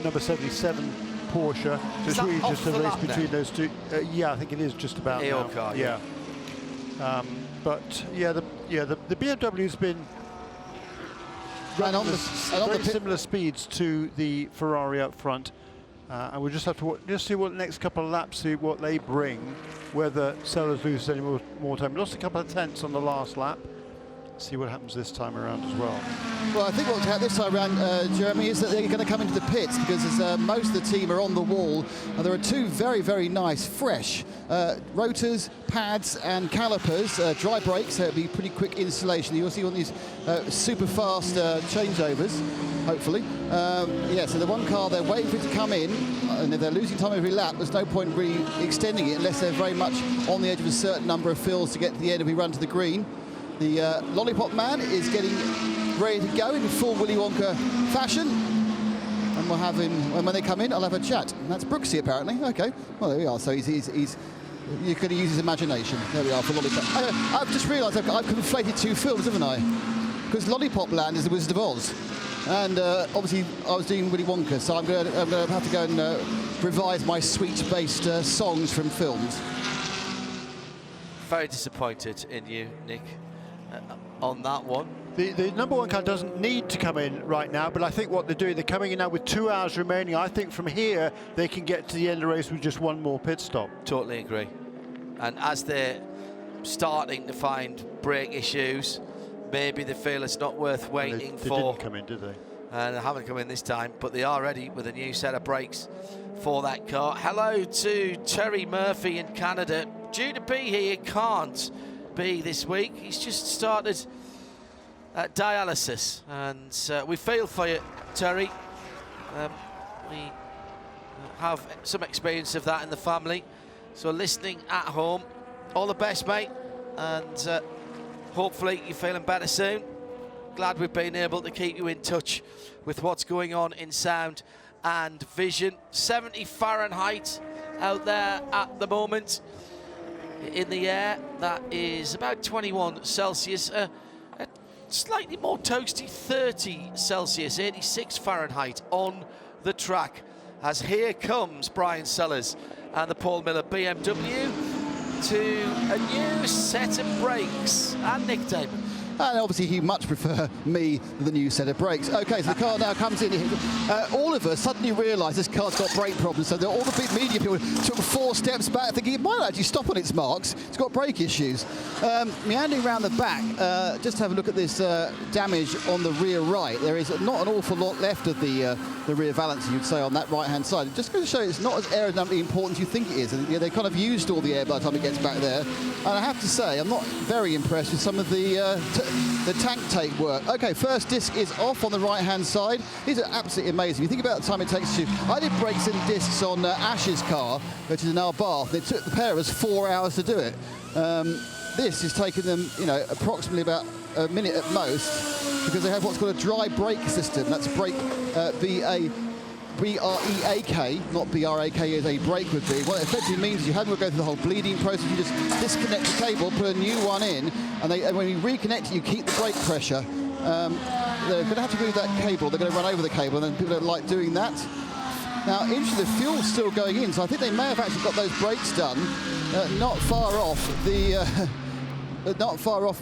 number 77 Porsche. So it's really just a race between those two. Yeah, I think it is just about now. car, yeah. But yeah, the BMW's been running very similar speeds to the Ferrari up front, and we'll just have to see what the next couple of laps, see what they bring, whether Sellers loses any more time. We lost a couple of tenths on the last lap. See what happens this time around as well. Well, I think what's happening this time around, Jeremy, is that they're going to come into the pits because most of the team are on the wall, and there are two very, very nice, fresh rotors, pads, and calipers, dry brakes. So it'll be pretty quick installation. You'll see one of these super fast changeovers, hopefully. Yeah, so the one car, they're waiting for it to come in, and if they're losing time every lap, there's no point really extending it unless they're very much on the edge of a certain number of fills to get to the end if we run to the green. The Lollipop Man is getting ready to go in full Willy Wonka fashion. And we'll have him, and when they come in, I'll have a chat. And that's Brooksy, apparently. Okay, well, there we are. So he's you're going to use his imagination. There we are for Lollipop. I've just realised I've conflated two films, haven't I? Because Lollipop Land is The Wizard of Oz. And obviously, I was doing Willy Wonka, so I'm going to have to go and revise my sweet-based songs from films. Very disappointed in you, Nick, on that one. The number 1 car doesn't need to come in right now, but I think what they're doing, they're coming in now with 2 hours remaining. I think from here, they can get to the end of the race with just one more pit stop. Totally agree. And as they're starting to find brake issues, maybe they feel it's not worth waiting for. They didn't come in, did they? And they haven't come in this time, but they are ready with a new set of brakes for that car. Hello to Terry Murphy in Canada. Due to be here, can't be this week. He's just started dialysis, and we feel for you, Terry. We have some experience of that in the family, so listening at home, all the best, mate, and hopefully you're feeling better soon. Glad we've been able to keep you in touch with what's going on in sound and vision. 70 Fahrenheit out there at the moment in the air. That is about 21 Celsius. Slightly more toasty, 30 Celsius, 86 Fahrenheit on the track. As here comes Brian Sellers and the Paul Miller BMW to a new set of brakes, and Nick Damon. And obviously he'd much prefer me than the new set of brakes. Okay, so the car now comes in. All of us suddenly realised this car's got brake problems, so all the big media people took 4 steps back thinking it might actually stop on its marks. It's got brake issues. Meandering around the back, just have a look at this damage on the rear right. There is not an awful lot left of the rear valance, you'd say, on that right-hand side. Just going to show you it's not as aerodynamically important as you think it is. And, they kind of used all the air by the time it gets back there. And I have to say, I'm not very impressed with some of the tank take work. Okay, first disc is off on the right-hand side. These are absolutely amazing. You think about the time it takes to... I did brakes and discs on Ash's car, which is in our bath. It took the pair of us 4 hours to do it. This has taken them, approximately about a minute at most, because they have what's called a dry brake system. That's brake B-R-E-A-K, not B-R-A-K as a brake would be. What it effectively means is you haven't got to go through the whole bleeding process. You just disconnect the cable, put a new one in, and when you reconnect it, you keep the brake pressure. They're going to have to move that cable. They're going to run over the cable, and then people don't like doing that. Now, interestingly, the fuel's still going in, so I think they may have actually got those brakes done not far off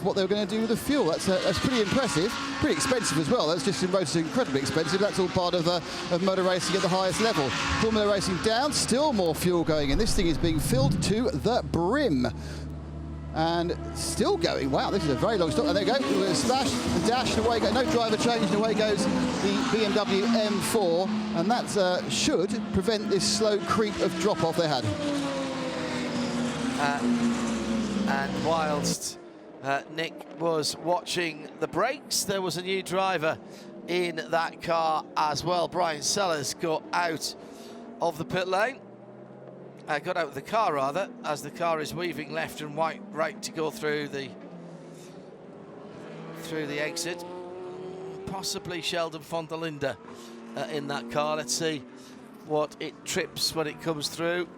what they were going to do with the fuel. That's pretty impressive, pretty expensive as well. That's just in racing incredibly expensive. That's all part of motor racing at the highest level. Formula racing down, still more fuel going in. This thing is being filled to the brim. And still going. Wow, this is a very long stop. And there you go. We're splash, the dash, and away goes. No driver change, and away goes the BMW M4. And that should prevent this slow creep of drop-off they had. And whilst Nick was watching the brakes, there was a new driver in that car as well. Brian Sellers got out of the pit lane. Got out of the car, rather, as the car is weaving left and right to go through the exit. possibly Sheldon van der Linde in that car. Let's see what it trips when it comes through.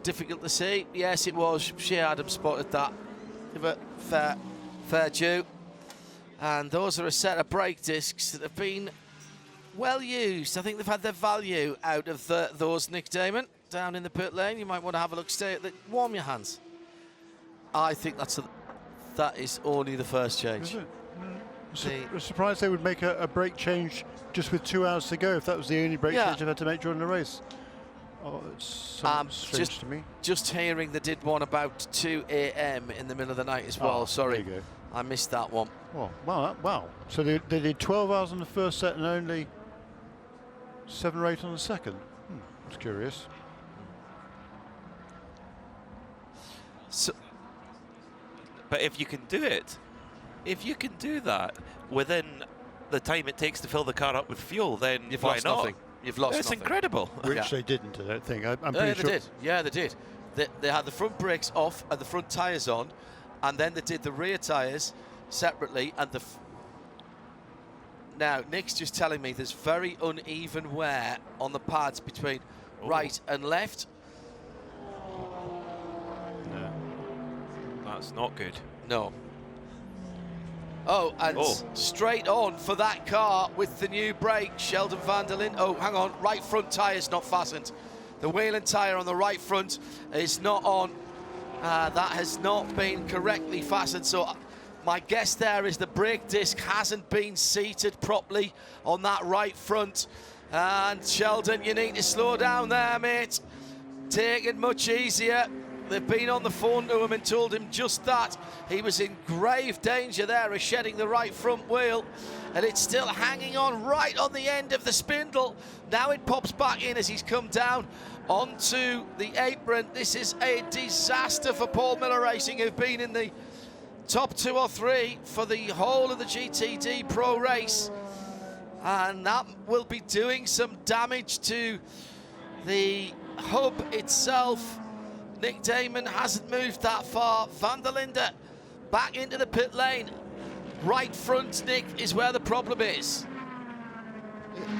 Difficult to see. Yes, it was. Shea Adams spotted that. Give it fair due. And those are a set of brake discs that have been well used. I think they've had their value out of those, Nick Damon. Down in the pit lane, you might want to have a look. Stay at the, warm your hands. I think that is only the first change. Is it? I'm surprised they would make a brake change just with 2 hours to go if that was the only brake change they've had to make during the race. Oh, it's strange to me. Just hearing they did one about 2 a.m. in the middle of the night as well. Sorry, there you go. I missed that one. Oh, wow. So they did 12 hours on the first set and only 7 or 8 on the second. That's curious. So, but if you can do it, if you can do that within the time it takes to fill the car up with fuel, then You've why lost not? nothing. You've lost It's nothing. incredible. Which they didn't, I don't think. I'm pretty sure. They did. Yeah, they did. They had the front brakes off and the front tyres on, and then they did the rear tyres separately. And now Nick's just telling me there's very uneven wear on the pads between right and left. That's not good. No. Oh, and straight on for that car with the new brake, Sheldon van der Linde. Oh, hang on, right front tyre's not fastened. The Whelen tyre on the right front is not on. That has not been correctly fastened. So my guess there is the brake disc hasn't been seated properly on that right front. And Sheldon, you need to slow down there, mate. Take it much easier. They've been on the phone to him and told him just that. He was in grave danger there of shedding the right front wheel, and it's still hanging on right on the end of the spindle. Now it pops back in as he's come down onto the apron. This is a disaster for Paul Miller Racing, who've been in the top 2 or 3 for the whole of the GTD Pro race, and that will be doing some damage to the hub itself. Nick Damon hasn't moved that far. Van der Linde back into the pit lane. Right front, Nick, is where the problem is.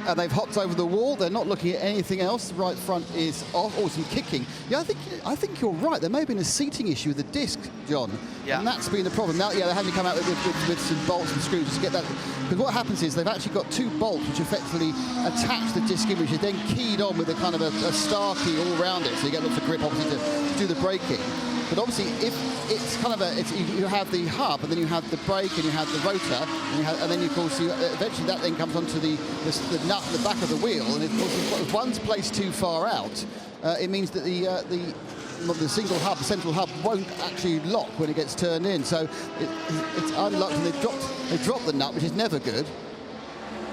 And they've hopped over the wall. They're not looking at anything else. The right front is off. Oh, some kicking. Yeah, I think you're right. There may have been a seating issue with the disc, John. Yeah. And that's been the problem. Now, yeah, they're having to come out with some bolts and screws to get that. Because what happens is they've actually got 2 bolts which effectively attach the disc in, which is then keyed on with a kind of a star key all around it. So you get lots of grip, obviously, to do the braking. But obviously, if it's kind of you have the hub, and then you have the brake, and you have the rotor, and then of course eventually that then comes onto the nut in the back of the wheel. And of course, if one's placed too far out, it means that the single hub, the central hub, won't actually lock when it gets turned in. So it's unlocked, and they dropped the nut, which is never good.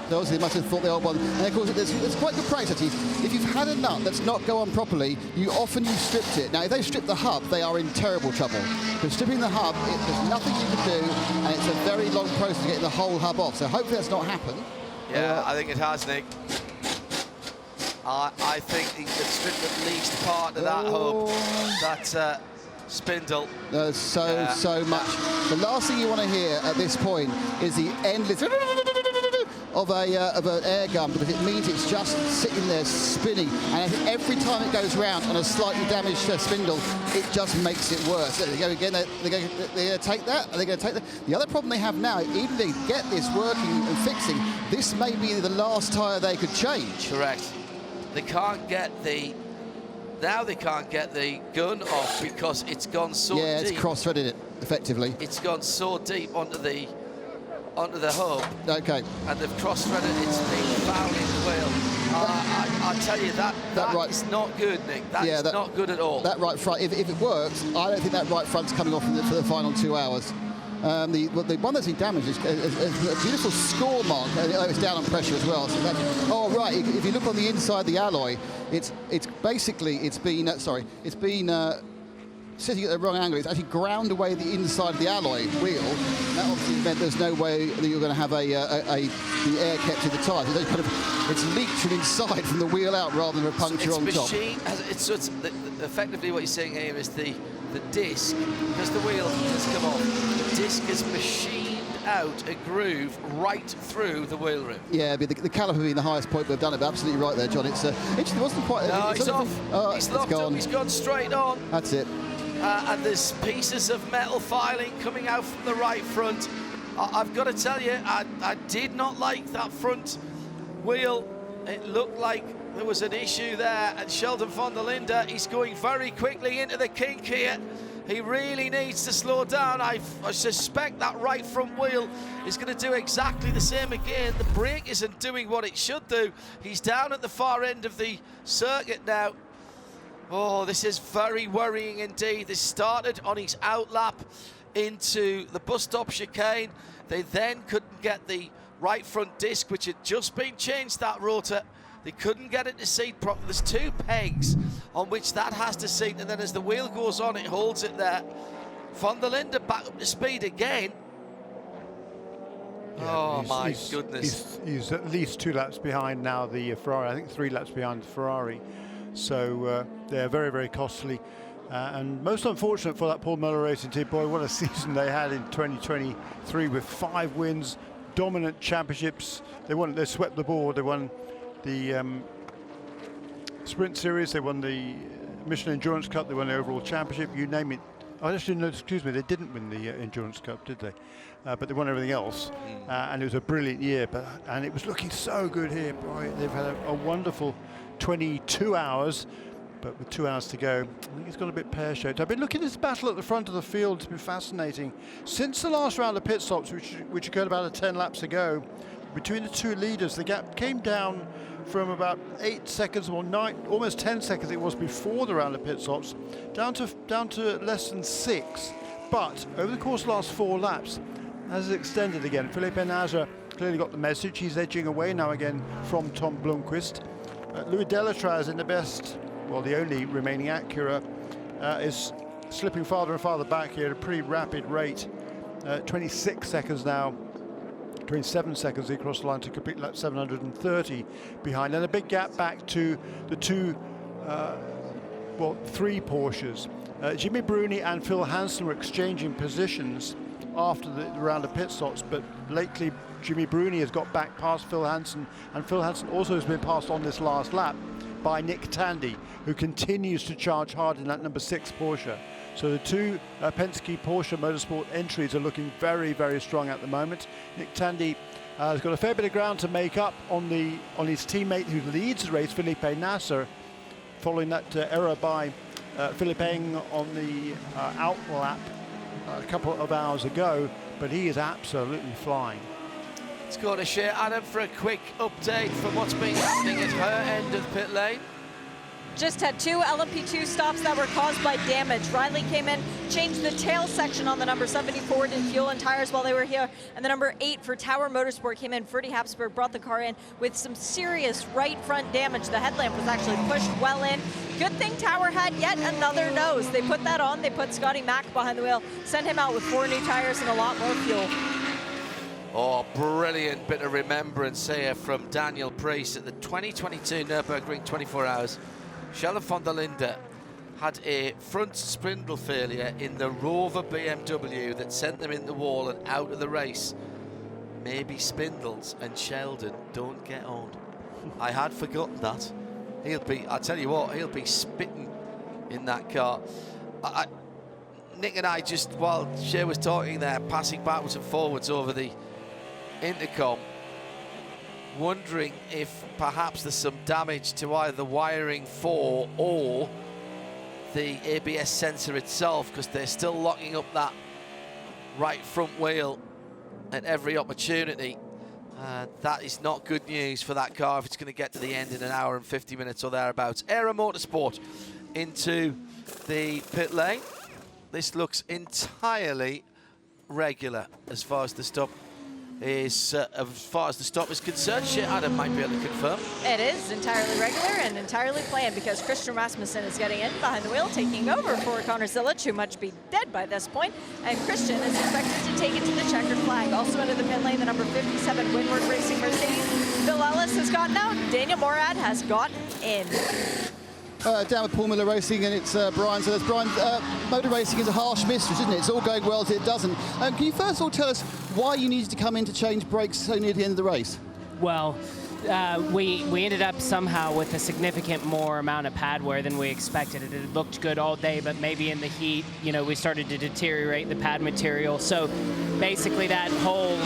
So obviously they must have thought the old one. And of course, it's quite good practice actually. If you've had a nut that's not go on properly, you stripped it. Now, if they strip the hub, they are in terrible trouble. Because stripping the hub, there's nothing you can do, and it's a very long process getting the whole hub off. So hopefully that's not happened. Yeah, I think it has, Nick. I think he could strip at least part of that hub, that spindle. So much. The last thing you want to hear at this point is the endless of an air gun, because it means it's just sitting there spinning, and every time it goes round on a slightly damaged spindle, it just makes it worse. There they go again. They're going to take that. Are they going to take that? The other problem they have now, even if they get this working and fixing, this may be the last tyre they could change. Correct. They can't get the. Now they can't get the gun off because it's gone so deep. Yeah, it's cross-threaded it effectively. It's gone so deep onto the hub. Okay. And they've cross-threaded. It's been found in the wheel. I tell you that right, is not good, Nick. That's not good at all. That right front, if it works, I don't think that right front's coming off for the final 2 hours. The one that's been damaged is a beautiful score mark. It's down on pressure as well. So right. If you look on the inside the alloy, it's been sitting at the wrong angle. It's actually ground away the inside of the alloy wheel. That obviously meant there's no way that you're going to have the air kept in the tyre. It's leaked from inside from the wheel out rather than a puncture on top. Effectively, what you're saying here is the disc, because the wheel has come off, the disc is machined out a groove right through the wheel rim. Yeah, the caliper being the highest point we've done it, but absolutely right there, John. It's it wasn't quite. No, he's off. Oh, He's locked up. He's gone straight on. That's it. And there's pieces of metal filing coming out from the right front. I've got to tell you, I did not like that front wheel. It looked like there was an issue there, and Sheldon van der Linde, he's going very quickly into the kink here. He really needs to slow down. I suspect that right front wheel is going to do exactly the same again. The brake isn't doing what it should do. He's down at the far end of the circuit now. Oh, this is very worrying indeed. This started on his outlap into the bus stop chicane. They then couldn't get the right front disc, which had just been changed, that rotor. They couldn't get it to seat properly. There's 2 pegs on which that has to seat, and then as the wheel goes on, it holds it there. Van der Linde back up to speed again. Yeah, oh my goodness. He's at least 2 laps behind now the Ferrari. I think 3 laps behind the Ferrari. So they're very, very costly. And most unfortunate for that Paul Muller Racing team. Boy, what a season they had in 2023 with 5 wins, dominant championships. They swept the board. They won the Sprint Series. They won the Michelin Endurance Cup. They won the overall championship. You name it. Oh, actually, no, excuse me. They didn't win the Endurance Cup, did they? But they won everything else. And it was a brilliant year. And it was looking so good here. Boy, they've had a wonderful 22 hours. But with 2 hours to go, I think it's got a bit pear-shaped. I've been looking at this battle at the front of the field. It's been fascinating. Since the last round of pit stops, which occurred about 10 laps ago, between the 2 leaders, the gap came down from about 8 seconds, or 9, almost 10 seconds it was before the round of pit stops, down to less than 6. But over the course of the last 4 laps, as it extended again, Felipe Nasr clearly got the message. He's edging away now again from Tom Blomqvist. Louis Delatraz in the best, well, the only remaining Acura, is slipping farther and farther back here at a pretty rapid rate. 26 seconds now, 27 seconds across the line to complete lap 730 behind. And a big gap back to the 3 Porsches. Jimmy Bruni and Phil Hansen were exchanging positions after the round of pit stops, but lately Jimmy Bruni has got back past Phil Hansen, and Phil Hansen also has been passed on this last lap by Nick Tandy, who continues to charge hard in that number 6 Porsche. So the 2 Penske Porsche Motorsport entries are looking very, very strong at the moment. Nick Tandy has got a fair bit of ground to make up on his teammate who leads the race, Felipe Nasr, following that error by Philippe Eng on the outlap a couple of hours ago, but he is absolutely flying. Let's go to Shea Adam for a quick update from what's been happening at her end of pit lane. Just had 2 LMP2 stops that were caused by damage. Riley came in, changed the tail section on the number 70 Ford and fuel and tires while they were here. And the number 8 for Tower Motorsport came in. Ferdy Habsburg brought the car in with some serious right front damage. The headlamp was actually pushed well in. Good thing Tower had yet another nose. They put that on. They put Scotty Mack behind the wheel, sent him out with 4 new tires and a lot more fuel. Oh, brilliant bit of remembrance here from Daniel Priest at the 2022 Nürburgring 24 Hours. Sheldon van der Linde had a front spindle failure in the Rover BMW that sent them in the wall and out of the race. Maybe spindles and Sheldon don't get on. I had forgotten that. I'll tell you what, he'll be spitting in that car. Nick and I just, while Shea was talking there, passing backwards and forwards over the intercom, wondering if perhaps there's some damage to either the wiring for or the ABS sensor itself, because they're still locking up that right front wheel at every opportunity. That is not good news for that car if it's going to get to the end in an hour and 50 minutes or thereabouts. Aero Motorsport into the pit lane. This looks entirely regular as far as the stop is concerned. Shea Adam might be able to confirm. It is entirely regular and entirely planned, because Christian Rasmussen is getting in behind the wheel, taking over for Connor Zilic, who must be dead by this point. And Christian is expected to take it to the checkered flag. Also into the pit lane, the number 57 Windward Racing Mercedes. Bill Ellis has gotten out. Daniel Morad has gotten in. down with Paul Miller Racing, and it's Brian. So there's Brian. Motor racing is a harsh mistress, isn't it? It's all going well till it doesn't. Can you first of all tell us why you needed to come in to change brakes so near the end of the race? Well, we ended up somehow with a significant more amount of pad wear than we expected. It looked good all day, but maybe in the heat, you know, we started to deteriorate the pad material. So basically that whole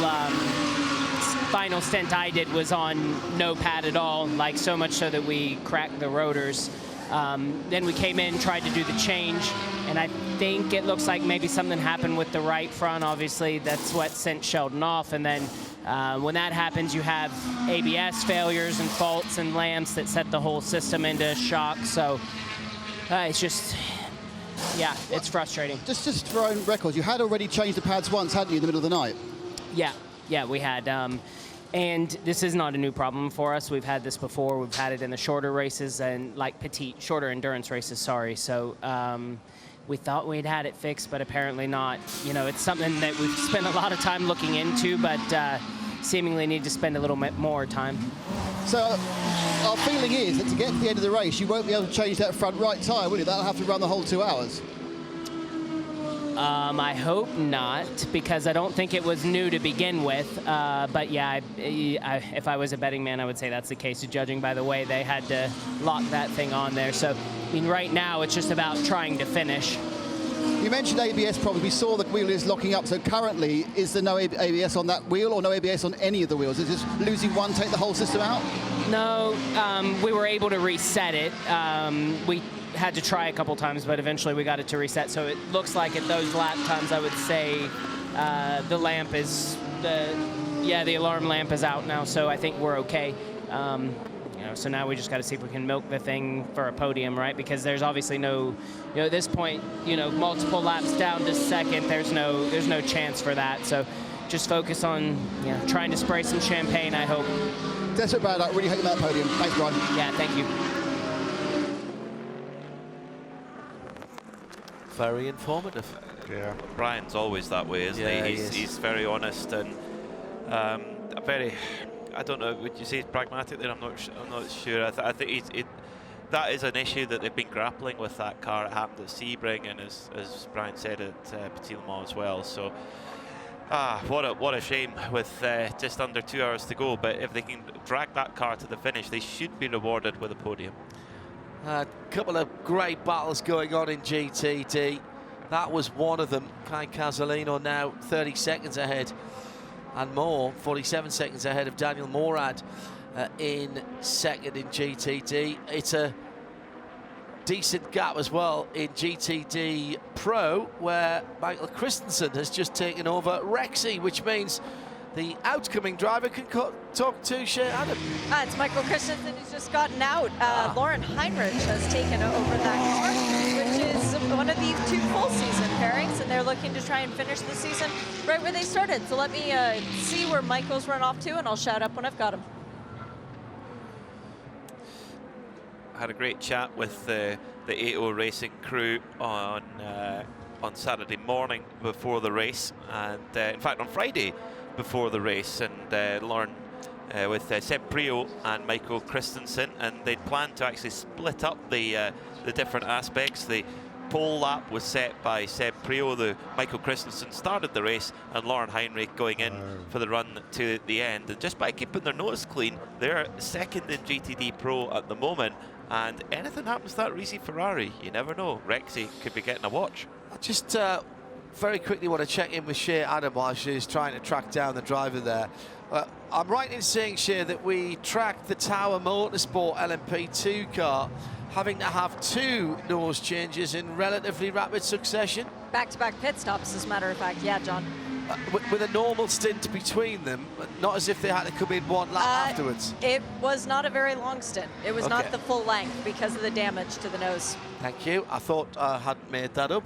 final stint I did was on no pad at all, like so much so that we cracked the rotors. Then we came in, tried to do the change, and I think it looks like maybe something happened with the right front. Obviously, that's what sent Sheldon off. And then when that happens, you have ABS failures and faults and lamps that set the whole system into shock. So it's just, yeah, it's frustrating. Just for our own records, you had already changed the pads once, hadn't you, in the middle of the night? Yeah, we had. And this is not a new problem for us. We've had this before. We've had it in the shorter races and like shorter endurance races, sorry. So we thought we'd had it fixed, but apparently not. You know, it's something that we've spent a lot of time looking into, but seemingly need to spend a little bit more time. So our feeling is that to get to the end of the race, you won't be able to change that front right tyre, will you? That'll have to run the whole 2 hours. I hope not, because I don't think it was new to begin with. But yeah, if I was a betting man, I would say that's the case, judging by the way they had to lock that thing on there. So, I mean, right now it's just about trying to finish. You mentioned ABS problems. We saw the wheel is locking up. So currently, is there no ABS on that wheel or no ABS on any of the wheels? Is just losing one take the whole system out? No, we were able to reset it. We had to try a couple times, but eventually we got it to reset. So it looks like at those lap times, I would say the lamp is, the alarm lamp is out now. So I think we're okay. You know, so now we just got to see if we can milk the thing for a podium, right? Because there's obviously no, you know, at this point, you know, multiple laps down to second, there's no chance for that. So just focus on, you know, trying to spray some champagne, I hope. Desperate about that. Really hope you make that podium. Thanks, Brian. Yeah, thank you. Very informative. Yeah, Brian's always that way, isn't he? He's very honest and very. I don't know. Would you say he's pragmatic there? I'm not sure. I think that is an issue that they've been grappling with. That car. It happened at Sebring, and as Brian said at Petit Le Mans as well. So, what a shame with just under 2 hours to go. But if they can drag that car to the finish, they should be rewarded with a podium. A couple of great battles going on in GTD. That was one of them. Kai Casolino now 30 seconds ahead and more, 47 seconds ahead of Daniel Morad in second in GTD. It's a decent gap as well in GTD Pro, where Michael Christensen has just taken over Rexy, which means the outcoming driver can talk to Shea Adam. It's Michael Christensen who's just gotten out. Lauren Heinrich has taken over that car, which is one of the 2 full season pairings, and they're looking to try and finish the season right where they started. So let me see where Michael's run off to, and I'll shout up when I've got him. I had a great chat with the AO Racing crew on Saturday morning before the race, and in fact on Friday before the race, and Lauren with Seb Prio and Michael Christensen, and they'd planned to actually split up the different aspects. The pole lap was set by Seb Prio. The Michael Christensen started the race, and Lauren Heinrich going in for the run to the end. And just by keeping their nose clean, they're second in GTD Pro at the moment. And anything happens to that Risi Ferrari, you never know. Rexy could be getting a watch. I just very quickly want to check in with Shea Adam while she's trying to track down the driver there. I'm right in saying, Shea, that we tracked the Tower Motorsport LMP2 car having to have 2 nose changes in relatively rapid succession. Back-to-back pit stops, as a matter of fact. Yeah, John. With a normal stint between them, not as if they had to come in 1 lap afterwards. It was not a very long stint. It was not the full length because of the damage to the nose. Thank you. I thought I hadn't made that up.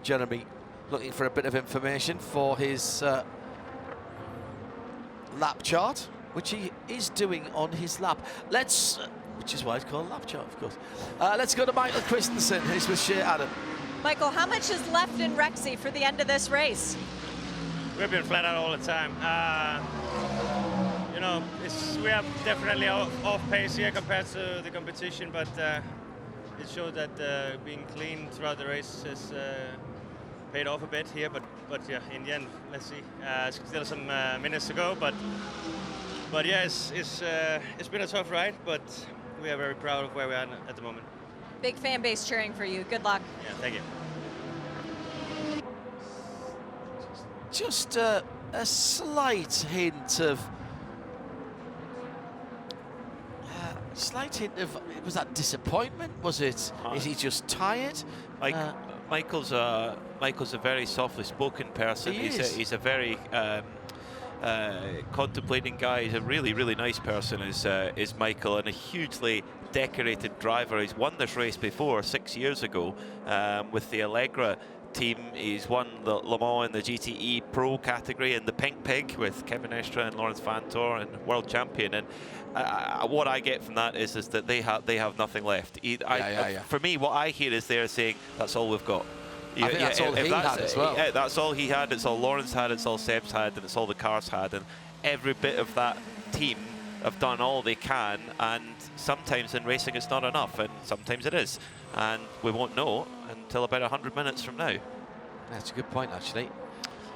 Jeremy looking for a bit of information for his lap chart, which he is doing on his lap. Which is why it's called a lap chart, of course. Let's go to Michael Christensen, who's with Shea Adam. Michael, how much is left in Rexy for the end of this race? We've been flat out all the time. you know, we are definitely off pace here compared to the competition, but it showed that being clean throughout the race has paid off a bit here. But yeah, in the end, let's see. Still some minutes to go, but yeah, it's been a tough ride, but we are very proud of where we are at the moment. Big fan base cheering for you. Good luck. Yeah, thank you. Just a slight hint of was that disappointment? Was it? Is he just tired? Michael's a very softly spoken person. He's a very contemplating guy. He's a really nice person. Is Michael, and a hugely decorated driver. He's won this race before 6 years ago with the Allegra team. He's won the Le Mans in the GTE Pro category in the Pink Pig with Kevin Estra and Lawrence Vantor, and world champion. And what I get from that is that they have nothing left. For me, what I hear is they're saying that's all we've got. I think that's all he had as well. Yeah, that's all he had. It's all Lawrence had. It's all Seb's had, and it's all the cars had. And every bit of that team have done all they can. And sometimes in racing it's not enough, and sometimes it is. And we won't know until about 100 minutes from now. That's a good point, actually.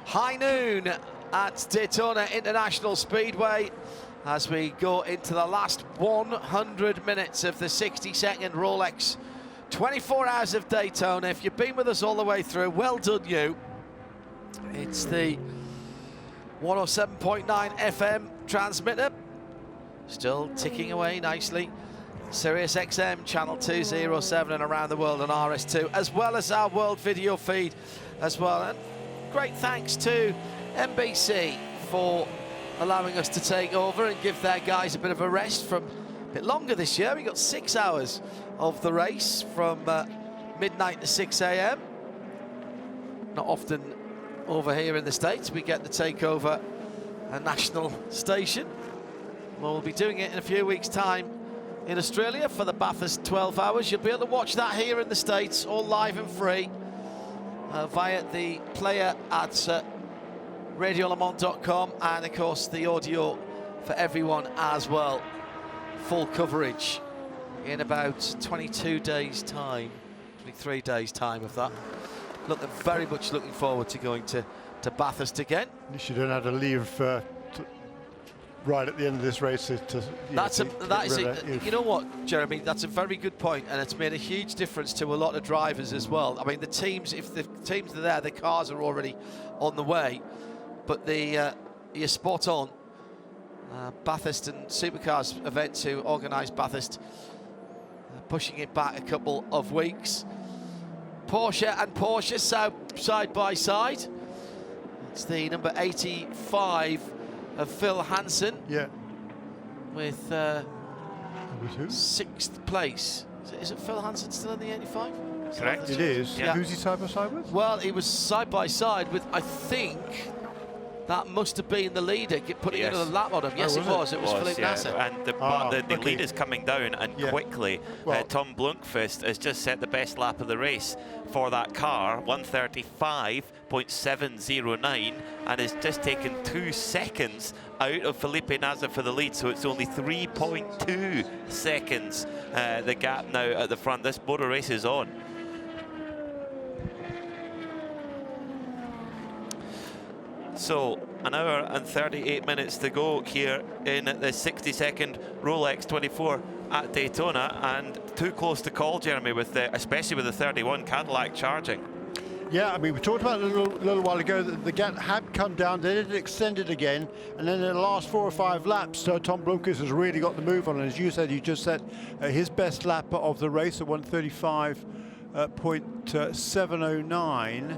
High noon at Daytona International Speedway as we go into the last 100 minutes of the 60-second Rolex 24 Hours of Daytona. If you've been with us all the way through, well done you. It's the 107.9 FM transmitter, still ticking away nicely. Sirius XM channel 207 and around the world on RS2, as well as our world video feed as well. And great thanks to NBC for allowing us to take over and give their guys a bit of a rest from a bit longer this year. We got 6 hours of the race from midnight to 6 a.m. Not often over here in the States we get to take over a national station. Well, we'll be doing it in a few weeks' time in Australia for the Bathurst 12 hours. You'll be able to watch that here in the States, all live and free, via the player at radiolemans.com, and of course the audio for everyone as well. Full coverage in about 22 days' time, 23 days' time of that. Very much looking forward to going to Bathurst again. At least you don't have to leave right at the end of this race you know what, Jeremy, that's a very good point, and it's made a huge difference to a lot of drivers as well. I mean, the teams, if the teams are there, the cars are already on the way, but you're spot on. Bathurst and Supercars event to organise Bathurst, pushing it back a couple of weeks. Porsche and Porsche side by side. It's the number 85 of Phil Hansen. Yeah. With 6th place. Is it Phil Hansen still in the 85? Correct. It is. Yeah. Who's he side by side with? Well, he was side by side with, I think, that must have been the leader putting another lap on him. Yes, it was. It was Philippe Nasser. And the lead is coming down, and quickly. Tom Blunkvist has just set the best lap of the race for that car, 1:35.709, and has just taken 2 seconds out of Felipe Nasser for the lead. So it's only 3.2 seconds the gap now at the front. This motor race is on. So, an hour and 38 minutes to go here in the 60-second Rolex 24 at Daytona, and too close to call, Jeremy, especially with the 31 Cadillac charging. Yeah, I mean, we talked about it a little while ago that the gap had come down, they did extend it again, and then in the last 4 or 5 laps, Tom Blunkvist has really got the move on, and as you said, he just set his best lap of the race at 1:35.709.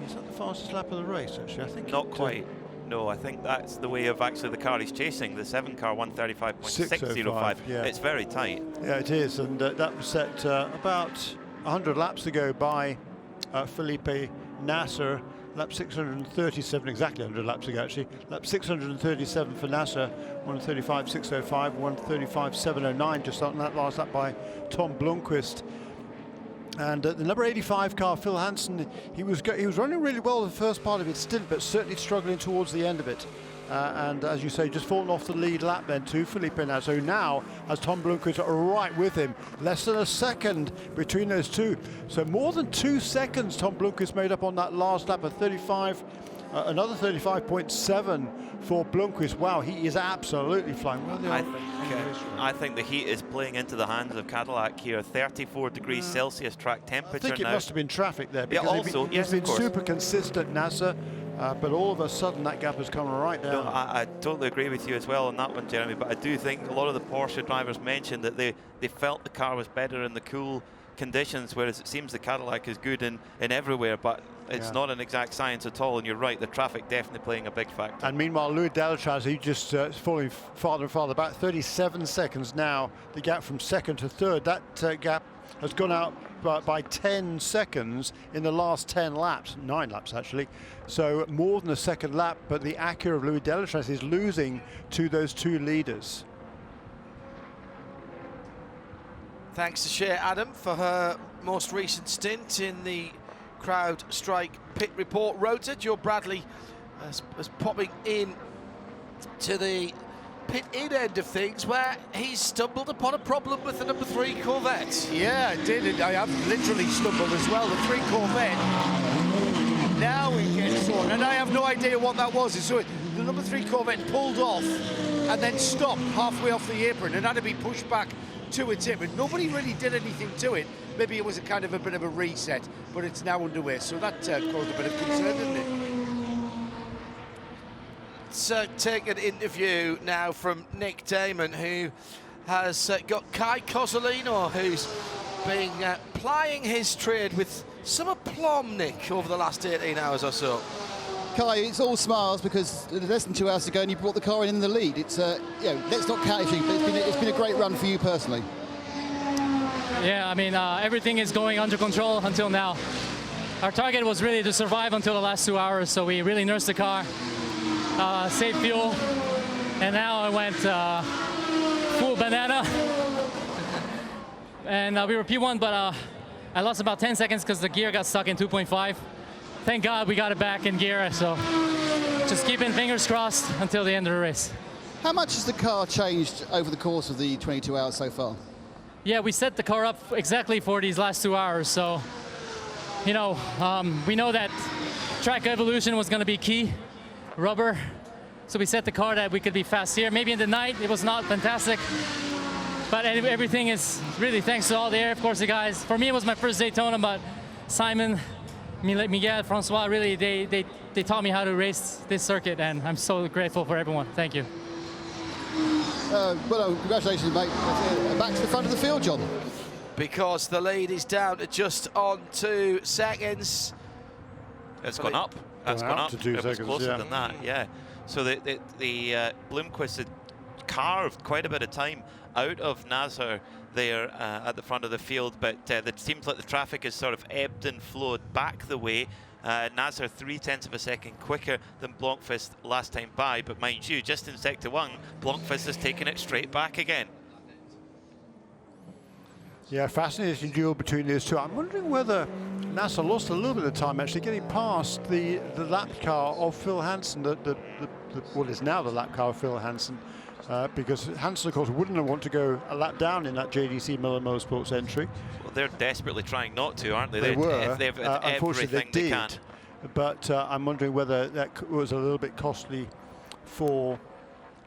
Is that the fastest lap of the race, actually? I think not quite. No, I think that's the way of actually the car he's chasing, the 7 car, 1:35.605. Yeah. It's very tight. Yeah, it is, and that was set about 100 laps ago by Felipe Nasser. Lap 637, exactly 100 laps ago, actually. Lap 637 for Nasser, 1:35.605, 1:35.709, just on that last lap by Tom Blunkvist. And the number 85 car, Phil Hansen, he was running really well the first part of its stint, but certainly struggling towards the end of it. and as you say, just fallen off the lead lap then to Felipe Nasr, who now has Tom Blomqvist right with him. Less than a second between those two. So more than 2 seconds Tom Blomqvist made up on that last lap of 35. Another 35.7 for Blomqvist. Wow, he is absolutely flying. I think the heat is playing into the hands of Cadillac here. 34 degrees Celsius track temperature now. I think it must have been traffic there. Yeah, also, he's been super consistent, Nasr. But all of a sudden that gap has come right down. No, I totally agree with you as well on that one, Jeremy, but I do think a lot of the Porsche drivers mentioned that they felt the car was better in the cool conditions, whereas it seems the Cadillac is good in everywhere, but it's not an exact science at all, and you're right, the traffic definitely playing a big factor. And meanwhile, Louis Delatraz, he just falling farther and farther back, 37 seconds now, the gap from second to third. That gap has gone out by 10 seconds in the last 10 laps, 9 laps actually. So more than a second lap, but the Acura of Louis Delatraz is losing to those two leaders. Thanks to Shea Adam for her most recent stint in the CrowdStrike Pit Report. Rotor, Joe Bradley is popping in to the pit-in end of things, where he's stumbled upon a problem with the number 3 Corvette. Yeah, I did. I have literally stumbled as well. The 3 Corvette. Now it gets on, and I have no idea what that was. So the number 3 Corvette pulled off and then stopped halfway off the apron and had to be pushed back to its apron. Nobody really did anything to it. Maybe it was a kind of a bit of a reset, but it's now underway. So that caused a bit of concern, didn't it? Let's take an interview now from Nick Damon, who has got Kai Cozzolino, who's been plying his trade with some aplomb, Nick, over the last 18 hours or so. Kai, it's all smiles because less than 2 hours ago and you brought the car in the lead. It's, let's not catch you, but it's been a great run for you personally. Yeah, I mean, everything is going under control until now. Our target was really to survive until the last 2 hours, so we really nursed the car, saved fuel, and now I went full banana. And we were P1, but I lost about 10 seconds because the gear got stuck in 2.5. Thank God we got it back in gear, so just keeping fingers crossed until the end of the race. How much has the car changed over the course of the 22 hours so far? Yeah, we set the car up exactly for these last 2 hours, so, you know, we know that track evolution was going to be key, rubber, so we set the car that we could be fast here. Maybe in the night it was not fantastic, but everything is really thanks to all the Air Force guys. For me, it was my first Daytona, but Simon, Miguel, Francois, really, they taught me how to race this circuit, and I'm so grateful for everyone. Thank you. Well, congratulations, mate. Back to the front of the field, John. Because the lead is down to just on 2 seconds. It's gone up. That's gone up. To 2 it was seconds, closer than that, yeah. So the Blomqvist had carved quite a bit of time out of Nasr there at the front of the field, but it seems like the traffic has sort of ebbed and flowed back the way. Nasr 0.3 of a second quicker than Blomqvist last time by, but mind you, just in Sector 1, Blomqvist has taken it straight back again. Yeah, fascinating duel between these two. I'm wondering whether Nasr lost a little bit of time actually getting past the lap car of Phil Hansen, what is now the lap car of Phil Hansen, because Hansen, of course, wouldn't want to go a lap down in that JDC Miller Motorsports entry. Well, they're desperately trying not to, aren't they? They were. They've Unfortunately, everything they did. can. But I'm wondering whether that was a little bit costly for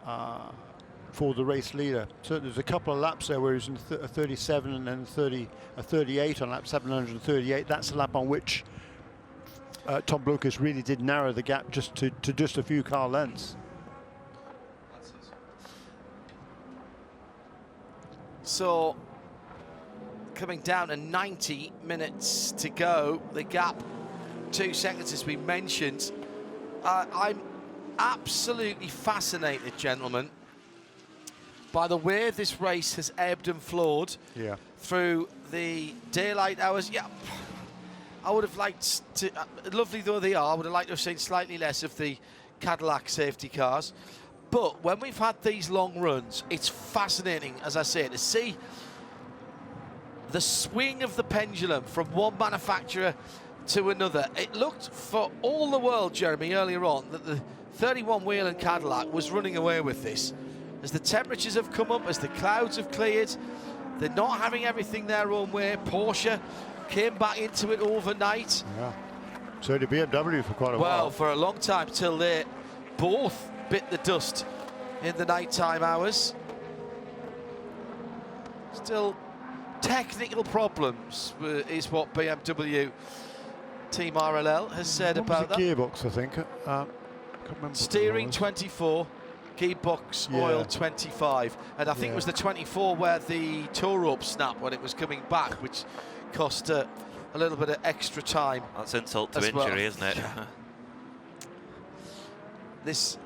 the race leader. So there's a couple of laps there where he's in a 37 and then 38 on lap 738. That's the lap on which Tom Blomqvist really did narrow the gap just to just a few car lengths. So coming down to 90 minutes to go, the gap 2 seconds as we mentioned. I'm absolutely fascinated, gentlemen, by the way this race has ebbed and flowed through the daylight hours. Yeah, I would have liked to, lovely though they are, I would have liked to have seen slightly less of the Cadillac safety cars. But when we've had these long runs, it's fascinating, as I say, to see the swing of the pendulum from one manufacturer to another. It looked for all the world, Jeremy, earlier on, that the 31 Whelen Cadillac was running away with this. As the temperatures have come up, as the clouds have cleared, they're not having everything their own way. Porsche came back into it overnight. Yeah. So did BMW for quite a while. Well, for a long time, till they both bit the dust in the nighttime hours. Still, technical problems is what BMW Team RLL has said about that. Gearbox, I think. Can't remember. Steering 24, gearbox oil 25, and I think it was the 24 where the tow rope snapped when it was coming back, which cost a little bit of extra time. That's insult to injury, isn't it? Yeah. This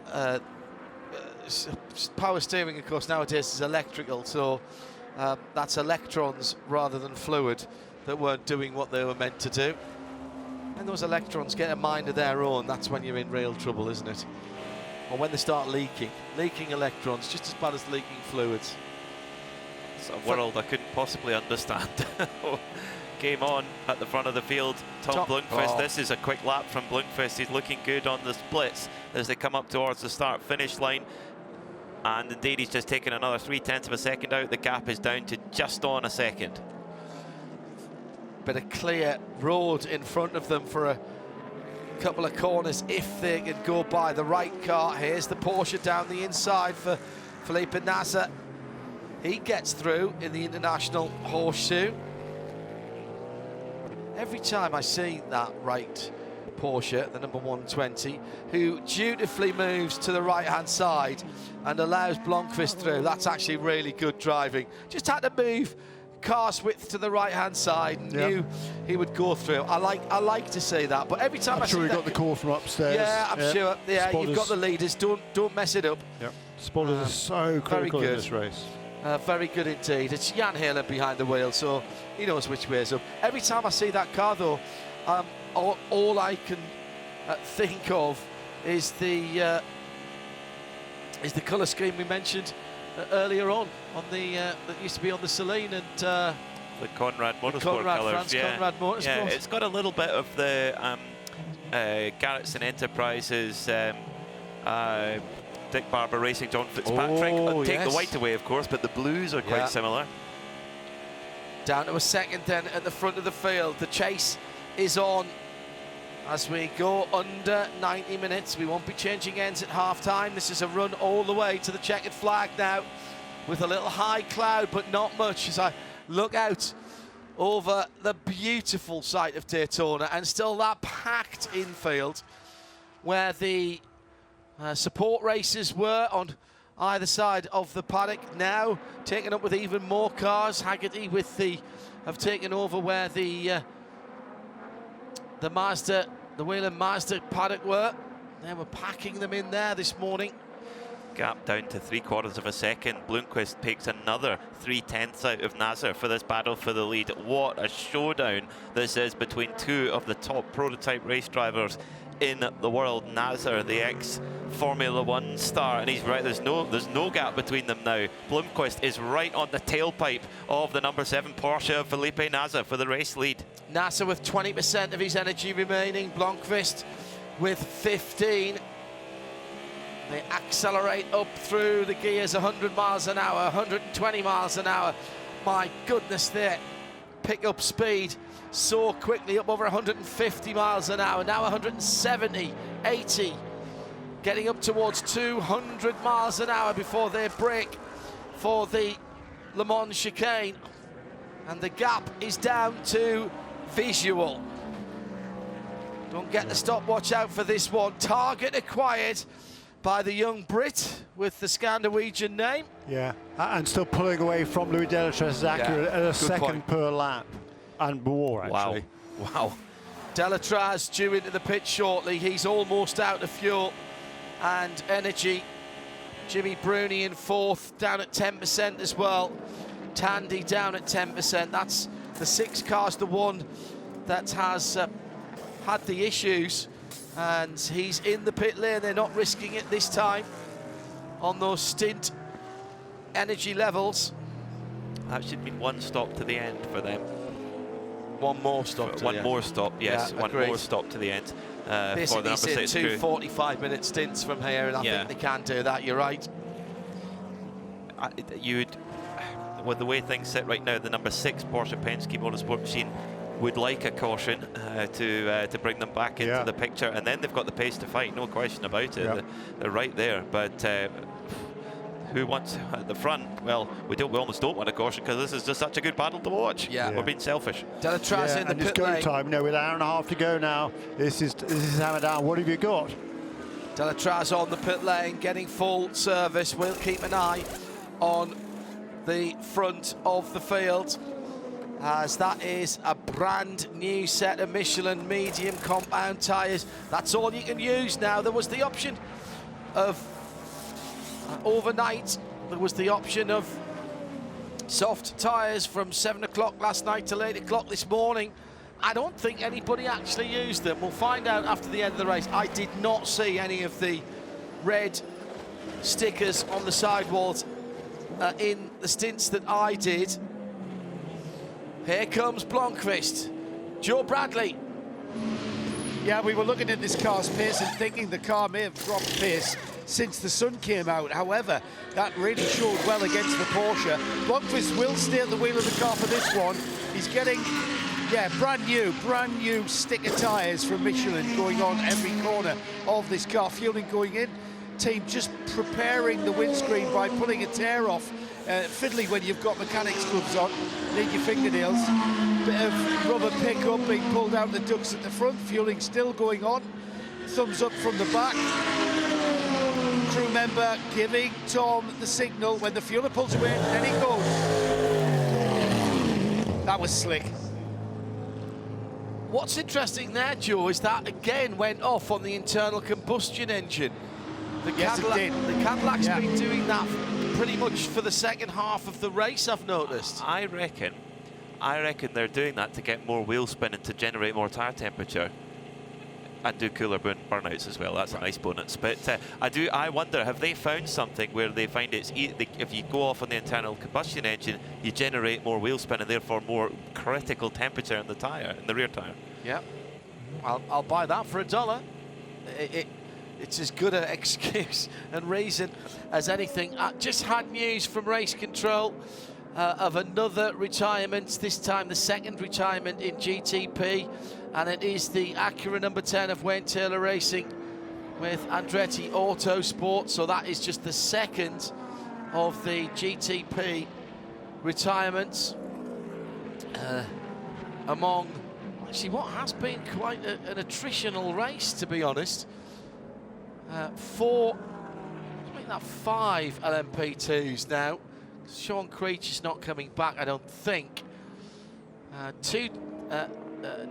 power steering, of course, nowadays is electrical, so that's electrons rather than fluid that weren't doing what they were meant to do. And those electrons get a mind of their own, that's when you're in real trouble, isn't it? Or when they start leaking electrons, just as bad as leaking fluids. It's a world I couldn't possibly understand. Game on at the front of the field. Tom Blomqvist. This is a quick lap from Blomqvist. He's looking good on the splits as they come up towards the start-finish line. And indeed, he's just taken another 0.3 of a second out. The gap is down to just on a second. Bit of clear road in front of them for a couple of corners if they can go by the right car. Here's the Porsche down the inside for Felipe Nasser. He gets through in the International Horseshoe. Every time I see that right Porsche, the number 120, who dutifully moves to the right-hand side and allows Blomqvist through, that's actually really good driving. Just had to move car's width to the right-hand side and knew he would go through. I like to see that, but every time I'm sure we got the call from upstairs. Yeah, I'm sure. Yeah, Spotters. You've got the leaders. Don't mess it up. Yep. Spotters are so critical in this race. Very good indeed. It's Jan Hiller behind the wheel, so he knows which way is up. Every time I see that car, though, all I can think of is the colour scheme we mentioned earlier on the that used to be on the Celine and the Conrad Motorsport colours. Conrad Motorsport. Yeah, it's got a little bit of the Garrettson Enterprises. Dick Barber Racing, John Fitzpatrick. Take the white away, of course, but the blues are quite similar. Down to a second then at the front of the field. The chase is on as we go under 90 minutes. We won't be changing ends at half-time. This is a run all the way to the checkered flag now with a little high cloud, but not much as I look out over the beautiful site of Daytona and still that packed infield where the support races were on either side of the paddock, now taken up with even more cars. Haggerty have taken over where the Whelen Mazda paddock were. They were packing them in there this morning. Gap down to 3/4 of a second. Blomqvist takes another 0.3 out of Nasser for this battle for the lead. What a showdown this is between two of the top prototype race drivers in the world. Nasser, the ex-Formula One star, and he's right, there's no gap between them now. Blomqvist is right on the tailpipe of the number 7 Porsche of Felipe Nasser for the race lead. Nasser with 20% of his energy remaining, Blomqvist with 15. They accelerate up through the gears, 100 miles an hour, 120 miles an hour. My goodness, they pick up speed so quickly, up over 150 miles an hour, now 170, 80, getting up towards 200 miles an hour before they break for the Le Mans chicane. And the gap is down to visual. Don't get the stopwatch out for this one. Target acquired by the young Brit with the Scandinavian name. Yeah, and still pulling away from Louis Delatraz accurate at a second per lap. And more, actually. Wow. Delatraz due into the pit shortly. He's almost out of fuel and energy. Jimmy Bruni in 4th, down at 10% as well. Tandy down at 10%. That's the 6 cars, the one that has had the issues. And he's in the pit lane. They're not risking it this time on those stint energy levels. That should mean one stop to the end for them. One more stop to one more stop, yes. Yeah, one agreed. more stop to the end. for the Basically, number 6 two crew. 45-minute stints from here, and I think they can do that. You're right. With the way things sit right now, the number 6 Porsche Penske Motorsport machine would like a caution to bring them back into the picture, and then they've got the pace to fight, no question about it. They're right there, but who wants at the front? Well, we almost don't want a caution because this is just such a good battle to watch. We're being selfish. Delatraz in the and it's pit go lane. time. With an hour and a half to go now, this is hammered down. What have you got? Delatraz on the pit lane, getting full service. We'll keep an eye on the front of the field, as that is a brand new set of Michelin medium compound tyres. That's all you can use now. There was the option of overnight, there was the option of soft tyres from 7 o'clock last night till 8 o'clock this morning. I don't think anybody actually used them. We'll find out after the end of the race. I did not see any of the red stickers on the sidewalls in the stints that I did. Here comes Blomqvist. Joe Bradley. Yeah, we were looking at this car's pace and thinking the car may have dropped pace since the sun came out. However, that really showed well against the Porsche. Blomqvist will stay at the wheel of the car for this one. He's getting, brand new sticker tyres from Michelin going on every corner of this car. Fueling going in. Team just preparing the windscreen by pulling a tear off. Fiddly when you've got mechanics gloves on, need your fingernails. Bit of rubber pickup being pulled out the ducts at the front. Fueling still going on. Thumbs up from the back. Crew member giving Tom the signal when the fueler pulls away, and he goes. That was slick. What's interesting there, Joe, is that again went off on the internal combustion engine. The Cadillac's been doing that pretty much for the second half of the race, I've noticed. I reckon they're doing that to get more wheel spin and to generate more tyre temperature. And do cooler burnouts as well. That's a nice bonus. But I wonder, have they found something where they find it's if you go off on the internal combustion engine, you generate more wheel spin and therefore more critical temperature in the tyre, in the rear tyre? Yeah, I'll buy that for $1. It's as good an excuse and reason as anything. I just had news from race control of another retirement, this time the second retirement in GTP, and it is the Acura number 10 of Wayne Taylor Racing with Andretti Autosport. So that is just the second of the GTP retirements among actually what has been quite an attritional race, to be honest. Five LMP2s now. Sean Creech is not coming back, I don't think. Two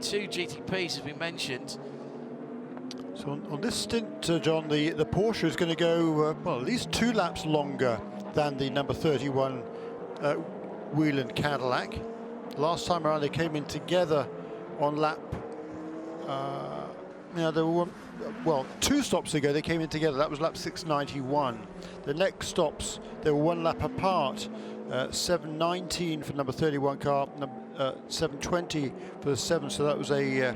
GTPs, as we mentioned. So on this stint, John, the Porsche is going to go at least 2 laps longer than the number 31 Whelen Cadillac. Last time around, they came in together on lap. There were 2 stops ago they came in together. That was lap 691. The next stops, they were 1 lap apart. 719 for number 31 car, 720 for the 7. So that was a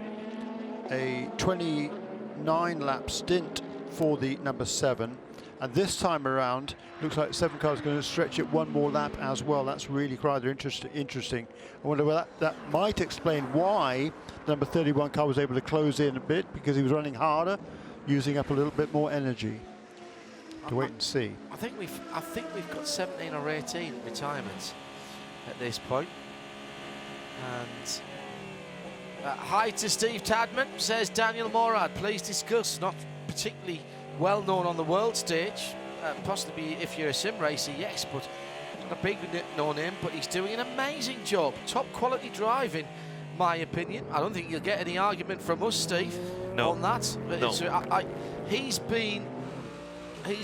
29 lap stint for the number 7. And this time around, looks like 7 car is going to stretch it 1 more lap as well. That's really rather interesting. I wonder whether that might explain why the number 31 car was able to close in a bit, because he was running harder, using up a little bit more energy. To wait and see. I think we've got 17 or 18 retirements at this point. And hi to Steve Tadman, says Daniel Morad. Please discuss. Not particularly well known on the world stage, possibly if you're a sim racer, yes, but not a big no name. But he's doing an amazing job. Top quality driving, my opinion. I don't think you'll get any argument from us, Steve, on that. No. He's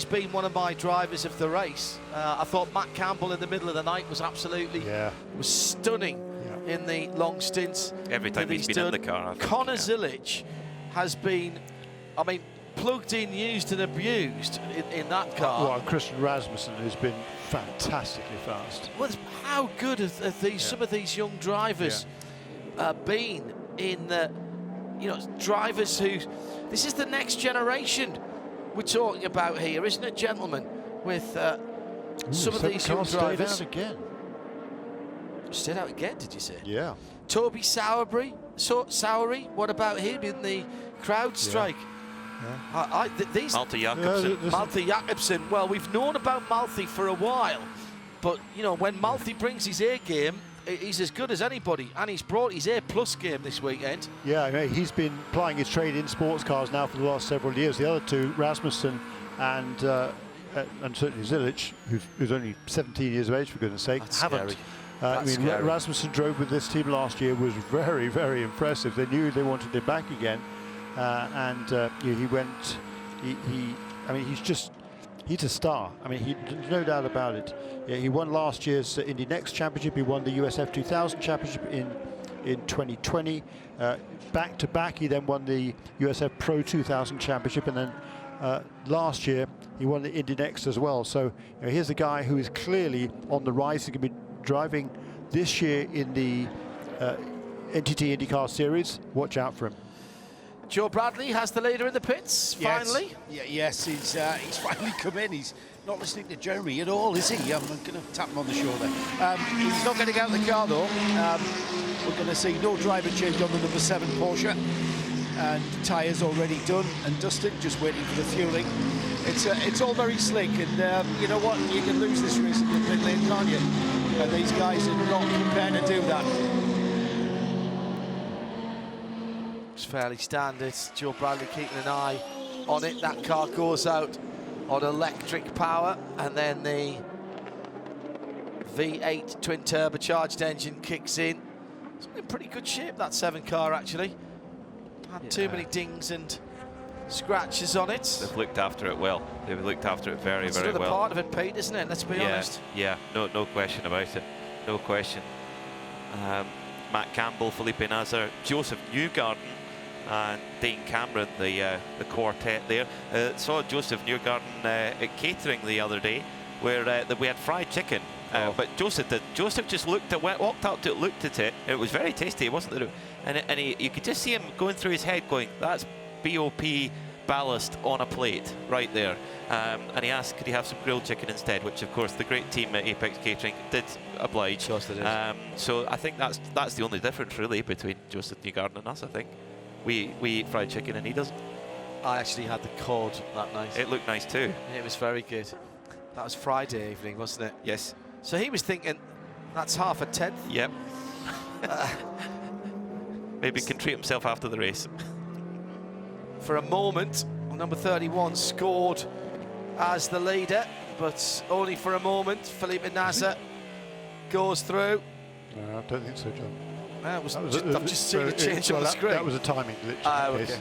been one of my drivers of the race. I thought Matt Campbell in the middle of the night was absolutely was stunning in the long stints. Every time he's been in the car. Connor Zilic has been, plugged in, used and abused in that car. Well, Christian Rasmussen has been fantastically fast. Well, how good have some of these young drivers been in you know, drivers who, this is the next generation we're talking about here, isn't it, gentlemen? With some of these young drivers. Stayed out again. Stayed out again, did you say? Yeah. Toby Sowery, what about him in the crowd strike? Yeah. These Malte Jakobsen. Malte Jakobsen. Well, we've known about Malte for a while, but you know, when Malte brings his A game, he's as good as anybody, and he's brought his A+ game this weekend. Yeah, I mean, he's been plying his trade in sports cars now for the last several years. The other two, Rasmussen and certainly Zilic, who's only 17 years of age, for goodness sake, haven't. I mean, Rasmussen drove with this team last year, was very, very impressive. They knew they wanted him back again, and he went. I mean, he's a star. I mean, there's no doubt about it. Yeah, he won last year's Indy Next Championship. He won the USF 2000 Championship in 2020. Back to back, he then won the USF Pro 2000 Championship, and then last year he won the Indy Next as well. So you know, here's a guy who is clearly on the rise. He can be driving this year in the NTT IndyCar Series. Watch out for him. Joe Bradley has the leader in the pits, finally. Yes, he's finally come in. He's not listening to Jeremy at all, is he? I'm going to tap him on the shoulder. He's not getting out of the car, though. We're going to see no driver change on the number 7 Porsche. And tyres already done and dusted, just waiting for the fueling. It's all very slick, and you know what? You can lose this race in the pit lane, can't you? And these guys are not prepared to do that. It's fairly standard. Joe Bradley keeping an eye on it. That car goes out on electric power, and then the V8 twin turbocharged engine kicks in. It's in pretty good shape, that 7 car, actually. Had too many dings and scratches on it. They've looked after it well. They've looked after it very, It's very another well. part of it, Pete, isn't it? Let's be honest. Yeah, no question about it. No question. Matt Campbell, Felipe Nasr, Joseph Newgarden, and Dane Cameron, the quartet there. Saw Joseph Newgarden at catering the other day, where we had fried chicken. But Joseph just walked up to it, looked at it, and it was very tasty. It wasn't that, and you could just see him going through his head, going, "That's BOP ballast on a plate right there." And he asked, could he have some grilled chicken instead? Which, of course, the great team at Apex Catering did oblige. Of course they did. So I think that's the only difference really between Joseph Newgarden and us. I think we eat fried chicken and he doesn't. I actually had the cod that night. It looked nice too. It was very good. That was Friday evening, wasn't it? Yes. So he was thinking, that's half a tenth. Yep. Maybe he can treat himself after the race. For a moment, number 31 scored as the leader, but only for a moment. Felipe Nasr goes through. No, I don't think so, John. I've just seen it change on the screen. That was a timing glitch in case.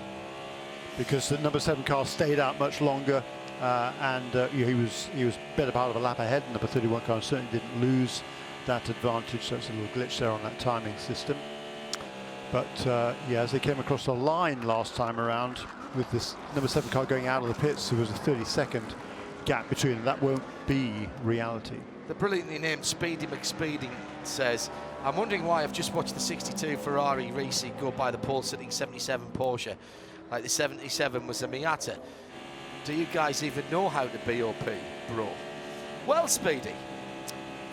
Because the number 7 car stayed out much longer, and he was better part of a lap ahead. Number 31 car certainly didn't lose that advantage, so it's a little glitch there on that timing system. But yeah, as they came across the line last time around, with this number 7 car going out of the pits, there was a 30-second gap between them. That won't be reality. The brilliantly named Speedy McSpeedy says, I'm wondering why I've just watched the 62 Ferrari racing go by the pole-sitting 77 Porsche, like the 77 was a Miata. Do you guys even know how to BOP, bro? Well, Speedy,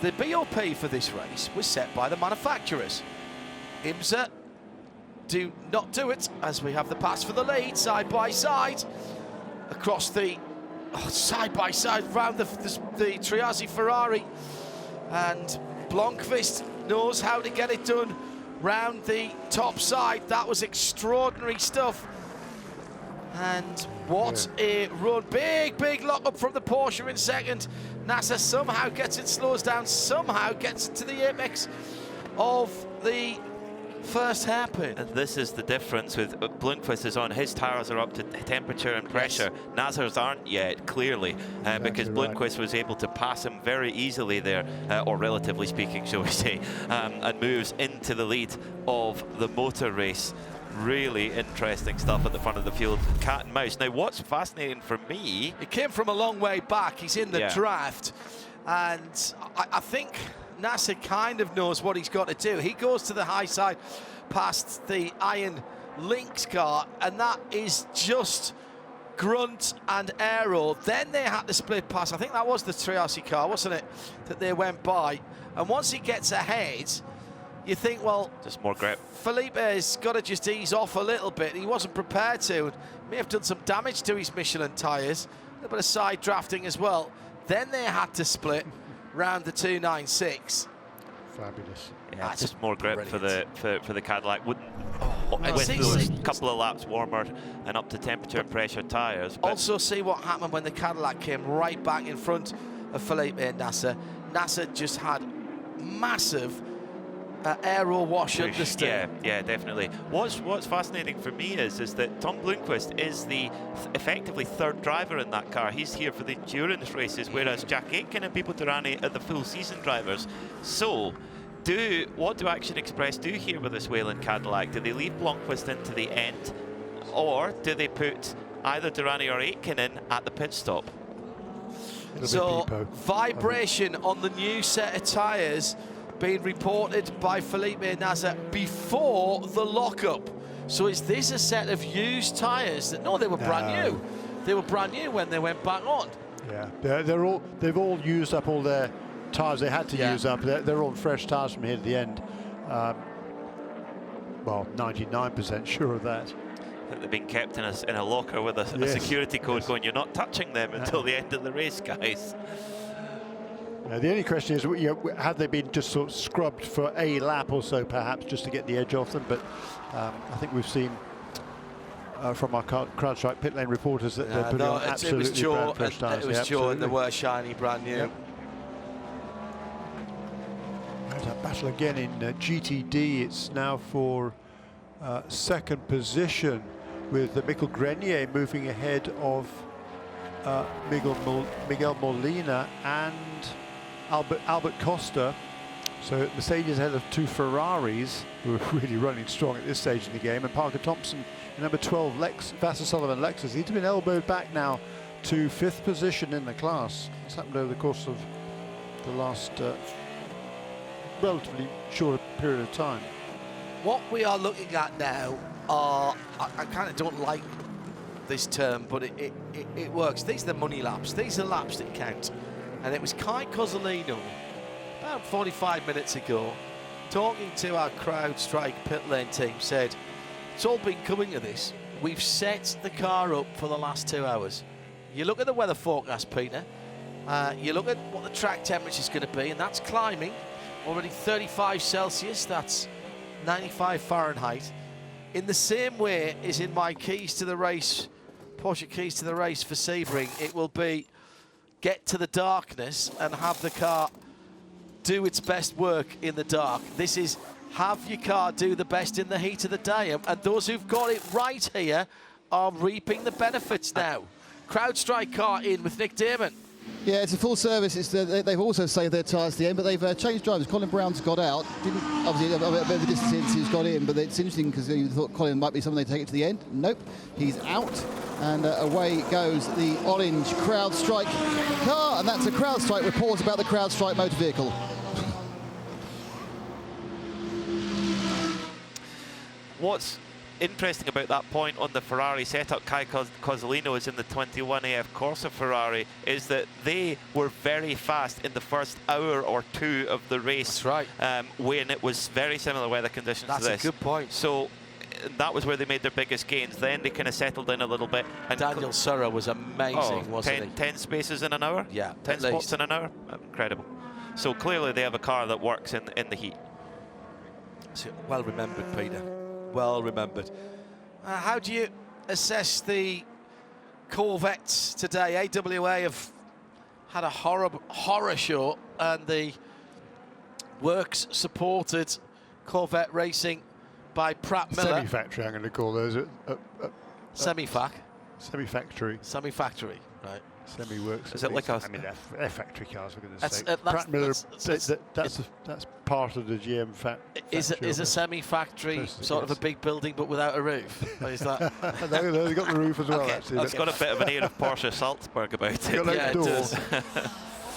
the BOP for this race was set by the manufacturers. IMSA do not do it, as we have the pass for the lead, side by side, across the side by side round the Triazzi Ferrari, and Blomqvist knows how to get it done round the top side. That was extraordinary stuff. And what a run. Big lock up from the Porsche in second. Nasr somehow gets it, slows down, somehow gets it to the apex of the first hairpin. And this is the difference with Blomqvist is on. His tyres are up to temperature and pressure. Yes. Nasr's aren't yet, clearly, because Blomqvist was able to pass him very easily there, or relatively speaking, shall we say, and moves into the lead of the motor race. Really interesting stuff at the front of the field. Cat and mouse. Now, what's fascinating for me... He came from a long way back. He's in the draft. And I think Nasr kind of knows what he's got to do. He goes to the high side past the iron Lynx car, and that is just grunt and aero. Then they had to split pass. I think that was the Triassic car, wasn't it, that they went by. And once he gets ahead, you think, well, just more grip. Felipe's got to just ease off a little bit. He wasn't prepared to. May have done some damage to his Michelin tyres. A little bit of side drafting as well. Then they had to split round the 296. Fabulous. Yeah, just more grip for the Cadillac. With and those couple of laps warmer and up to temperature and pressure tyres. Also see what happened when the Cadillac came right back in front of Felipe and Nasser. Nasser just had massive aero wash understeer. Yeah, definitely. What's fascinating for me is that Tom Blomqvist is the effectively third driver in that car. He's here for the endurance races, whereas Jack Aitken and Pipo Derani are the full season drivers. So, what do Action Express do here with this Whelen Cadillac? Do they leave Blomqvist into the end, or do they put either Derani or Aitken in at the pit stop? So, vibration on the new set of tyres being reported by Felipe Nasser before the lockup. So is this a set of used tyres? No, they were brand new. They were brand new when they went back on. Yeah, they've all used up all their tyres they had to use up. They're all fresh tyres from here to the end. Well, 99% sure of that. They've been kept in a locker with a security code going, you're not touching them until the end of the race, guys. The only question is, have they been just sort of scrubbed for a lap or so, perhaps, just to get the edge off them? But I think we've seen from our CrowdStrike pit lane reporters that they're putting on absolutely brand fresh tyres. It was Joe, and they were shiny, brand new. Yep. There's that battle again in GTD. It's now for second position, with Michael Grenier moving ahead of Miguel Molina and Albert Costa. So Mercedes ahead of two Ferraris, who are really running strong at this stage in the game, and Parker Thompson in number 12, Vasser Sullivan Lexus. He's been elbowed back now to 5th position in the class. It's happened over the course of the last relatively short period of time. What we are looking at now are, I kind of don't like this term, but it works. These are the money laps. These are laps that count. And it was Kai Cozzolino about 45 minutes ago, talking to our CrowdStrike pit lane team, said, it's all been coming to this. We've set the car up for the last 2 hours. You look at the weather forecast, Peter. You look at what the track temperature is going to be, and that's climbing. Already 35 Celsius, that's 95 Fahrenheit. In the same way as in my keys to the race, Porsche keys to the race for Sebring, it will be get to the darkness and have the car do its best work in the dark. This is have your car do the best in the heat of the day. And those who've got it right here are reaping the benefits now. CrowdStrike car in with Nick Damon. Yeah, it's a full service. They've also saved their tyres at the end, but they've changed drivers. Colin Brown's got out. Obviously, a bit of a distance since he's got in, but it's interesting because you thought Colin might be someone they take it to the end. Nope, he's out, and away goes the orange CrowdStrike car, and that's a CrowdStrike report about the CrowdStrike motor vehicle. What's interesting about that point on the Ferrari setup, Kai Cozzolino is in the 21AF Corsa Ferrari, is that they were very fast in the first hour or two of the race. That's right. When it was very similar weather conditions to this. That's a good point. So that was where they made their biggest gains. Then they kind of settled in a little bit. And Daniel Surra was amazing, wasn't he? 10 spaces in an hour? Yeah, 10 spots in an hour? Incredible. So clearly they have a car that works in the heat. Well remembered, Peter. Well remembered. How do you assess the Corvettes today? AWA have had a horror show, and the works supported Corvette racing by Pratt Miller. Semi-factory, I'm going to call those. Semi-fac? Semi-factory. Semi-factory, right. Semi-works. Is it like a... I mean, they're factory cars, we're going to say. Pratt Miller, that's part of the GM factory. Is a semi-factory sort of a big building but without a roof? Is that? No, they've got the roof as well, okay, actually. It's got a bit of an air of Porsche Salzburg about it. Yeah, it does.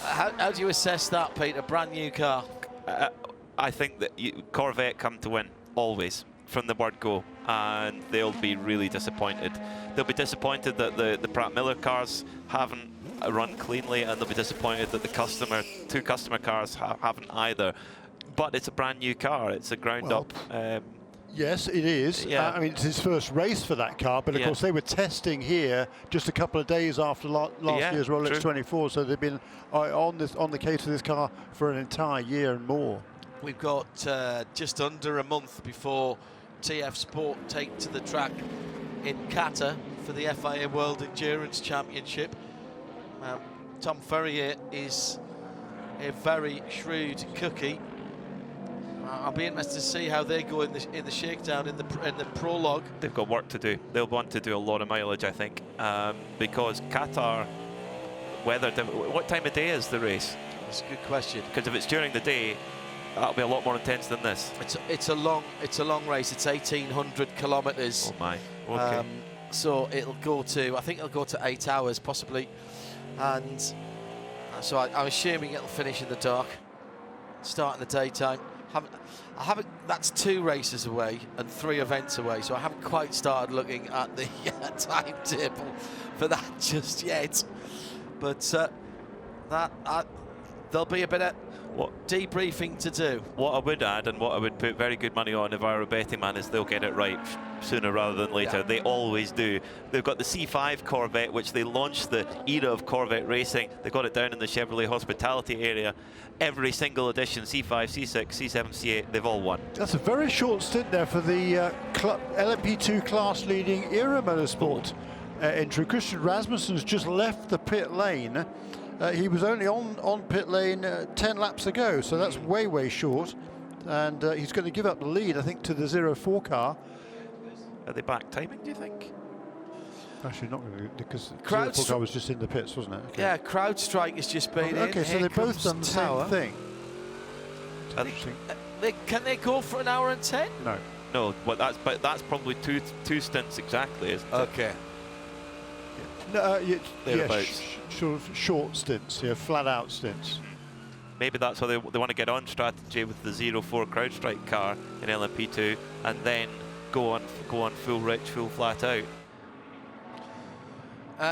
How do you assess that, Peter? Brand new car. I think that Corvette come to win, always, from the word go. and they'll be really disappointed. They'll be disappointed that the Pratt Miller cars haven't run cleanly, and they'll be disappointed that the two customer cars haven't either. But it's a brand new car. It's a ground up. Yes, it is. Yeah. I mean, it's his first race for that car, but of course they were testing here just a couple of days after last year's Rolex 24, so they've been on the case of this car for an entire year and more. We've got just under a month before TF Sport take to the track in Qatar for the FIA World Endurance Championship. Tom Ferrier is a very shrewd cookie. I'll be interested to see how they go in the shakedown in the prologue. They've got work to do. They'll want to do a lot of mileage, I think, because Qatar weather. What time of day is the race? That's a good question. Because if it's during the day, that'll be a lot more intense than this. It's a long race. It's 1,800 kilometres. Oh my. Okay. So it'll go to, I think it'll go to 8 hours possibly, and so I'm assuming it'll finish in the dark, start in the daytime. I haven't. That's 2 races away and 3 events away, so I haven't quite started looking at the timetable for that just yet. But there'll be a bit of debriefing to do. What I would add, and what I would put very good money on if I were a betting man, is they'll get it right sooner rather than later. They always do. They've got the C5 Corvette, which they launched the era of Corvette racing. They got it down in the Chevrolet hospitality area. Every single edition, C5, C6, C7, C8, they've all won. That's a very short stint there for the LMP2 class-leading era motorsport entry. Christian Rasmussen's just left the pit lane. He was only on pit lane 10 laps ago, so that's way short. And he's going to give up the lead, I think, to the 04 car. Are they back timing, do you think? Actually, not really, because the 04 car was just in the pits, wasn't it? Okay. Yeah, CrowdStrike has just been in. Okay, so they've both done the same thing. Can they go for an hour and 10? No. No, but that's probably two stints exactly, isn't it? Okay. No, thereabouts. Sort of short stints, flat-out stints. Maybe that's how they want to get on strategy with the 04 CrowdStrike car in LMP2, and then go on full rich, full flat out.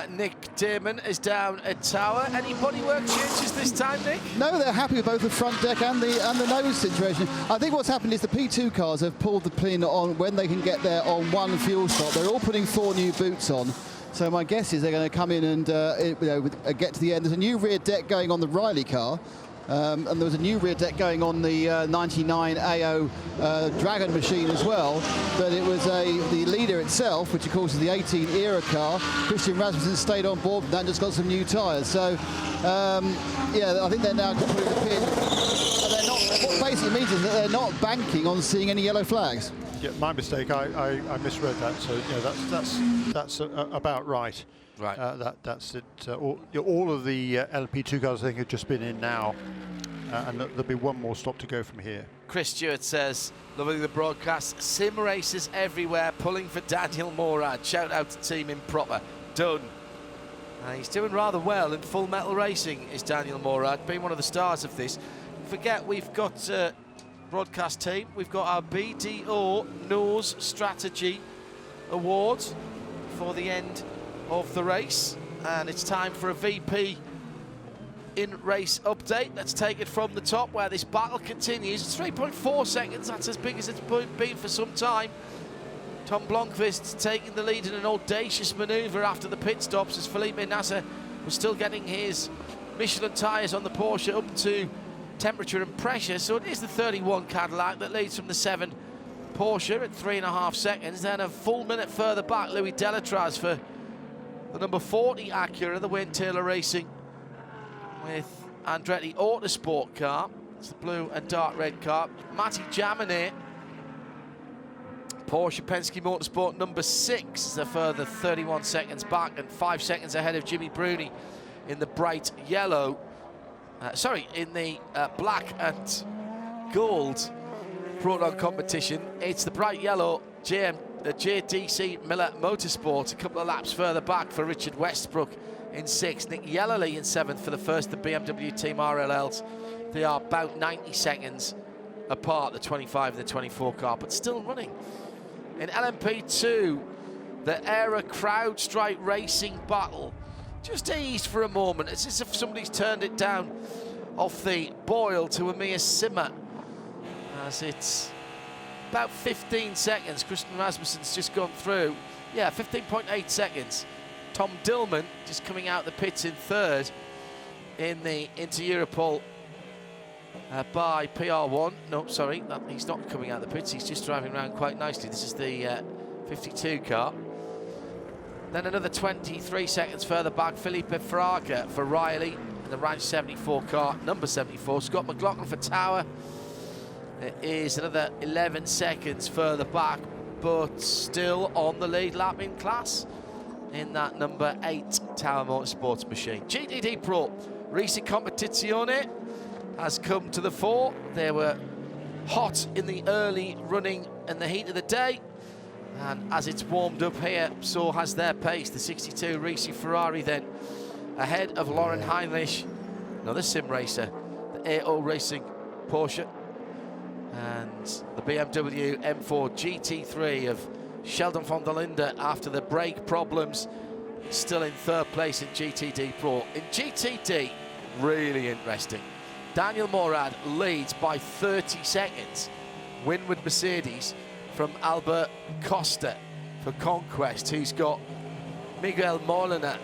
Nick Damon is down at Tower. Any bodywork changes this time, Nick? No, they're happy with both the front deck and the nose situation. I think what's happened is the P2 cars have pulled the pin on when they can get there on one fuel stop. They're all putting 4 new boots on. So my guess is they're going to come in and get to the end. There's a new rear deck going on the Riley car. And there was a new rear deck going on the 99 AO Dragon machine as well. But it was the leader itself, which of course is the 18 era car. Christian Rasmussen stayed on board and just got some new tyres. So yeah, I think they're now putting the pin. What basically means is that they're not banking on seeing any yellow flags. Yeah, my mistake. I misread that. So that's about right. Right. That's it. All of the LMP2 cars, I think, have just been in now, and there'll be one more stop to go from here. Chris Stewart says, loving the broadcast, sim races everywhere, pulling for Daniel Morad. Shout out to Team Improper. Done. He's doing rather well in Full Metal Racing, is Daniel Morad, being one of the stars of this. Forget we've got broadcast team. We've got our BDO Nose Strategy Awards for the end of the race, and it's time for a VP in race update. Let's take it from the top where this battle continues. It's 3.4 seconds. That's as big as it's been for some time. Tom Blomqvist taking the lead in an audacious manoeuvre after the pit stops as Felipe Nasser was still getting his Michelin tyres on the Porsche up to temperature and pressure. So it is the 31 Cadillac that leads from the 7 Porsche at 3.5 seconds. Then a full minute further back, Louis Delatraz for the number 40 Acura, the Wayne Taylor Racing with Andretti Autosport car. It's the blue and dark red car. Matty Jaminet, Porsche Penske Motorsport number 6 is a further 31 seconds back and 5 seconds ahead of Jimmy Bruni in the bright yellow. In the black and gold Proton competition. It's the bright yellow JDC Miller Motorsport, a couple of laps further back for Richard Westbrook in 6th. Nick Yellerly in 7th for the first of the BMW Team RLLs. They are about 90 seconds apart, the 25 and the 24 car, but still running In LMP2, the era crowd strike racing battle just eased for a moment. It's as if somebody's turned it down off the boil to a mere simmer, as it's about 15 seconds. Christian Rasmussen's just gone through. Yeah, 15.8 seconds. Tom Dillman just coming out the pits in third in the Inter-Europol by PR1. No, sorry, he's not coming out the pits. He's just driving around quite nicely. This is the 52 car. Then another 23 seconds further back, Felipe Fraga for Riley in the Ranch 74 car, number 74. Scott McLaughlin for Tower. It is another 11 seconds further back, but still on the lead lap in class in that number 8 Tower Motorsports machine. GTD Pro Risi Competizione has come to the fore. They were hot in the early running and the heat of the day, and as it's warmed up here, so has their pace. The 62 Risi Ferrari then ahead of Lauren Heinrich, another sim racer, the AO Racing Porsche, and the BMW M4 GT3 of Sheldon von der Linde after the brake problems, still in third place in GTD Pro. In GTD, really interesting. Daniel Morad leads by 30 seconds. Windward Mercedes from Albert Costa for Conquest, who's got Miguel Molina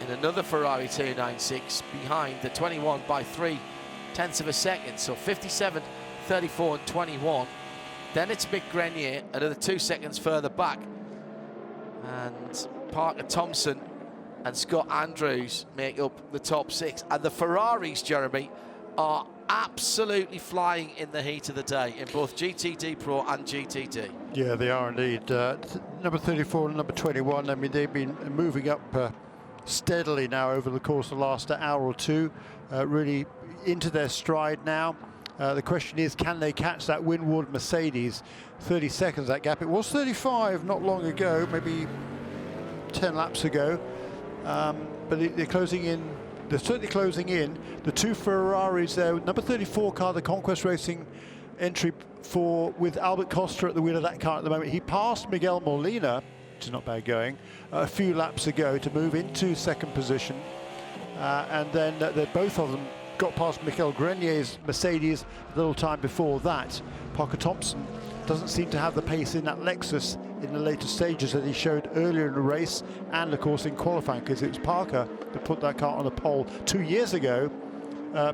in another Ferrari 296 behind the 21 by 0.3 of a second. So 57, 34 and 21. Then it's Mick Grenier, another 2 seconds further back. And Parker Thompson and Scott Andrews make up the top 6. And the Ferraris, Jeremy, are absolutely flying in the heat of the day in both GTD Pro and GTD. Yeah, they are indeed. Number 34 and number 21, I mean, they've been moving up steadily now over the course of the last hour or two, really into their stride now. The question is, can they catch that Windward Mercedes? 30 seconds, that gap. It was 35 not long ago, maybe 10 laps ago. But they're closing in. They're certainly closing in. The two Ferraris there, number 34 car, the Conquest Racing entry with Albert Costa at the wheel of that car at the moment. He passed Miguel Molina, which is not bad going, a few laps ago to move into second position. And then both of them got past Michael Grenier's Mercedes a little time before that. Parker Thompson doesn't seem to have the pace in that Lexus in the later stages that he showed earlier in the race, and of course in qualifying, because it was Parker that put that car on the pole 2 years ago.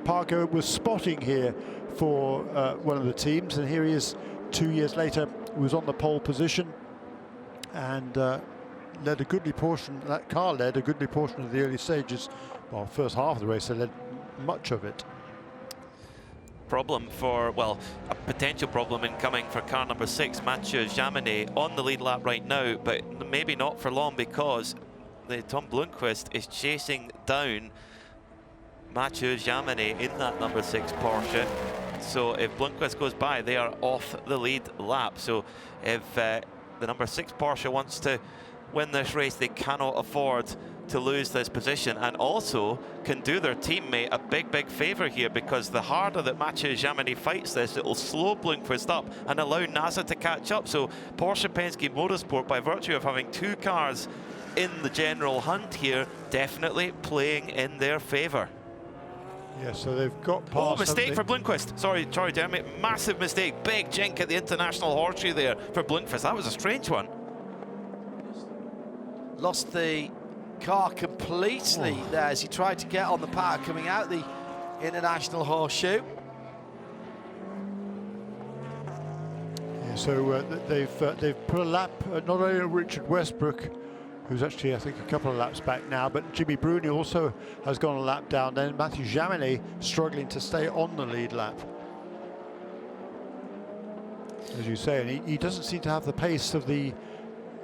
Parker was spotting here for one of the teams, and here he is 2 years later. He was on the pole position and led a goodly portion. That car led a goodly portion of the early stages. Well, first half of the race, they led much of it. Problem for, well, a potential problem incoming for car number 6, Mathieu Jaminet, on the lead lap right now, but maybe not for long, because Tom Blomqvist is chasing down Mathieu Jaminet in that number 6 Porsche. So if Blomqvist goes by, they are off the lead lap. So if the number 6 Porsche wants to win this race, they cannot afford to lose this position, and also can do their teammate a big favor here, because the harder that Mathieu Jaminet fights this, it will slow Blomqvist up and allow NASA to catch up. So Porsche Penske Motorsport, by virtue of having 2 cars in the general hunt here, definitely playing in their favor. Yeah, so they've got past. Oh, mistake for Blomqvist. Sorry, Jeremy. Massive mistake. Big jink at the international horseshoe there for Blomqvist. That was a strange one. Lost the car completely there as he tried to get on the power coming out the international horseshoe. Yeah, so they've put a lap, not only Richard Westbrook, who's actually, I think, a couple of laps back now, but Jimmy Bruni also has gone a lap down. Then Mathieu Jaminet struggling to stay on the lead lap, as you say, and he doesn't seem to have the pace of the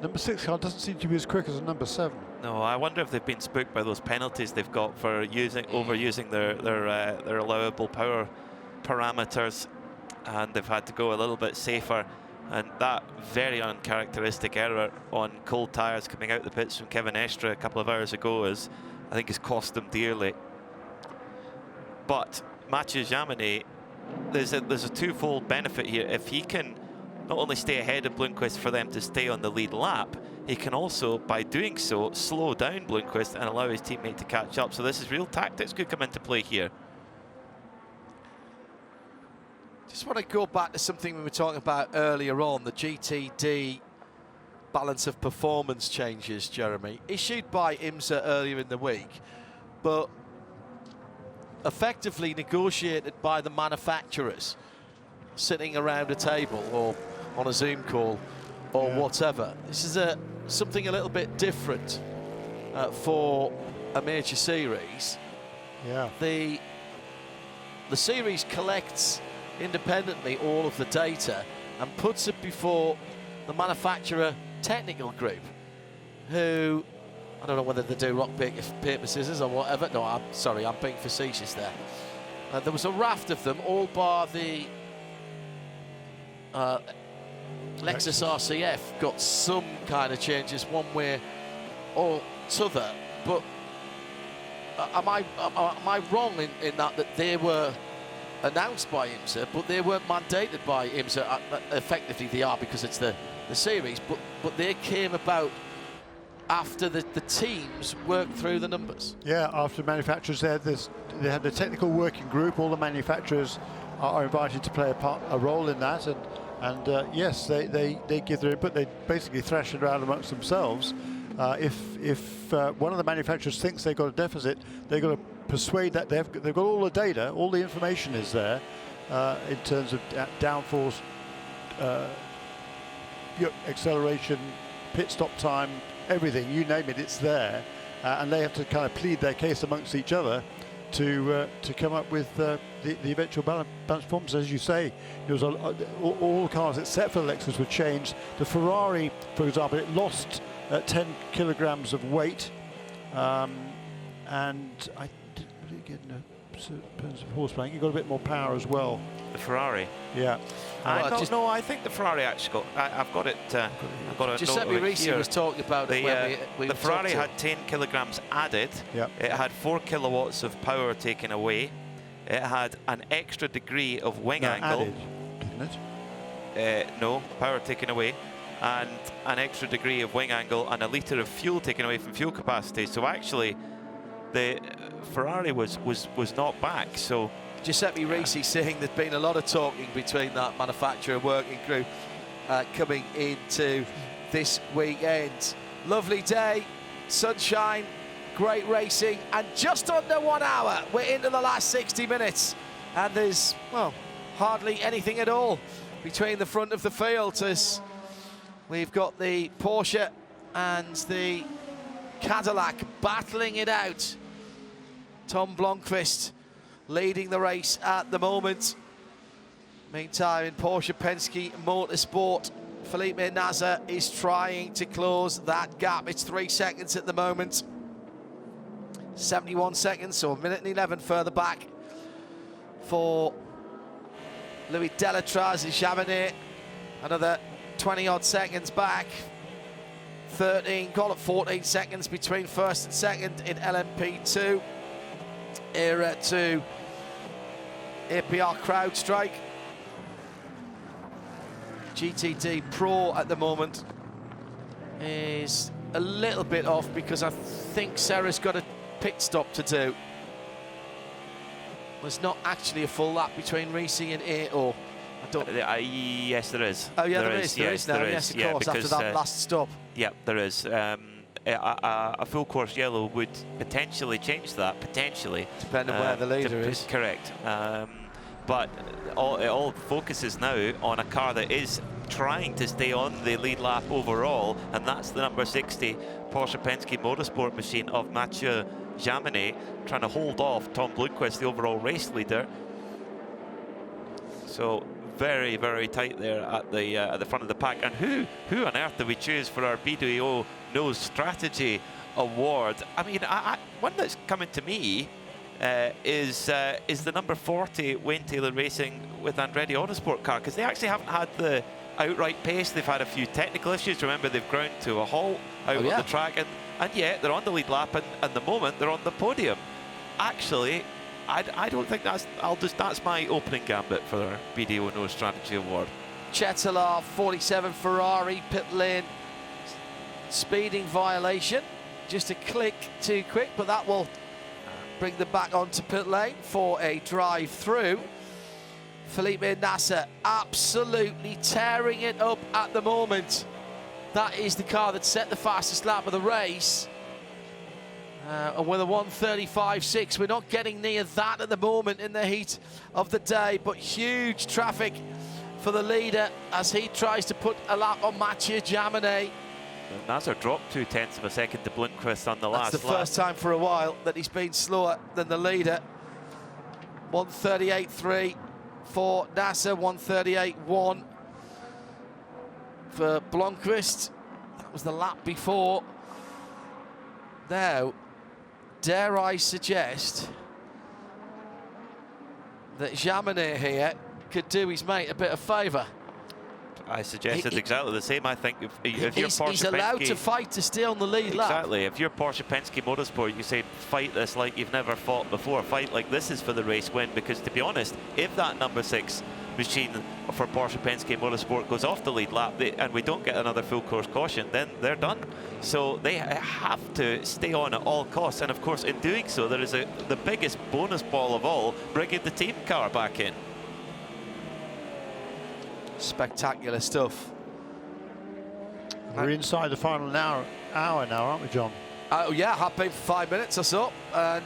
number 6 car. Doesn't seem to be as quick as the number 7. No, I wonder if they've been spooked by those penalties they've got for overusing their allowable power parameters, and they've had to go a little bit safer. And that very uncharacteristic error on cold tyres coming out the pits from Kevin Estre a couple of hours ago I think has cost them dearly. But Mathieu Jaminet, there's a twofold benefit here. If he can not only stay ahead of Bloomquist for them to stay on the lead lap, he can also, by doing so, slow down Bloomquist and allow his teammate to catch up. So this is real tactics could come into play here. Just want to go back to something we were talking about earlier on, the GTD balance of performance changes, Jeremy, issued by IMSA earlier in the week, but effectively negotiated by the manufacturers sitting around a table or on a Zoom call or whatever. This is something a little bit different for a major series. Yeah. The series collects independently all of the data and puts it before the manufacturer technical group, who, I don't know whether they do rock, paper, scissors or whatever. No, I'm sorry, I'm being facetious there. There was a raft of them, all bar the Lexus RCF got some kind of changes one way or t'other. But am I wrong in that they were announced by IMSA, but they weren't mandated by IMSA? Effectively, they are because it's the series, but they came about after the teams worked through the numbers. Yeah, after manufacturers they had the technical working group. All the manufacturers are invited to play a role in that, and yes, they give their input. They basically thrash it around amongst themselves. If one of the manufacturers thinks they've got a deficit, they've got to persuade that they've got all the data, all the information is there in terms of downforce, acceleration, pit stop time, everything, you name it, it's there, and they have to kind of plead their case amongst each other to come up with the eventual balance performance. As you say, it was all cars except for the Lexus were changed. The Ferrari, for example, it lost 10 kilograms of weight, and I didn't get in terms of horsepower. You got a bit more power as well. The Ferrari. Yeah. No, I think the Ferrari actually got. I've got it. I've got it. Giuseppe Risi was talking about it when we the Ferrari had 10 kilograms added. Yeah. It had 4 kilowatts of power taken away. It had an extra degree of wing angle. Added, didn't it? No, power taken away, and an extra degree of wing angle and a litre of fuel taken away from fuel capacity. So actually, the Ferrari was not back. So Giuseppe Risi saying there's been a lot of talking between that manufacturer working group coming into this weekend. Lovely day, sunshine, great racing, and just under 1 hour we're into the last 60 minutes, and there's, well, hardly anything at all between the front of the field as we've got the Porsche and the Cadillac battling it out. Tom Blomqvist leading the race at the moment. Meantime, in Porsche Penske Motorsport, Felipe Nasr is trying to close that gap. It's 3 seconds at the moment. 71 seconds, so 1 minute and 11 further back for Louis Delatraz in Chamonix. Another 20-odd seconds back. 13, call it 14 seconds between first and second in LMP2. Era 2 APR CrowdStrike. GTD Pro at the moment is a little bit off because I think Sarah's got a pit stop to do. There's not actually a full lap between Risi and Ato. I don't. Yes, there is. Oh yeah, there is now. Yes, of course. Because, after that last stop. Yeah, there is. A full course yellow would potentially change that, potentially. Depending on where the leader is. Correct. But it all focuses now on a car that is trying to stay on the lead lap overall, and that's the number 60 Porsche Penske Motorsport machine of Mathieu Jaminet, trying to hold off Tom Blomqvist, the overall race leader. So very, very tight there at the front of the pack. And who on earth do we choose for our BDO Knows Strategy Award? I mean, one that's coming to me is the number 40 Wayne Taylor Racing with Andretti Autosport car, because they actually haven't had the outright pace. They've had a few technical issues. Remember, they've ground to a halt out on the track, and yet they're on the lead lap, and at the moment they're on the podium. Actually, I don't think that's my opening gambit for our BDO Knows Strategy Award. Chetelaar, 47 Ferrari, pit lane speeding violation. Just a click too quick, but that will bring them back onto pit lane for a drive through. Felipe Nasser absolutely tearing it up at the moment. That is the car that set the fastest lap of the race. And with a 1:35.6, we're not getting near that at the moment in the heat of the day, but huge traffic for the leader as he tries to put a lap on Mathieu Jaminet. Nasser dropped 0.2 of a second to Blomqvist on the last That's the lap. first time for a while that he's been slower than the leader. 1:38.3 for Nasser, 1:38.1 for Blomqvist. That was the lap before. Now, dare I suggest that Jaminet here could do his mate a bit of favour. I suggested exactly the same. I think if you're Porsche he's allowed Penske, to fight to stay on the lead lap. Exactly. If you're Porsche Penske Motorsport, you say fight this like you've never fought before. Fight like this is for the race win. Because to be honest, if that number 6 machine for Porsche Penske Motorsport goes off the lead lap and we don't get another full course caution, then they're done. So they have to stay on at all costs. And of course, in doing so, there is the biggest bonus ball of all, bringing the team car back in. Spectacular stuff. We're inside the final hour now, aren't we, John? Oh yeah, have been for 5 minutes or so, and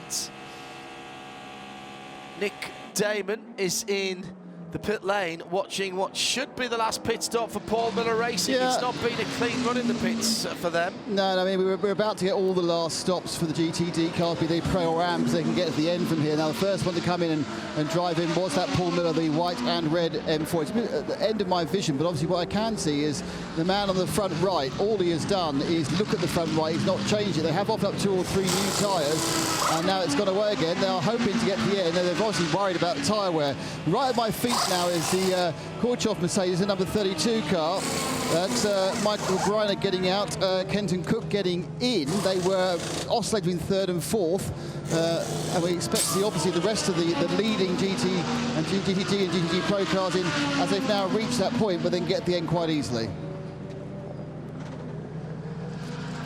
Nick Damon is in the pit lane watching what should be the last pit stop for Paul Miller Racing. Yeah. It's not been a clean run in the pits for them. No, I mean, we're about to get all the last stops for the GTD cars, be they pro or am, so they can get to the end from here. Now, the first one to come in and drive in was that Paul Miller, the white and red M4. It's been at the end of my vision, but obviously what I can see is the man on the front right, all he has done is look at the front right. He's not changed it. They have offered up 2 or 3 new tyres, and now it's gone away again. They are hoping to get to the end. They're obviously worried about the tyre wear. Right at my feet now is the Korchov Mercedes, the number 32 car. That's Michael Greiner getting out, Kenton Cook getting in. They were oscillating 3rd and 4th, and we expect to see obviously the rest of the leading GT and GTD and GTD Pro cars in as they've now reached that point, but then get the end quite easily.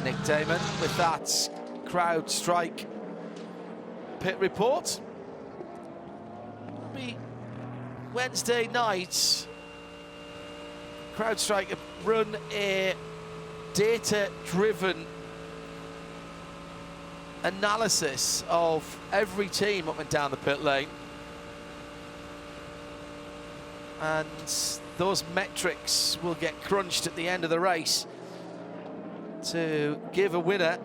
Nick Damon with that crowd strike pit report. Wednesday night, CrowdStrike have run a data-driven analysis of every team up and down the pit lane. And those metrics will get crunched at the end of the race to give a winner.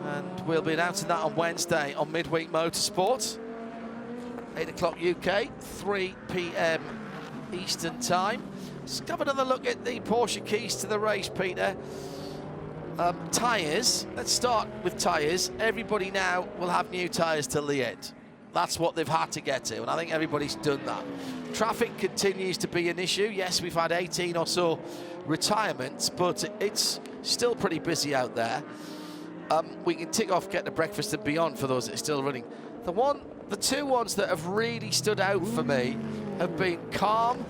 And we'll be announcing that on Wednesday on Midweek Motorsport. 8 o'clock UK, 3 p.m. Eastern Time. Let's have another look at the Porsche keys to the race, Peter. Tyres, let's start with tyres. Everybody now will have new tyres till the end. That's what they've had to get to, and I think everybody's done that. Traffic continues to be an issue. Yes, we've had 18 or so retirements, but it's still pretty busy out there. We can tick off Get to Breakfast and Beyond for those that are still running. The 2 ones that have really stood out for me have been calm,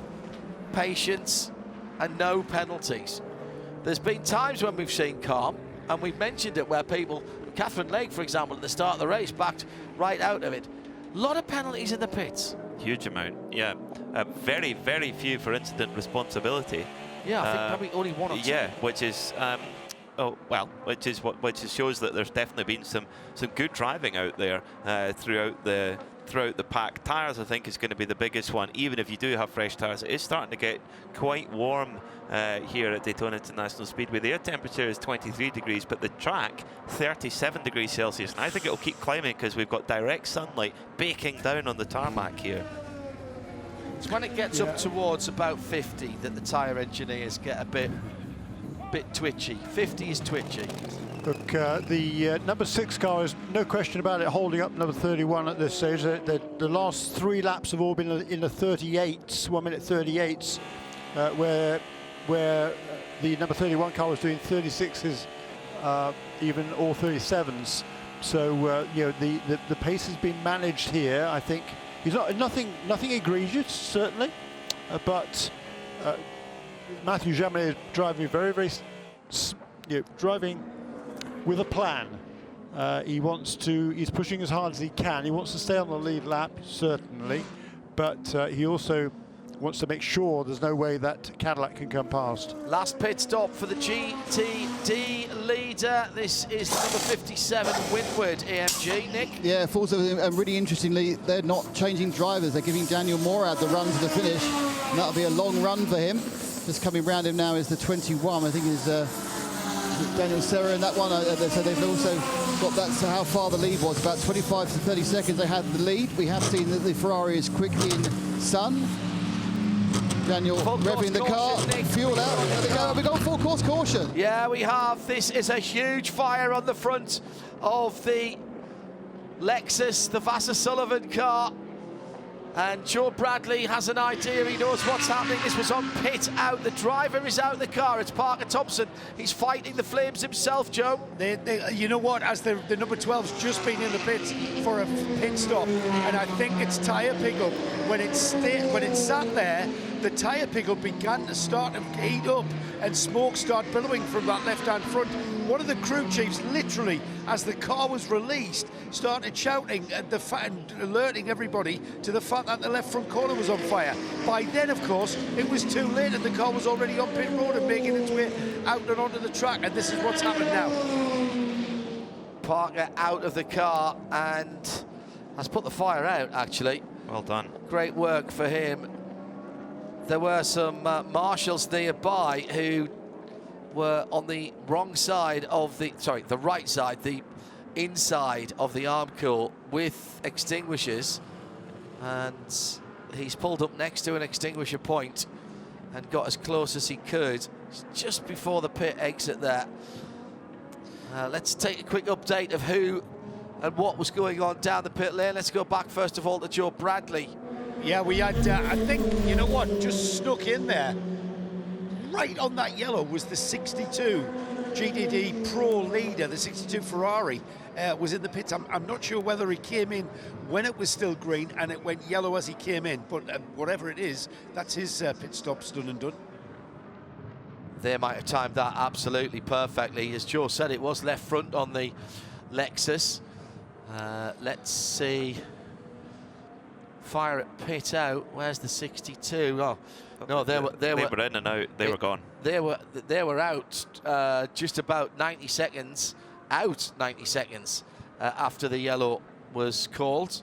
patience, and no penalties. There's been times when we've seen calm, and we've mentioned it, where people, Catherine Lake, for example, at the start of the race, backed right out of it. A lot of penalties in the pits. Huge amount, yeah. Very, very few for incident responsibility. Yeah, I think probably only 1 or 2. Yeah, which is which shows that there's definitely been some good driving out there throughout the pack. Tyres, I think, is going to be the biggest one. Even if you do have fresh tyres, it is starting to get quite warm here at Daytona International Speedway. The air temperature is 23 degrees, but the track 37 degrees Celsius, and I think it'll keep climbing because we've got direct sunlight baking down on the tarmac here. It's when it gets up towards about 50 that the tyre engineers get a bit twitchy. 50 is twitchy. Look, the number 6 car is no question about it holding up number 31 at this stage. The last 3 laps have all been in the 38s, 1 minute 38s, where the number 31 car was doing 36s, even all 37s. So you know, the pace has been managed here. I think He's not nothing egregious, certainly, but Matthew Jamet is driving driving with a plan. He's pushing as hard as he can. He wants to stay on the lead lap, certainly, but he also wants to make sure there's no way that Cadillac can come past. Last pit stop for the GTD leader. This is number 57, Windward AMG. Nick? Yeah, falls over, and really interestingly, they're not changing drivers. They're giving Daniel Morad the run to the finish, and that'll be a long run for him. Just coming round him now is the 21, I think is Daniel Serra in that one. So they've also got that, so how far the lead was, about 25 to 30 seconds they had the lead. We have seen that the Ferrari is quickly in sun. Daniel revving the car, fuel out, there they go, we've got full course caution. Yeah, we have. This is a huge fire on the front of the Lexus, the Vassar Sullivan car. And Joe Bradley has an idea, he knows what's happening. This was on pit out, the driver is out of the car, it's Parker Thompson. He's fighting the flames himself, Joe. You know what, as the number 12's just been in the pits for a pit stop, and I think it's tyre pickup. When it sat there, the tyre pickup began to start to heat up and smoke start billowing from that left-hand front. One of the crew chiefs, literally, as the car was released, started shouting at and alerting everybody to the fact that the left front corner was on fire. By then, of course, it was too late and the car was already on pit road and making its way out and onto the track, and this is what's happened now. Parker out of the car and has put the fire out, actually. Well done. Great work for him. There were some marshals nearby who were on the wrong side of the right side, the inside of the arm cool with extinguishers, and he's pulled up next to an extinguisher point and got as close as he could just before the pit exit there. Let's take a quick update of who and what was going on down the pit lane. Let's go back first of all to Joe Bradley. Yeah, we had, I think, you know what, just snuck in there. Right on that yellow was the 62 GTD Pro leader, the 62 Ferrari, was in the pits. I'm not sure whether he came in when it was still green and it went yellow as he came in, but whatever it is, that's his pit stops done and done. They might have timed that absolutely perfectly. As Joe said, it was left front on the Lexus. Let's see. Fire at pit out. Where's the 62? Oh, no, they were in and out. They were gone. They were out just about 90 seconds. Out 90 seconds after the yellow was called.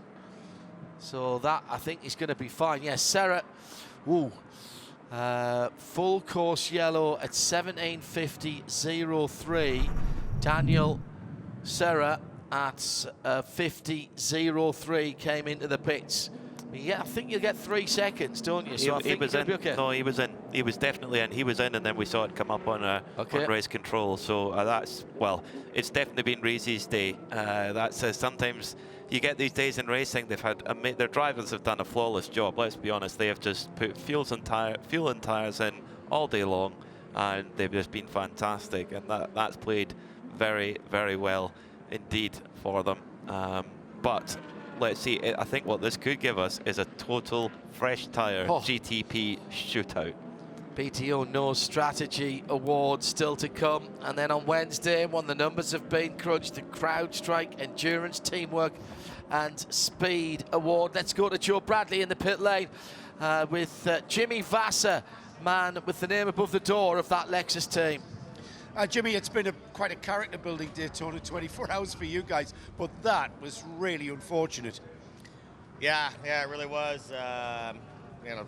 So that, I think, is going to be fine. Yes, Serra. Ooh. Full course yellow at 17:50.03. Daniel Serra at 50.03 came into the pits. Yeah, I think you get 3 seconds, don't you? So he was in. Okay. No, he was in. He was definitely in. He was in, and then we saw it come up on race control. So that's, well, it's definitely been Reezy's day. That says sometimes you get these days in racing. They've had their drivers have done a flawless job. Let's be honest. They have just put fuel and tires in all day long, and they've just been fantastic. And that's played very, very well indeed for them. But let's see, I think what this could give us is a total fresh tyre GTP shootout. PTO No Strategy Award still to come. And then on Wednesday, when the numbers have been crunched, the CrowdStrike Endurance Teamwork and Speed Award. Let's go to Joe Bradley in the pit lane with Jimmy Vassar, man with the name above the door of that Lexus team. Jimmy, it's been quite a character-building Daytona 24 hours for you guys, but that was really unfortunate. Yeah, it really was. You know,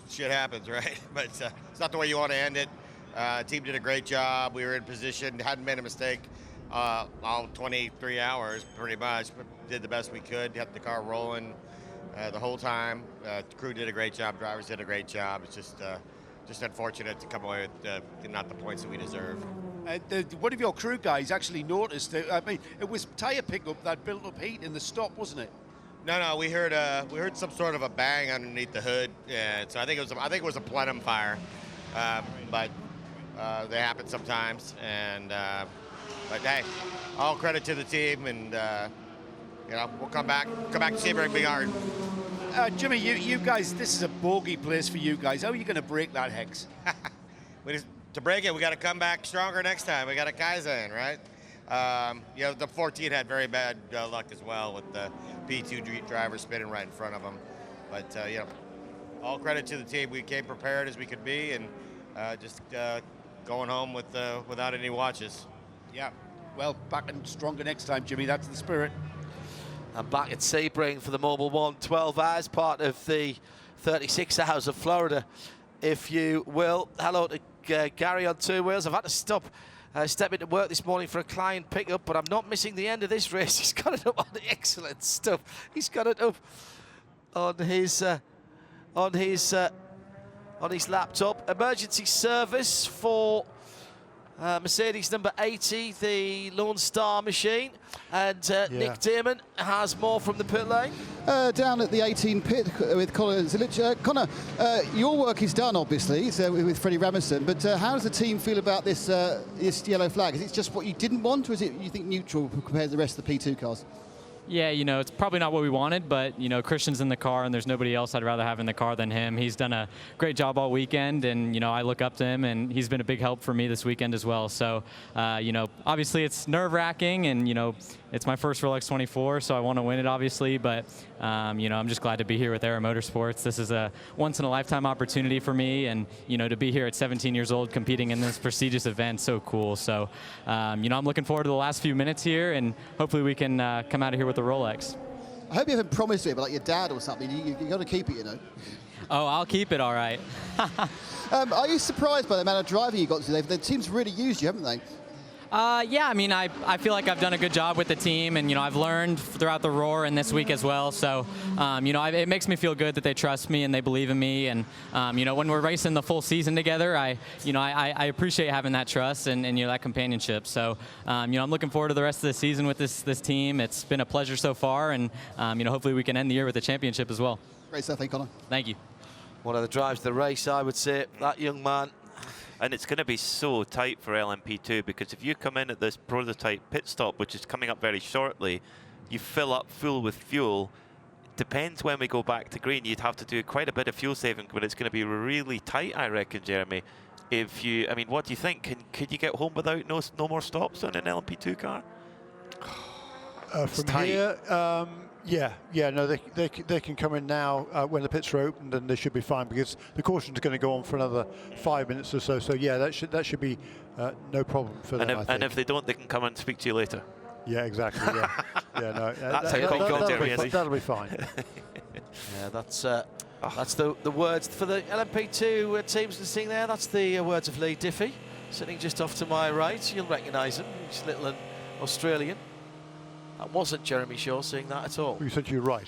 shit happens, right? But it's not the way you want to end it. Team did a great job. We were in position, hadn't made a mistake all 23 hours, pretty much. But did the best we could, kept the car rolling the whole time. The crew did a great job. Drivers did a great job. It's just unfortunate to come away with not the points that we deserve. One of your crew guys actually noticed that, I mean, it was tyre pickup that built up heat in the stop, wasn't it? No, we heard some sort of a bang underneath the hood. Yeah, so I think it was a plenum fire, but they happen sometimes. And but hey, all credit to the team, and you know, we'll come back to Sebring Big Iron. Jimmy, you guys, this is a bogey place for you guys. How are you going to break that hex? To break it, we got to come back stronger next time. We got to Kaizen, right? The 14 had very bad luck as well with the P2 driver spinning right in front of them. But, all credit to the team. We came prepared as we could be, and just going home without any watches. Yeah, well, back and stronger next time, Jimmy. That's the spirit. And back at Sebring for the Mobil 1 12 hours, part of the 36 hours of Florida, if you will. Hello to Gary on 2 wheels. I've had to step into work this morning for a client pickup, but I'm not missing the end of this race. He's got it up on the excellent stuff. He's got it up on his laptop. Emergency service for Mercedes number 80, the Lone Star machine, and Nick Damon has more from the pit lane. Down at the 18 pit with Colin Zilic. Connor, your work is done, obviously, with Freddie Ramison, but how does the team feel about this yellow flag? Is it just what you didn't want, or is it, you think, neutral compared to the rest of the P2 cars? Yeah, it's probably not what we wanted, but, Christian's in the car, and there's nobody else I'd rather have in the car than him. He's done a great job all weekend, and, I look up to him, and he's been a big help for me this weekend as well. So, obviously it's nerve-wracking, and, it's my first Rolex 24, so I want to win it, obviously, but, I'm just glad to be here with Aero Motorsports. This is a once-in-a-lifetime opportunity for me, and, to be here at 17 years old competing in this prestigious event, so cool. So, I'm looking forward to the last few minutes here, and hopefully we can come out of here with the Rolex. I hope you haven't promised it, but like your dad or something. You got to keep it, Oh, I'll keep it, all right. Are you surprised by the amount of driving you got today? The team's really used you, haven't they? Yeah, I feel like I've done a good job with the team, and I've learned throughout the Roar and this week as well. So, it makes me feel good that they trust me and they believe in me. And when we're racing the full season together, I appreciate having that trust and that companionship. So, I'm looking forward to the rest of the season with this team. It's been a pleasure so far, and hopefully we can end the year with a championship as well. Great stuff, Connor. Thank you. One of the drives of the race, I would say, that young man. And it's going to be so tight for LMP2, because if you come in at this prototype pit stop, which is coming up very shortly, you fill up full with fuel. Depends when we go back to green. You'd have to do quite a bit of fuel saving, but it's going to be really tight, I reckon, Jeremy. What do you think? Could you get home without no more stops on an LMP2 car? From here, no, they can come in now when the pits are opened, and they should be fine, because the caution is going to go on for another 5 minutes or so. So yeah, that should be no problem for them. And if they don't, they can come and speak to you later. Yeah, exactly. Yeah, no, that'll be fine. Yeah, that's the words for the LMP2 teams listening there. That's the words of Lee Diffie, sitting just off to my right. You'll recognise him. He's little Australian. That wasn't Jeremy Shaw saying that at all. You said you were right.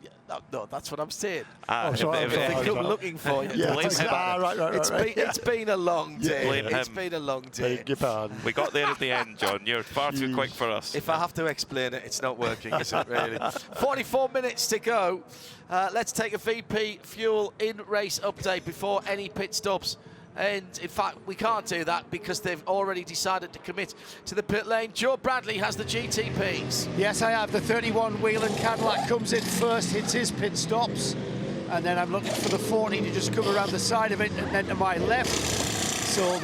Yeah, no, that's what I'm saying. If I'm looking for you. Yeah, right. It's been a long day. It's been a long day. Beg your pardon. We got there at the end, John. You're far too quick for us. If I have to explain it, it's not working, is it really? 44 minutes to go. Let's take a VP Fuel in-race update before any pit stops. And in fact, we can't do that because they've already decided to commit to the pit lane. Joe Bradley has the GTPs. Yes, I have. The 31 Whelen Cadillac comes in first, hits his pit stops. And then I'm looking for the 40 to just come around the side of it and then to my left. So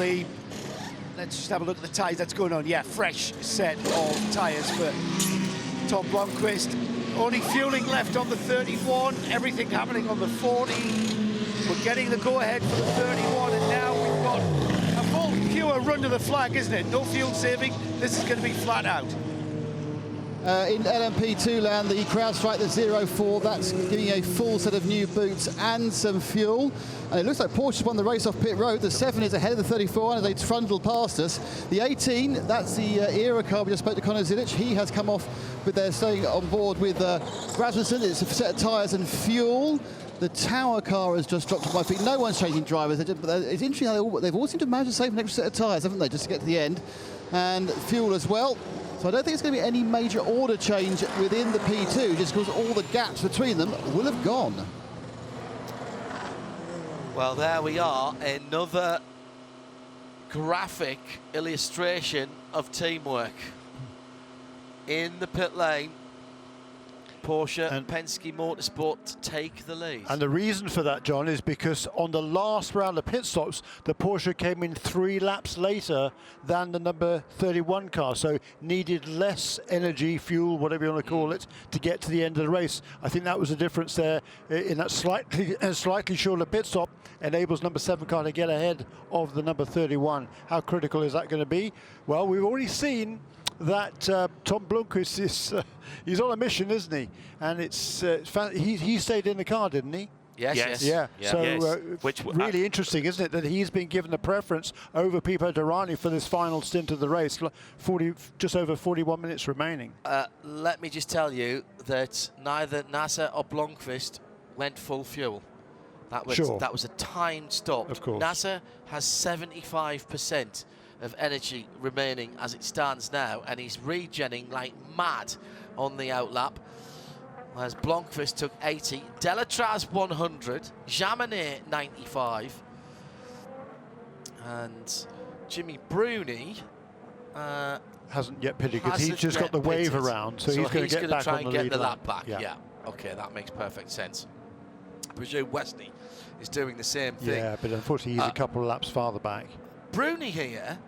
let's just have a look at the tyres that's going on. Yeah, fresh set of tyres for Tom Blomqvist. Only fueling left on the 31, everything happening on the 40. We're getting the go-ahead for the 31, and now we've got a full pure run to the flag, isn't it? No fuel saving. This is going to be flat out. In LMP2 land, the CrowdStrike, the 04, that's giving a full set of new boots and some fuel. And it looks like Porsche won the race off pit road. The 7 is ahead of the 34 as they trundle past us. The 18, that's the Era car. We just spoke to Conor Zilic. He has come off with their staying on board with Rasmussen. It's a set of tyres and fuel. The Tower car has just dropped to my feet. No one's changing drivers. It's interesting how they've all seemed to manage to save an extra set of tyres, haven't they, just to get to the end. And fuel as well. So I don't think it's going to be any major order change within the P2, just because all the gaps between them will have gone. Well, there we are. Another graphic illustration of teamwork in the pit lane. Porsche and Penske Motorsport take the lead. And the reason for that, John, is because on the last round of pit stops, the Porsche came in 3 laps later than the number 31 car, so needed less energy, fuel, whatever you want to call it, to get to the end of the race. I think that was the difference there in that slightly shorter pit stop enables number 7 car to get ahead of the number 31. How critical is that going to be? Well, we've already seen that Tom Blomqvist is he's on a mission, isn't he? And it's he stayed in the car, didn't he? Yes. Yeah. So Which really interesting, isn't it, that he's been given the preference over Pipo Derani for this final stint of the race. Just over 41 minutes remaining. Let me just tell you that neither Nasser or Blomqvist went full fuel. That was a timed stop. Of course. Nasser has 75% of energy remaining as it stands now, and he's regenning like mad on the outlap. As Blomqvist took 80, Delatraz 100, Jaminet 95, and Jimmy Bruni hasn't yet pitted because he's just got the wave around, so he's going to get back try on and the get lead the lap. lap back. Yeah. Okay, that makes perfect sense. I presume Wesley is doing the same thing. Yeah, but unfortunately he's a couple of laps farther back. Bruni here,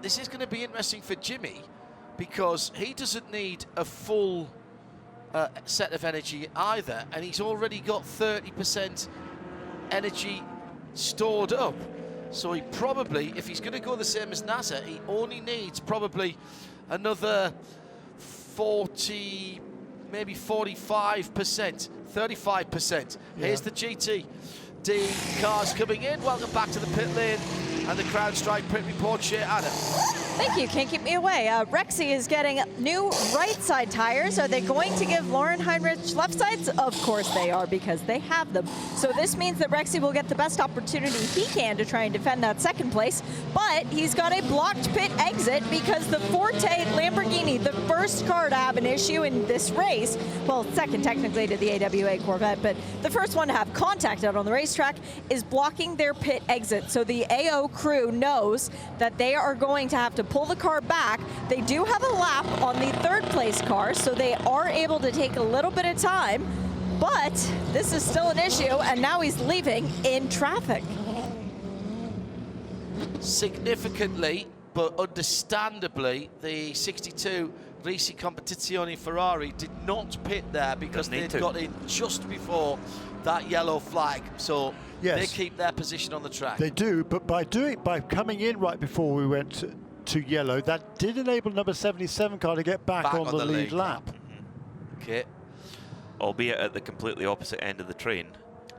this is going to be interesting for Jimmy because he doesn't need a full set of energy either, and he's already got 30% energy stored up. So he probably, if he's going to go the same as Nasser, he only needs probably another 40, maybe 45%, 35%. Yeah. Here's the GTD cars coming in. Welcome back to the pit lane and the CrowdStrike Pit Report. Anna. Thank you, can't keep me away. Rexy is getting new right side tires. Are they going to give Lauren Heinrich left sides? Of course they are, because they have them. So this means that Rexy will get the best opportunity he can to try and defend that second place, but he's got a blocked pit exit because the Forte Lamborghini, the first car to have an issue in this race, well, second technically to the AWA Corvette, but the first one to have contact out on the racetrack, is blocking their pit exit. So the AO crew knows that they are going to have to pull the car back. They do have a lap on the third place car, so they are able to take a little bit of time, but this is still an issue, and now he's leaving in traffic. Significantly, but understandably, the 62 Risi Competizione Ferrari did not pit there because they'd got in just before that yellow flag. So they keep their position on the track. They do, but by coming in right before we went to yellow, that did enable number 77 car to get back on the lead lap. Okay. Albeit at the completely opposite end of the train.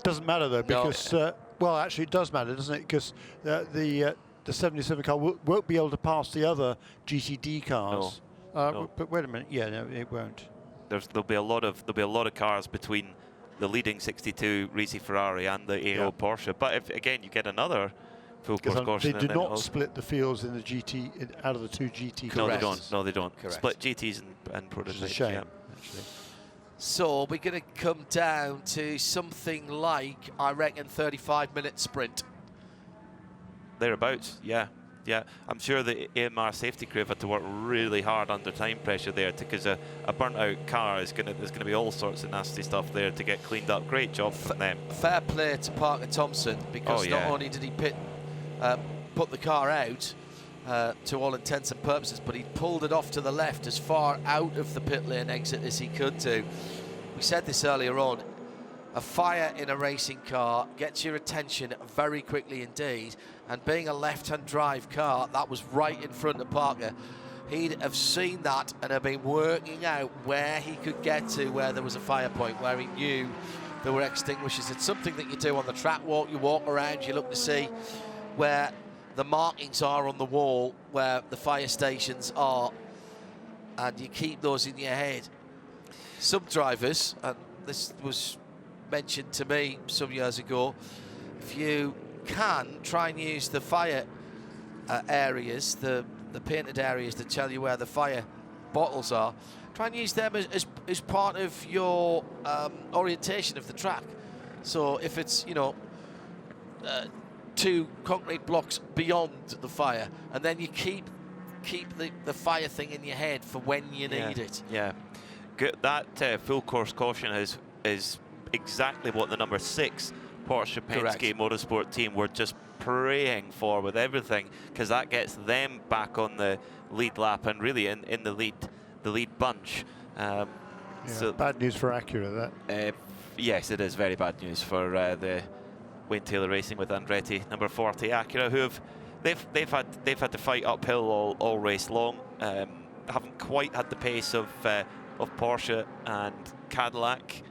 Doesn't matter though, because well, actually it does matter, doesn't it? Because the 77 car won't be able to pass the other GTD cars. No. But wait a minute, no, it won't. There'll be a lot of cars between the leading 62 Risi Ferrari and the AO Porsche. But if again you get another full course caution, they do not split the fields in the GT out of the two GT cars. No, they don't. No, they don't. Correct. Split GTs and prototypes. Which is a shame, actually. So we're going to come down to something like, I reckon, 35-minute sprint. Thereabouts, yeah. I'm sure the AMR safety crew have had to work really hard under time pressure there, because a burnt-out car there's going to be all sorts of nasty stuff there to get cleaned up. Great job from them. Fair play to Parker Thompson, because not only did he put the car out to all intents and purposes, but he pulled it off to the left as far out of the pit lane exit as he could do. We said this earlier on. A fire in a racing car gets your attention very quickly indeed, and being a left-hand drive car, that was right in front of Parker. He'd have seen that and have been working out where he could get to, where there was a fire point, where he knew there were extinguishers. It's something that you do on the track walk. You walk around, you look to see where the markings are on the wall, where the fire stations are, and you keep those in your head. Some drivers, and this was mentioned to me some years ago, if you can try and use the fire areas, the painted areas that tell you where the fire bottles are, try and use them as part of your orientation of the track. So if it's 2 concrete blocks beyond the fire, and then you keep the fire thing in your head for when you need it. Yeah. that full course caution is exactly what the number 6 Porsche Penske Motorsport team were just praying for with everything, because that gets them back on the lead lap and really in the lead bunch. So bad news for Acura, that. Yes, it is very bad news for the Wayne Taylor Racing with Andretti, number 40 Acura, who they've had to fight uphill all race long. Haven't quite had the pace of Porsche and Cadillac.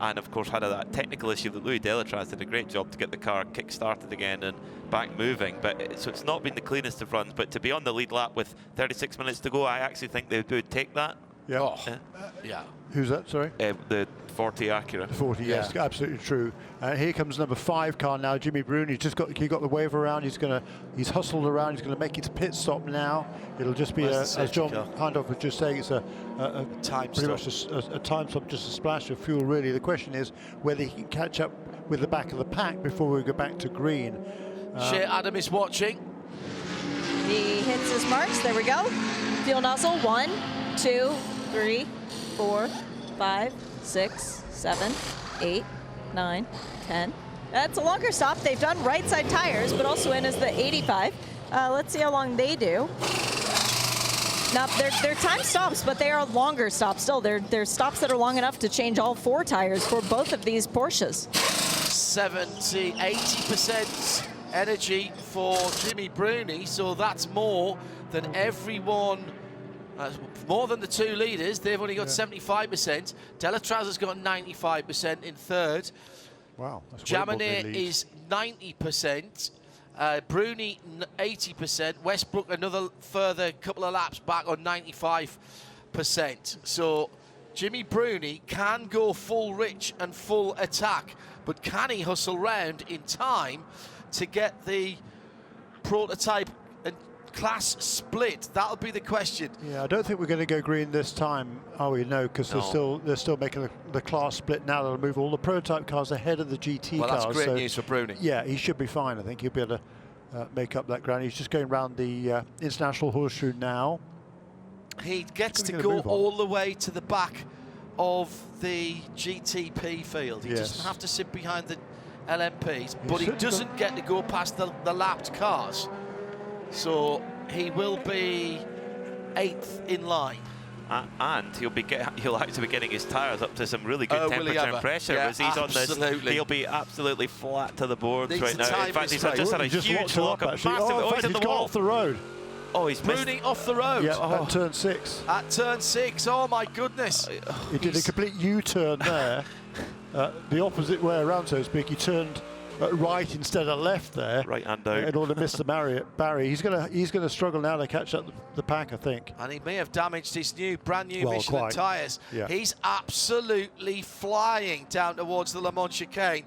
And of course had that technical issue that Louis Delatraz did a great job to get the car kick-started again and back moving. So it's not been the cleanest of runs, but to be on the lead lap with 36 minutes to go, I actually think they would take that. Yeah. Yeah. Who's that, sorry? The 40 Acura. The 40, yes, absolutely true. Here comes number 5 car now, Jimmy Brune. He got the wave around. He's hustled around. He's going to make his pit stop now. It'll just be as John Hindhaugh was just saying, it's a time pretty much a time stop, just a splash of fuel. Really, the question is whether he can catch up with the back of the pack before we go back to green. Shea Adam is watching. He hits his marks. There we go. Fuel nozzle. 1, 2, 3, 4, 5, 6, 7, 8, 9, 10. That's a longer stop. They've done right side tires, but also in is the 85. Let's see how long they do. Now, they're time stops, but they are longer stops still. They're stops that are long enough to change all 4 tires for both of these Porsches. 70, 80% energy for Jimmy Brune, so that's more than everyone. More than the 2 leaders. They've only got 75%. Delatraz has got 95% in third. Wow. Jaminet is 90%. Bruni 80%. Westbrook another further couple of laps back on 95%. So Jimmy Bruni can go full rich and full attack, but can he hustle round in time to get the prototype and class split? That'll be the question. Yeah, I don't think we're going to go green this time, are we? No, because they're still making the class split now. They'll move all the prototype cars ahead of the GT cars. Well, that's great news for Bruni. Yeah, he should be fine. I think he'll be able to make up that ground. He's just going around the International Horseshoe now. He gets to go all the way to the back of the GTP field. He doesn't have to sit behind the LMPs, but he doesn't get to go past the lapped cars. So he will be 8th in line. And he'll actually be getting his tyres up to some really good temperature and pressure. Yeah, as he's on this, he'll be absolutely flat to the boards right now. In fact, he's just had a huge lock up. He's in the wall. Off the road. Oh, he's Bruni off the road. Yeah, at turn 6. At turn 6. Oh my goodness. He did a complete U-turn there. The opposite way around, so to speak. He turned right instead of left there. Right hand out. In order to miss the barrier. He's gonna struggle now to catch up the pack, I think. And he may have damaged his brand new Michelin tyres. Yeah. He's absolutely flying down towards the Le Mans chicane.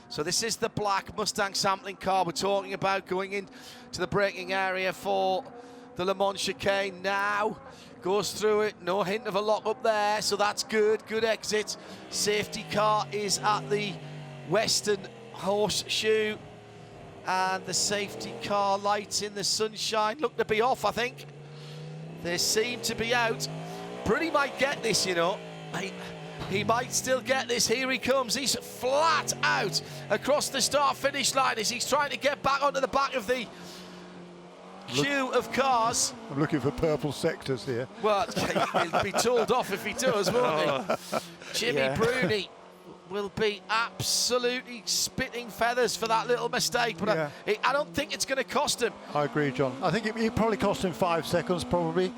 So this is the black Mustang sampling car we're talking about, going into the braking area for the Le Mans chicane now. Goes through it, no hint of a lock up there, so that's good. Good exit. Safety car is at the Western Horseshoe, and the safety car lights in the sunshine look to be off, I think. They seem to be out. Bruni might get this, you know. He might still get this. Here he comes. He's flat out across the start-finish line as he's trying to get back onto the back of the queue of cars. I'm looking for purple sectors here. Well, he'll be told off if he does, won't he? Jimmy Bruni will be absolutely spitting feathers for that little mistake, but I don't think it's going to cost him. I agree, John. I think it probably cost him 5 seconds, probably.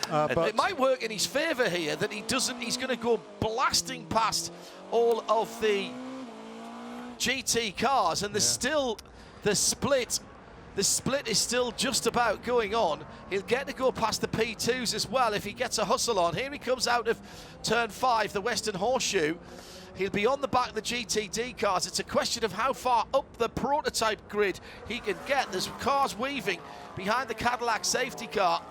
But it might work in his favour here that he doesn't. He's going to go blasting past all of the GT cars, and there's still the split. The split is still just about going on. He'll get to go past the P2s as well if he gets a hustle on. Here he comes out of turn 5, the Western Horseshoe. He'll be on the back of the GTD cars. It's a question of how far up the prototype grid he can get. There's cars weaving behind the Cadillac safety car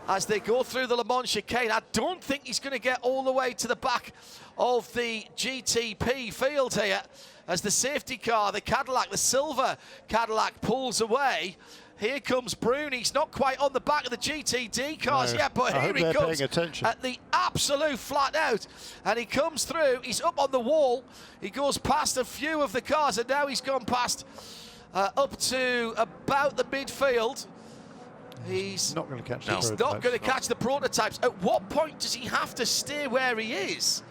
as they go through the Le Mans chicane. I don't think he's going to get all the way to the back of the GTP field here as the safety car, the Cadillac, the silver Cadillac, pulls away. Here comes Bruni. He's not quite on the back of the GTD cars yet, but here he comes at the absolute flat out. And he comes through. He's up on the wall. He goes past a few of the cars, and now he's gone past up to about the midfield. He's not going to catch. He's not going to catch the prototypes. At what point does he have to stay where he is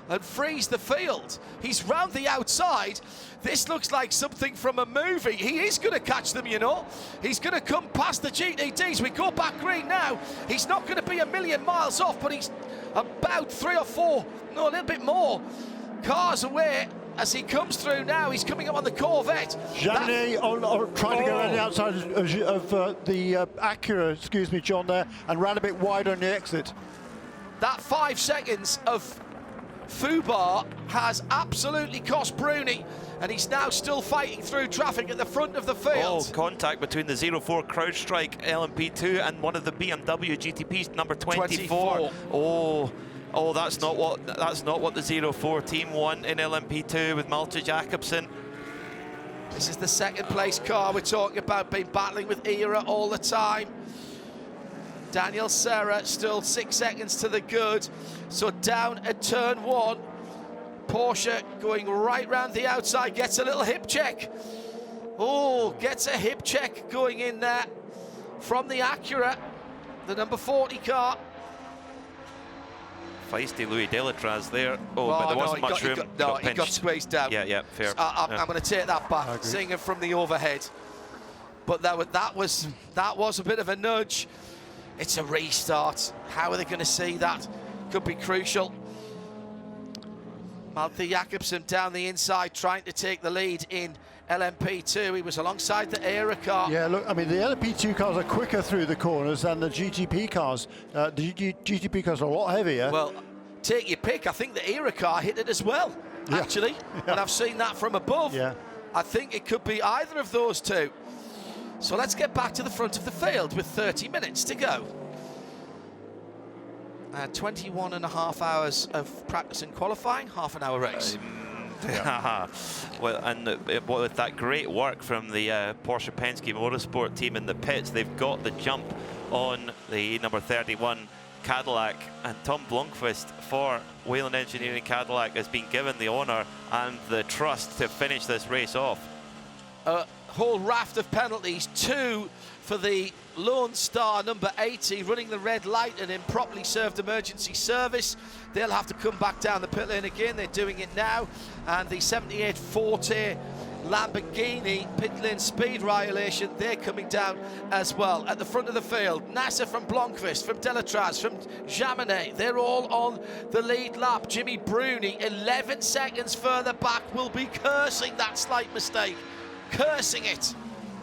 and freeze the field? He's round the outside. This looks like something from a movie. He is going to catch them, you know. He's going to come past the GTDs. We go back green now. He's not going to be a million miles off, but he's about 3 or 4, no, a little bit more cars away. As he comes through now, he's coming up on the Corvette. Jaminet trying to go around the outside of the Acura, excuse me, John, there, and ran a bit wide on the exit. That 5 seconds of Fubar has absolutely cost Bruni, and he's now still fighting through traffic at the front of the field. Oh, contact between the 04 CrowdStrike LMP2 and one of the BMW GTPs, number 24. Oh, that's not what the 04 team won in LMP2 with Malte Jakobsen. This is the second place car we're talking about, been battling with Era all the time. Daniel Serra still 6 seconds to the good. So down at turn 1, Porsche going right round the outside, gets a little hip check. Oh, gets a hip check going in there from the Acura, the number 40 car. Feisty Louis Delatraz there. Oh, but there wasn't much room. He got squeezed down. Yeah, fair. I'm going to take that back, seeing it from the overhead. But that was a bit of a nudge. It's a restart. How are they going to see that? Could be crucial. Malte Jakobsen down the inside, trying to take the lead in LMP2. He was alongside the Era car. Yeah, look, I mean, the LMP2 cars are quicker through the corners than the GTP cars. The GTP cars are a lot heavier. Well, take your pick. I think the Era car hit it as well, actually. And I've seen that from above. Yeah. I think it could be either of those two. So let's get back to the front of the field with 30 minutes to go. 21 and a half hours of practice and qualifying, half an hour race. Well, and with that great work from the Porsche Penske Motorsport team in the pits, they've got the jump on the number 31 Cadillac, and Tom Blomqvist for Whelen Engineering Cadillac has been given the honour and the trust to finish this race off. A whole raft of penalties, 2 for the Lone Star number 80 running the red light and improperly served emergency service. They'll have to come back down the pit lane again. They're doing it now. And the 78 Forte Lamborghini pit lane speed violation, they're coming down as well. At the front of the field, Nasser from Blomqvist, from Delatraz, from Jaminet, they're all on the lead lap. Jimmy Bruni, 11 seconds further back, will be cursing that slight mistake. Cursing it.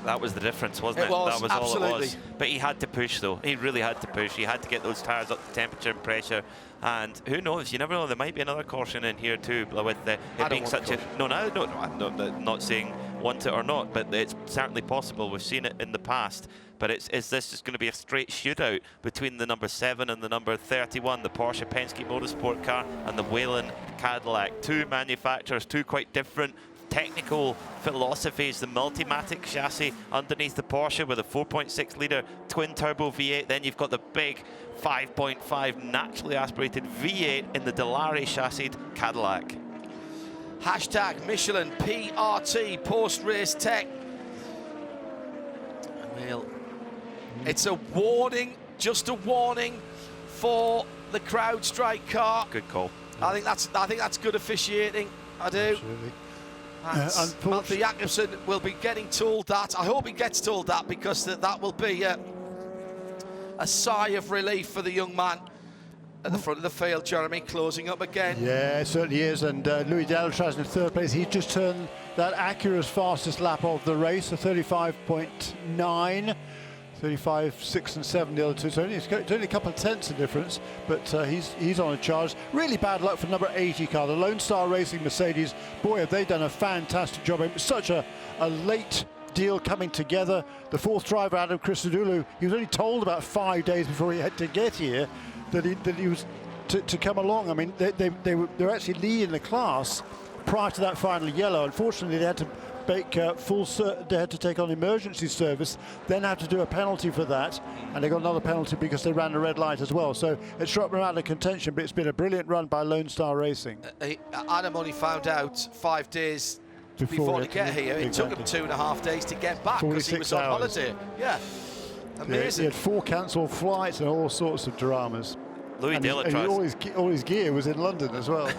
That was the difference, wasn't it? It was, that was absolutely. all it was. But he had to push, though. He really had to push. He had to get those tyres up to temperature and pressure. And who knows? You never know. There might be another caution in here too, with it being such a... No, I'm not saying want it or not, but it's certainly possible. We've seen it in the past. But is this just going to be a straight shootout between the number 7 and the number 31, the Porsche Penske Motorsport car and the Whelen Cadillac? Two manufacturers, two quite different technical philosophies. The Multimatic chassis underneath the Porsche with a 4.6 litre twin turbo V8. Then you've got the big 5.5 naturally aspirated V8 in the Delari chassis Cadillac. Hashtag Michelin PRT post-race tech. Well, it's a warning, just a warning for the CrowdStrike car. Good call. I think that's good officiating. I do. Absolutely. Malte Jakobsen will be getting told that. I hope he gets told that, because that will be a sigh of relief for the young man at the front of the field. Jeremy closing up again. Yeah, it certainly is. And Louis Delatraz in third place. He just turned that Acura's fastest lap of the race, a 35.9. 35, 6 and 7 the other two, so it's only a couple of tenths of difference, but he's on a charge. Really bad luck for number 80 car, the Lone Star Racing Mercedes. Boy, have they done a fantastic job. It was such a late deal coming together. The fourth driver, Adam Christodoulou, he was only told about 5 days before he had to get here that he was to come along. I mean, they were actually leading the class prior to that final yellow. Unfortunately, they had to make they had to take on emergency service, then had to do a penalty for that, and they got another penalty because they ran a red light as well. So it's dropped them out of contention, but it's been a brilliant run by Lone Star Racing. Adam only found out 5 days before to get here. It took him 2.5 days to get back because he was on holiday. Yeah, amazing. He had 4 cancelled flights and all sorts of dramas. Louis Delatraz. All his gear was in London as well.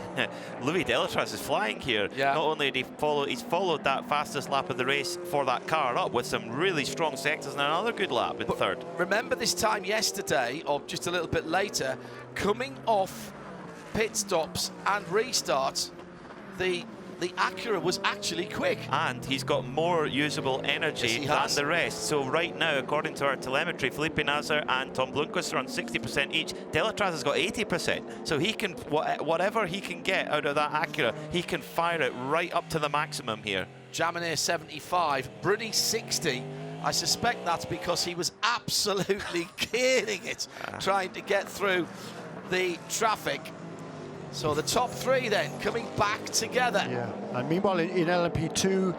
Louis Delatraz is flying here. Yeah. Not only did he's followed that fastest lap of the race for that car up with some really strong sectors and another good lap in third. Remember this time yesterday, or just a little bit later, coming off pit stops and restarts, the Acura was actually quick. And he's got more usable energy than the rest. So right now, according to our telemetry, Felipe Nasr and Tom Blomqvist are on 60% each. Delatraz has got 80%. So he can, whatever he can get out of that Acura, he can fire it right up to the maximum here. Jaminet 75, Bruni 60. I suspect that's because he was absolutely killing it, trying to get through the traffic. So the top 3 then coming back together. Yeah, and meanwhile in LMP2,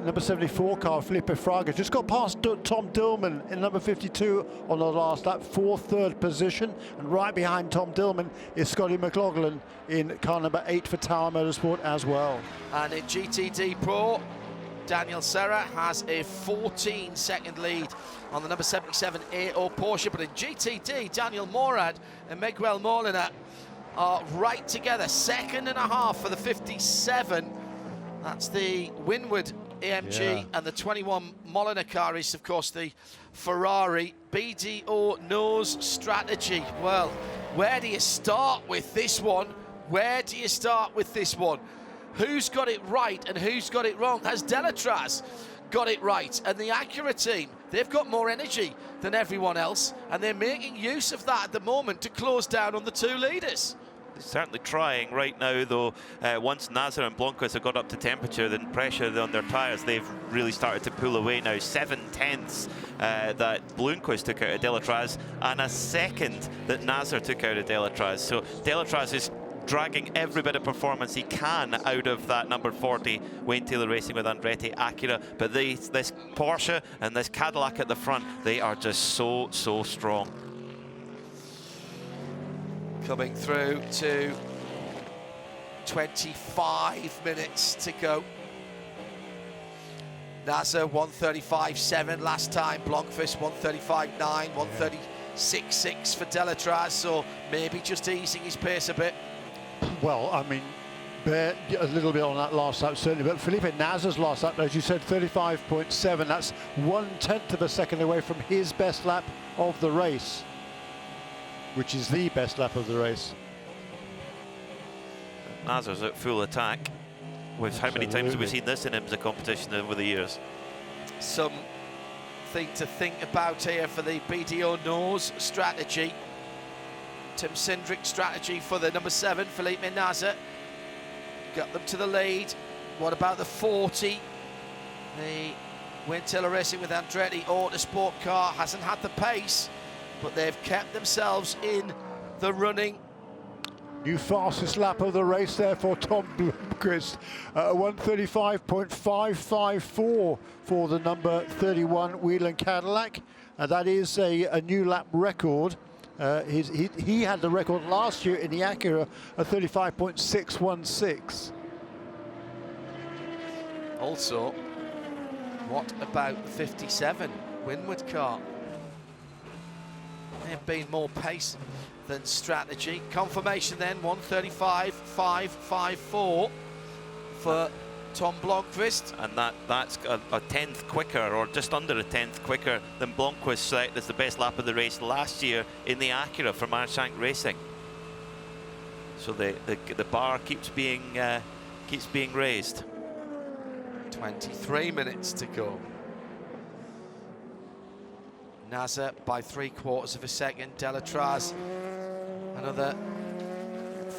number 74 car, Felipe Fraga, just got past Tom Dillman in number 52 on the last lap, 4th position. And right behind Tom Dillman is Scotty McLaughlin in car number 8 for Tower Motorsport as well. And in GTD Pro, Daniel Serra has a 14-second lead on the number 77 AO Porsche. But in GTD, Daniel Morad and Miguel Molina are right together, 2.5 for the 57. That's the Winward AMG, and the 21 Molina car is, of course, the Ferrari. BDO knows strategy. Well, where do you start with this one? Where do you start with this one? Who's got it right and who's got it wrong? Has Delatraz got it right? And the Acura team, they've got more energy than everyone else, and they're making use of that at the moment to close down on the 2 leaders. Certainly trying right now, though. Once Nasr and Blomqvist have got up to temperature, then pressure on their tyres, they've really started to pull away now. 7/10 that Blomqvist took out of Delatraz, and a second that Nasr took out of Delatraz. So Delatraz is dragging every bit of performance he can out of that number 40 Wayne Taylor Racing with Andretti Acura. But this Porsche and this Cadillac at the front, they are just so strong. Coming through to 25 minutes to go. Nasr 1:35.7 last time. Blomqvist 1:35.9, 1:36.6 for Delatraz. So maybe just easing his pace a bit. Well, I mean, a little bit on that last lap, certainly. But Felipe Nasr's last lap, as you said, 35.7. That's 1/10 of a second away from his best lap of the race, which is the best lap of the race. Nasr's at full attack. With how many times have we seen this in IMSA competition over the years? Something to think about here for the BDO knows strategy. Tim Cindric strategy for the number 7, Felipe Nasr. Got them to the lead. What about the 40? The Wayne Taylor Racing with Andretti Autosport car hasn't had the pace, but they've kept themselves in the running. New fastest lap of the race there for Tom Blomqvist. 1:35.554 for the number 31 Whelen Cadillac. That is a new lap record. He had the record last year in the Acura, a 35.616. Also, what about the 57 Winward car? They've been more pace than strategy. Confirmation then, 1:35.554 for Tom Blomqvist. And that's a 10th quicker, or just under a 10th quicker than Blomqvist set as the best lap of the race last year in the Acura for Marshank Racing. So the bar keeps being raised. 23 minutes to go. Nasr by 3/4 of a second. Delatraz another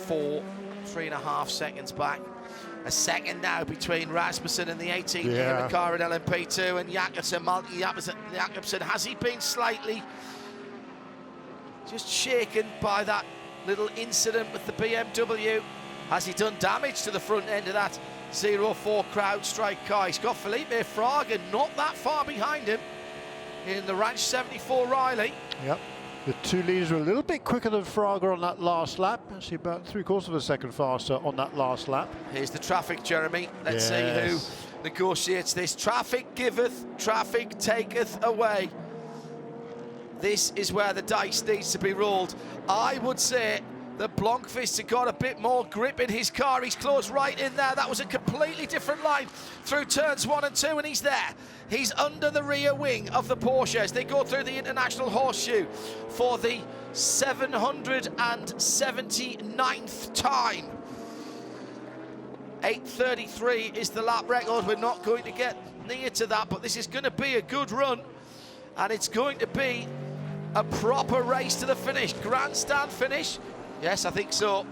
3.5 seconds back. A second now between Rasmussen and the 18 in the car at LMP2 and Jakobsen. Jakobsen, has he been slightly just shaken by that little incident with the BMW? Has he done damage to the front end of that 04 CrowdStrike car. He's got Felipe Fraga not that far behind him in the Ranch 74 Riley. Yep. The two leaders were a little bit quicker than Fraga on that last lap. Actually, about 3/4 of a second faster on that last lap. Here's the traffic, Jeremy. Let's see who negotiates this. Traffic giveth, traffic taketh away. This is where the dice needs to be rolled. I would say that Blomqvist has got a bit more grip in his car. He's closed right in there. That was a completely different line through turns 1 and 2, and he's there. He's under the rear wing of the Porsche as they go through the International Horseshoe for the 779th time. 8:33 is the lap record. We're not going to get near to that, but this is going to be a good run, and it's going to be a proper race to the finish. Grandstand finish. Yes, I think so.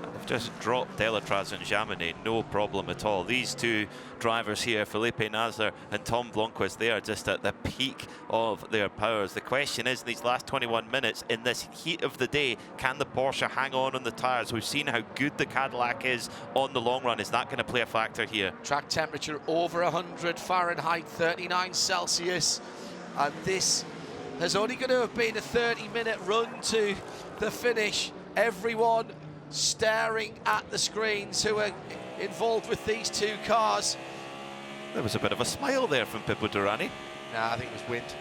They've just dropped Delatraz and Jaminet, no problem at all. These two drivers here, Felipe Nasr and Tom Blomqvist, they are just at the peak of their powers. The question is, in these last 21 minutes, in this heat of the day, can the Porsche hang on the tyres? We've seen how good the Cadillac is on the long run. Is that going to play a factor here? Track temperature over 100 Fahrenheit, 39 Celsius, and this has only going to have been a 30-minute run to the finish. Everyone staring at the screens who are involved with these two cars. There was a bit of a smile there from Pippo Durrani. Nah, I think it was wind.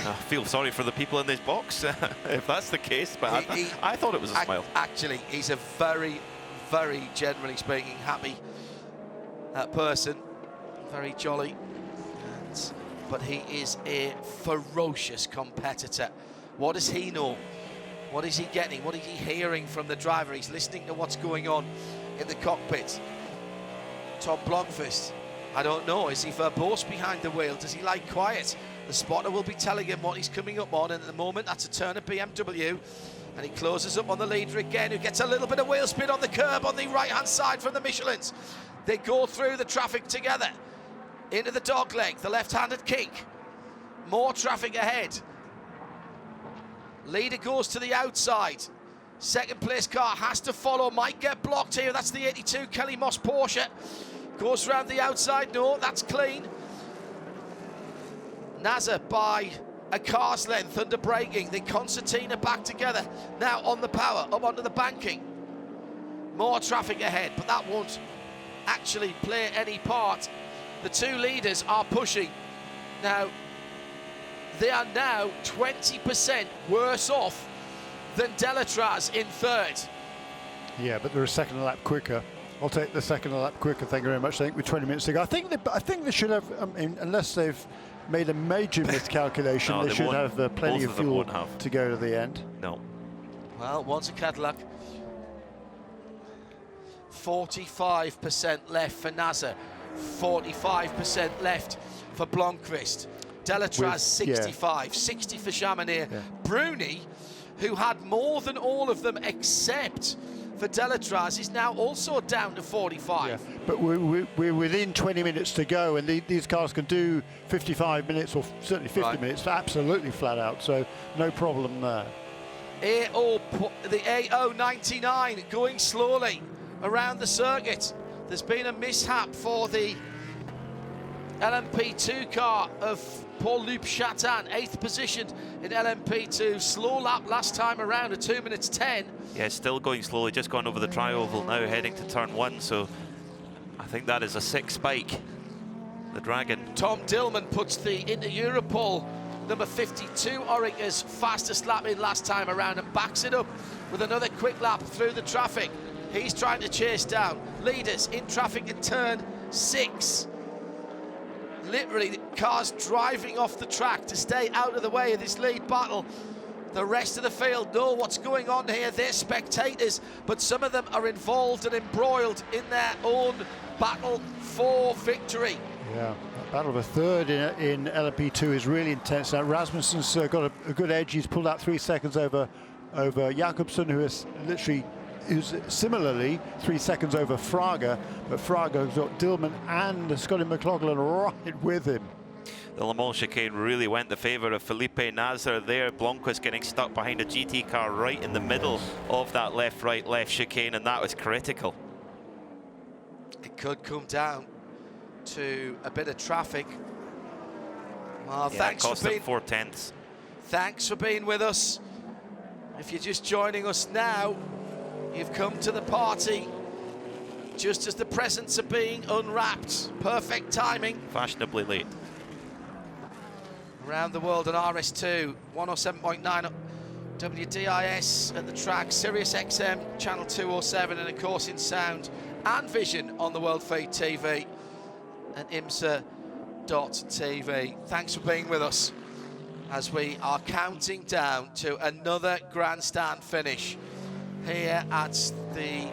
I feel sorry for the people in this box if that's the case, but I thought it was a smile. Actually, he's a very, very, generally speaking, happy person. Very jolly. But he is a ferocious competitor. What does he know? What is he getting? What is he hearing from the driver? He's listening to what's going on in the cockpit. Tom Blomqvist, I don't know. Is he verbose behind the wheel? Does he like quiet? The spotter will be telling him what he's coming up on, and at the moment that's a Turner BMW, and he closes up on the leader again, who gets a little bit of wheel spin on the curb on the right-hand side from the Michelins. They go through the traffic together. Into the dog leg, the left-handed kick. More traffic ahead. Leader goes to the outside. Second place car has to follow, might get blocked here. That's the 82 Kelly Moss Porsche. Goes around the outside, no, that's clean. Nasr by a car's length under braking. The concertina back together. Now on the power, up onto the banking. More traffic ahead, but that won't actually play any part. The two leaders are pushing. Now, they are now 20% worse off than Delatraz in third. Yeah, but they're a second a lap quicker. I'll take the second a lap quicker, thank you very much. I think with 20 minutes to go. I think they should have, unless they've made a major miscalculation, they should have plenty of fuel to go to the end. No. Well, one's a Cadillac. 45% left for Nasr. 45% left for Blomqvist. Delatraz 65, 60 for Jaminet. Bruni, who had more than all of them except for Delatraz, is now also down to 45. Yeah. But we're within 20 minutes to go, and these cars can do 55 minutes or certainly 50 minutes absolutely flat out, so no problem there. The AO99 going slowly around the circuit. There's been a mishap for the LMP2 car of Paul-Luc Chatin, 8th position in LMP2. Slow lap last time around, a 2 minutes 10. Yeah, still going slowly, just gone over the tri-oval, now heading to turn 1, so I think that is a 6 spike. The Dragon. Tom Dillman puts the Inter-Europol number 52 Orica's fastest lap in last time around and backs it up with another quick lap through the traffic. He's trying to chase down leaders in traffic in turn 6. Literally, the cars driving off the track to stay out of the way of this lead battle. The rest of the field know what's going on here. They're spectators, but some of them are involved and embroiled in their own battle for victory. Yeah, that battle of a third in LMP2 is really intense. Now, Rasmussen's got a good edge. He's pulled out 3 seconds over Jakobsen, who's similarly 3 seconds over Fraga, but Fraga has got Dillman and Scotty McLaughlin right with him. The Le Mans chicane really went the favour of Felipe Nasr there. Blomqvist getting stuck behind a GT car right in the middle of that left-right-left chicane, and that was critical. It could come down to a bit of traffic. Well, Yeah, thanks cost for being them 4/10. Thanks for being with us. If you're just joining us now, you've come to the party just as the presents are being unwrapped. Perfect timing. Fashionably late. Around the world on RS2, 107.9 WDIS at the track, Sirius XM, channel 207, and of course in sound and vision on the World Feed TV and IMSA.TV. Thanks for being with us as we are counting down to another grandstand finish here at the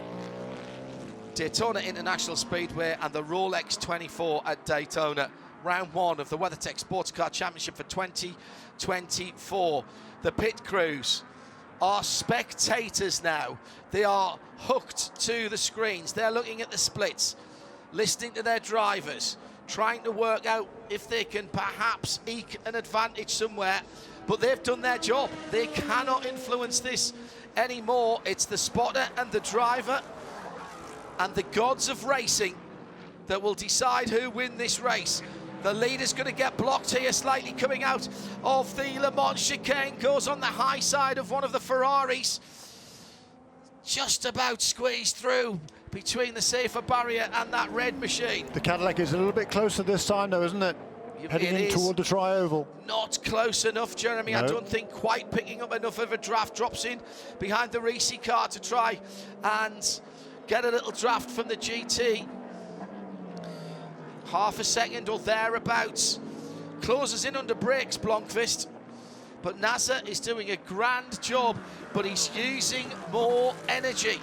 Daytona International Speedway and the Rolex 24 at Daytona. Round 1 of the WeatherTech SportsCar Championship for 2024. The pit crews are spectators now. They are hooked to the screens. They're looking at the splits, listening to their drivers, trying to work out if they can perhaps eke an advantage somewhere. But they've done their job. They cannot influence this anymore. It's the spotter and the driver and the gods of racing that will decide who win this race. The leader's going to get blocked here, slightly coming out of the Le Mans chicane, goes on the high side of one of the Ferraris. Just about squeezed through between the safer barrier and that red machine. The Cadillac is a little bit closer this time, though, isn't it? Heading in toward the tri-oval. Not close enough, Jeremy. No. I don't think quite picking up enough of a draft. Drops in behind the Risi car to try and get a little draft from the GT. Half a second or thereabouts. Closes in under brakes, Blomqvist. But NASA is doing a grand job, but he's using more energy.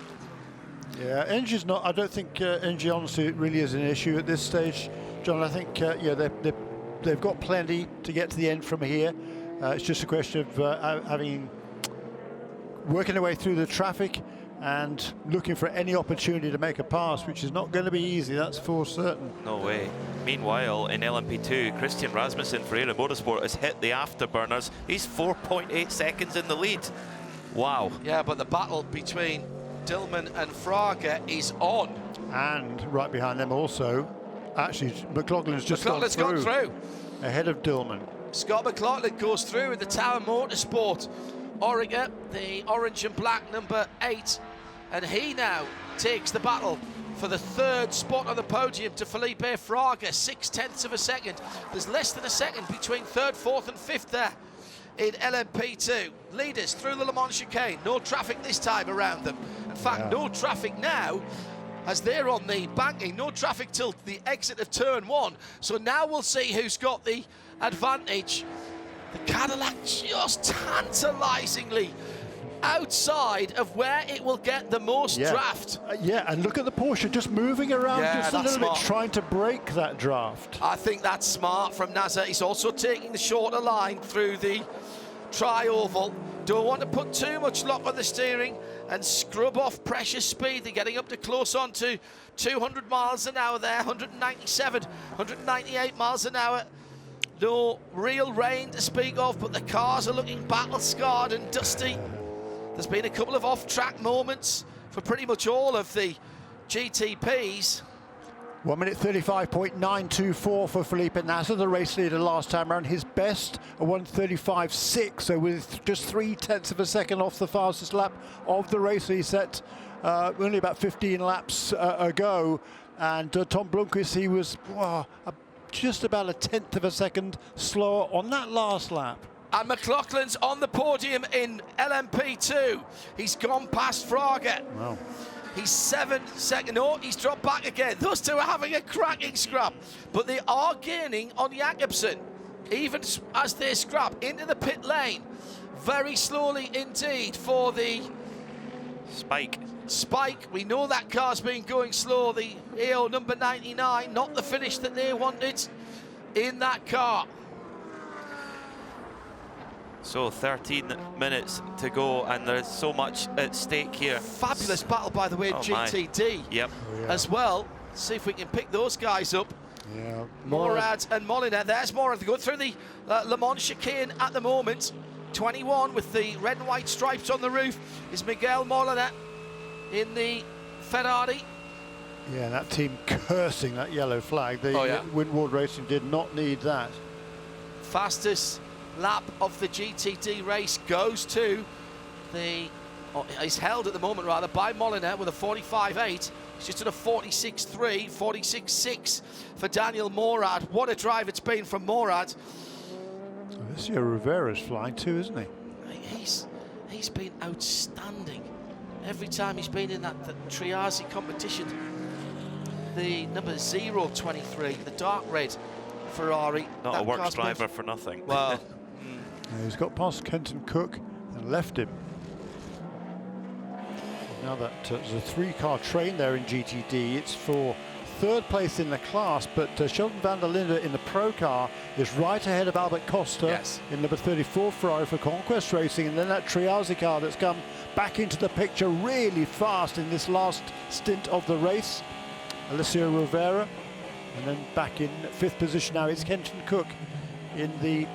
Yeah, engine's not. I don't think energy honestly really is an issue at this stage, John. I think yeah, they've got plenty to get to the end from here. It's just a question of working their way through the traffic and looking for any opportunity to make a pass, which is not going to be easy, that's for certain. No way. Meanwhile, in LMP2, Christian Rasmussen for Aero Motorsport has hit the afterburners. He's 4.8 seconds in the lead. Wow. Yeah, but the battle between Dillman and Fraga is on. And right behind them also, actually, McLaughlin's just gone through. Ahead of Dillman. Scott McLaughlin goes through with the Tower Motorsport Orica, the orange and black number 8, and he now takes the battle for the third spot on the podium to Felipe Fraga, 0.6 of a second. There's less than a second between third, fourth and fifth there in LMP2. Leaders through the Le Mans chicane, no traffic this time around them. In fact, no traffic now as they're on the banking, no traffic till the exit of turn 1. So now we'll see who's got the advantage. The Cadillac just tantalisingly outside of where it will get the most draft. Yeah, and look at the Porsche just moving around just a little bit, trying to break that draft. I think that's smart from NASA. He's also taking the shorter line through the tri-oval. Don't want to put too much lock on the steering and scrub off precious speed. They're getting up to close on to 200 miles an hour there, 197, 198 miles an hour. No real rain to speak of, but the cars are looking battle-scarred and dusty. There's been a couple of off-track moments for pretty much all of the GTPs. 1 minute 35.924 for Felipe Nasser, the race leader last time around. His best, a 1:35.6, so with just 0.3 of a second off the fastest lap of the race he set only about 15 laps ago. And Tom Blomqvist, he was just about 1/10 of a second slower on that last lap. And McLaughlin's on the podium in LMP2. He's gone past Fraga. Wow. He's 7 seconds. No, he's dropped back again. Those two are having a cracking scrap. But they are gaining on Jakobsen, even as they scrap into the pit lane. Very slowly indeed for the Spike. We know that car's been going slow. The AO number 99, not the finish that they wanted in that car. So 13 minutes to go, and there's so much at stake here. Fabulous battle, by the way, GTD as well. See if we can pick those guys up. Yeah. Morad and Molina. There's Morad. They go through the Le Mans chicane at the moment. 21 with the red and white stripes on the roof is Miguel Molina in the Ferrari. Yeah, that team cursing that yellow flag. The Windward Racing did not need that. Fastest lap of the GTD race goes to is held at the moment rather by Molina with a 45.8. He's just done a 46.3, 46.6 for Daniel Morad. What a drive it's been from Morad. So this year Rivera's flying too, isn't he? He's been outstanding every time he's been in that Triazi competition. The number 023, the dark red Ferrari. Not a works driver for nothing. Well, he's got past Kenton Cook and left him. Now that there's a 3-car train there in GTD. It's for 3rd place in the class, but Sheldon van der Linde in the Pro car is right ahead of Albert Costa in number 34 Ferrari for Conquest Racing, and then that Triazi car that's come back into the picture really fast in this last stint of the race. Alessio Rivera, and then back in 5th position now it's Kenton Cook in the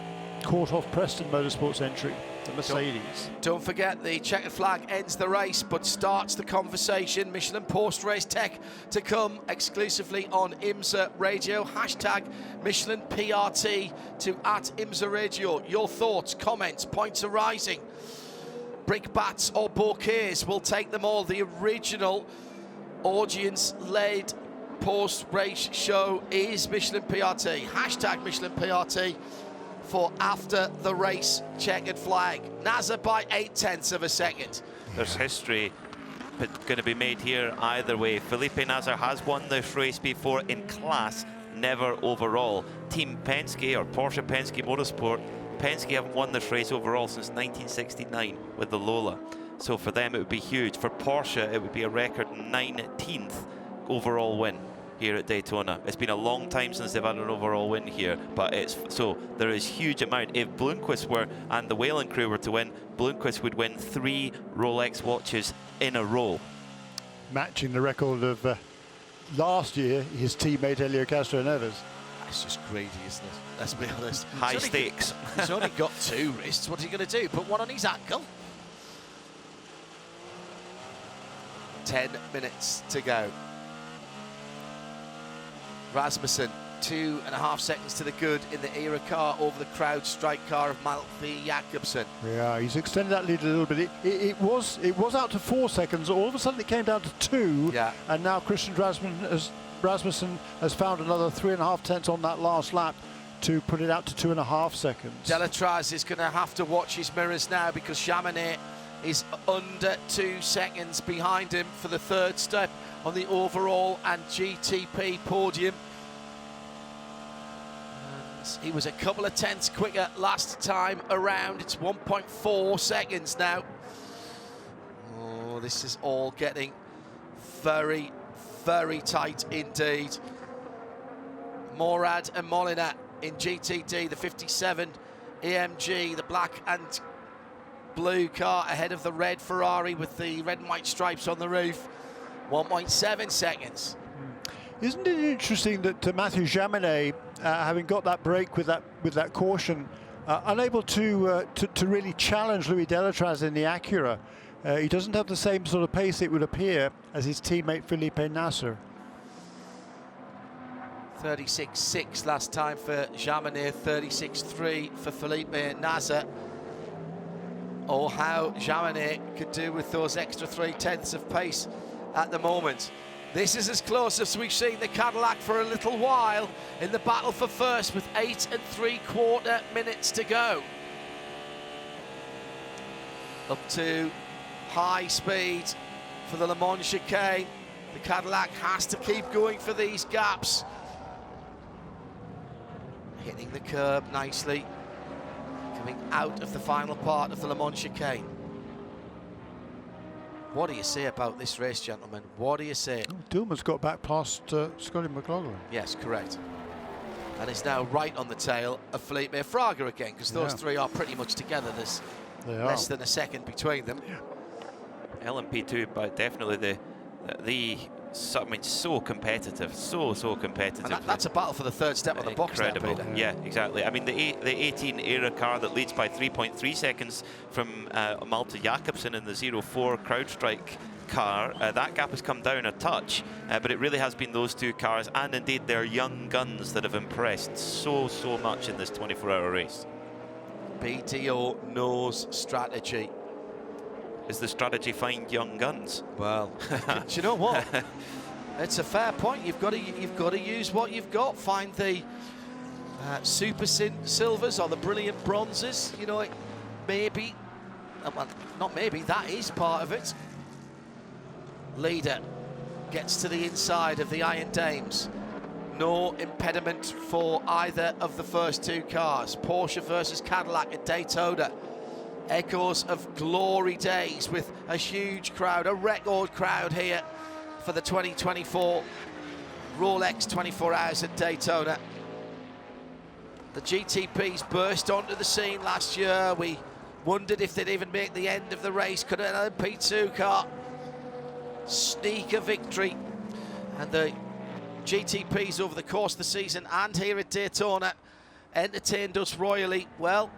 Courthoff Preston Motorsports entry, the Mercedes. Don't forget, the checkered flag ends the race but starts the conversation. Michelin Post Race Tech to come exclusively on IMSA Radio. Hashtag Michelin PRT to @IMSA Radio. Your thoughts, comments, points arising. Brickbats or bouquets, we'll take them all. The original audience-led post-race show is Michelin PRT. Hashtag Michelin PRT for after the race checkered flag. NASA by 0.8 of a second. There's history going to be made here either way. Felipe Nasr has won this race before in class, never overall. Team Penske, or Porsche Penske Motorsport, Penske haven't won this race overall since 1969 with the Lola. So for them it would be huge. For Porsche it would be a record 19th overall win here at Daytona. It's been a long time since they've had an overall win here, but there is huge amount. If Bloomquist and the Whalen crew were to win, Bloomquist would win 3 Rolex watches in a row. Matching the record of last year, his teammate Helio Castro Neves. It's just greedy, isn't it? Let's be honest. High stakes. He's only got 2 wrists. What's he going to do? Put one on his ankle? 10 minutes to go. Rasmussen, 2.5 seconds to the good in the ERA car over the crowd strike car of Malfi Jakobsen. Yeah, he's extended that lead a little bit. It was out to 4 seconds. All of a sudden it came down to 2. Yeah. And now Christian Rasmussen has found another 3.5 tenths on that last lap to put it out to 2.5 seconds. Delatraz is going to have to watch his mirrors now because Chamonix is under 2 seconds behind him for the 3rd step on the overall and GTP podium. And he was a couple of tenths quicker last time around. It's 1.4 seconds now. Oh, this is all getting very, very tight indeed. Morad and Molina in GTD, the 57 AMG, the black and blue car ahead of the red Ferrari with the red and white stripes on the roof. 1.7 seconds. Isn't it interesting that Mathieu Jaminet, having got that break with that caution, unable to really challenge Louis Delatraz in the Acura? He doesn't have the same sort of pace, it would appear, as his teammate Felipe Nasr. 36.6 last time for Jaminet, 36.3 for Felipe Nasr. Oh, how Jaminet could do with those extra 3 tenths of pace at the moment. This is as close as we've seen the Cadillac for a little while in the battle for first with 8 3/4 minutes to go. Up to high speed for the Le Mans chicane. The Cadillac has to keep going for these gaps. Hitting the curb nicely. Coming out of the final part of the Le Mans chicane. What do you say about this race, gentlemen? What do you say? Oh, Dillman's got back past Scotty McLaughlin. Yes, correct. And is now right on the tail of Felipe Fraga again, because those 3 are pretty much together. There's less than a second between them. LMP2, but definitely so competitive, so competitive. And that's a battle for the 3rd step on the box. Incredible. Yeah, exactly. I mean, the 18 era car that leads by 3.3 seconds from Malte Jakobsen in the 04 CrowdStrike car, that gap has come down a touch, but it really has been those two cars and indeed their young guns that have impressed so much in this 24-hour race. BDO knows strategy. Is the strategy find young guns? Well, do you know what? It's a fair point. You've got to use what you've got. Find the super silvers or the brilliant bronzes. You know, maybe, not maybe. That is part of it. Leader gets to the inside of the Iron Dames. No impediment for either of the first two cars. Porsche versus Cadillac at Daytona. Echoes of glory days with a huge crowd, a record crowd here for the 2024 Rolex 24 Hours at Daytona. The GTPs burst onto the scene last year. We wondered if they'd even make the end of the race. Could an LMP2 car sneak a victory? And the GTPs over the course of the season and here at Daytona entertained us royally. Well,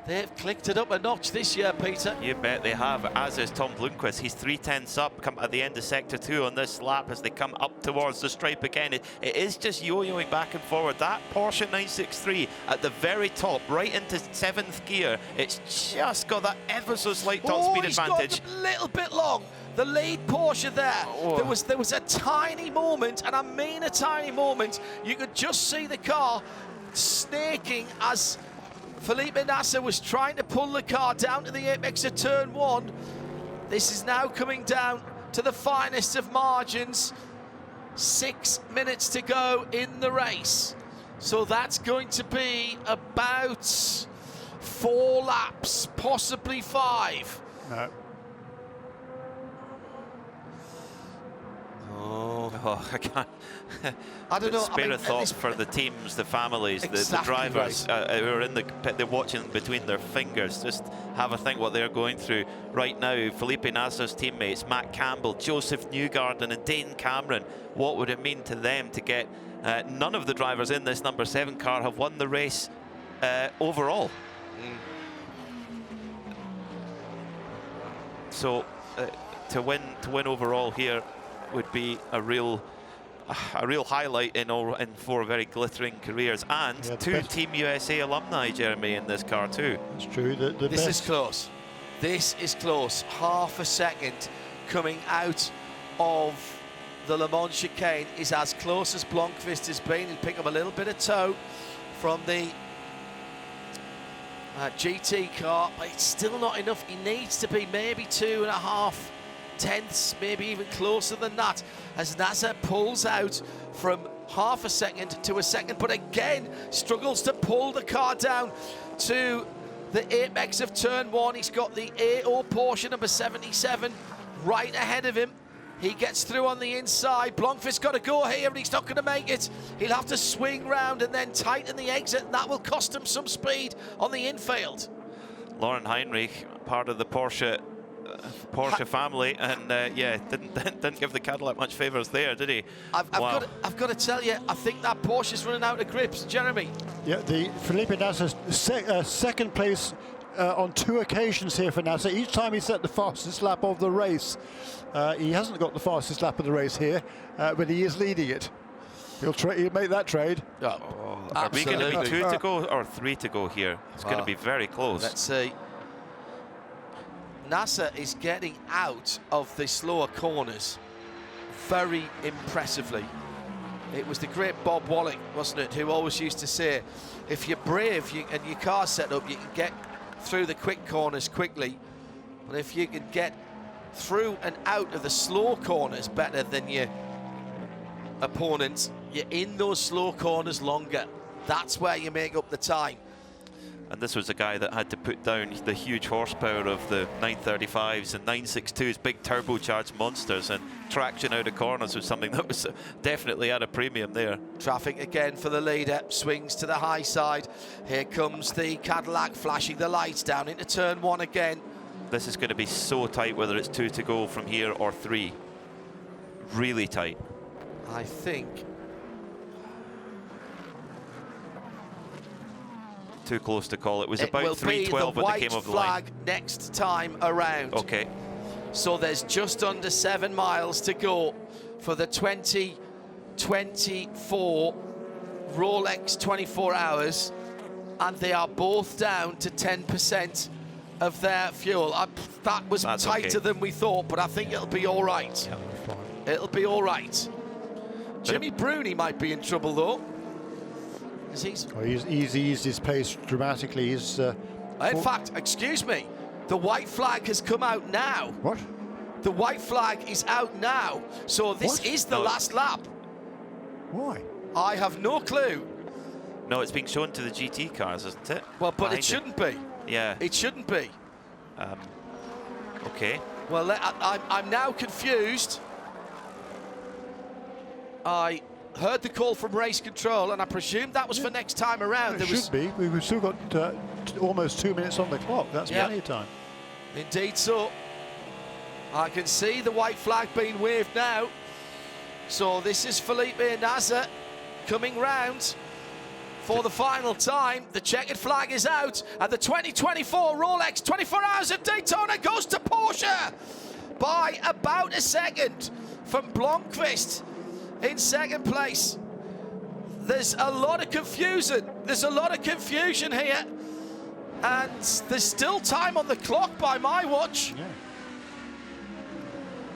they've clicked it up a notch this year, Peter. You bet they have, as is Tom Blomqvist. He's 3/10 up, come at the end of sector 2 on this lap as they come up towards the stripe again. It is just yo-yoing back and forward. That Porsche 963 at the very top, right into 7th gear. It's just got that ever so slight top speed advantage. Got a little bit long. The lead Porsche there. Oh. There was a tiny moment, and I mean a tiny moment. You could just see the car snaking as Felipe Nasser was trying to pull the car down to the apex of turn 1. This is now coming down to the finest of margins. 6 minutes to go in the race. So that's going to be about 4 laps, possibly 5. No. Oh, I can't. I don't know. Spare a thought for the teams, the families, the drivers who are in the pit. They're watching between their fingers. Just have a think what they're going through right now. Felipe Nasser's teammates, Matt Campbell, Joseph Newgarden, and Dane Cameron. What would it mean to them to get none of the drivers in this number 7 car have won the race overall? So to win overall here would be a real highlight in 4 very glittering careers, and 2 Team USA alumni, Jeremy, in this car too. It's true. This is close. This is close. Half a second coming out of the Le Mans chicane is as close as Blomqvist has been. He'll pick up a little bit of toe from the GT car, but it's still not enough. He needs to be maybe 2.5 tenths, maybe even closer than that, as Nasser pulls out from half a second to a second, but again struggles to pull the car down to the apex of turn 1. He's got the AO Porsche number 77 right ahead of him. He gets through on the inside. Blomqvist's got to go here, and he's not going to make it. He'll have to swing round and then tighten the exit, and that will cost him some speed on the infield. Lauren Heinrich, part of the Porsche family, and yeah, didn't give the Cadillac much favours there, did he? I've got to tell you, I think that Porsche's running out of grips, Jeremy. Yeah, the Felipe Nasser's second place on 2 occasions here for Nasser. Each time he set the fastest lap of the race. He hasn't got the fastest lap of the race here, but he is leading it. He'll make that trade. Are we going to be 2 to go or 3 to go here? It's going to be very close. Let's see. Nasser is getting out of the slower corners very impressively. It was the great Bob Wallach, wasn't it, who always used to say, if you're brave and your car's set up, you can get through the quick corners quickly. But if you can get through and out of the slow corners better than your opponents, you're in those slow corners longer. That's where you make up the time. And this was a guy that had to put down the huge horsepower of the 935s and 962s, big turbocharged monsters, and traction out of corners was something that was definitely at a premium there. Traffic again for the leader, swings to the high side. Here comes the Cadillac flashing the lights down into turn 1 again. This is going to be so tight, whether it's 2 to go from here or 3. Really tight. I think too close to call. It was about 3:12 when they came over the line. Next time around. Okay. So there's just under 7 miles to go for the 2024 Rolex 24 hours, and they are both down to 10% of their fuel. That was tighter than we thought, but I think it'll be all right. It'll be all right. Jimmy Bruni might be in trouble, though. He's eased his pace dramatically. He's in fact, excuse me, the white flag has come out now. What? The white flag is out now. So this is the last lap. Why? I have no clue. No, it's being shown to the GT cars, isn't it? Well, but it shouldn't be. Yeah. It shouldn't be. Okay. Well, I'm now confused. I heard the call from race control, and I presumed that was for next time around. It should be. We've still got almost 2 minutes on the clock. That's plenty of time. Indeed so. I can see the white flag being waved now. So this is Felipe Nasr coming round for the final time. The checkered flag is out, and the 2024 Rolex 24 Hours of Daytona goes to Porsche by about a second from Blomqvist in second place. There's a lot of confusion. There's a lot of confusion here, and there's still time on the clock by my watch. Yeah.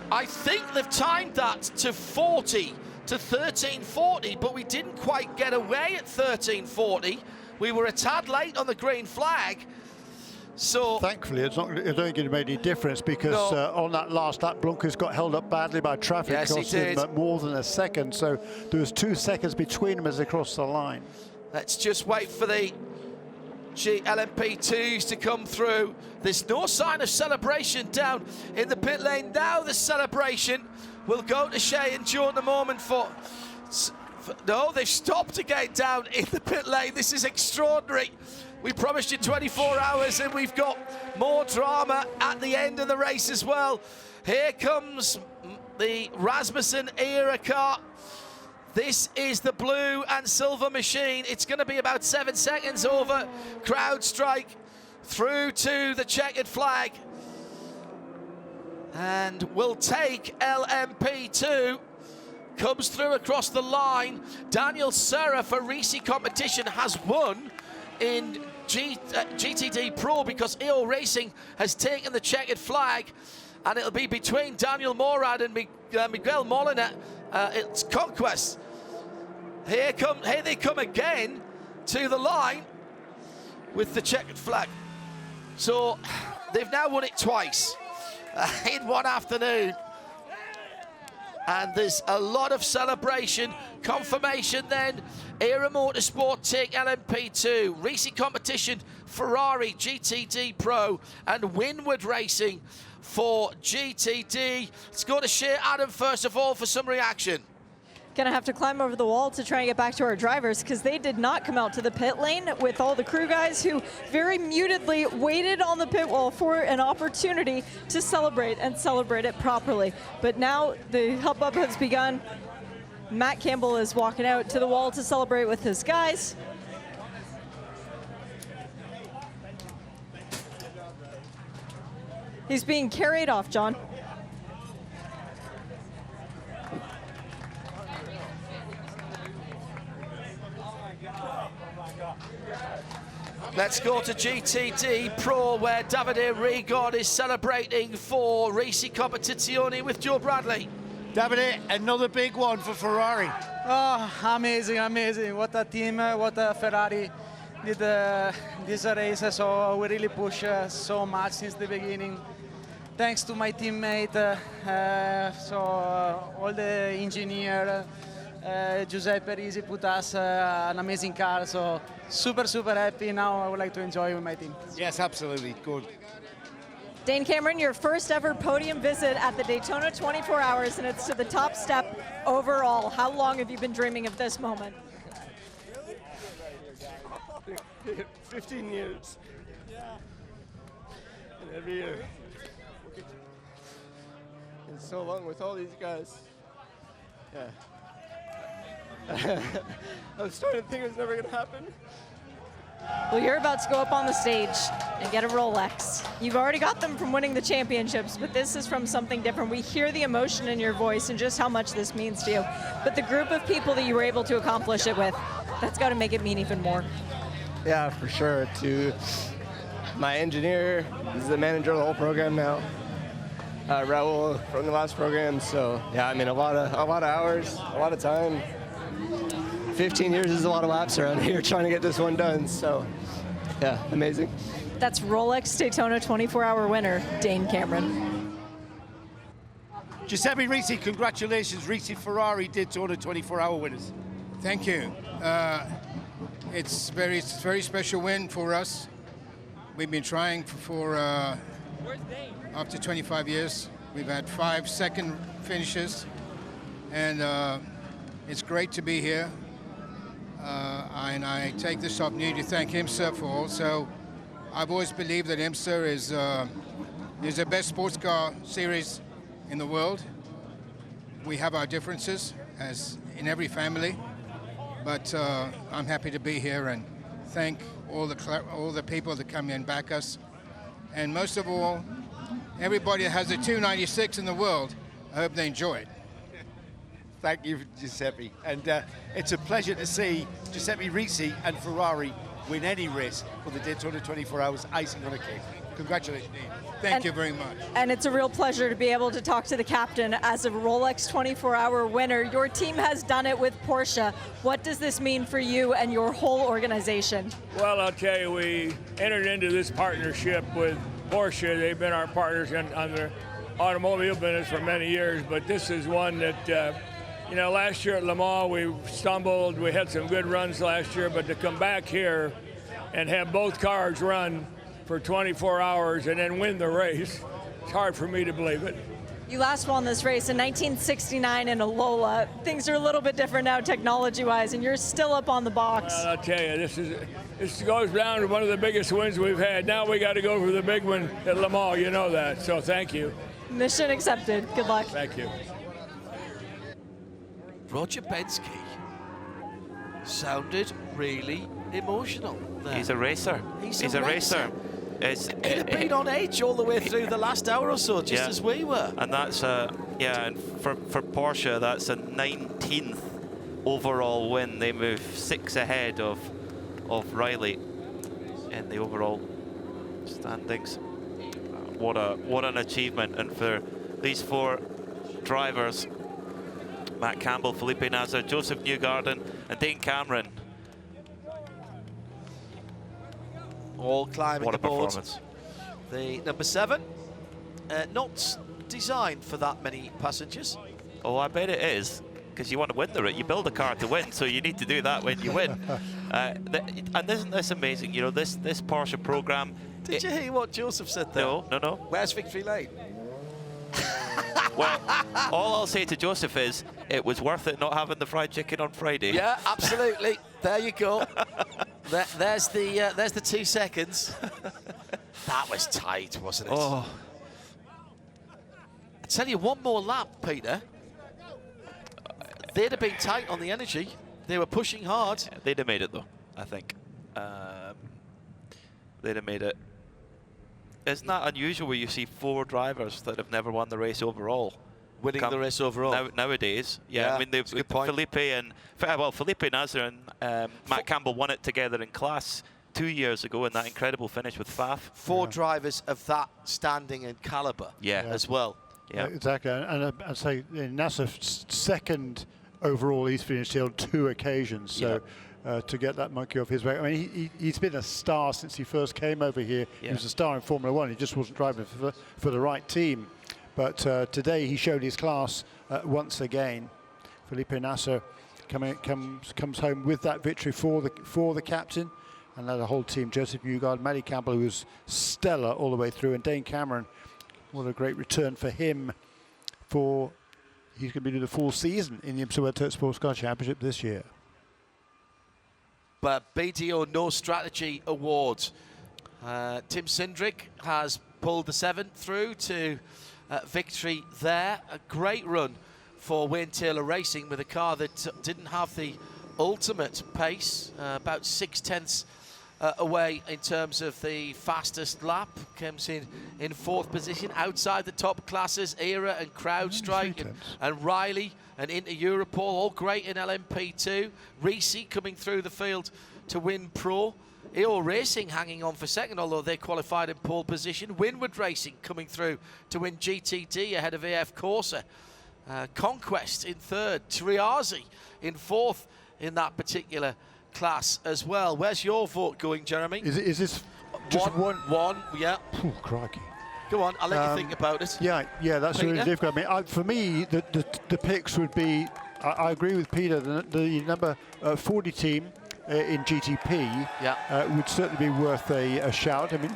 I think they've timed that to 13:40, but we didn't quite get away at 13:40. We were a tad late on the green flag. So thankfully, I don't think it made any difference, because on that last lap, Blomqvist got held up badly by traffic. Yes, he did. More than a second, so there was 2 seconds between them as they crossed the line. Let's just wait for the LMP2s to come through. There's no sign of celebration down in the pit lane. Now the celebration will go to Shea and Joe in a moment no, they've stopped again down in the pit lane. This is extraordinary. We promised you 24 hours, and we've got more drama at the end of the race as well. Here comes the Rasmussen era car. This is the blue and silver machine. It's going to be about 7 seconds over CrowdStrike through to the checkered flag. And we'll take LMP2. Comes through across the line. Daniel Serra for Risi Competition has won in GTD Pro, because EO Racing has taken the checkered flag, and it'll be between Daniel Morad and Miguel Molina. It's Conquest. Here they come again to the line with the checkered flag. So they've now won it twice in one afternoon. And there's a lot of celebration. Confirmation then, Era Motorsport take LMP2, Risi Competition, Ferrari, GTD Pro, and Winward Racing for GTD. Let's go to Shea Adam first of all for some reaction. Gonna have to climb over the wall to try and get back to our drivers, because they did not come out to the pit lane with all the crew guys who very mutedly waited on the pit wall for an opportunity to celebrate and celebrate it properly. But now the hubbub has begun. Matt Campbell is walking out to the wall to celebrate with his guys. He's being carried off, John. Let's go to GTD Pro, where Davide Rigon is celebrating for Risi Competizione with Joe Bradley. Davide, another big one for Ferrari. Oh, amazing, amazing. What a team, what a Ferrari did this race. So we really push so much since the beginning. Thanks to my teammate, all the engineer, Giuseppe Risi put us an amazing car. So super, super happy. Now I would like to enjoy with my team. Yes, absolutely. Good. Dane Cameron, your first ever podium visit at the Daytona 24 Hours, and it's to the top step overall. How long have you been dreaming of this moment? 15 years. And every year. And so long with all these guys. Yeah. I was starting to think it was never going to happen. Well, you're about to go up on the stage and get a Rolex. You've already got them from winning the championships, but this is from something different. We hear the emotion in your voice and just how much this means to you. But the group of people that you were able to accomplish it with, that's got to make it mean even more. Yeah, for sure. To my engineer, he's the manager of the whole program now. Raul from the last program. So yeah, I mean, a lot of hours, a lot of time. 15 years is a lot of laps around here trying to get this one done. So yeah, amazing. That's Rolex Daytona 24-hour winner, Dane Cameron. Giuseppe Ricci, congratulations. Ricci Ferrari Daytona 24-hour winners. Thank you. It's very special win for us. We've been trying for up to 25 years. We've had 5 second finishes, and it's great to be here. And I take this opportunity to thank IMSA for also. I've always believed that IMSA is the best sports car series in the world. We have our differences, as in every family, but I'm happy to be here and thank all the people that come in and back us. And most of all, everybody that has a 296 in the world, I hope they enjoy it. Thank you, Giuseppe. And it's a pleasure to see Giuseppe Ricci and Ferrari win any race for the Daytona 24 Hours, icing on a cake. Congratulations. Thank you very much. And it's a real pleasure to be able to talk to the captain as a Rolex 24-hour winner. Your team has done it with Porsche. What does this mean for you and your whole organization? Well, I'll tell you, we entered into this partnership with Porsche. They've been our partners on the automobile business for many years, but this is one that, last year at Le Mans, we stumbled. We had some good runs last year, but to come back here and have both cars run for 24 hours and then win the race, it's hard for me to believe it. You last won this race in 1969 in a Lola. Things are a little bit different now technology-wise, and you're still up on the box. Well, I'll tell you, this goes down to one of the biggest wins we've had. Now we got to go for the big one at Le Mans, you know that, so thank you. Mission accepted. Good luck. Thank you. Roger Penske sounded really emotional there. He's a racer. He's a racer. He'd have been on edge all the way through the last hour or so, just as we were. And that's and for Porsche, that's a 19th overall win. They move 6 ahead of Riley in the overall standings. What an achievement! And for these 4 drivers, Matt Campbell, Felipe Nasr, Joseph Newgarden, and Dane Cameron. All climbing what a aboard performance. The number 7. Not designed for that many passengers. Oh, I bet it is, because you want to win the race. You build a car to win, so you need to do that when you win. And isn't this amazing? You know, this Porsche program. Did you hear what Joseph said there? No. Where's Victory Lane? Well, all I'll say to Joseph is it was worth it not having the fried chicken on Friday. Yeah, absolutely. There you go. There's the 2 seconds. That was tight, wasn't it? Oh. I tell you, one more lap, Peter. They'd have been tight on the energy. They were pushing hard. Yeah, they'd have made it, though, I think. They'd have made it. Isn't that unusual where you see 4 drivers that have never won the race overall? Winning the race overall? Nowadays, yeah. I mean, Felipe Nasr and Matt Campbell won it together in class 2 years ago in that incredible finish with Faf. 4 drivers of that standing and caliber as well. Yeah, exactly. And I'd say Nasr's second overall, he's finished here on 2 occasions. So to get that monkey off his back, I mean, he's been a star since he first came over here. He was a star in Formula 1. He just wasn't driving for the right team. But today he showed his class once again. Felipe Nasr comes home with that victory for the captain, and then the whole team. Joseph Newgarden, Matty Campbell, who was stellar all the way through, and Dane Cameron. What a great return for him. He's going to be doing the full season in the IMSA WeatherTech SportsCar Championship this year. But BDO No Strategy Award. Tim Cindric has pulled the 7th through to victory there. A great run for Wayne Taylor Racing with a car that didn't have the ultimate pace, about 6/10 away in terms of the fastest lap. Comes in 4th position outside the top classes. Era and CrowdStrike and Riley and into Europol, all great in LMP2. Reese coming through the field to win Pro. EO Racing hanging on for second, although they qualified in pole position. Winward Racing coming through to win GTD ahead of AF Corsa. Conquest in 3rd. Triazi in 4th in that particular class as well. Where's your vote going, Jeremy? Is this just one? One, yeah. Oh, crikey. Go on, I'll let you think about it. Yeah, that's Peter? really difficult. I mean, for me, the picks would be, I agree with Peter, the number 40 team in GTP would certainly be worth a shout. I mean,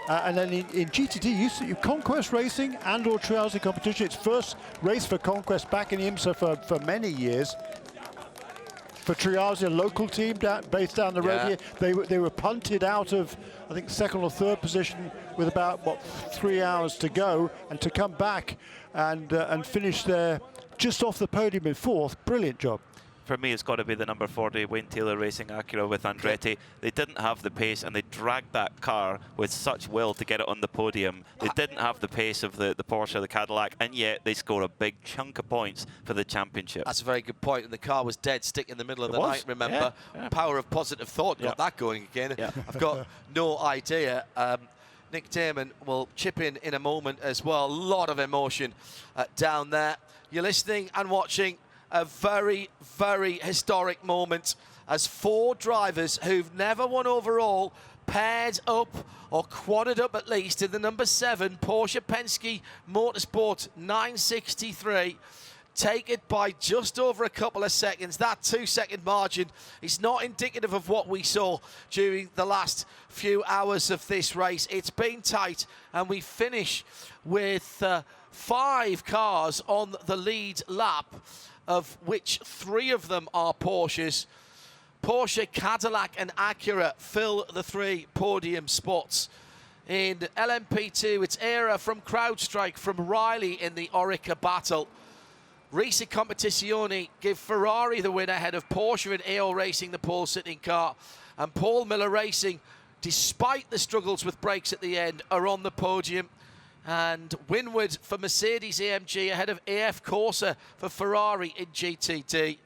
and then in GTD, you see Conquest Racing and or Triazi competition. It's first race for Conquest back in IMSA for many years. For Triazi, a local team based down the road here, they were punted out of, I think, 2nd or 3rd position with about 3 hours to go, and to come back and finish there just off the podium in 4th. Brilliant job. For me, it's got to be the number 40 Wayne Taylor Racing Acura with Andretti. They didn't have the pace, and they dragged that car with such will to get it on the podium. They didn't have the pace of the Porsche, the Cadillac, and yet they score a big chunk of points for the championship. That's a very good point, and the car was dead stick in the middle of the night, remember? Power of positive thought got that going again. I've got no idea. Nick Damon will chip in a moment as well. A lot of emotion down there. You're listening and watching a very, very historic moment as 4 drivers who've never won overall paired up or quadded up at least in the number 7 Porsche Penske Motorsport 963. Take it by just over a couple of seconds. That 2-second margin is not indicative of what we saw during the last few hours of this race. It's been tight, and we finish with 5 cars on the lead lap, of which 3 of them are Porsches. Porsche, Cadillac and Acura fill the 3 podium spots. In LMP2, it's Era from CrowdStrike, from Riley in the Orica battle. Risi Competizione give Ferrari the win ahead of Porsche and EO Racing the pole-sitting car. And Paul Miller Racing, despite the struggles with brakes at the end, are on the podium. And Winward for Mercedes-AMG ahead of AF Corsa for Ferrari in GTD.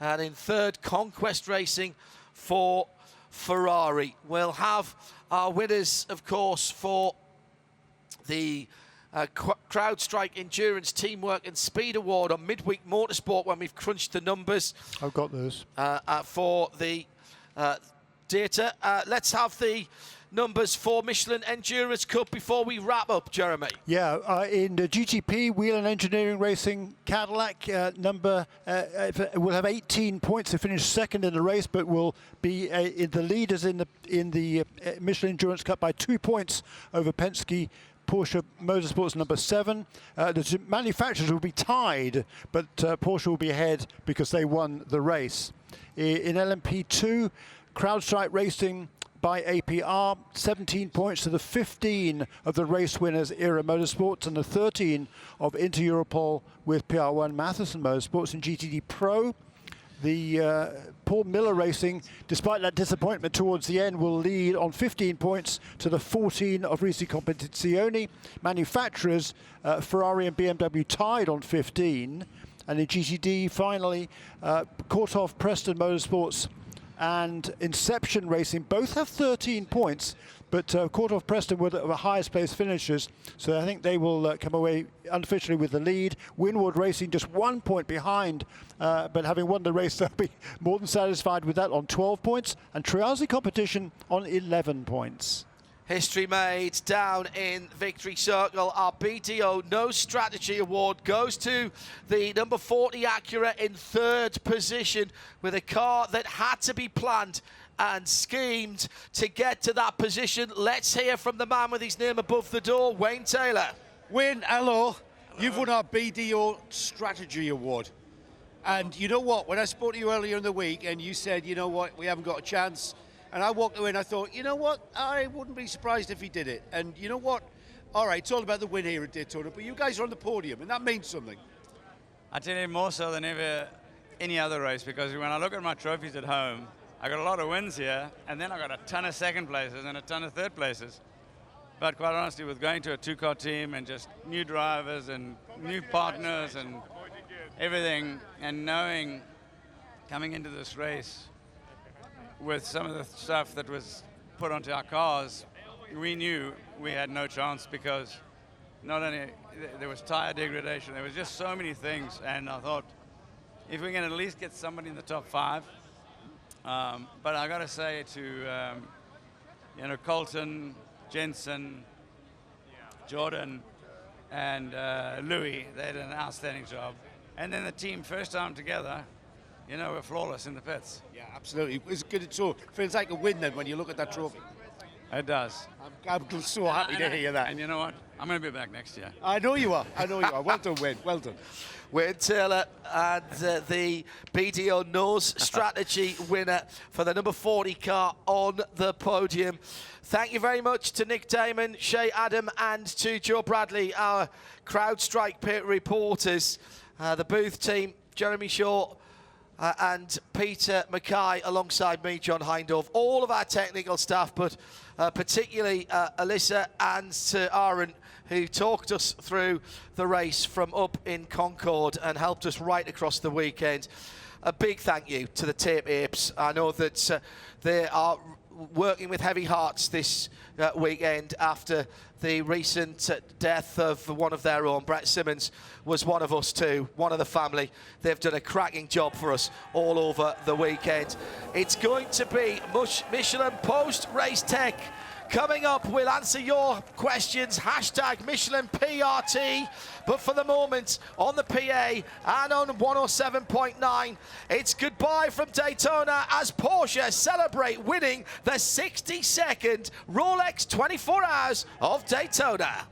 And in 3rd, Conquest Racing for Ferrari. We'll have our winners, of course, for the CrowdStrike Endurance Teamwork and Speed Award on Midweek Motorsport when we've crunched the numbers. I've got those. For the data. Let's have the numbers for Michelin Endurance Cup before we wrap up, Jeremy. Yeah, in the GTP, Wheel and Engineering Racing, Cadillac will have 18 points to finish 2nd in the race, but will be in the leaders in the Michelin Endurance Cup by 2 points over Penske Porsche Motorsports number 7. The manufacturers will be tied, but Porsche will be ahead because they won the race. In LMP2, CrowdStrike Racing by APR, 17 points to the 15 of the race winners, Era Motorsports, and the 13 of Inter Europol with PR1 Matheson Motorsports. In GTD Pro, the Paul Miller Racing, despite that disappointment towards the end, will lead on 15 points to the 14 of Risi Competizione. Manufacturers, Ferrari and BMW tied on 15. And in GTD, finally, Korthoff Preston Motorsports and Inception Racing both have 13 points, but Korthoff Preston were the highest place finishers, so I think they will come away unofficially with the lead. Winward Racing just 1 point behind, but having won the race, they'll be more than satisfied with that on 12 points, and Triazi Competition on 11 points. History made down in Victory Circle. Our BDO No Strategy Award goes to the number 40 Acura in 3rd position with a car that had to be planned and schemed to get to that position. Let's hear from the man with his name above the door, Wayne Taylor. Wayne, hello. You've won our BDO Strategy Award. And you know what? When I spoke to you earlier in the week and you said, you know what, we haven't got a chance, and I walked away and I thought, you know what, I wouldn't be surprised if he did it. And you know what? All right, it's all about the win here at Daytona, but you guys are on the podium, and that means something. I tell you, more so than ever any other race, because when I look at my trophies at home, I got a lot of wins here, and then I got a ton of second places and a ton of third places. But quite honestly, with going to a two-car team and just new drivers and new partners and everything, and knowing coming into this race with some of the stuff that was put onto our cars, we knew we had no chance, because not only there was tire degradation, there was just so many things, and I thought if we can at least get somebody in the top 5. But I got to say to Colton, Jensen, Jordan, and Louis, they did an outstanding job. And then the team, first time together, we're flawless in the pits. Yeah, absolutely. It's good. It feels like a win then when you look at that trophy. It does. I'm so happy to hear that. And you know what? I'm going to be back next year. I know you are. I know you are. Well done, Wayne. Well done. Wayne Taylor and the BDO Nose strategy winner for the number 40 car on the podium. Thank you very much to Nick Damon, Shay Adam, and to Joe Bradley, our CrowdStrike pit reporters. The booth team, Jeremy Shaw and Peter Mackay, alongside me, John Hindhaugh. All of our technical staff, but particularly Alyssa and to Aaron, who talked us through the race from up in Concord and helped us right across the weekend. A big thank you to the Tape Apes. I know that they are working with heavy hearts this weekend after the recent death of one of their own. Brett Simmons was one of us too, one of the family. They've done a cracking job for us all over the weekend. It's going to be Michelin post-race tech. Coming up, we'll answer your questions, hashtag Michelin PRT. But for the moment, on the PA and on 107.9, it's goodbye from Daytona as Porsche celebrate winning the 62nd Rolex 24 Hours of Daytona.